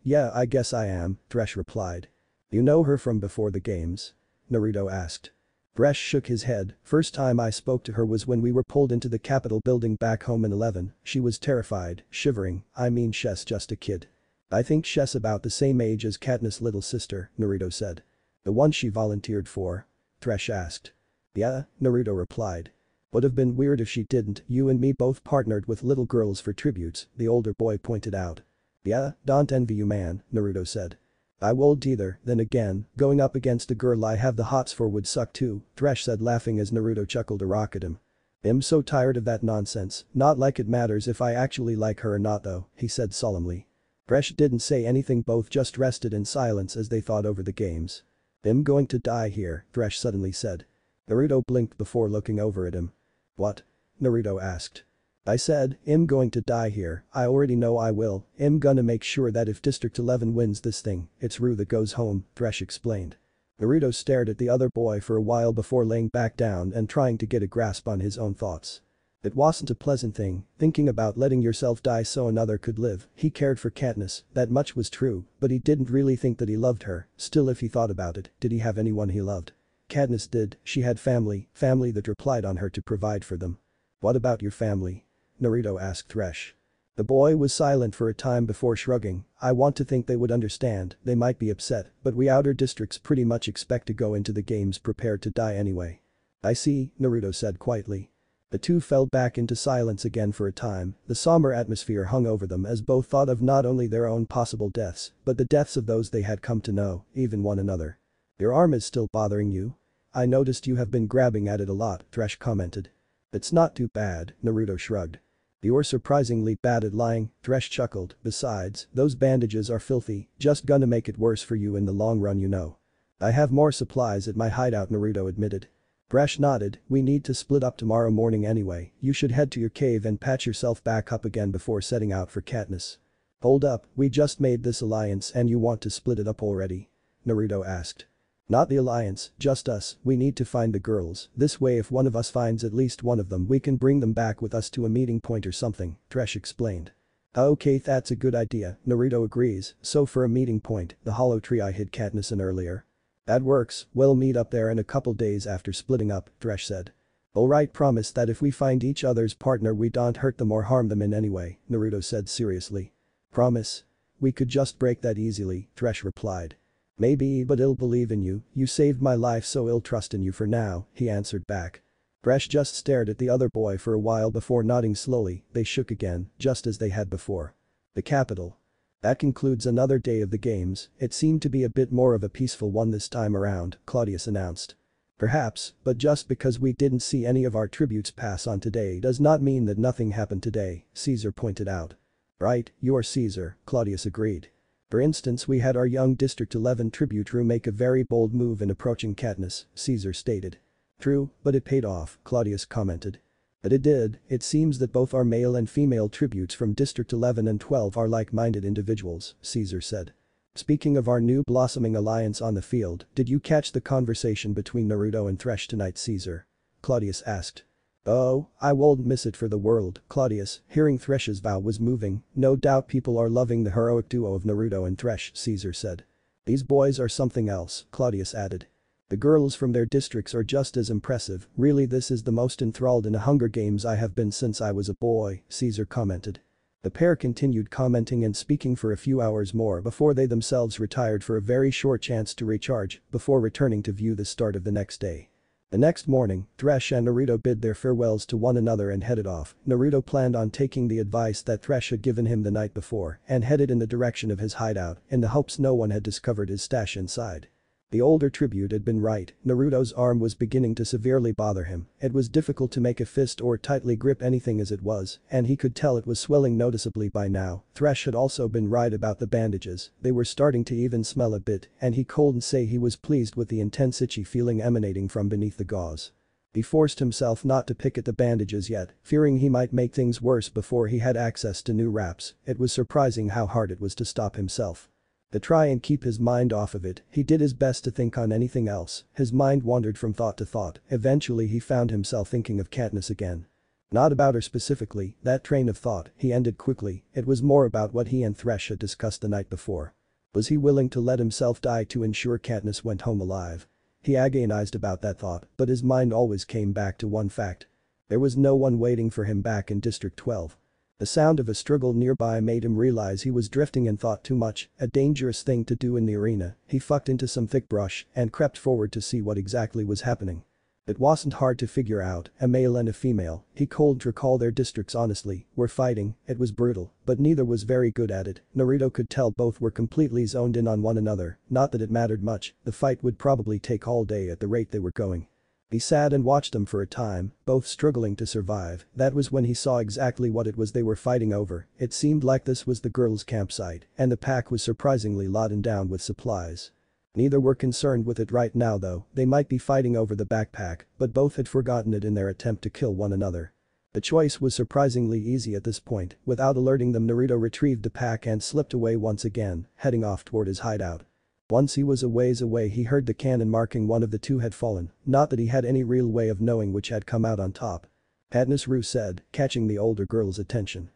Yeah, I guess I am, Thresh replied. You know her from before the games? Naruto asked. Thresh shook his head, first time I spoke to her was when we were pulled into the Capitol building back home in 11, she was terrified, shivering, I mean she's just a kid. I think she's about the same age as Katniss' little sister, Naruto said. The one she volunteered for? Thresh asked. Yeah, Naruto replied. Would have been weird if she didn't, you and me both partnered with little girls for tributes, the older boy pointed out. Yeah, don't envy you man, Naruto said. I won't either, then again, going up against a girl I have the hots for would suck too, Thresh said laughing as Naruto chuckled a rock at him. I'm so tired of that nonsense, not like it matters if I actually like her or not though, he said solemnly. Thresh didn't say anything, both just rested in silence as they thought over the games. I'm going to die here, Thresh suddenly said. Naruto blinked before looking over at him. What? Naruto asked. I said, I'm going to die here, I already know I will, I'm gonna make sure that if District 11 wins this thing, it's Rue that goes home, Thresh explained. Naruto stared at the other boy for a while before laying back down and trying to get a grasp on his own thoughts. It wasn't a pleasant thing, thinking about letting yourself die so another could live, he cared for Katniss, that much was true, but he didn't really think that he loved her, still if he thought about it, did he have anyone he loved? Katniss did, she had family that relied on her to provide for them. What about your family? Naruto asked Thresh. The boy was silent for a time before shrugging, I want to think they would understand, they might be upset, but we outer districts pretty much expect to go into the games prepared to die anyway. I see, Naruto said quietly. The two fell back into silence again for a time, the somber atmosphere hung over them as both thought of not only their own possible deaths, but the deaths of those they had come to know, even one another. Your arm is still bothering you? I noticed you have been grabbing at it a lot, Thresh commented. It's not too bad, Naruto shrugged. You're surprisingly bad at lying, Thresh chuckled. Besides, those bandages are filthy, just gonna make it worse for you in the long run, you know. I have more supplies at my hideout, Naruto admitted. Thresh nodded. We need to split up tomorrow morning anyway, you should head to your cave and patch yourself back up again before setting out for Katniss. Hold up, we just made this alliance and you want to split it up already? Naruto asked. Not the alliance, just us, we need to find the girls, this way if one of us finds at least one of them we can bring them back with us to a meeting point or something, Thresh explained. Okay, that's a good idea, Naruto agrees, so for a meeting point, the hollow tree I hid Katniss in earlier. That works, we'll meet up there in a couple days after splitting up, Thresh said. Alright, promise that if we find each other's partner we don't hurt them or harm them in any way, Naruto said seriously. Promise? We could just break that easily, Thresh replied. Maybe, but I'll believe in you, you saved my life so I'll trust in you for now, he answered back. Thresh just stared at the other boy for a while before nodding slowly. They shook again, just as they had before. The capital. That concludes another day of the games, it seemed to be a bit more of a peaceful one this time around, Claudius announced. Perhaps, but just because we didn't see any of our tributes pass on today does not mean that nothing happened today, Caesar pointed out. Right, you're Caesar, Claudius agreed. For instance, we had our young District 11 tribute room make a very bold move in approaching Katniss, Caesar stated. True, but it paid off, Claudius commented. But it did, it seems that both our male and female tributes from District 11 and 12 are like-minded individuals, Caesar said. Speaking of our new blossoming alliance on the field, did you catch the conversation between Naruto and Thresh tonight, Caesar? Claudius asked. Oh, I won't miss it for the world, Claudius, hearing Thresh's vow was moving. No doubt people are loving the heroic duo of Naruto and Thresh, Caesar said. These boys are something else, Claudius added. The girls from their districts are just as impressive, really this is the most enthralled in a Hunger Games I have been since I was a boy, Caesar commented. The pair continued commenting and speaking for a few hours more before they themselves retired for a very short chance to recharge, before returning to view the start of the next day. The next morning, Thresh and Naruto bid their farewells to one another and headed off. Naruto planned on taking the advice that Thresh had given him the night before and headed in the direction of his hideout in the hopes no one had discovered his stash inside. The older tribute had been right, Naruto's arm was beginning to severely bother him, it was difficult to make a fist or tightly grip anything as it was, and he could tell it was swelling noticeably by now. Thresh had also been right about the bandages, they were starting to even smell a bit, and he couldn't say he was pleased with the intense itchy feeling emanating from beneath the gauze. He forced himself not to pick at the bandages yet, fearing he might make things worse before he had access to new wraps. It was surprising how hard it was to stop himself. To try and keep his mind off of it, he did his best to think on anything else, his mind wandered from thought to thought, eventually he found himself thinking of Katniss again. Not about her specifically, that train of thought, he ended quickly, it was more about what he and Thresh had discussed the night before. Was he willing to let himself die to ensure Katniss went home alive? He agonized about that thought, but his mind always came back to one fact. There was no one waiting for him back in District 12. The sound of a struggle nearby made him realize he was drifting in thought too much, a dangerous thing to do in the arena. He fucked into some thick brush and crept forward to see what exactly was happening. It wasn't hard to figure out, a male and a female, he couldn't recall their districts honestly, were fighting, it was brutal, but neither was very good at it. Naruto could tell both were completely zoned in on one another, not that it mattered much, the fight would probably take all day at the rate they were going. He sat and watched them for a time, both struggling to survive. That was when he saw exactly what it was they were fighting over. It seemed like this was the girls' campsite, and the pack was surprisingly laden down with supplies. Neither were concerned with it right now though, they might be fighting over the backpack, but both had forgotten it in their attempt to kill one another. The choice was surprisingly easy at this point, without alerting them Naruto retrieved the pack and slipped away once again, heading off toward his hideout. Once he was a ways away he heard the cannon marking one of the two had fallen, not that he had any real way of knowing which had come out on top. Katniss Rue said, catching the older girl's attention.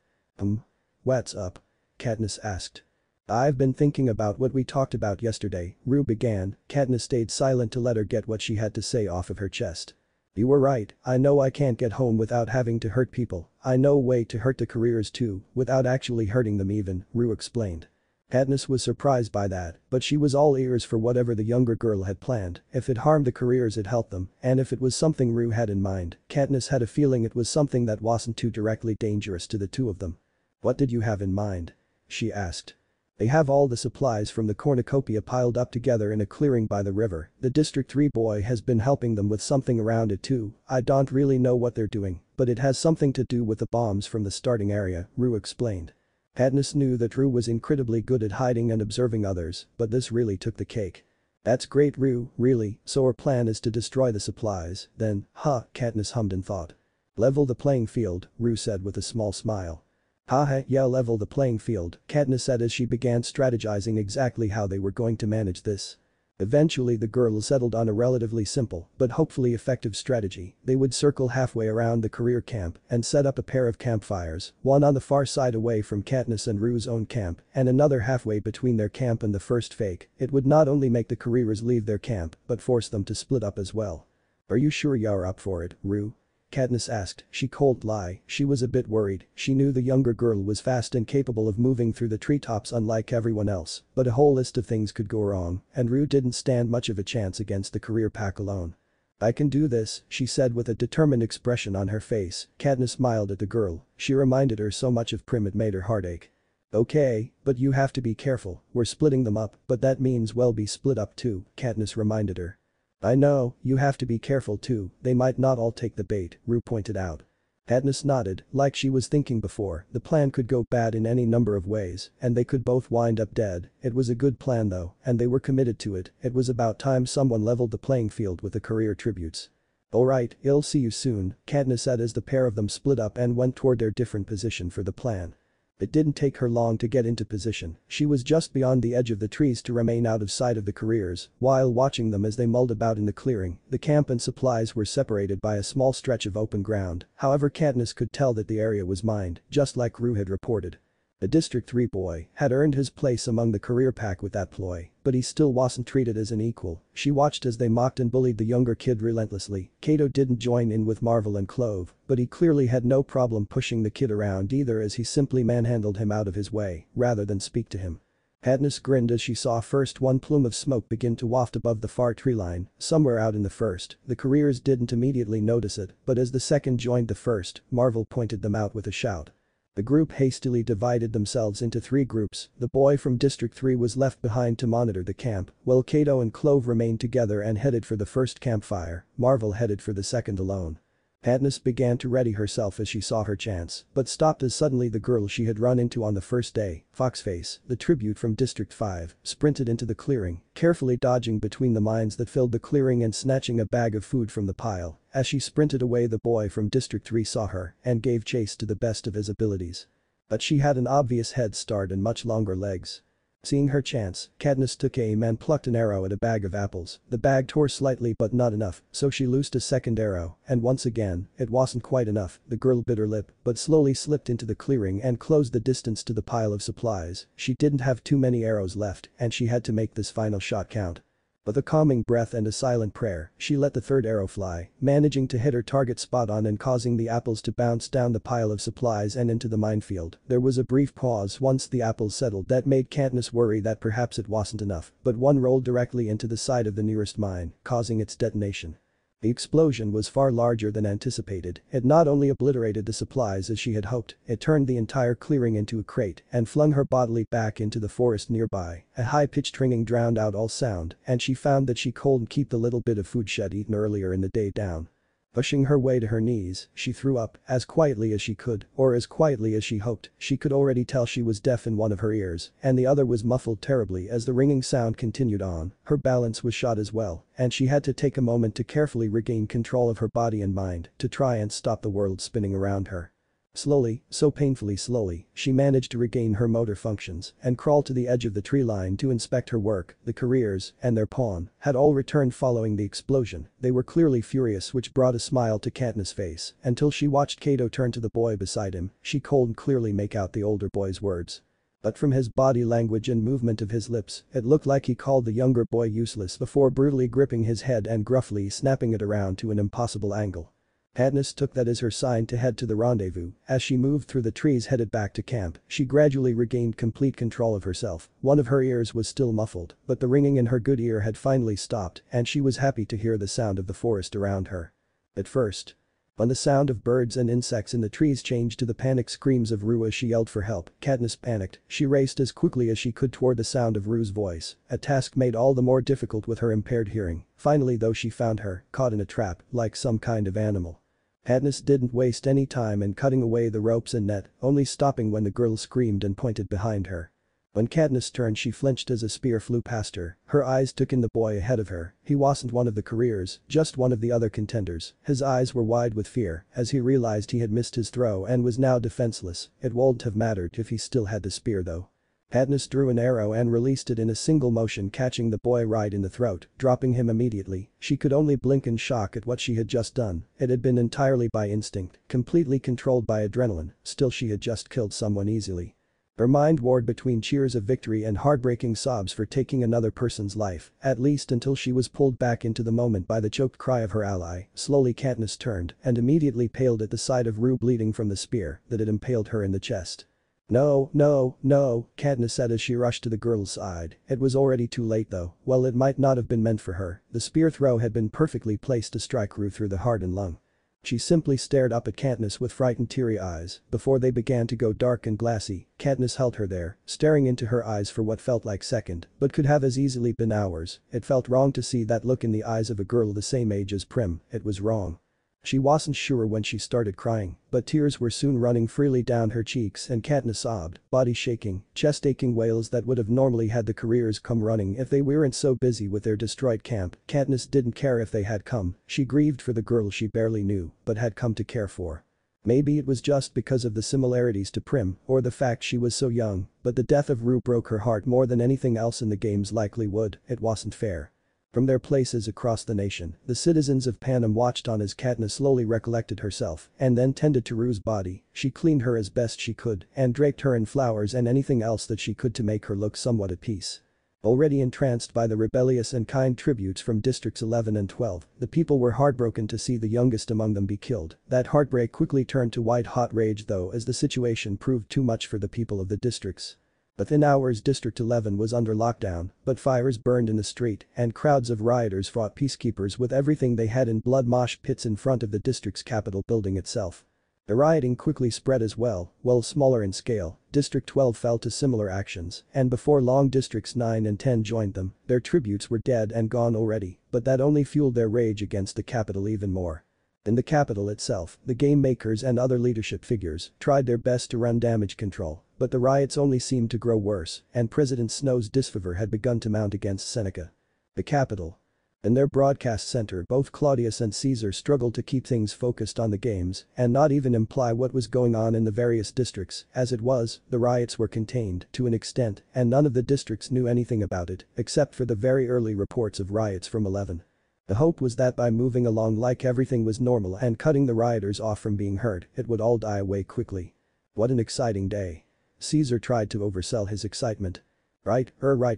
What's up? Katniss asked. I've been thinking about what we talked about yesterday, Rue began. Katniss stayed silent to let her get what she had to say off of her chest. You were right, I know I can't get home without having to hurt people, I know a way to hurt the careers too, without actually hurting them even, Rue explained. Katniss was surprised by that, but she was all ears for whatever the younger girl had planned. If it harmed the careers it helped them, and if it was something Rue had in mind, Katniss had a feeling it was something that wasn't too directly dangerous to the two of them. What did you have in mind? She asked. They have all the supplies from the cornucopia piled up together in a clearing by the river. The District 3 boy has been helping them with something around it too. I don't really know what they're doing, but it has something to do with the bombs from the starting area, Rue explained. Katniss knew that Rue was incredibly good at hiding and observing others, but this really took the cake. That's great, Rue, really, so our plan is to destroy the supplies, then, Katniss hummed in thought. Level the playing field, Rue said with a small smile. Haha, yeah, level the playing field, Katniss said as she began strategizing exactly how they were going to manage this. Eventually the girls settled on a relatively simple, but hopefully effective strategy. They would circle halfway around the career camp and set up a pair of campfires, one on the far side away from Katniss and Rue's own camp, and another halfway between their camp and the first fake. It would not only make the careers leave their camp, but force them to split up as well. Are you sure you're up for it, Rue? Katniss asked, she cold lie, she was a bit worried, she knew the younger girl was fast and capable of moving through the treetops unlike everyone else, but a whole list of things could go wrong, and Rue didn't stand much of a chance against the career pack alone. I can do this, she said with a determined expression on her face. Katniss smiled at the girl, she reminded her so much of Prim it made her heart ache. Okay, but you have to be careful, we're splitting them up, but that means we'll be split up too, Katniss reminded her. I know, you have to be careful too, they might not all take the bait, Rue pointed out. Katniss nodded, like she was thinking before, the plan could go bad in any number of ways, and they could both wind up dead. It was a good plan though, and they were committed to it. It was about time someone leveled the playing field with the career tributes. Alright, I'll see you soon, Katniss said as the pair of them split up and went toward their different position for the plan. It didn't take her long to get into position, she was just beyond the edge of the trees to remain out of sight of the careers, while watching them as they mulled about in the clearing. The camp and supplies were separated by a small stretch of open ground, however Katniss could tell that the area was mined, just like Rue had reported. The District 3 boy had earned his place among the career pack with that ploy, but he still wasn't treated as an equal. She watched as they mocked and bullied the younger kid relentlessly. Cato didn't join in with Marvel and Clove, but he clearly had no problem pushing the kid around either as he simply manhandled him out of his way, rather than speak to him. Katniss grinned as she saw first one plume of smoke begin to waft above the far tree line, somewhere out in the first. The careers didn't immediately notice it, but as the second joined the first, Marvel pointed them out with a shout. The group hastily divided themselves into 3 groups. The boy from District 3 was left behind to monitor the camp, while Cato and Clove remained together and headed for the first campfire. Marvel headed for the second alone. Katniss began to ready herself as she saw her chance, but stopped as suddenly the girl she had run into on the first day, Foxface, the tribute from District 5, sprinted into the clearing, carefully dodging between the mines that filled the clearing and snatching a bag of food from the pile. As she sprinted away, the boy from District 3 saw her and gave chase to the best of his abilities. But she had an obvious head start and much longer legs. Seeing her chance, Katniss took aim and plucked an arrow at a bag of apples. The bag tore slightly but not enough, so she loosed a second arrow, and once again, it wasn't quite enough. The girl bit her lip, but slowly slipped into the clearing and closed the distance to the pile of supplies. She didn't have too many arrows left, and she had to make this final shot count. With a calming breath and a silent prayer, she let the third arrow fly, managing to hit her target spot on and causing the apples to bounce down the pile of supplies and into the minefield. There was a brief pause once the apples settled that made Katniss worry that perhaps it wasn't enough, but one rolled directly into the side of the nearest mine, causing its detonation. The explosion was far larger than anticipated. It not only obliterated the supplies as she had hoped, it turned the entire clearing into a crate and flung her bodily back into the forest nearby. A high-pitched ringing drowned out all sound, and she found that she couldn't keep the little bit of food she'd eaten earlier in the day down. Pushing her way to her knees, she threw up, as quietly as she could, or as quietly as she hoped. She could already tell she was deaf in one of her ears, and the other was muffled terribly as the ringing sound continued on. Her balance was shot as well, and she had to take a moment to carefully regain control of her body and mind to try and stop the world spinning around her. Slowly, so painfully slowly, she managed to regain her motor functions and crawl to the edge of the tree line to inspect her work. The careers and their pawn had all returned following the explosion. They were clearly furious, which brought a smile to Katniss' face until she watched Cato turn to the boy beside him. She couldn't clearly make out the older boy's words. But from his body language and movement of his lips, it looked like he called the younger boy useless before brutally gripping his head and gruffly snapping it around to an impossible angle. Katniss took that as her sign to head to the rendezvous. As she moved through the trees headed back to camp, she gradually regained complete control of herself. One of her ears was still muffled, but the ringing in her good ear had finally stopped, and she was happy to hear the sound of the forest around her. At first, When the sound of birds and insects in the trees changed to the panicked screams of Rue as she yelled for help, Katniss panicked. She raced as quickly as she could toward the sound of Rue's voice, a task made all the more difficult with her impaired hearing. Finally though she found her, caught in a trap, like some kind of animal. Katniss didn't waste any time in cutting away the ropes and net, only stopping when the girl screamed and pointed behind her. When Katniss turned she flinched as a spear flew past her, her eyes took in the boy ahead of her. He wasn't one of the careers, just one of the other contenders. His eyes were wide with fear as he realized he had missed his throw and was now defenseless. It wouldn't have mattered if he still had the spear though. Katniss drew an arrow and released it in a single motion, catching the boy right in the throat, dropping him immediately. She could only blink in shock at what she had just done. It had been entirely by instinct, completely controlled by adrenaline, still she had just killed someone easily. Her mind warred between cheers of victory and heartbreaking sobs for taking another person's life, at least until she was pulled back into the moment by the choked cry of her ally. Slowly Katniss turned and immediately paled at the sight of Rue bleeding from the spear that had impaled her in the chest. "No, no, no," Katniss said as she rushed to the girl's side. It was already too late though. Well, it might not have been meant for her. The spear throw had been perfectly placed to strike Rue through the heart and lung. She simply stared up at Katniss with frightened teary eyes. Before they began to go dark and glassy, Katniss held her there, staring into her eyes for what felt like second, but could have as easily been hours. It felt wrong to see that look in the eyes of a girl the same age as Prim. It was wrong. She wasn't sure when she started crying, but tears were soon running freely down her cheeks and Katniss sobbed, body shaking, chest aching wails that would have normally had the careers come running if they weren't so busy with their destroyed camp. Katniss didn't care if they had come, she grieved for the girl she barely knew, but had come to care for. Maybe it was just because of the similarities to Prim, or the fact she was so young, but the death of Rue broke her heart more than anything else in the games likely would. It wasn't fair. From their places across the nation, the citizens of Panem watched on as Katniss slowly recollected herself and then tended to Rue's body. She cleaned her as best she could and draped her in flowers and anything else that she could to make her look somewhat at peace. Already entranced by the rebellious and kind tributes from Districts 11 and 12, the people were heartbroken to see the youngest among them be killed. That heartbreak quickly turned to white-hot rage though as the situation proved too much for the people of the districts. Within hours District 11 was under lockdown, but fires burned in the street and crowds of rioters fought peacekeepers with everything they had in blood mosh pits in front of the district's capitol building itself. The rioting quickly spread as well, while smaller in scale, District 12 fell to similar actions, and before long Districts 9 and 10 joined them. Their tributes were dead and gone already, but that only fueled their rage against the capital even more. In the capital itself, the game makers and other leadership figures tried their best to run damage control, but the riots only seemed to grow worse, and President Snow's disfavor had begun to mount against Seneca. The capital. In their broadcast center both Claudius and Caesar struggled to keep things focused on the games and not even imply what was going on in the various districts. As it was, the riots were contained to an extent and none of the districts knew anything about it except for the very early reports of riots from 11. The hope was that by moving along like everything was normal and cutting the rioters off from being hurt, it would all die away quickly. What an exciting day. Caesar tried to oversell his excitement. Right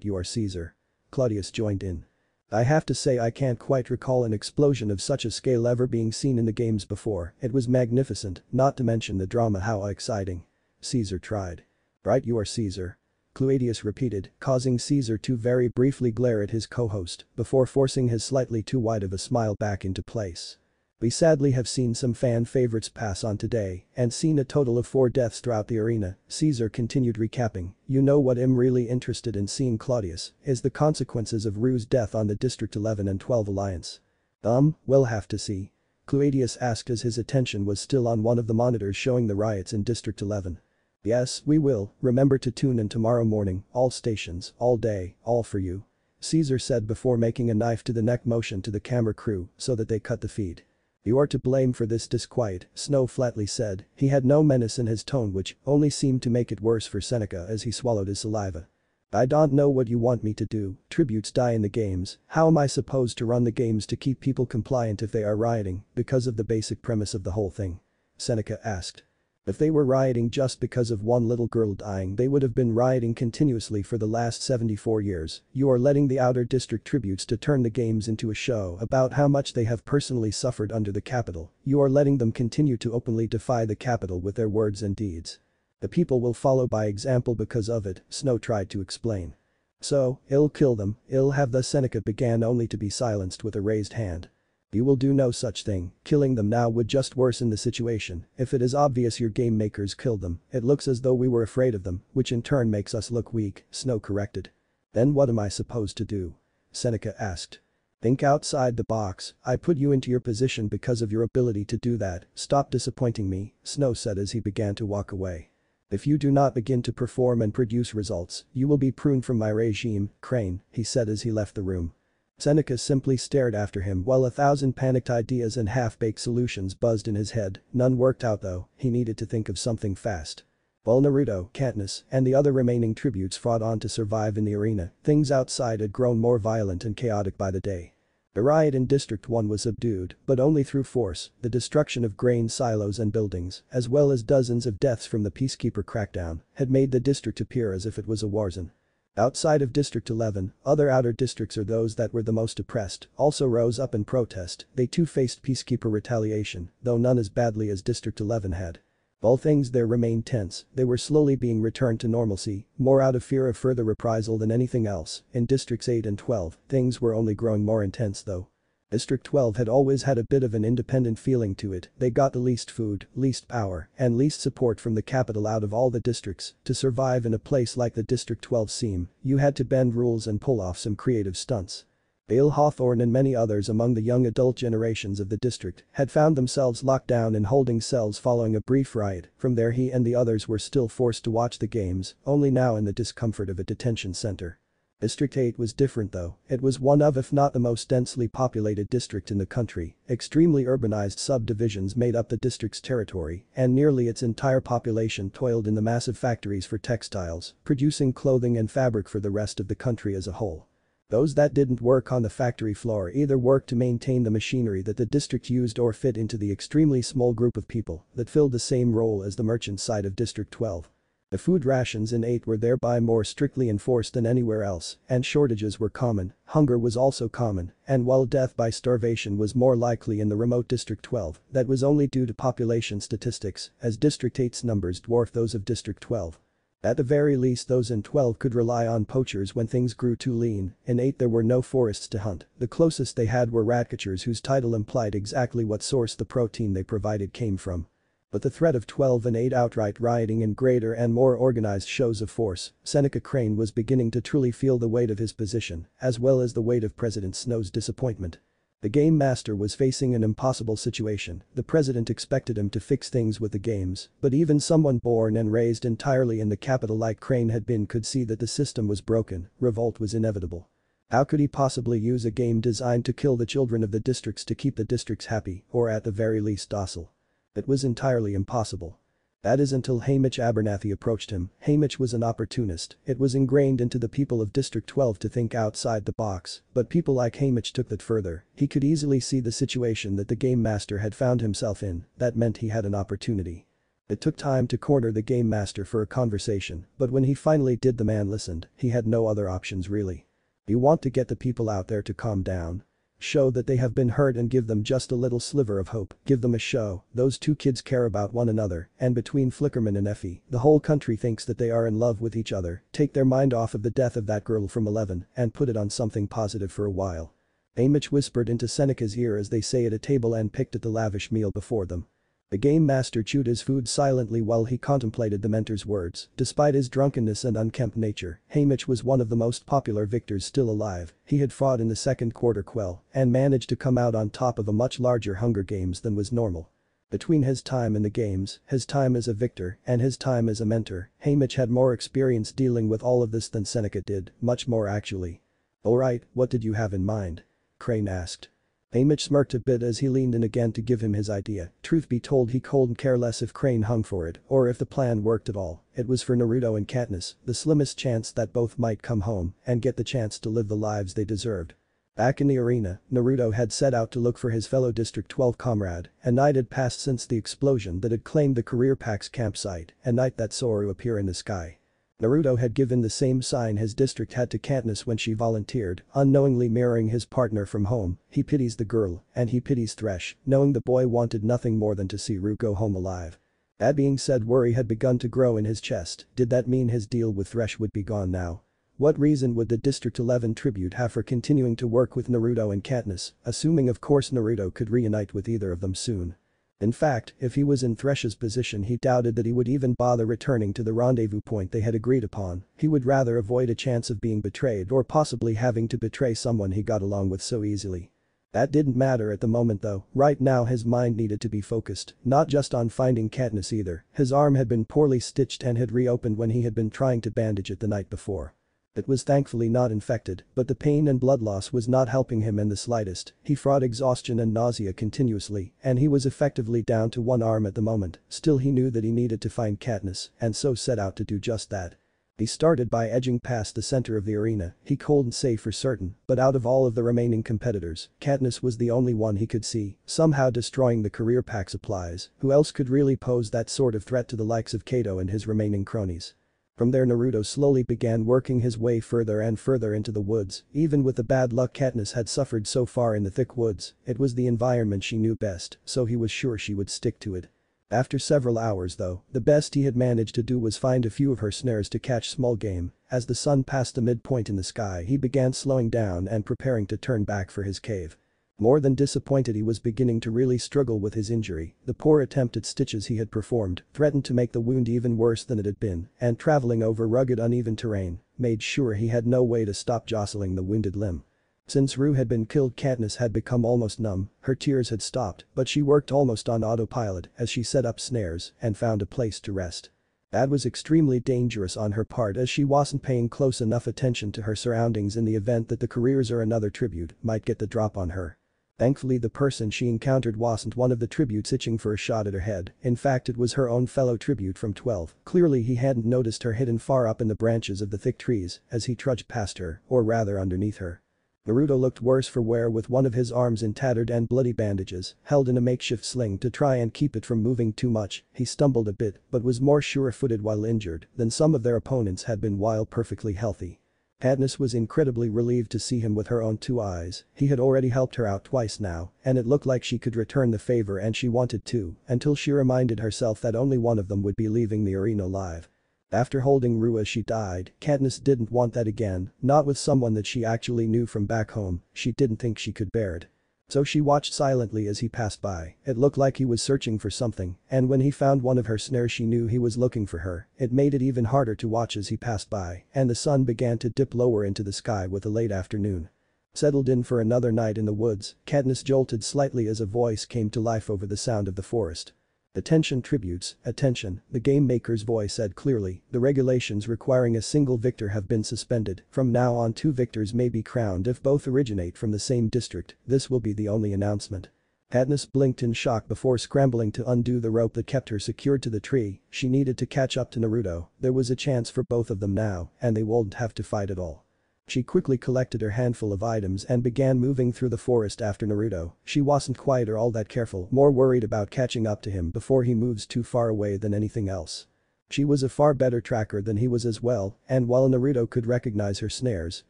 you are Caesar. Claudius joined in. I have to say I can't quite recall an explosion of such a scale ever being seen in the games before. It was magnificent, not to mention the drama. How exciting. Caesar tried. Right you are Caesar. Claudius repeated, causing Caesar to very briefly glare at his co-host before forcing his slightly too wide of a smile back into place. We sadly have seen some fan favorites pass on today and seen a total of 4 deaths throughout the arena, Caesar continued recapping. You know what I'm really interested in seeing, Claudius, is the consequences of Rue's death on the District 11 and 12 alliance. We'll have to see. Claudius asked as his attention was still on one of the monitors showing the riots in District 11. Yes, we will. Remember to tune in tomorrow morning, all stations, all day, all for you. Caesar said before making a knife to the neck motion to the camera crew so that they cut the feed. You are to blame for this disquiet, Snow flatly said. He had no menace in his tone which only seemed to make it worse for Seneca as he swallowed his saliva. I don't know what you want me to do. Tributes die in the games. How am I supposed to run the games to keep people compliant if they are rioting because of the basic premise of the whole thing? Seneca asked. If they were rioting just because of one little girl dying, they would have been rioting continuously for the last 74 years. You are letting the outer district tributes to turn the games into a show about how much they have personally suffered under the capital. You are letting them continue to openly defy the capital with their words and deeds. The people will follow by example because of it, Snow tried to explain. So, I'll kill them, I'll have the Seneca began only to be silenced with a raised hand. You will do no such thing, killing them now would just worsen the situation. If it is obvious your game makers killed them, it looks as though we were afraid of them, which in turn makes us look weak, Snow corrected. Then what am I supposed to do? Seneca asked. Think outside the box, I put you into your position because of your ability to do that, stop disappointing me, Snow said as he began to walk away. If you do not begin to perform and produce results, you will be pruned from my regime, Crane, he said as he left the room. Seneca simply stared after him while 1,000 panicked ideas and half-baked solutions buzzed in his head, none worked out though, he needed to think of something fast. While Naruto, Katniss, and the other remaining tributes fought on to survive in the arena, things outside had grown more violent and chaotic by the day. The riot in District 1 was subdued, but only through force, the destruction of grain silos and buildings, as well as dozens of deaths from the Peacekeeper crackdown, had made the district appear as if it was a war zone. Outside of District 11, other outer districts or those that were the most oppressed, also rose up in protest, they too faced Peacekeeper retaliation, though none as badly as District 11 had. While things there remained tense, they were slowly being returned to normalcy, more out of fear of further reprisal than anything else. In Districts 8 and 12, things were only growing more intense though. District 12 had always had a bit of an independent feeling to it, they got the least food, least power, and least support from the capital out of all the districts. To survive in a place like the District 12 seam, you had to bend rules and pull off some creative stunts. Bale Hawthorne and many others among the young adult generations of the district had found themselves locked down in holding cells following a brief riot. From there he and the others were still forced to watch the games, only now in the discomfort of a detention center. District 8 was different though, it was one of if not the most densely populated district in the country, extremely urbanized subdivisions made up the district's territory, and nearly its entire population toiled in the massive factories for textiles, producing clothing and fabric for the rest of the country as a whole. Those that didn't work on the factory floor either worked to maintain the machinery that the district used or fit into the extremely small group of people that filled the same role as the merchant side of District 12. The food rations in 8 were thereby more strictly enforced than anywhere else, and shortages were common, hunger was also common, and while death by starvation was more likely in the remote District 12, that was only due to population statistics, as District 8's numbers dwarfed those of District 12. At the very least those in 12 could rely on poachers when things grew too lean. In 8 there were no forests to hunt, the closest they had were ratcatchers whose title implied exactly what source the protein they provided came from. But the threat of 12 and 8 outright rioting in greater and more organized shows of force, Seneca Crane was beginning to truly feel the weight of his position, as well as the weight of President Snow's disappointment. The Game Master was facing an impossible situation, the president expected him to fix things with the games, but even someone born and raised entirely in the capital like Crane had been could see that the system was broken, revolt was inevitable. How could he possibly use a game designed to kill the children of the districts to keep the districts happy, or at the very least docile? It was entirely impossible. That is until Haymitch Abernathy approached him. Haymitch was an opportunist, it was ingrained into the people of District 12 to think outside the box, but people like Haymitch took that further. He could easily see the situation that the Game Master had found himself in, that meant he had an opportunity. It took time to corner the Game Master for a conversation, but when he finally did the man listened, he had no other options really. You want to get the people out there to calm down. Show that they have been hurt and give them just a little sliver of hope, give them a show, those two kids care about one another, and between Flickerman and Effie, the whole country thinks that they are in love with each other, take their mind off of the death of that girl from 11 and put it on something positive for a while. Haymitch whispered into Seneca's ear as they sat at a table and picked at the lavish meal before them. The Game Master chewed his food silently while he contemplated the mentor's words. Despite his drunkenness and unkempt nature, Haymitch was one of the most popular victors still alive. He had fought in the second quarter quell and managed to come out on top of a much larger Hunger Games than was normal. Between his time in the games, his time as a victor, and his time as a mentor, Haymitch had more experience dealing with all of this than Seneca did, much more actually. Alright, what did you have in mind? Crane asked. Haymitch smirked a bit as he leaned in again to give him his idea. Truth be told he couldn't care less if Crane hung for it or if the plan worked at all. It was for Naruto and Katniss, the slimmest chance that both might come home and get the chance to live the lives they deserved. Back in the arena, Naruto had set out to look for his fellow District 12 comrade. A night had passed since the explosion that had claimed the career pack's campsite, a night that saw Haru appear in the sky. Naruto had given the same sign his district had to Katniss when she volunteered, unknowingly mirroring his partner from home. He pities the girl, and he pities Thresh, knowing the boy wanted nothing more than to see Haru go home alive. That being said, worry had begun to grow in his chest. Did that mean his deal with Thresh would be gone now? What reason would the District 11 tribute have for continuing to work with Naruto and Katniss, assuming of course Naruto could reunite with either of them soon? In fact, if he was in Thresh's position he doubted that he would even bother returning to the rendezvous point they had agreed upon, he would rather avoid a chance of being betrayed or possibly having to betray someone he got along with so easily. That didn't matter at the moment though, right now his mind needed to be focused, not just on finding Katniss either, his arm had been poorly stitched and had reopened when he had been trying to bandage it the night before. It was thankfully not infected, but the pain and blood loss was not helping him in the slightest, he fought exhaustion and nausea continuously, and he was effectively down to one arm at the moment, still he knew that he needed to find Katniss, and so set out to do just that. He started by edging past the center of the arena, he couldn't say for certain, but out of all of the remaining competitors, Katniss was the only one he could see, somehow destroying the career pack supplies, who else could really pose that sort of threat to the likes of Kato and his remaining cronies. From there Naruto slowly began working his way further and further into the woods, even with the bad luck Katniss had suffered so far in the thick woods, it was the environment she knew best, so he was sure she would stick to it. After several hours though, the best he had managed to do was find a few of her snares to catch small game, as the sun passed the midpoint in the sky he began slowing down and preparing to turn back for his cave. More than disappointed he was beginning to really struggle with his injury, the poor attempt at stitches he had performed threatened to make the wound even worse than it had been, and traveling over rugged uneven terrain made sure he had no way to stop jostling the wounded limb. Since Rue had been killed Katniss had become almost numb, her tears had stopped, but she worked almost on autopilot as she set up snares and found a place to rest. That was extremely dangerous on her part as she wasn't paying close enough attention to her surroundings in the event that the careers or another tribute might get the drop on her. Thankfully the person she encountered wasn't one of the tributes itching for a shot at her head, in fact it was her own fellow tribute from 12, clearly he hadn't noticed her hidden far up in the branches of the thick trees as he trudged past her, or rather underneath her. Naruto looked worse for wear with one of his arms in tattered and bloody bandages, held in a makeshift sling to try and keep it from moving too much, he stumbled a bit but was more sure-footed while injured than some of their opponents had been while perfectly healthy. Katniss was incredibly relieved to see him with her own two eyes, he had already helped her out twice now, and it looked like she could return the favor and she wanted to, until she reminded herself that only one of them would be leaving the arena alive. After holding Rue as she died, Katniss didn't want that again, not with someone that she actually knew from back home, she didn't think she could bear it. So she watched silently as he passed by, it looked like he was searching for something, and when he found one of her snares she knew he was looking for her, it made it even harder to watch as he passed by, and the sun began to dip lower into the sky with the late afternoon. Settled in for another night in the woods, Katniss jolted slightly as a voice came to life over the sound of the forest. "Attention tributes, attention," the game maker's voice said clearly, the regulations requiring a single victor have been suspended, from now on 2 victors may be crowned if both originate from the same district, this will be the only announcement. Katniss blinked in shock before scrambling to undo the rope that kept her secured to the tree, she needed to catch up to Naruto, there was a chance for both of them now, and they wouldn't have to fight at all. She quickly collected her handful of items and began moving through the forest after Naruto, she wasn't quite or all that careful, more worried about catching up to him before he moves too far away than anything else. She was a far better tracker than he was as well, and while Naruto could recognize her snares,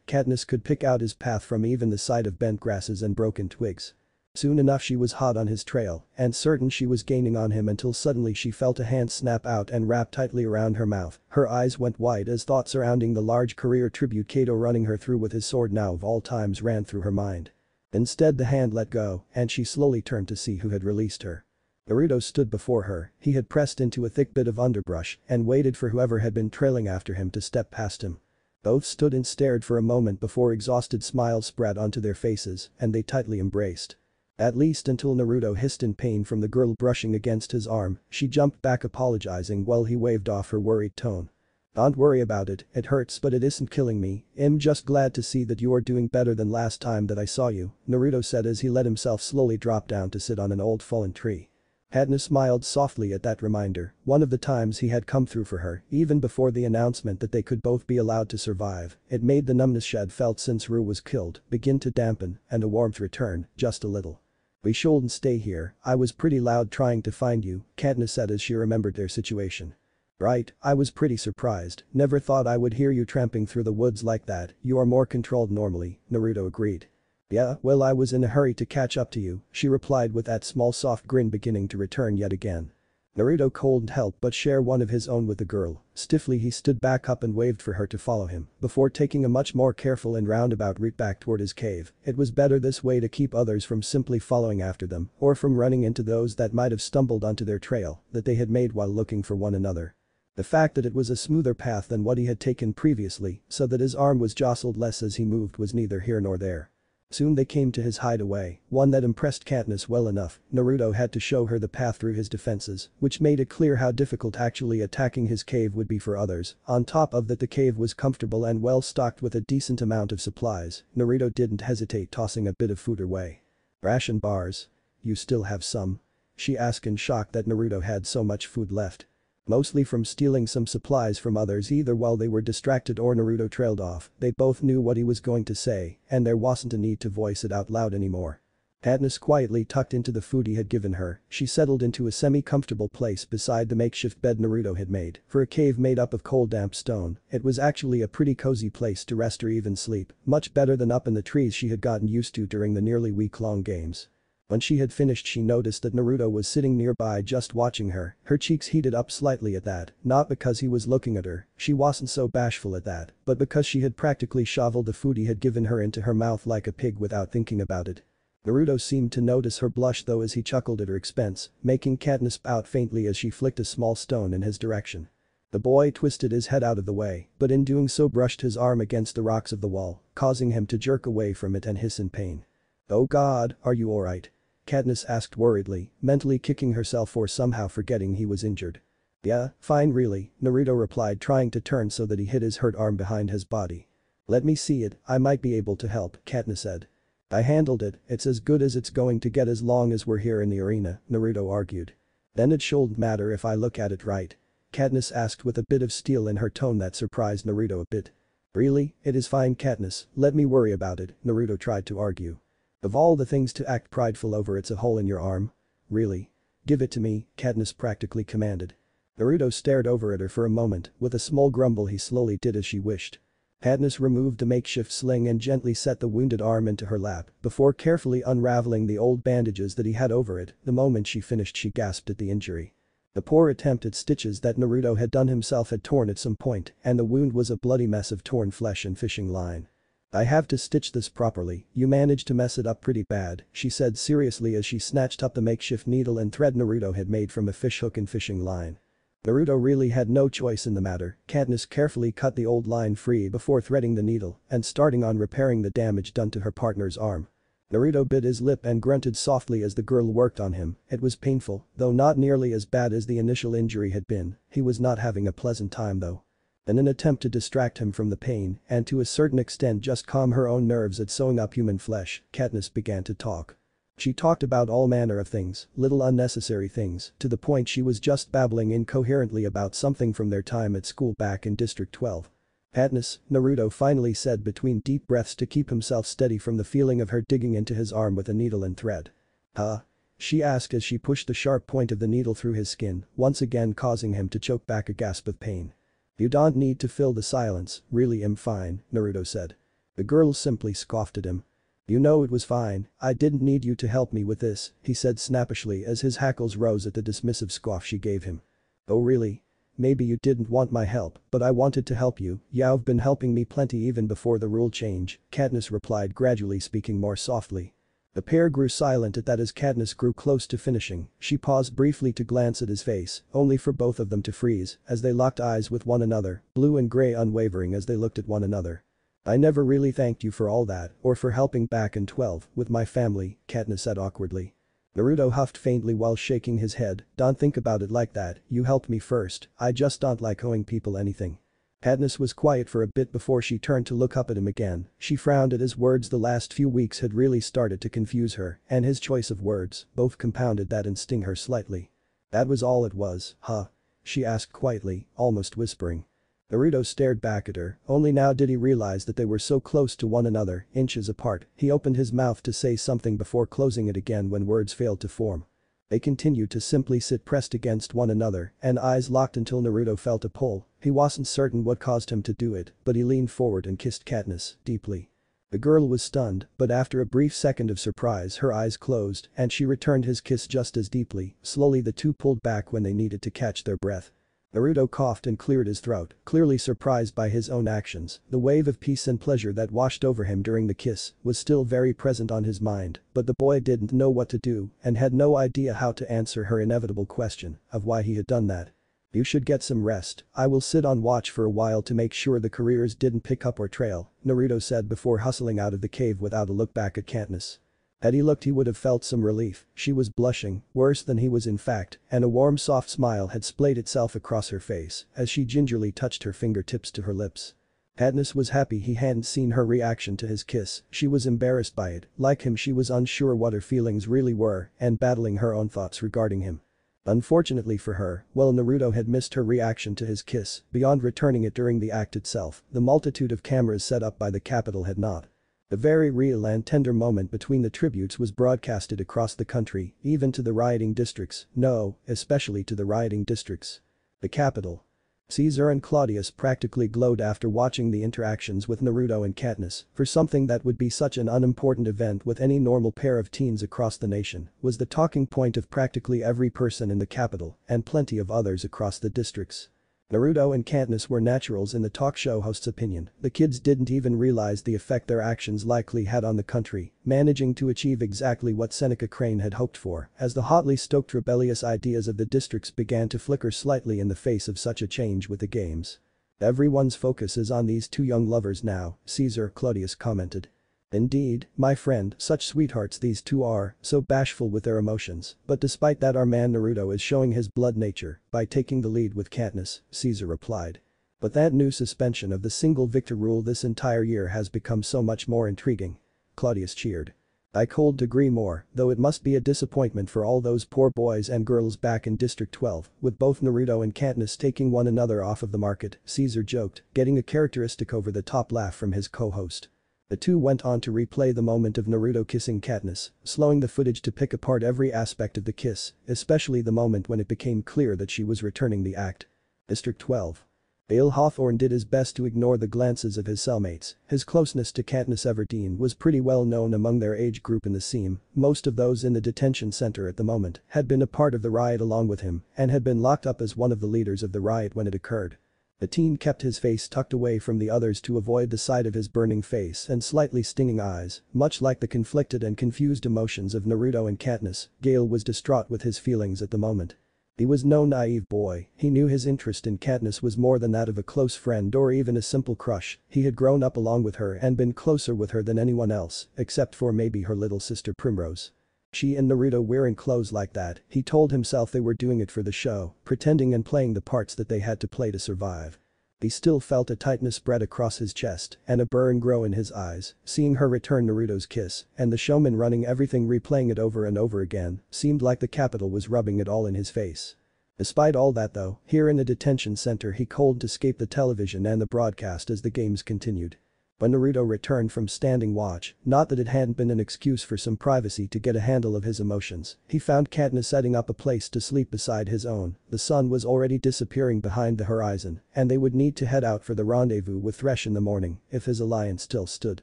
Katniss could pick out his path from even the sight of bent grasses and broken twigs. Soon enough she was hot on his trail, and certain she was gaining on him until suddenly she felt a hand snap out and wrap tightly around her mouth, her eyes went wide as thoughts surrounding the large career tribute Kato running her through with his sword now of all times ran through her mind. Instead the hand let go, and she slowly turned to see who had released her. Naruto stood before her, he had pressed into a thick bit of underbrush and waited for whoever had been trailing after him to step past him. Both stood and stared for a moment before exhausted smiles spread onto their faces, and they tightly embraced. At least until Naruto hissed in pain from the girl brushing against his arm, she jumped back apologizing while he waved off her worried tone. "Don't worry about it, it hurts but it isn't killing me, I'm just glad to see that you are doing better than last time that I saw you," Naruto said as he let himself slowly drop down to sit on an old fallen tree. Katniss smiled softly at that reminder, one of the times he had come through for her, even before the announcement that they could both be allowed to survive, it made the numbness she had felt since Rue was killed begin to dampen and a warmth return, just a little. "We shouldn't stay here, I was pretty loud trying to find you," Katniss said as she remembered their situation. "Right, I was pretty surprised, never thought I would hear you tramping through the woods like that, you are more controlled normally," Naruto agreed. "Yeah, well I was in a hurry to catch up to you," she replied with that small soft grin beginning to return yet again. Naruto couldn't help but share one of his own with the girl. Stiffly he stood back up and waved for her to follow him, before taking a much more careful and roundabout route back toward his cave. It was better this way to keep others from simply following after them, or from running into those that might have stumbled onto their trail that they had made while looking for one another. The fact that it was a smoother path than what he had taken previously, so that his arm was jostled less as he moved, was neither here nor there. Soon they came to his hideaway, one that impressed Katniss well enough. Naruto had to show her the path through his defenses, which made it clear how difficult actually attacking his cave would be for others. On top of that, the cave was comfortable and well stocked with a decent amount of supplies. Naruto didn't hesitate, tossing a bit of food her way. "Ration bars? You still have some?" she asked in shock that Naruto had so much food left. Mostly from stealing some supplies from others either while they were distracted or Naruto trailed off. They both knew what he was going to say, and there wasn't a need to voice it out loud anymore. Katniss quietly tucked into the food he had given her. She settled into a semi-comfortable place beside the makeshift bed Naruto had made. For a cave made up of cold damp stone, it was actually a pretty cozy place to rest or even sleep, much better than up in the trees she had gotten used to during the nearly week-long games. When she had finished, she noticed that Naruto was sitting nearby just watching her. Her cheeks heated up slightly at that, not because he was looking at her, she wasn't so bashful at that, but because she had practically shoveled the food he had given her into her mouth like a pig without thinking about it. Naruto seemed to notice her blush though as he chuckled at her expense, making Katniss pout faintly as she flicked a small stone in his direction. The boy twisted his head out of the way, but in doing so brushed his arm against the rocks of the wall, causing him to jerk away from it and hiss in pain. "Oh God, are you alright?" Katniss asked worriedly, mentally kicking herself for somehow forgetting he was injured. "Yeah, fine really," Naruto replied, trying to turn so that he hid his hurt arm behind his body. "Let me see it, I might be able to help," Katniss said. "I handled it, it's as good as it's going to get as long as we're here in the arena," Naruto argued. "Then it shouldn't matter if I look at it right?" Katniss asked with a bit of steel in her tone that surprised Naruto a bit. "Really, it is fine Katniss, let me worry about it," Naruto tried to argue. "Of all the things to act prideful over, it's a hole in your arm? Really? Give it to me," Katniss practically commanded. Naruto stared over at her for a moment, with a small grumble he slowly did as she wished. Katniss removed the makeshift sling and gently set the wounded arm into her lap, before carefully unraveling the old bandages that he had over it. The moment she finished, she gasped at the injury. The poor attempt at stitches that Naruto had done himself had torn at some point, and the wound was a bloody mess of torn flesh and fishing line. "I have to stitch this properly, you managed to mess it up pretty bad," she said seriously as she snatched up the makeshift needle and thread Naruto had made from a fishhook and fishing line. Naruto really had no choice in the matter. Katniss carefully cut the old line free before threading the needle and starting on repairing the damage done to her partner's arm. Naruto bit his lip and grunted softly as the girl worked on him. It was painful, though not nearly as bad as the initial injury had been. He was not having a pleasant time though. In an attempt to distract him from the pain and to a certain extent just calm her own nerves at sewing up human flesh, Katniss began to talk. She talked about all manner of things, little unnecessary things, to the point she was just babbling incoherently about something from their time at school back in District 12. "Katniss," Naruto finally said between deep breaths to keep himself steady from the feeling of her digging into his arm with a needle and thread. "Huh?" she asked as she pushed the sharp point of the needle through his skin, once again causing him to choke back a gasp of pain. "You don't need to fill the silence, really I'm fine," Naruto said. The girl simply scoffed at him. "You know it was fine, I didn't need you to help me with this," he said snappishly as his hackles rose at the dismissive scoff she gave him. "Oh really? Maybe you didn't want my help, but I wanted to help you, you've been helping me plenty even before the rule change," Katniss replied, gradually speaking more softly. The pair grew silent at that as Katniss grew close to finishing. She paused briefly to glance at his face, only for both of them to freeze as they locked eyes with one another, blue and gray unwavering as they looked at one another. "I never really thanked you for all that or for helping back in 12 with my family," Katniss said awkwardly. Naruto huffed faintly while shaking his head. "Don't think about it like that, you helped me first, I just don't like owing people anything." Katniss was quiet for a bit before she turned to look up at him again. She frowned at his words. The last few weeks had really started to confuse her, and his choice of words both compounded that and sting her slightly. "That was all it was, huh?" she asked quietly, almost whispering. Naruto stared back at her, only now did he realize that they were so close to one another, inches apart. He opened his mouth to say something before closing it again when words failed to form. They continued to simply sit pressed against one another and eyes locked until Naruto felt a pull. He wasn't certain what caused him to do it, but he leaned forward and kissed Katniss deeply. The girl was stunned, but after a brief second of surprise her eyes closed and she returned his kiss just as deeply. Slowly the two pulled back when they needed to catch their breath. Naruto coughed and cleared his throat, clearly surprised by his own actions. The wave of peace and pleasure that washed over him during the kiss was still very present on his mind, but the boy didn't know what to do and had no idea how to answer her inevitable question of why he had done that. You should get some rest. I will sit on watch for a while to make sure the couriers didn't pick up our trail, Naruto said before hustling out of the cave without a look back at Katniss. Had he looked he would have felt some relief. She was blushing, worse than he was in fact, and a warm soft smile had splayed itself across her face as she gingerly touched her fingertips to her lips. Katniss was happy he hadn't seen her reaction to his kiss. She was embarrassed by it. Like him she was unsure what her feelings really were and battling her own thoughts regarding him. Unfortunately for her, while Naruto had missed her reaction to his kiss, beyond returning it during the act itself, the multitude of cameras set up by the capital had not. The very real and tender moment between the tributes was broadcasted across the country, even to the rioting districts, no, especially to the rioting districts. The capital. Caesar and Claudius practically glowed after watching the interactions with Naruto and Katniss. For something that would be such an unimportant event with any normal pair of teens across the nation was the talking point of practically every person in the capital and plenty of others across the districts. Naruto and Katniss were naturals in the talk show host's opinion. The kids didn't even realize the effect their actions likely had on the country, managing to achieve exactly what Seneca Crane had hoped for as the hotly stoked rebellious ideas of the districts began to flicker slightly in the face of such a change with the games. Everyone's focus is on these two young lovers now, Caesar Claudius commented. Indeed, my friend, such sweethearts these two are, so bashful with their emotions, but despite that our man Naruto is showing his blood nature by taking the lead with Katniss, Caesar replied. But that new suspension of the single victor rule this entire year has become so much more intriguing. Claudius cheered. I couldn't agree more, though it must be a disappointment for all those poor boys and girls back in District 12, with both Naruto and Katniss taking one another off of the market, Caesar joked, getting a characteristic over-the-top laugh from his co-host. The two went on to replay the moment of Naruto kissing Katniss, slowing the footage to pick apart every aspect of the kiss, especially the moment when it became clear that she was returning the act. District 12. Dale Hawthorne did his best to ignore the glances of his cellmates. His closeness to Katniss Everdeen was pretty well known among their age group in the scene. Most of those in the detention center at the moment had been a part of the riot along with him and had been locked up as one of the leaders of the riot when it occurred. The teen kept his face tucked away from the others to avoid the sight of his burning face and slightly stinging eyes, much like the conflicted and confused emotions of Naruto and Katniss. Gale was distraught with his feelings at the moment. He was no naive boy, he knew his interest in Katniss was more than that of a close friend or even a simple crush. He had grown up along with her and been closer with her than anyone else, except for maybe her little sister Primrose. She and Naruto wearing clothes like that, he told himself they were doing it for the show, pretending and playing the parts that they had to play to survive. He still felt a tightness spread across his chest and a burn grow in his eyes, seeing her return Naruto's kiss, and the showman running everything replaying it over and over again, seemed like the capital was rubbing it all in his face. Despite all that though, here in the detention center he couldn't escape the television and the broadcast as the games continued. When Naruto returned from standing watch, not that it hadn't been an excuse for some privacy to get a handle of his emotions, he found Katniss setting up a place to sleep beside his own. The sun was already disappearing behind the horizon, and they would need to head out for the rendezvous with Thresh in the morning if his alliance still stood.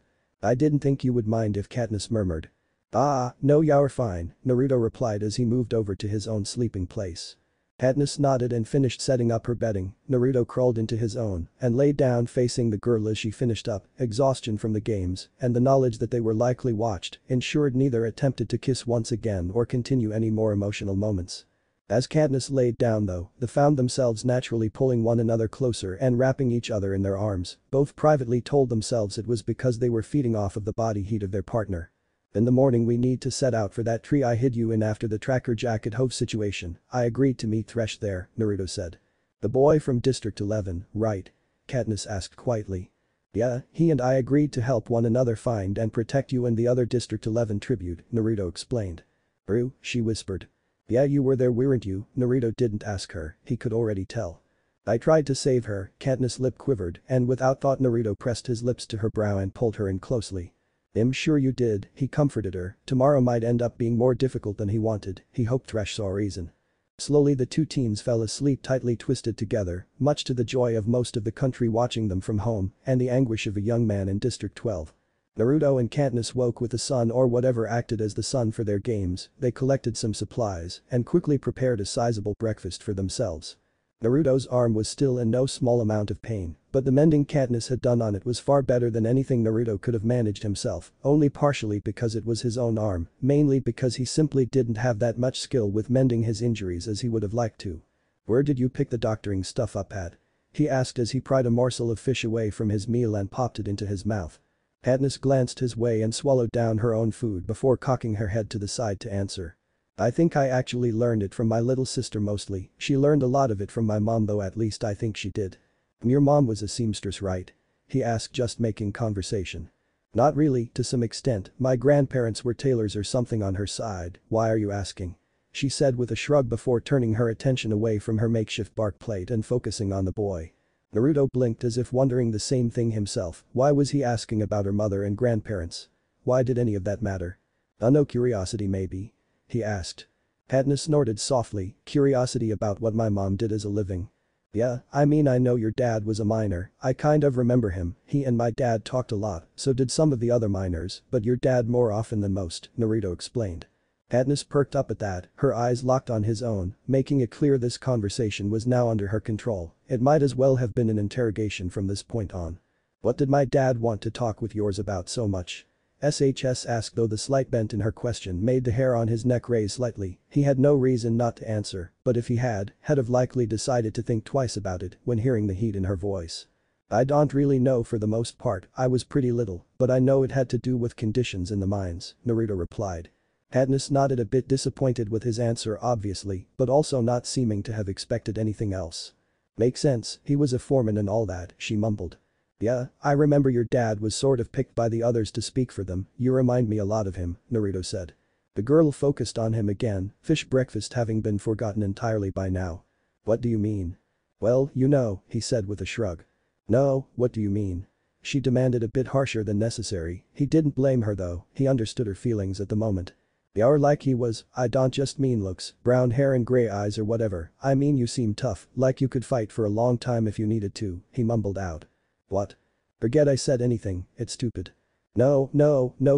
I didn't think you would mind if Katniss murmured. Ah, no you're fine, Naruto replied as he moved over to his own sleeping place. Katniss nodded and finished setting up her bedding. Naruto crawled into his own and lay down facing the girl as she finished up. Exhaustion from the games and the knowledge that they were likely watched ensured neither attempted to kiss once again or continue any more emotional moments. As Katniss laid down though, they found themselves naturally pulling one another closer and wrapping each other in their arms. Both privately told themselves it was because they were feeding off of the body heat of their partner. In the morning we need to set out for that tree I hid you in after the tracker jacket Hove situation. I agreed to meet Thresh there, Naruto said. The boy from District 11, right? Katniss asked quietly. Yeah, he and I agreed to help one another find and protect you and the other District 11 tribute, Naruto explained. True, she whispered. Yeah you were there weren't you? Naruto didn't ask her, he could already tell. I tried to save her, Katniss' lip quivered and without thought Naruto pressed his lips to her brow and pulled her in closely. I'm sure you did, he comforted her. Tomorrow might end up being more difficult than he wanted. He hoped Thresh saw reason. Slowly the two teens fell asleep tightly twisted together, much to the joy of most of the country watching them from home and the anguish of a young man in District 12. Naruto and Katniss woke with the sun or whatever acted as the sun for their games, they collected some supplies and quickly prepared a sizable breakfast for themselves. Naruto's arm was still in no small amount of pain, but the mending Katniss had done on it was far better than anything Naruto could have managed himself, only partially because it was his own arm, mainly because he simply didn't have that much skill with mending his injuries as he would have liked to. "Where did you pick the doctoring stuff up at?" he asked as he pried a morsel of fish away from his meal and popped it into his mouth. Katniss glanced his way and swallowed down her own food before cocking her head to the side to answer. "I think I actually learned it from my little sister mostly, she learned a lot of it from my mom though at least I think she did." "Your mom was a seamstress, right?" he asked, just making conversation. "Not really, to some extent, my grandparents were tailors or something on her side, why are you asking?" she said with a shrug before turning her attention away from her makeshift bark plate and focusing on the boy. Naruto blinked as if wondering the same thing himself, why was he asking about her mother and grandparents? Why did any of that matter? No curiosity maybe?" he asked. Katniss snorted softly, "Curiosity about what my mom did as a living? Yeah, I mean I know your dad was a miner, I kind of remember him, he and my dad talked a lot, so did some of the other miners, but your dad more often than most," Naruto explained. Katniss perked up at that, her eyes locked on his own, making it clear this conversation was now under her control, it might as well have been an interrogation from this point on. "What did my dad want to talk with yours about so much?" SHS asked, though the slight bent in her question made the hair on his neck raise slightly. He had no reason not to answer, but if he had have likely decided to think twice about it when hearing the heat in her voice. "I don't really know for the most part, I was pretty little, but I know it had to do with conditions in the mines," Naruto replied. Katniss nodded, a bit disappointed with his answer obviously, but also not seeming to have expected anything else. "Makes sense, he was a foreman and all that," she mumbled. "Yeah, I remember your dad was sort of picked by the others to speak for them, you remind me a lot of him," Naruto said. The girl focused on him again, fish breakfast having been forgotten entirely by now. "What do you mean?" "Well, you know," he said with a shrug. "No, what do you mean?" she demanded, a bit harsher than necessary. He didn't blame her though, he understood her feelings at the moment. "You're like he was, I don't just mean looks, brown hair and gray eyes or whatever, I mean you seem tough, like you could fight for a long time if you needed to," he mumbled out. "What? Forget I said anything, it's stupid." No,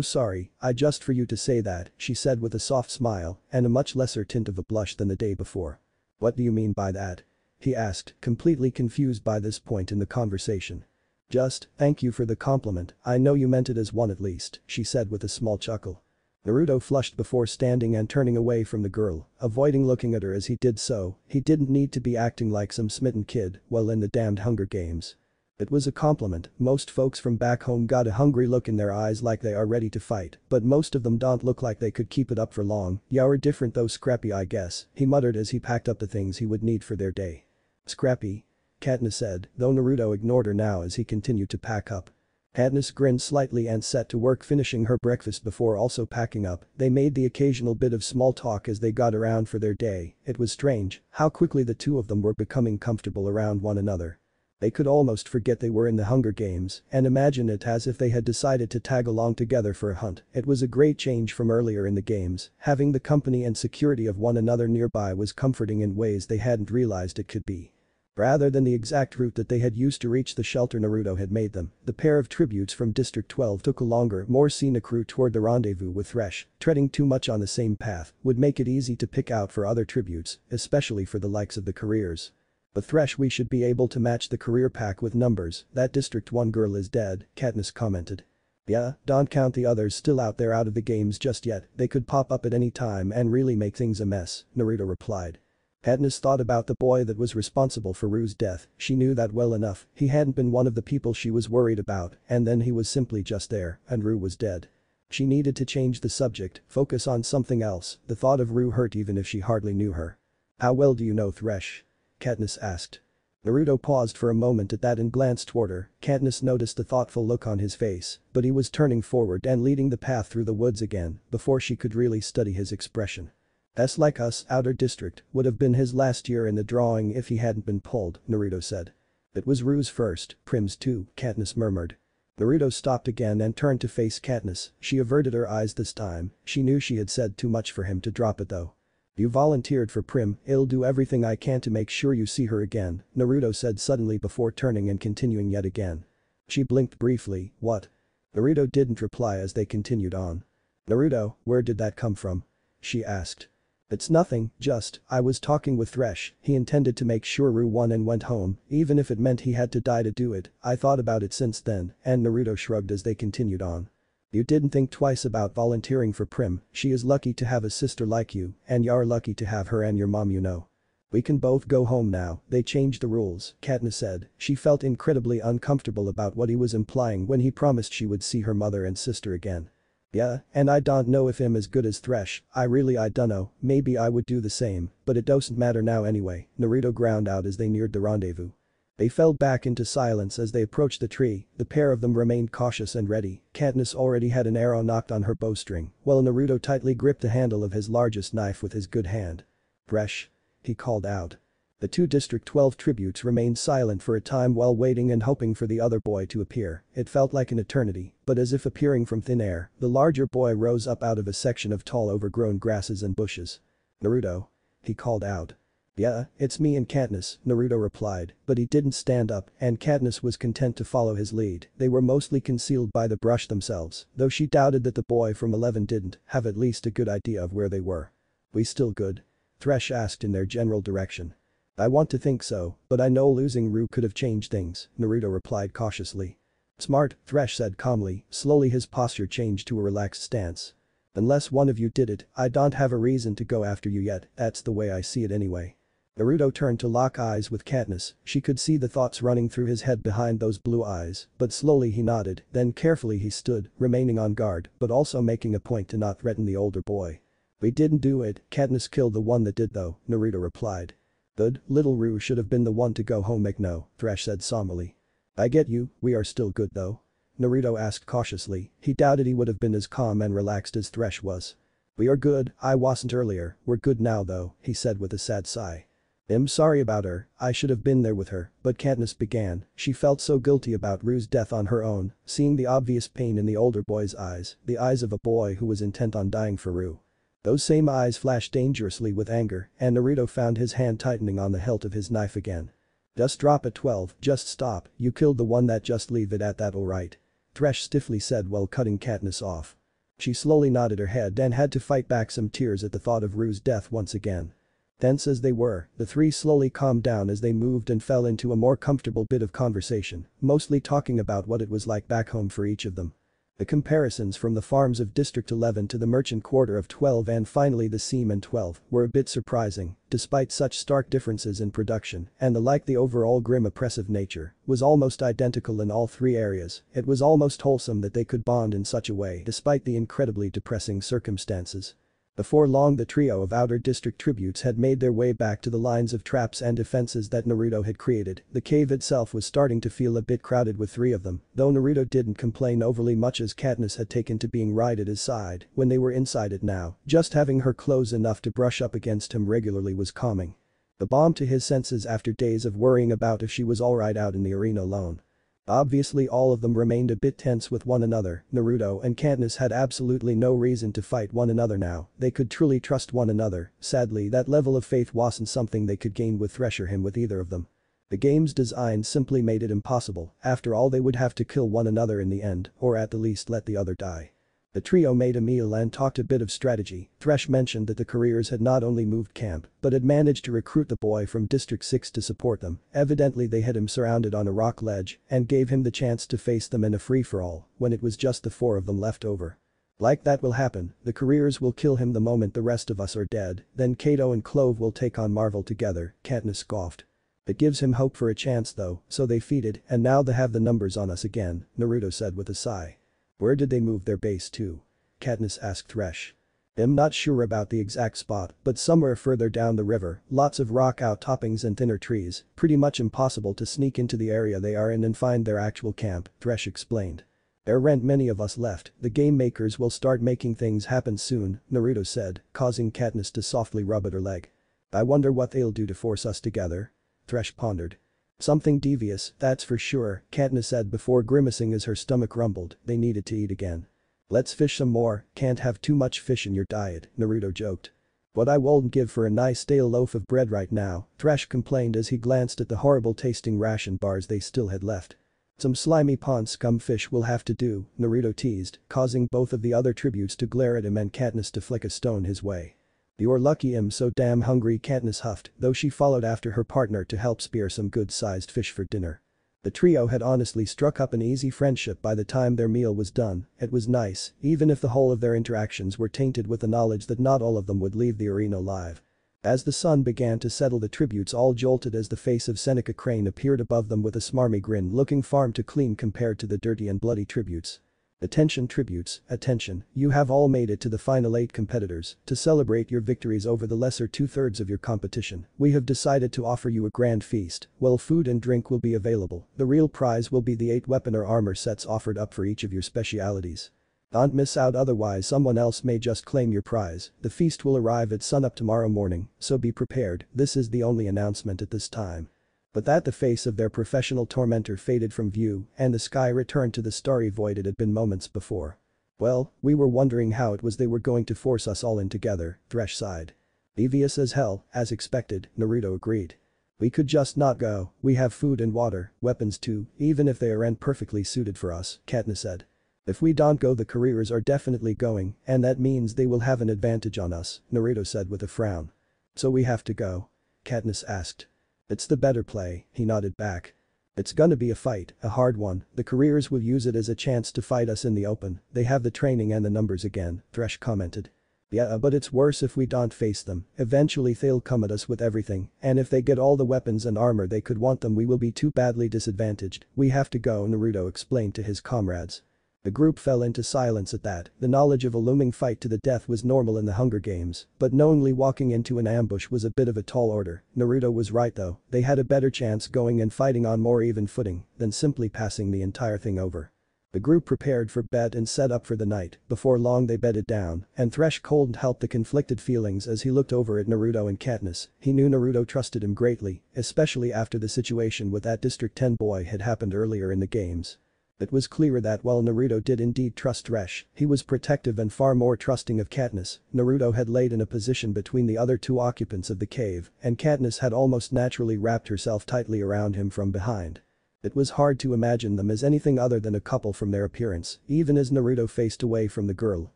sorry, I just for you to say that," she said with a soft smile and a much lesser tint of a blush than the day before. "What do you mean by that?" he asked, completely confused by this point in the conversation. "Just, thank you for the compliment, I know you meant it as one at least," she said with a small chuckle. Naruto flushed before standing and turning away from the girl, avoiding looking at her as he did so, he didn't need to be acting like some smitten kid while in the damned Hunger Games. It was a compliment, most folks from back home got a hungry look in their eyes like they are ready to fight, but most of them don't look like they could keep it up for long. "You're different though, Scrappy, I guess," he muttered as he packed up the things he would need for their day. "Scrappy?" Katniss said, though Naruto ignored her now as he continued to pack up. Katniss grinned slightly and set to work finishing her breakfast before also packing up. They made the occasional bit of small talk as they got around for their day. It was strange how quickly the two of them were becoming comfortable around one another. They could almost forget they were in the Hunger Games and imagine it as if they had decided to tag along together for a hunt. It was a great change from earlier in the games, having the company and security of one another nearby was comforting in ways they hadn't realized it could be. Rather than the exact route that they had used to reach the shelter Naruto had made them, the pair of tributes from District 12 took a longer, more scenic route toward the rendezvous with Thresh. Treading too much on the same path would make it easy to pick out for other tributes, especially for the likes of the careers. "But Thresh, we should be able to match the career pack with numbers, that District 1 girl is dead," Katniss commented. "Yeah, don't count the others still out there out of the games just yet, they could pop up at any time and really make things a mess," Naruto replied. Katniss thought about the boy that was responsible for Rue's death, she knew that well enough, he hadn't been one of the people she was worried about, and then he was simply just there, and Rue was dead. She needed to change the subject, focus on something else, the thought of Rue hurt even if she hardly knew her. "How well do you know Thresh?" Katniss asked. Naruto paused for a moment at that and glanced toward her. Katniss noticed the thoughtful look on his face, but he was turning forward and leading the path through the woods again before she could really study his expression. "S like us, Outer District, would have been his last year in the drawing if he hadn't been pulled," Naruto said. "It was Rue's first, Prim's too," Katniss murmured. Naruto stopped again and turned to face Katniss, she averted her eyes this time, she knew she had said too much for him to drop it though. "You volunteered for Prim, I'll do everything I can to make sure you see her again," Naruto said suddenly before turning and continuing yet again. She blinked briefly, "What?" Naruto didn't reply as they continued on. "Naruto, where did that come from?" she asked. "It's nothing, just, I was talking with Thresh, he intended to make sure Ru won and went home, even if it meant he had to die to do it, I thought about it since then," and Naruto shrugged as they continued on. "You didn't think twice about volunteering for Prim, she is lucky to have a sister like you, and you're lucky to have her and your mom you know. We can both go home now, they changed the rules," Katniss said. She felt incredibly uncomfortable about what he was implying when he promised she would see her mother and sister again. "Yeah, and I don't know if I'm as good as Thresh, I dunno, maybe I would do the same, but it doesn't matter now anyway," Naruto ground out as they neared the rendezvous. They fell back into silence as they approached the tree, the pair of them remained cautious and ready. Katniss already had an arrow knocked on her bowstring, while Naruto tightly gripped the handle of his largest knife with his good hand. "Thresh," he called out. The two District 12 tributes remained silent for a time while waiting and hoping for the other boy to appear. It felt like an eternity, but as if appearing from thin air, the larger boy rose up out of a section of tall overgrown grasses and bushes. "Naruto," he called out. "Yeah, it's me and Katniss," Naruto replied, but he didn't stand up and Katniss was content to follow his lead. They were mostly concealed by the brush themselves, though she doubted that the boy from 11 didn't have at least a good idea of where they were. "We still good?" Thresh asked in their general direction. "I want to think so, but I know losing Ru could have changed things," Naruto replied cautiously. "Smart," Thresh said calmly, slowly his posture changed to a relaxed stance. "Unless one of you did it, I don't have a reason to go after you yet, that's the way I see it anyway." Naruto turned to lock eyes with Katniss, she could see the thoughts running through his head behind those blue eyes, but slowly he nodded, then carefully he stood, remaining on guard, but also making a point to not threaten the older boy. "We didn't do it, Katniss killed the one that did though," Naruto replied. "Good, little Ru should have been the one to go home no," Thresh said somberly. "I get you, we are still good though?" Naruto asked cautiously, he doubted he would have been as calm and relaxed as Thresh was. "We are good, I wasn't earlier, we're good now though," he said with a sad sigh. "I'm sorry about her, I should have been there with her," but Katniss began, she felt so guilty about Ru's death on her own, seeing the obvious pain in the older boy's eyes, the eyes of a boy who was intent on dying for Ru. Those same eyes flashed dangerously with anger, and Naruto found his hand tightening on the hilt of his knife again. "Just drop it 12, just stop, you killed the one that just leave it at that alright?" Thresh stiffly said while cutting Katniss off. She slowly nodded her head and had to fight back some tears at the thought of Ru's death once again. Tense as they were, the three slowly calmed down as they moved and fell into a more comfortable bit of conversation, mostly talking about what it was like back home for each of them. The comparisons from the farms of District 11 to the merchant quarter of 12 and finally the seam in 12 were a bit surprising, despite such stark differences in production, and the overall grim oppressive nature was almost identical in all three areas. It was almost wholesome that they could bond in such a way despite the incredibly depressing circumstances. Before long the trio of outer district tributes had made their way back to the lines of traps and defenses that Naruto had created. The cave itself was starting to feel a bit crowded with three of them, though Naruto didn't complain overly much as Katniss had taken to being right at his side when they were inside it now, just having her close enough to brush up against him regularly was calming. The balm to his senses after days of worrying about if she was alright out in the arena alone. Obviously all of them remained a bit tense with one another, Naruto and Katniss had absolutely no reason to fight one another now, they could truly trust one another. Sadly that level of faith wasn't something they could gain with Thresh or him with either of them. The game's design simply made it impossible, after all they would have to kill one another in the end, or at the least let the other die. The trio made a meal and talked a bit of strategy. Thresh mentioned that the careers had not only moved camp, but had managed to recruit the boy from District 6 to support them. Evidently they had him surrounded on a rock ledge and gave him the chance to face them in a free-for-all when it was just the four of them left over. "Like that will happen, the careers will kill him the moment the rest of us are dead, then Kato and Clove will take on Marvel together," Katniss scoffed. "It gives him hope for a chance though, so they feeded and now they have the numbers on us again," Naruto said with a sigh. "Where did they move their base to?" Katniss asked Thresh. "I'm not sure about the exact spot, but somewhere further down the river, lots of rock outtoppings and thinner trees, pretty much impossible to sneak into the area they are in and find their actual camp," Thresh explained. "There aren't many of us left, the game makers will start making things happen soon," Naruto said, causing Katniss to softly rub at her leg. "I wonder what they'll do to force us together?" Thresh pondered. "Something devious, that's for sure," Katniss said before grimacing as her stomach rumbled, they needed to eat again. "Let's fish some more, can't have too much fish in your diet," Naruto joked. "What I wouldn't give for a nice stale loaf of bread right now," Thresh complained as he glanced at the horrible tasting ration bars they still had left. Some slimy pond scum fish will have to do, Naruto teased, causing both of the other tributes to glare at him and Katniss to flick a stone his way. "You're lucky I'm so damn hungry," Katniss huffed, though she followed after her partner to help spear some good-sized fish for dinner. The trio had honestly struck up an easy friendship by the time their meal was done. It was nice, even if the whole of their interactions were tainted with the knowledge that not all of them would leave the arena alive. As the sun began to settle, the tributes all jolted as the face of Seneca Crane appeared above them with a smarmy grin, looking farm to clean compared to the dirty and bloody tributes. "Attention tributes, attention, you have all made it to the final 8 competitors. To celebrate your victories over the lesser 2/3 of your competition, we have decided to offer you a grand feast. Well, food and drink will be available. The real prize will be the 8 weapon or armor sets offered up for each of your specialities. Don't miss out, otherwise someone else may just claim your prize. The feast will arrive at sunup tomorrow morning, so be prepared. This is the only announcement at this time." But that the face of their professional tormentor faded from view and the sky returned to the starry void it had been moments before. "Well, we were wondering how it was they were going to force us all in together," Thresh sighed. "Devious as hell, as expected," Naruto agreed. "We could just not go. We have food and water, weapons too, even if they aren't perfectly suited for us," Katniss said. "If we don't go, the careers are definitely going, and that means they will have an advantage on us," Naruto said with a frown. "So we have to go?" Katniss asked. "It's the better play," he nodded back. "It's gonna be a fight, a hard one. The careers will use it as a chance to fight us in the open. They have the training and the numbers again," Thresh commented. "Yeah, but it's worse if we don't face them. Eventually they'll come at us with everything, and if they get all the weapons and armor they could want them, we will be too badly disadvantaged. We have to go," Naruto explained to his comrades. The group fell into silence at that. The knowledge of a looming fight to the death was normal in the Hunger Games, but knowingly walking into an ambush was a bit of a tall order. Naruto was right though, they had a better chance going and fighting on more even footing than simply passing the entire thing over. The group prepared for bed and set up for the night. Before long they bedded down, and Thresh couldn't help the conflicted feelings as he looked over at Naruto and Katniss. He knew Naruto trusted him greatly, especially after the situation with that District 10 boy had happened earlier in the games. It was clear that while Naruto did indeed trust Thresh, he was protective and far more trusting of Katniss. Naruto had laid in a position between the other 2 occupants of the cave, and Katniss had almost naturally wrapped herself tightly around him from behind. It was hard to imagine them as anything other than a couple from their appearance, even as Naruto faced away from the girl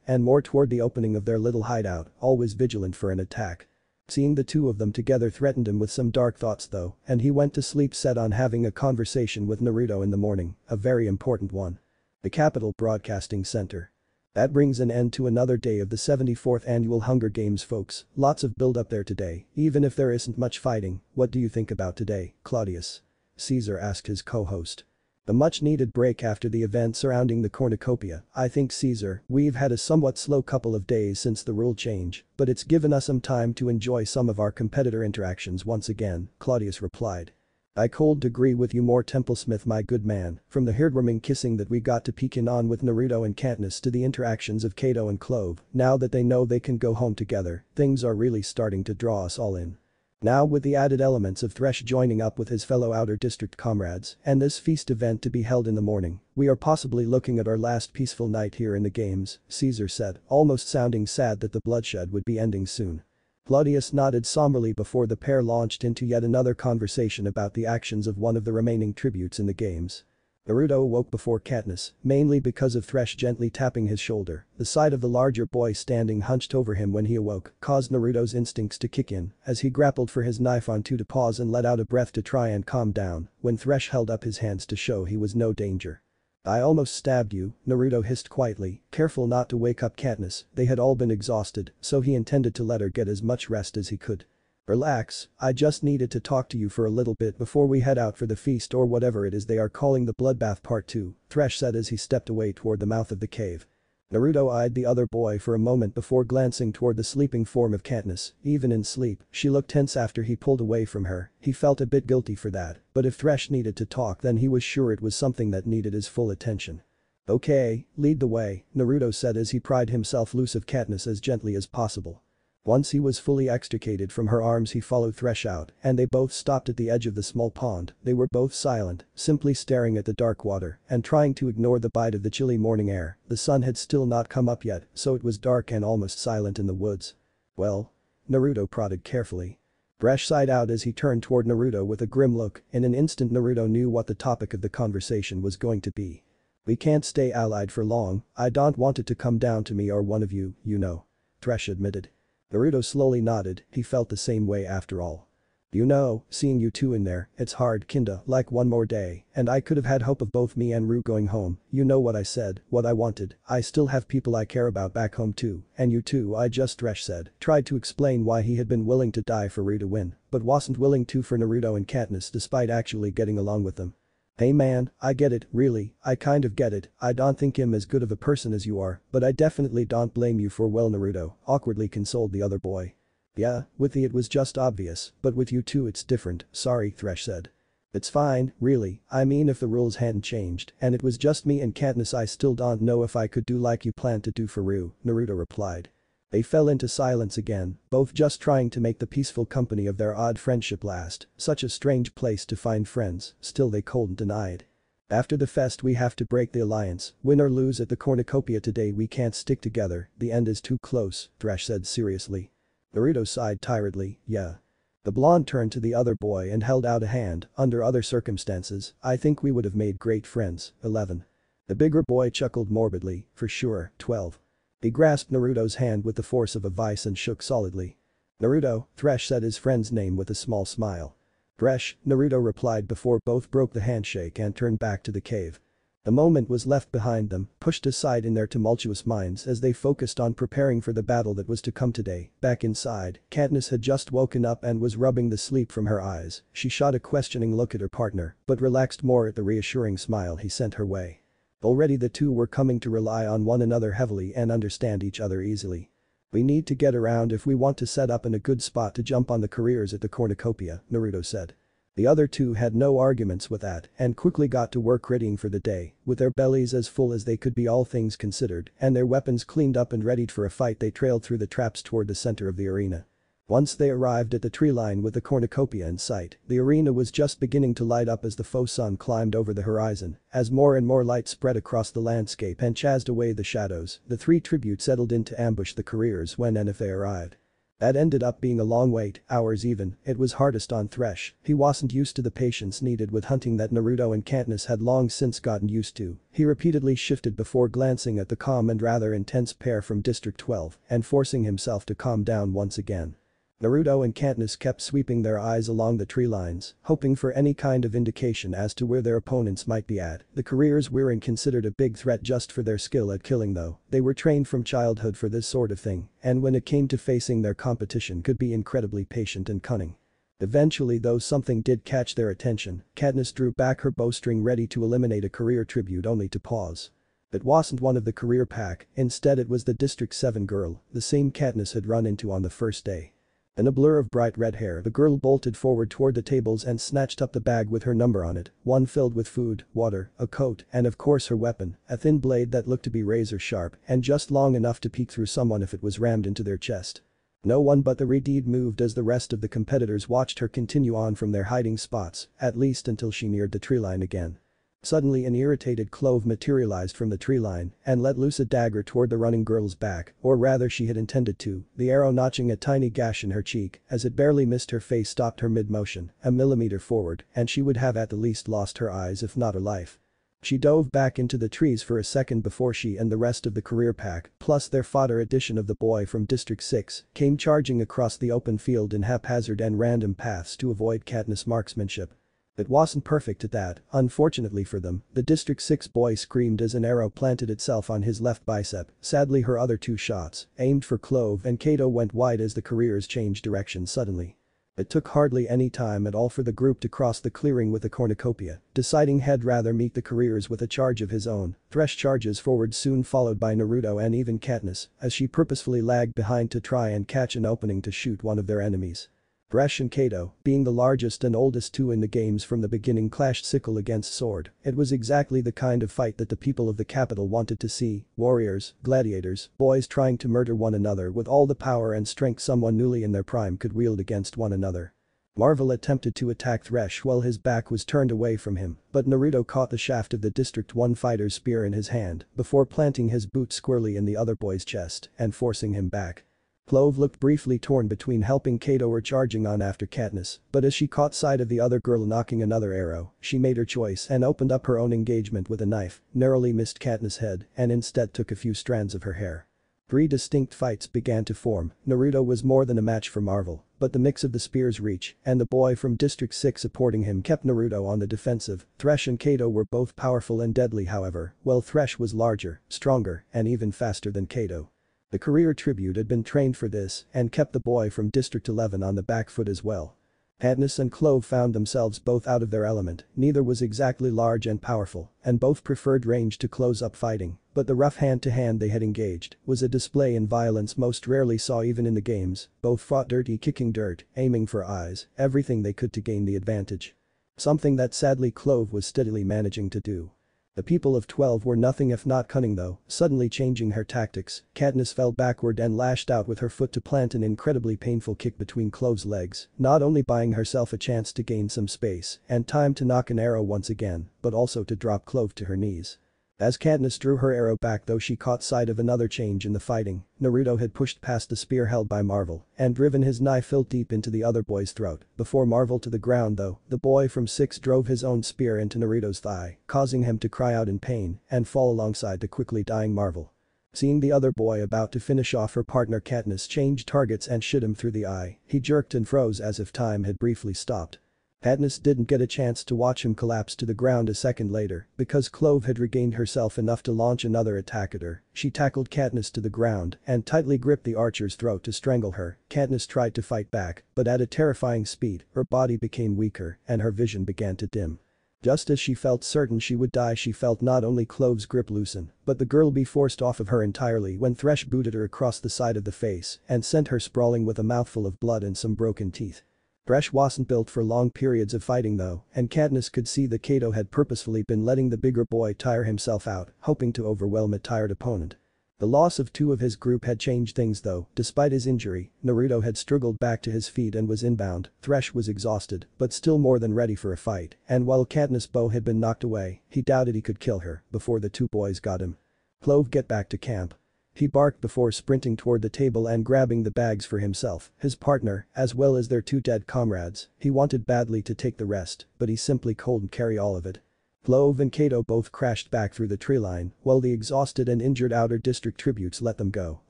and more toward the opening of their little hideout, always vigilant for an attack. Seeing the 2 of them together threatened him with some dark thoughts though, and he went to sleep set on having a conversation with Naruto in the morning, a very important one. The Capital Broadcasting Center. That brings an end to another day of the 74th Annual Hunger Games, folks. Lots of build up there today, even if there isn't much fighting. What do you think about today, Claudius? Caesar asked his co-host. The much-needed break after the event surrounding the cornucopia. "I think, Caesar, we've had a somewhat slow couple of days since the rule change, but it's given us some time to enjoy some of our competitor interactions once again," Claudius replied. "I could agree with you more, Templesmith, my good man. From the heartwarming kissing that we got to peek in on with Naruto and Katniss to the interactions of Kato and Clove, now that they know they can go home together, things are really starting to draw us all in. Now with the added elements of Thresh joining up with his fellow Outer District comrades and this feast event to be held in the morning, we are possibly looking at our last peaceful night here in the games," Caesar said, almost sounding sad that the bloodshed would be ending soon. Claudius nodded somberly before the pair launched into yet another conversation about the actions of one of the remaining tributes in the games. Naruto awoke before Katniss, mainly because of Thresh gently tapping his shoulder. The sight of the larger boy standing hunched over him when he awoke caused Naruto's instincts to kick in as he grappled for his knife on to pause and let out a breath to try and calm down when Thresh held up his hands to show he was no danger. "I almost stabbed you," Naruto hissed quietly, careful not to wake up Katniss. They had all been exhausted, so he intended to let her get as much rest as he could. "Relax, I just needed to talk to you for a little bit before we head out for the feast or whatever it is they are calling the bloodbath part 2, Thresh said as he stepped away toward the mouth of the cave. Naruto eyed the other boy for a moment before glancing toward the sleeping form of Katniss. Even in sleep, she looked tense after he pulled away from her. He felt a bit guilty for that, but if Thresh needed to talk then he was sure it was something that needed his full attention. "Okay, lead the way," Naruto said as he pried himself loose of Katniss as gently as possible. Once he was fully extricated from her arms he followed Thresh out and they both stopped at the edge of the small pond. They were both silent, simply staring at the dark water and trying to ignore the bite of the chilly morning air. The sun had still not come up yet, so it was dark and almost silent in the woods. "Well?" Naruto prodded carefully. Thresh sighed out as he turned toward Naruto with a grim look. In an instant Naruto knew what the topic of the conversation was going to be. We can't stay allied for long, I don't want it to come down to me or one of you, you know. Thresh admitted. Naruto slowly nodded, he felt the same way after all. You know, seeing you two in there, it's hard kinda like one more day, and I could have had hope of both me and Ru going home, you know what I said, what I wanted, I still have people I care about back home too, and you too I just Thresh said, tried to explain why he had been willing to die for Ru to win, but wasn't willing to for Naruto and Katniss despite actually getting along with them. Hey man, I get it, really, I kind of get it, I don't think him as good of a person as you are, but I definitely don't blame you for well Naruto, awkwardly consoled the other boy. Yeah, with the it was just obvious, but with you two it's different, sorry Thresh said. It's fine, really, I mean if the rules hadn't changed and it was just me and Katniss I still don't know if I could do like you planned to do for Ru, Naruto replied. They fell into silence again, both just trying to make the peaceful company of their odd friendship last, such a strange place to find friends, still they couldn't deny it. After the fest we have to break the alliance, win or lose at the cornucopia today we can't stick together, the end is too close, Thresh said seriously. Naruto sighed tiredly, yeah. The blonde turned to the other boy and held out a hand, under other circumstances, I think we would have made great friends, 11. The bigger boy chuckled morbidly, for sure, 12. He grasped Naruto's hand with the force of a vice and shook solidly. Naruto, Thresh said his friend's name with a small smile. Thresh, Naruto replied before both broke the handshake and turned back to the cave. The moment was left behind them, pushed aside in their tumultuous minds as they focused on preparing for the battle that was to come today. Back inside, Katniss had just woken up and was rubbing the sleep from her eyes. She shot a questioning look at her partner, but relaxed more at the reassuring smile he sent her way. Already the two were coming to rely on one another heavily and understand each other easily. We need to get around if we want to set up in a good spot to jump on the careers at the cornucopia, Naruto said. The other two had no arguments with that and quickly got to work readying for the day, with their bellies as full as they could be all things considered and their weapons cleaned up and readied for a fight they trailed through the traps toward the center of the arena. Once they arrived at the tree line with the cornucopia in sight, the arena was just beginning to light up as the faux sun climbed over the horizon, as more and more light spread across the landscape and chased away the shadows, the three tributes settled in to ambush the careers when and if they arrived. That ended up being a long wait, hours even, it was hardest on Thresh, he wasn't used to the patience needed with hunting that Naruto and Katniss had long since gotten used to, he repeatedly shifted before glancing at the calm and rather intense pair from District 12 and forcing himself to calm down once again. Naruto and Katniss kept sweeping their eyes along the tree lines, hoping for any kind of indication as to where their opponents might be at. The careers weren't considered a big threat just for their skill at killing though, they were trained from childhood for this sort of thing, and when it came to facing their competition could be incredibly patient and cunning. Eventually though something did catch their attention, Katniss drew back her bowstring ready to eliminate a career tribute only to pause. It wasn't one of the career pack, instead it was the District 7 girl, the same Katniss had run into on the first day. In a blur of bright red hair the girl bolted forward toward the tables and snatched up the bag with her number on it, one filled with food, water, a coat, and of course her weapon, a thin blade that looked to be razor sharp and just long enough to peek through someone if it was rammed into their chest. No one but the Redeed moved as the rest of the competitors watched her continue on from their hiding spots, at least until she neared the tree line again. Suddenly an irritated Clove materialized from the tree line and let loose a dagger toward the running girl's back, or rather she had intended to, the arrow notching a tiny gash in her cheek as it barely missed her face stopped her mid-motion, a millimeter forward, and she would have at the least lost her eyes if not her life. She dove back into the trees for a second before she and the rest of the career pack, plus their fodder addition of the boy from District 6, came charging across the open field in haphazard and random paths to avoid Katniss' marksmanship. It wasn't perfect at that, unfortunately for them, the District 6 boy screamed as an arrow planted itself on his left bicep, sadly her other two shots, aimed for Clove and Kato went wide as the careers changed direction suddenly. It took hardly any time at all for the group to cross the clearing with the cornucopia, deciding he'd rather meet the careers with a charge of his own. Thresh charges forward soon followed by Naruto and even Katniss, as she purposefully lagged behind to try and catch an opening to shoot one of their enemies. Thresh and Kato, being the largest and oldest two in the games from the beginning clashed sickle against sword. It was exactly the kind of fight that the people of the capital wanted to see, warriors, gladiators, boys trying to murder one another with all the power and strength someone newly in their prime could wield against one another. Marvel attempted to attack Thresh while his back was turned away from him, but Naruto caught the shaft of the District 1 fighter's spear in his hand before planting his boot squarely in the other boy's chest and forcing him back. Clove looked briefly torn between helping Kato or charging on after Katniss, but as she caught sight of the other girl knocking another arrow, she made her choice and opened up her own engagement with a knife, narrowly missed Katniss' head and instead took a few strands of her hair. 3 distinct fights began to form. Naruto was more than a match for Marvel, but the mix of the spear's reach and the boy from District 6 supporting him kept Naruto on the defensive. Thresh and Kato were both powerful and deadly however, while Thresh was larger, stronger, and even faster than Kato. The career tribute had been trained for this and kept the boy from District 11 on the back foot as well. Katniss and Clove found themselves both out of their element, neither was exactly large and powerful, and both preferred range to close-up fighting, but the rough hand-to-hand they had engaged was a display in violence most rarely saw even in the games. Both fought dirty, kicking dirt, aiming for eyes, everything they could to gain the advantage. Something that sadly Clove was steadily managing to do. The people of 12 were nothing if not cunning though, suddenly changing her tactics, Katniss fell backward and lashed out with her foot to plant an incredibly painful kick between Clove's legs, not only buying herself a chance to gain some space and time to knock an arrow once again, but also to drop Clove to her knees. As Katniss drew her arrow back though she caught sight of another change in the fighting, Naruto had pushed past the spear held by Marvel and driven his knife hilt deep into the other boy's throat. Before Marvel to the ground though, the boy from 6 drove his own spear into Naruto's thigh, causing him to cry out in pain and fall alongside the quickly dying Marvel. Seeing the other boy about to finish off her partner Katniss changed targets and shot him through the eye, he jerked and froze as if time had briefly stopped. Katniss didn't get a chance to watch him collapse to the ground a second later because Clove had regained herself enough to launch another attack at her. She tackled Katniss to the ground and tightly gripped the archer's throat to strangle her. Katniss tried to fight back, but at a terrifying speed, her body became weaker and her vision began to dim. Just as she felt certain she would die she felt not only Clove's grip loosen, but the girl be forced off of her entirely when Thresh booted her across the side of the face and sent her sprawling with a mouthful of blood and some broken teeth. Thresh wasn't built for long periods of fighting though, and Katniss could see that Kato had purposefully been letting the bigger boy tire himself out, hoping to overwhelm a tired opponent. The loss of 2 of his group had changed things though, despite his injury, Naruto had struggled back to his feet and was inbound. Thresh was exhausted, but still more than ready for a fight, and while Katniss' bow had been knocked away, he doubted he could kill her before the 2 boys got him. Clove, get back to camp. He barked before sprinting toward the table and grabbing the bags for himself, his partner, as well as their 2 dead comrades. He wanted badly to take the rest, but he simply couldn't carry all of it. Clove and Kato both crashed back through the tree line, while the exhausted and injured outer district tributes let them go,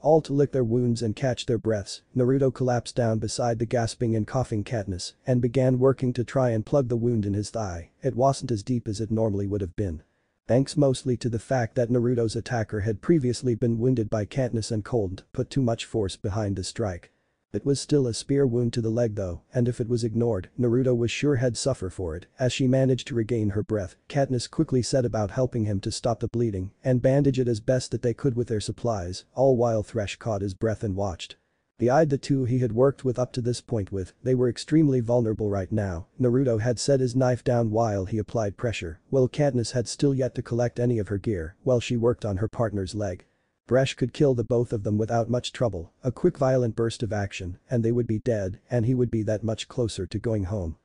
all to lick their wounds and catch their breaths. Naruto collapsed down beside the gasping and coughing Katniss and began working to try and plug the wound in his thigh. It wasn't as deep as it normally would have been. Thanks mostly to the fact that Naruto's attacker had previously been wounded by Katniss and couldn't put too much force behind the strike. It was still a spear wound to the leg though, and if it was ignored, Naruto was sure he'd suffer for it. As she managed to regain her breath, Katniss quickly set about helping him to stop the bleeding and bandage it as best that they could with their supplies, all while Thresh caught his breath and watched. He eyed the 2 he had worked with up to this point with, they were extremely vulnerable right now. Naruto had set his knife down while he applied pressure, while Katniss had still yet to collect any of her gear while she worked on her partner's leg. Thresh could kill the both of them without much trouble, a quick violent burst of action, and they would be dead, and he would be that much closer to going home.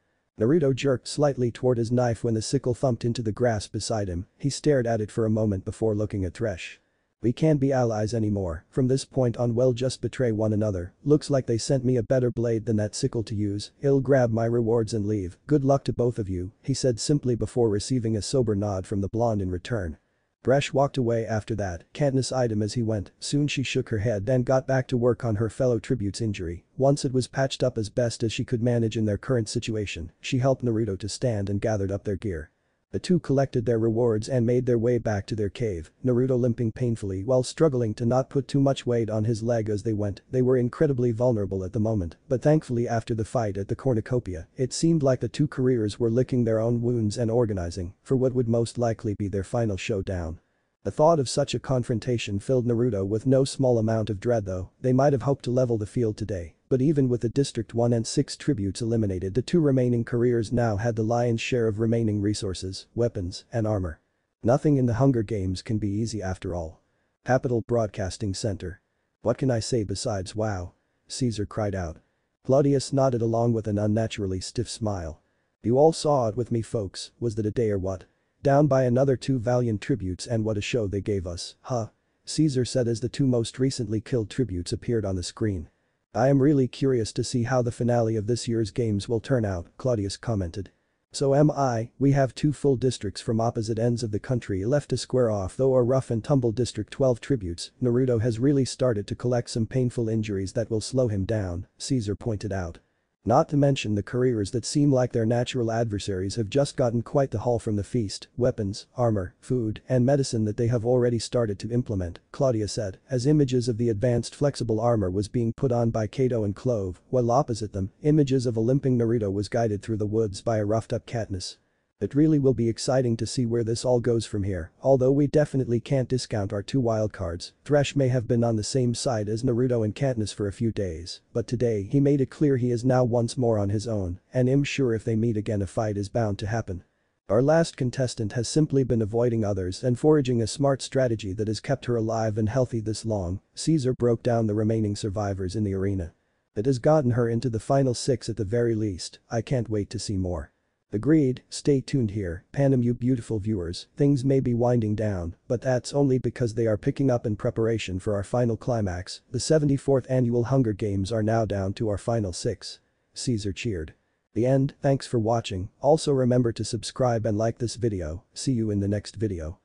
Naruto jerked slightly toward his knife when the sickle thumped into the grass beside him. He stared at it for a moment before looking at Thresh. We can't be allies anymore, from this point on we'll just betray one another. Looks like they sent me a better blade than that sickle to use. I'll grab my rewards and leave. Good luck to both of you, he said simply before receiving a sober nod from the blonde in return. Thresh walked away after that. Katniss eyed him as he went. Soon she shook her head and got back to work on her fellow tribute's injury. Once it was patched up as best as she could manage in their current situation, she helped Naruto to stand and gathered up their gear. The 2 collected their rewards and made their way back to their cave, Naruto limping painfully while struggling to not put too much weight on his leg as they went. They were incredibly vulnerable at the moment, but thankfully after the fight at the cornucopia, it seemed like the 2 careers were licking their own wounds and organizing for what would most likely be their final showdown. The thought of such a confrontation filled Naruto with no small amount of dread though. They might have hoped to level the field today, but even with the District 1 and 6 tributes eliminated, the 2 remaining careers now had the lion's share of remaining resources, weapons, and armor. Nothing in the Hunger Games can be easy after all. Capital Broadcasting Center. What can I say besides wow? Caesar cried out. Claudius nodded along with an unnaturally stiff smile. You all saw it with me folks, was that a day or what? Down by another 2 valiant tributes and what a show they gave us, huh? Caesar said as the 2 most recently killed tributes appeared on the screen. I am really curious to see how the finale of this year's games will turn out, Claudius commented. So am I, we have two full districts from opposite ends of the country left to square off, though our rough and tumble District 12 tributes, Naruto has really started to collect some painful injuries that will slow him down, Caesar pointed out. Not to mention the careers that seem like their natural adversaries have just gotten quite the haul from the feast, weapons, armor, food, and medicine that they have already started to implement, Claudia said, as images of the advanced flexible armor was being put on by Kato and Clove, while opposite them, images of a limping Naruto was guided through the woods by a roughed-up Katniss. It really will be exciting to see where this all goes from here, although we definitely can't discount our two wildcards. Thresh may have been on the same side as Naruto and Katniss for a few days, but today he made it clear he is now once more on his own, and I'm sure if they meet again a fight is bound to happen. Our last contestant has simply been avoiding others and foraging a smart strategy that has kept her alive and healthy this long, Caesar broke down the remaining survivors in the arena. It has gotten her into the final 6 at the very least, I can't wait to see more. Agreed, stay tuned here, Panem you beautiful viewers, things may be winding down, but that's only because they are picking up in preparation for our final climax, the 74th annual Hunger Games are now down to our final 6. Caesar cheered. The end, thanks for watching, also remember to subscribe and like this video, see you in the next video.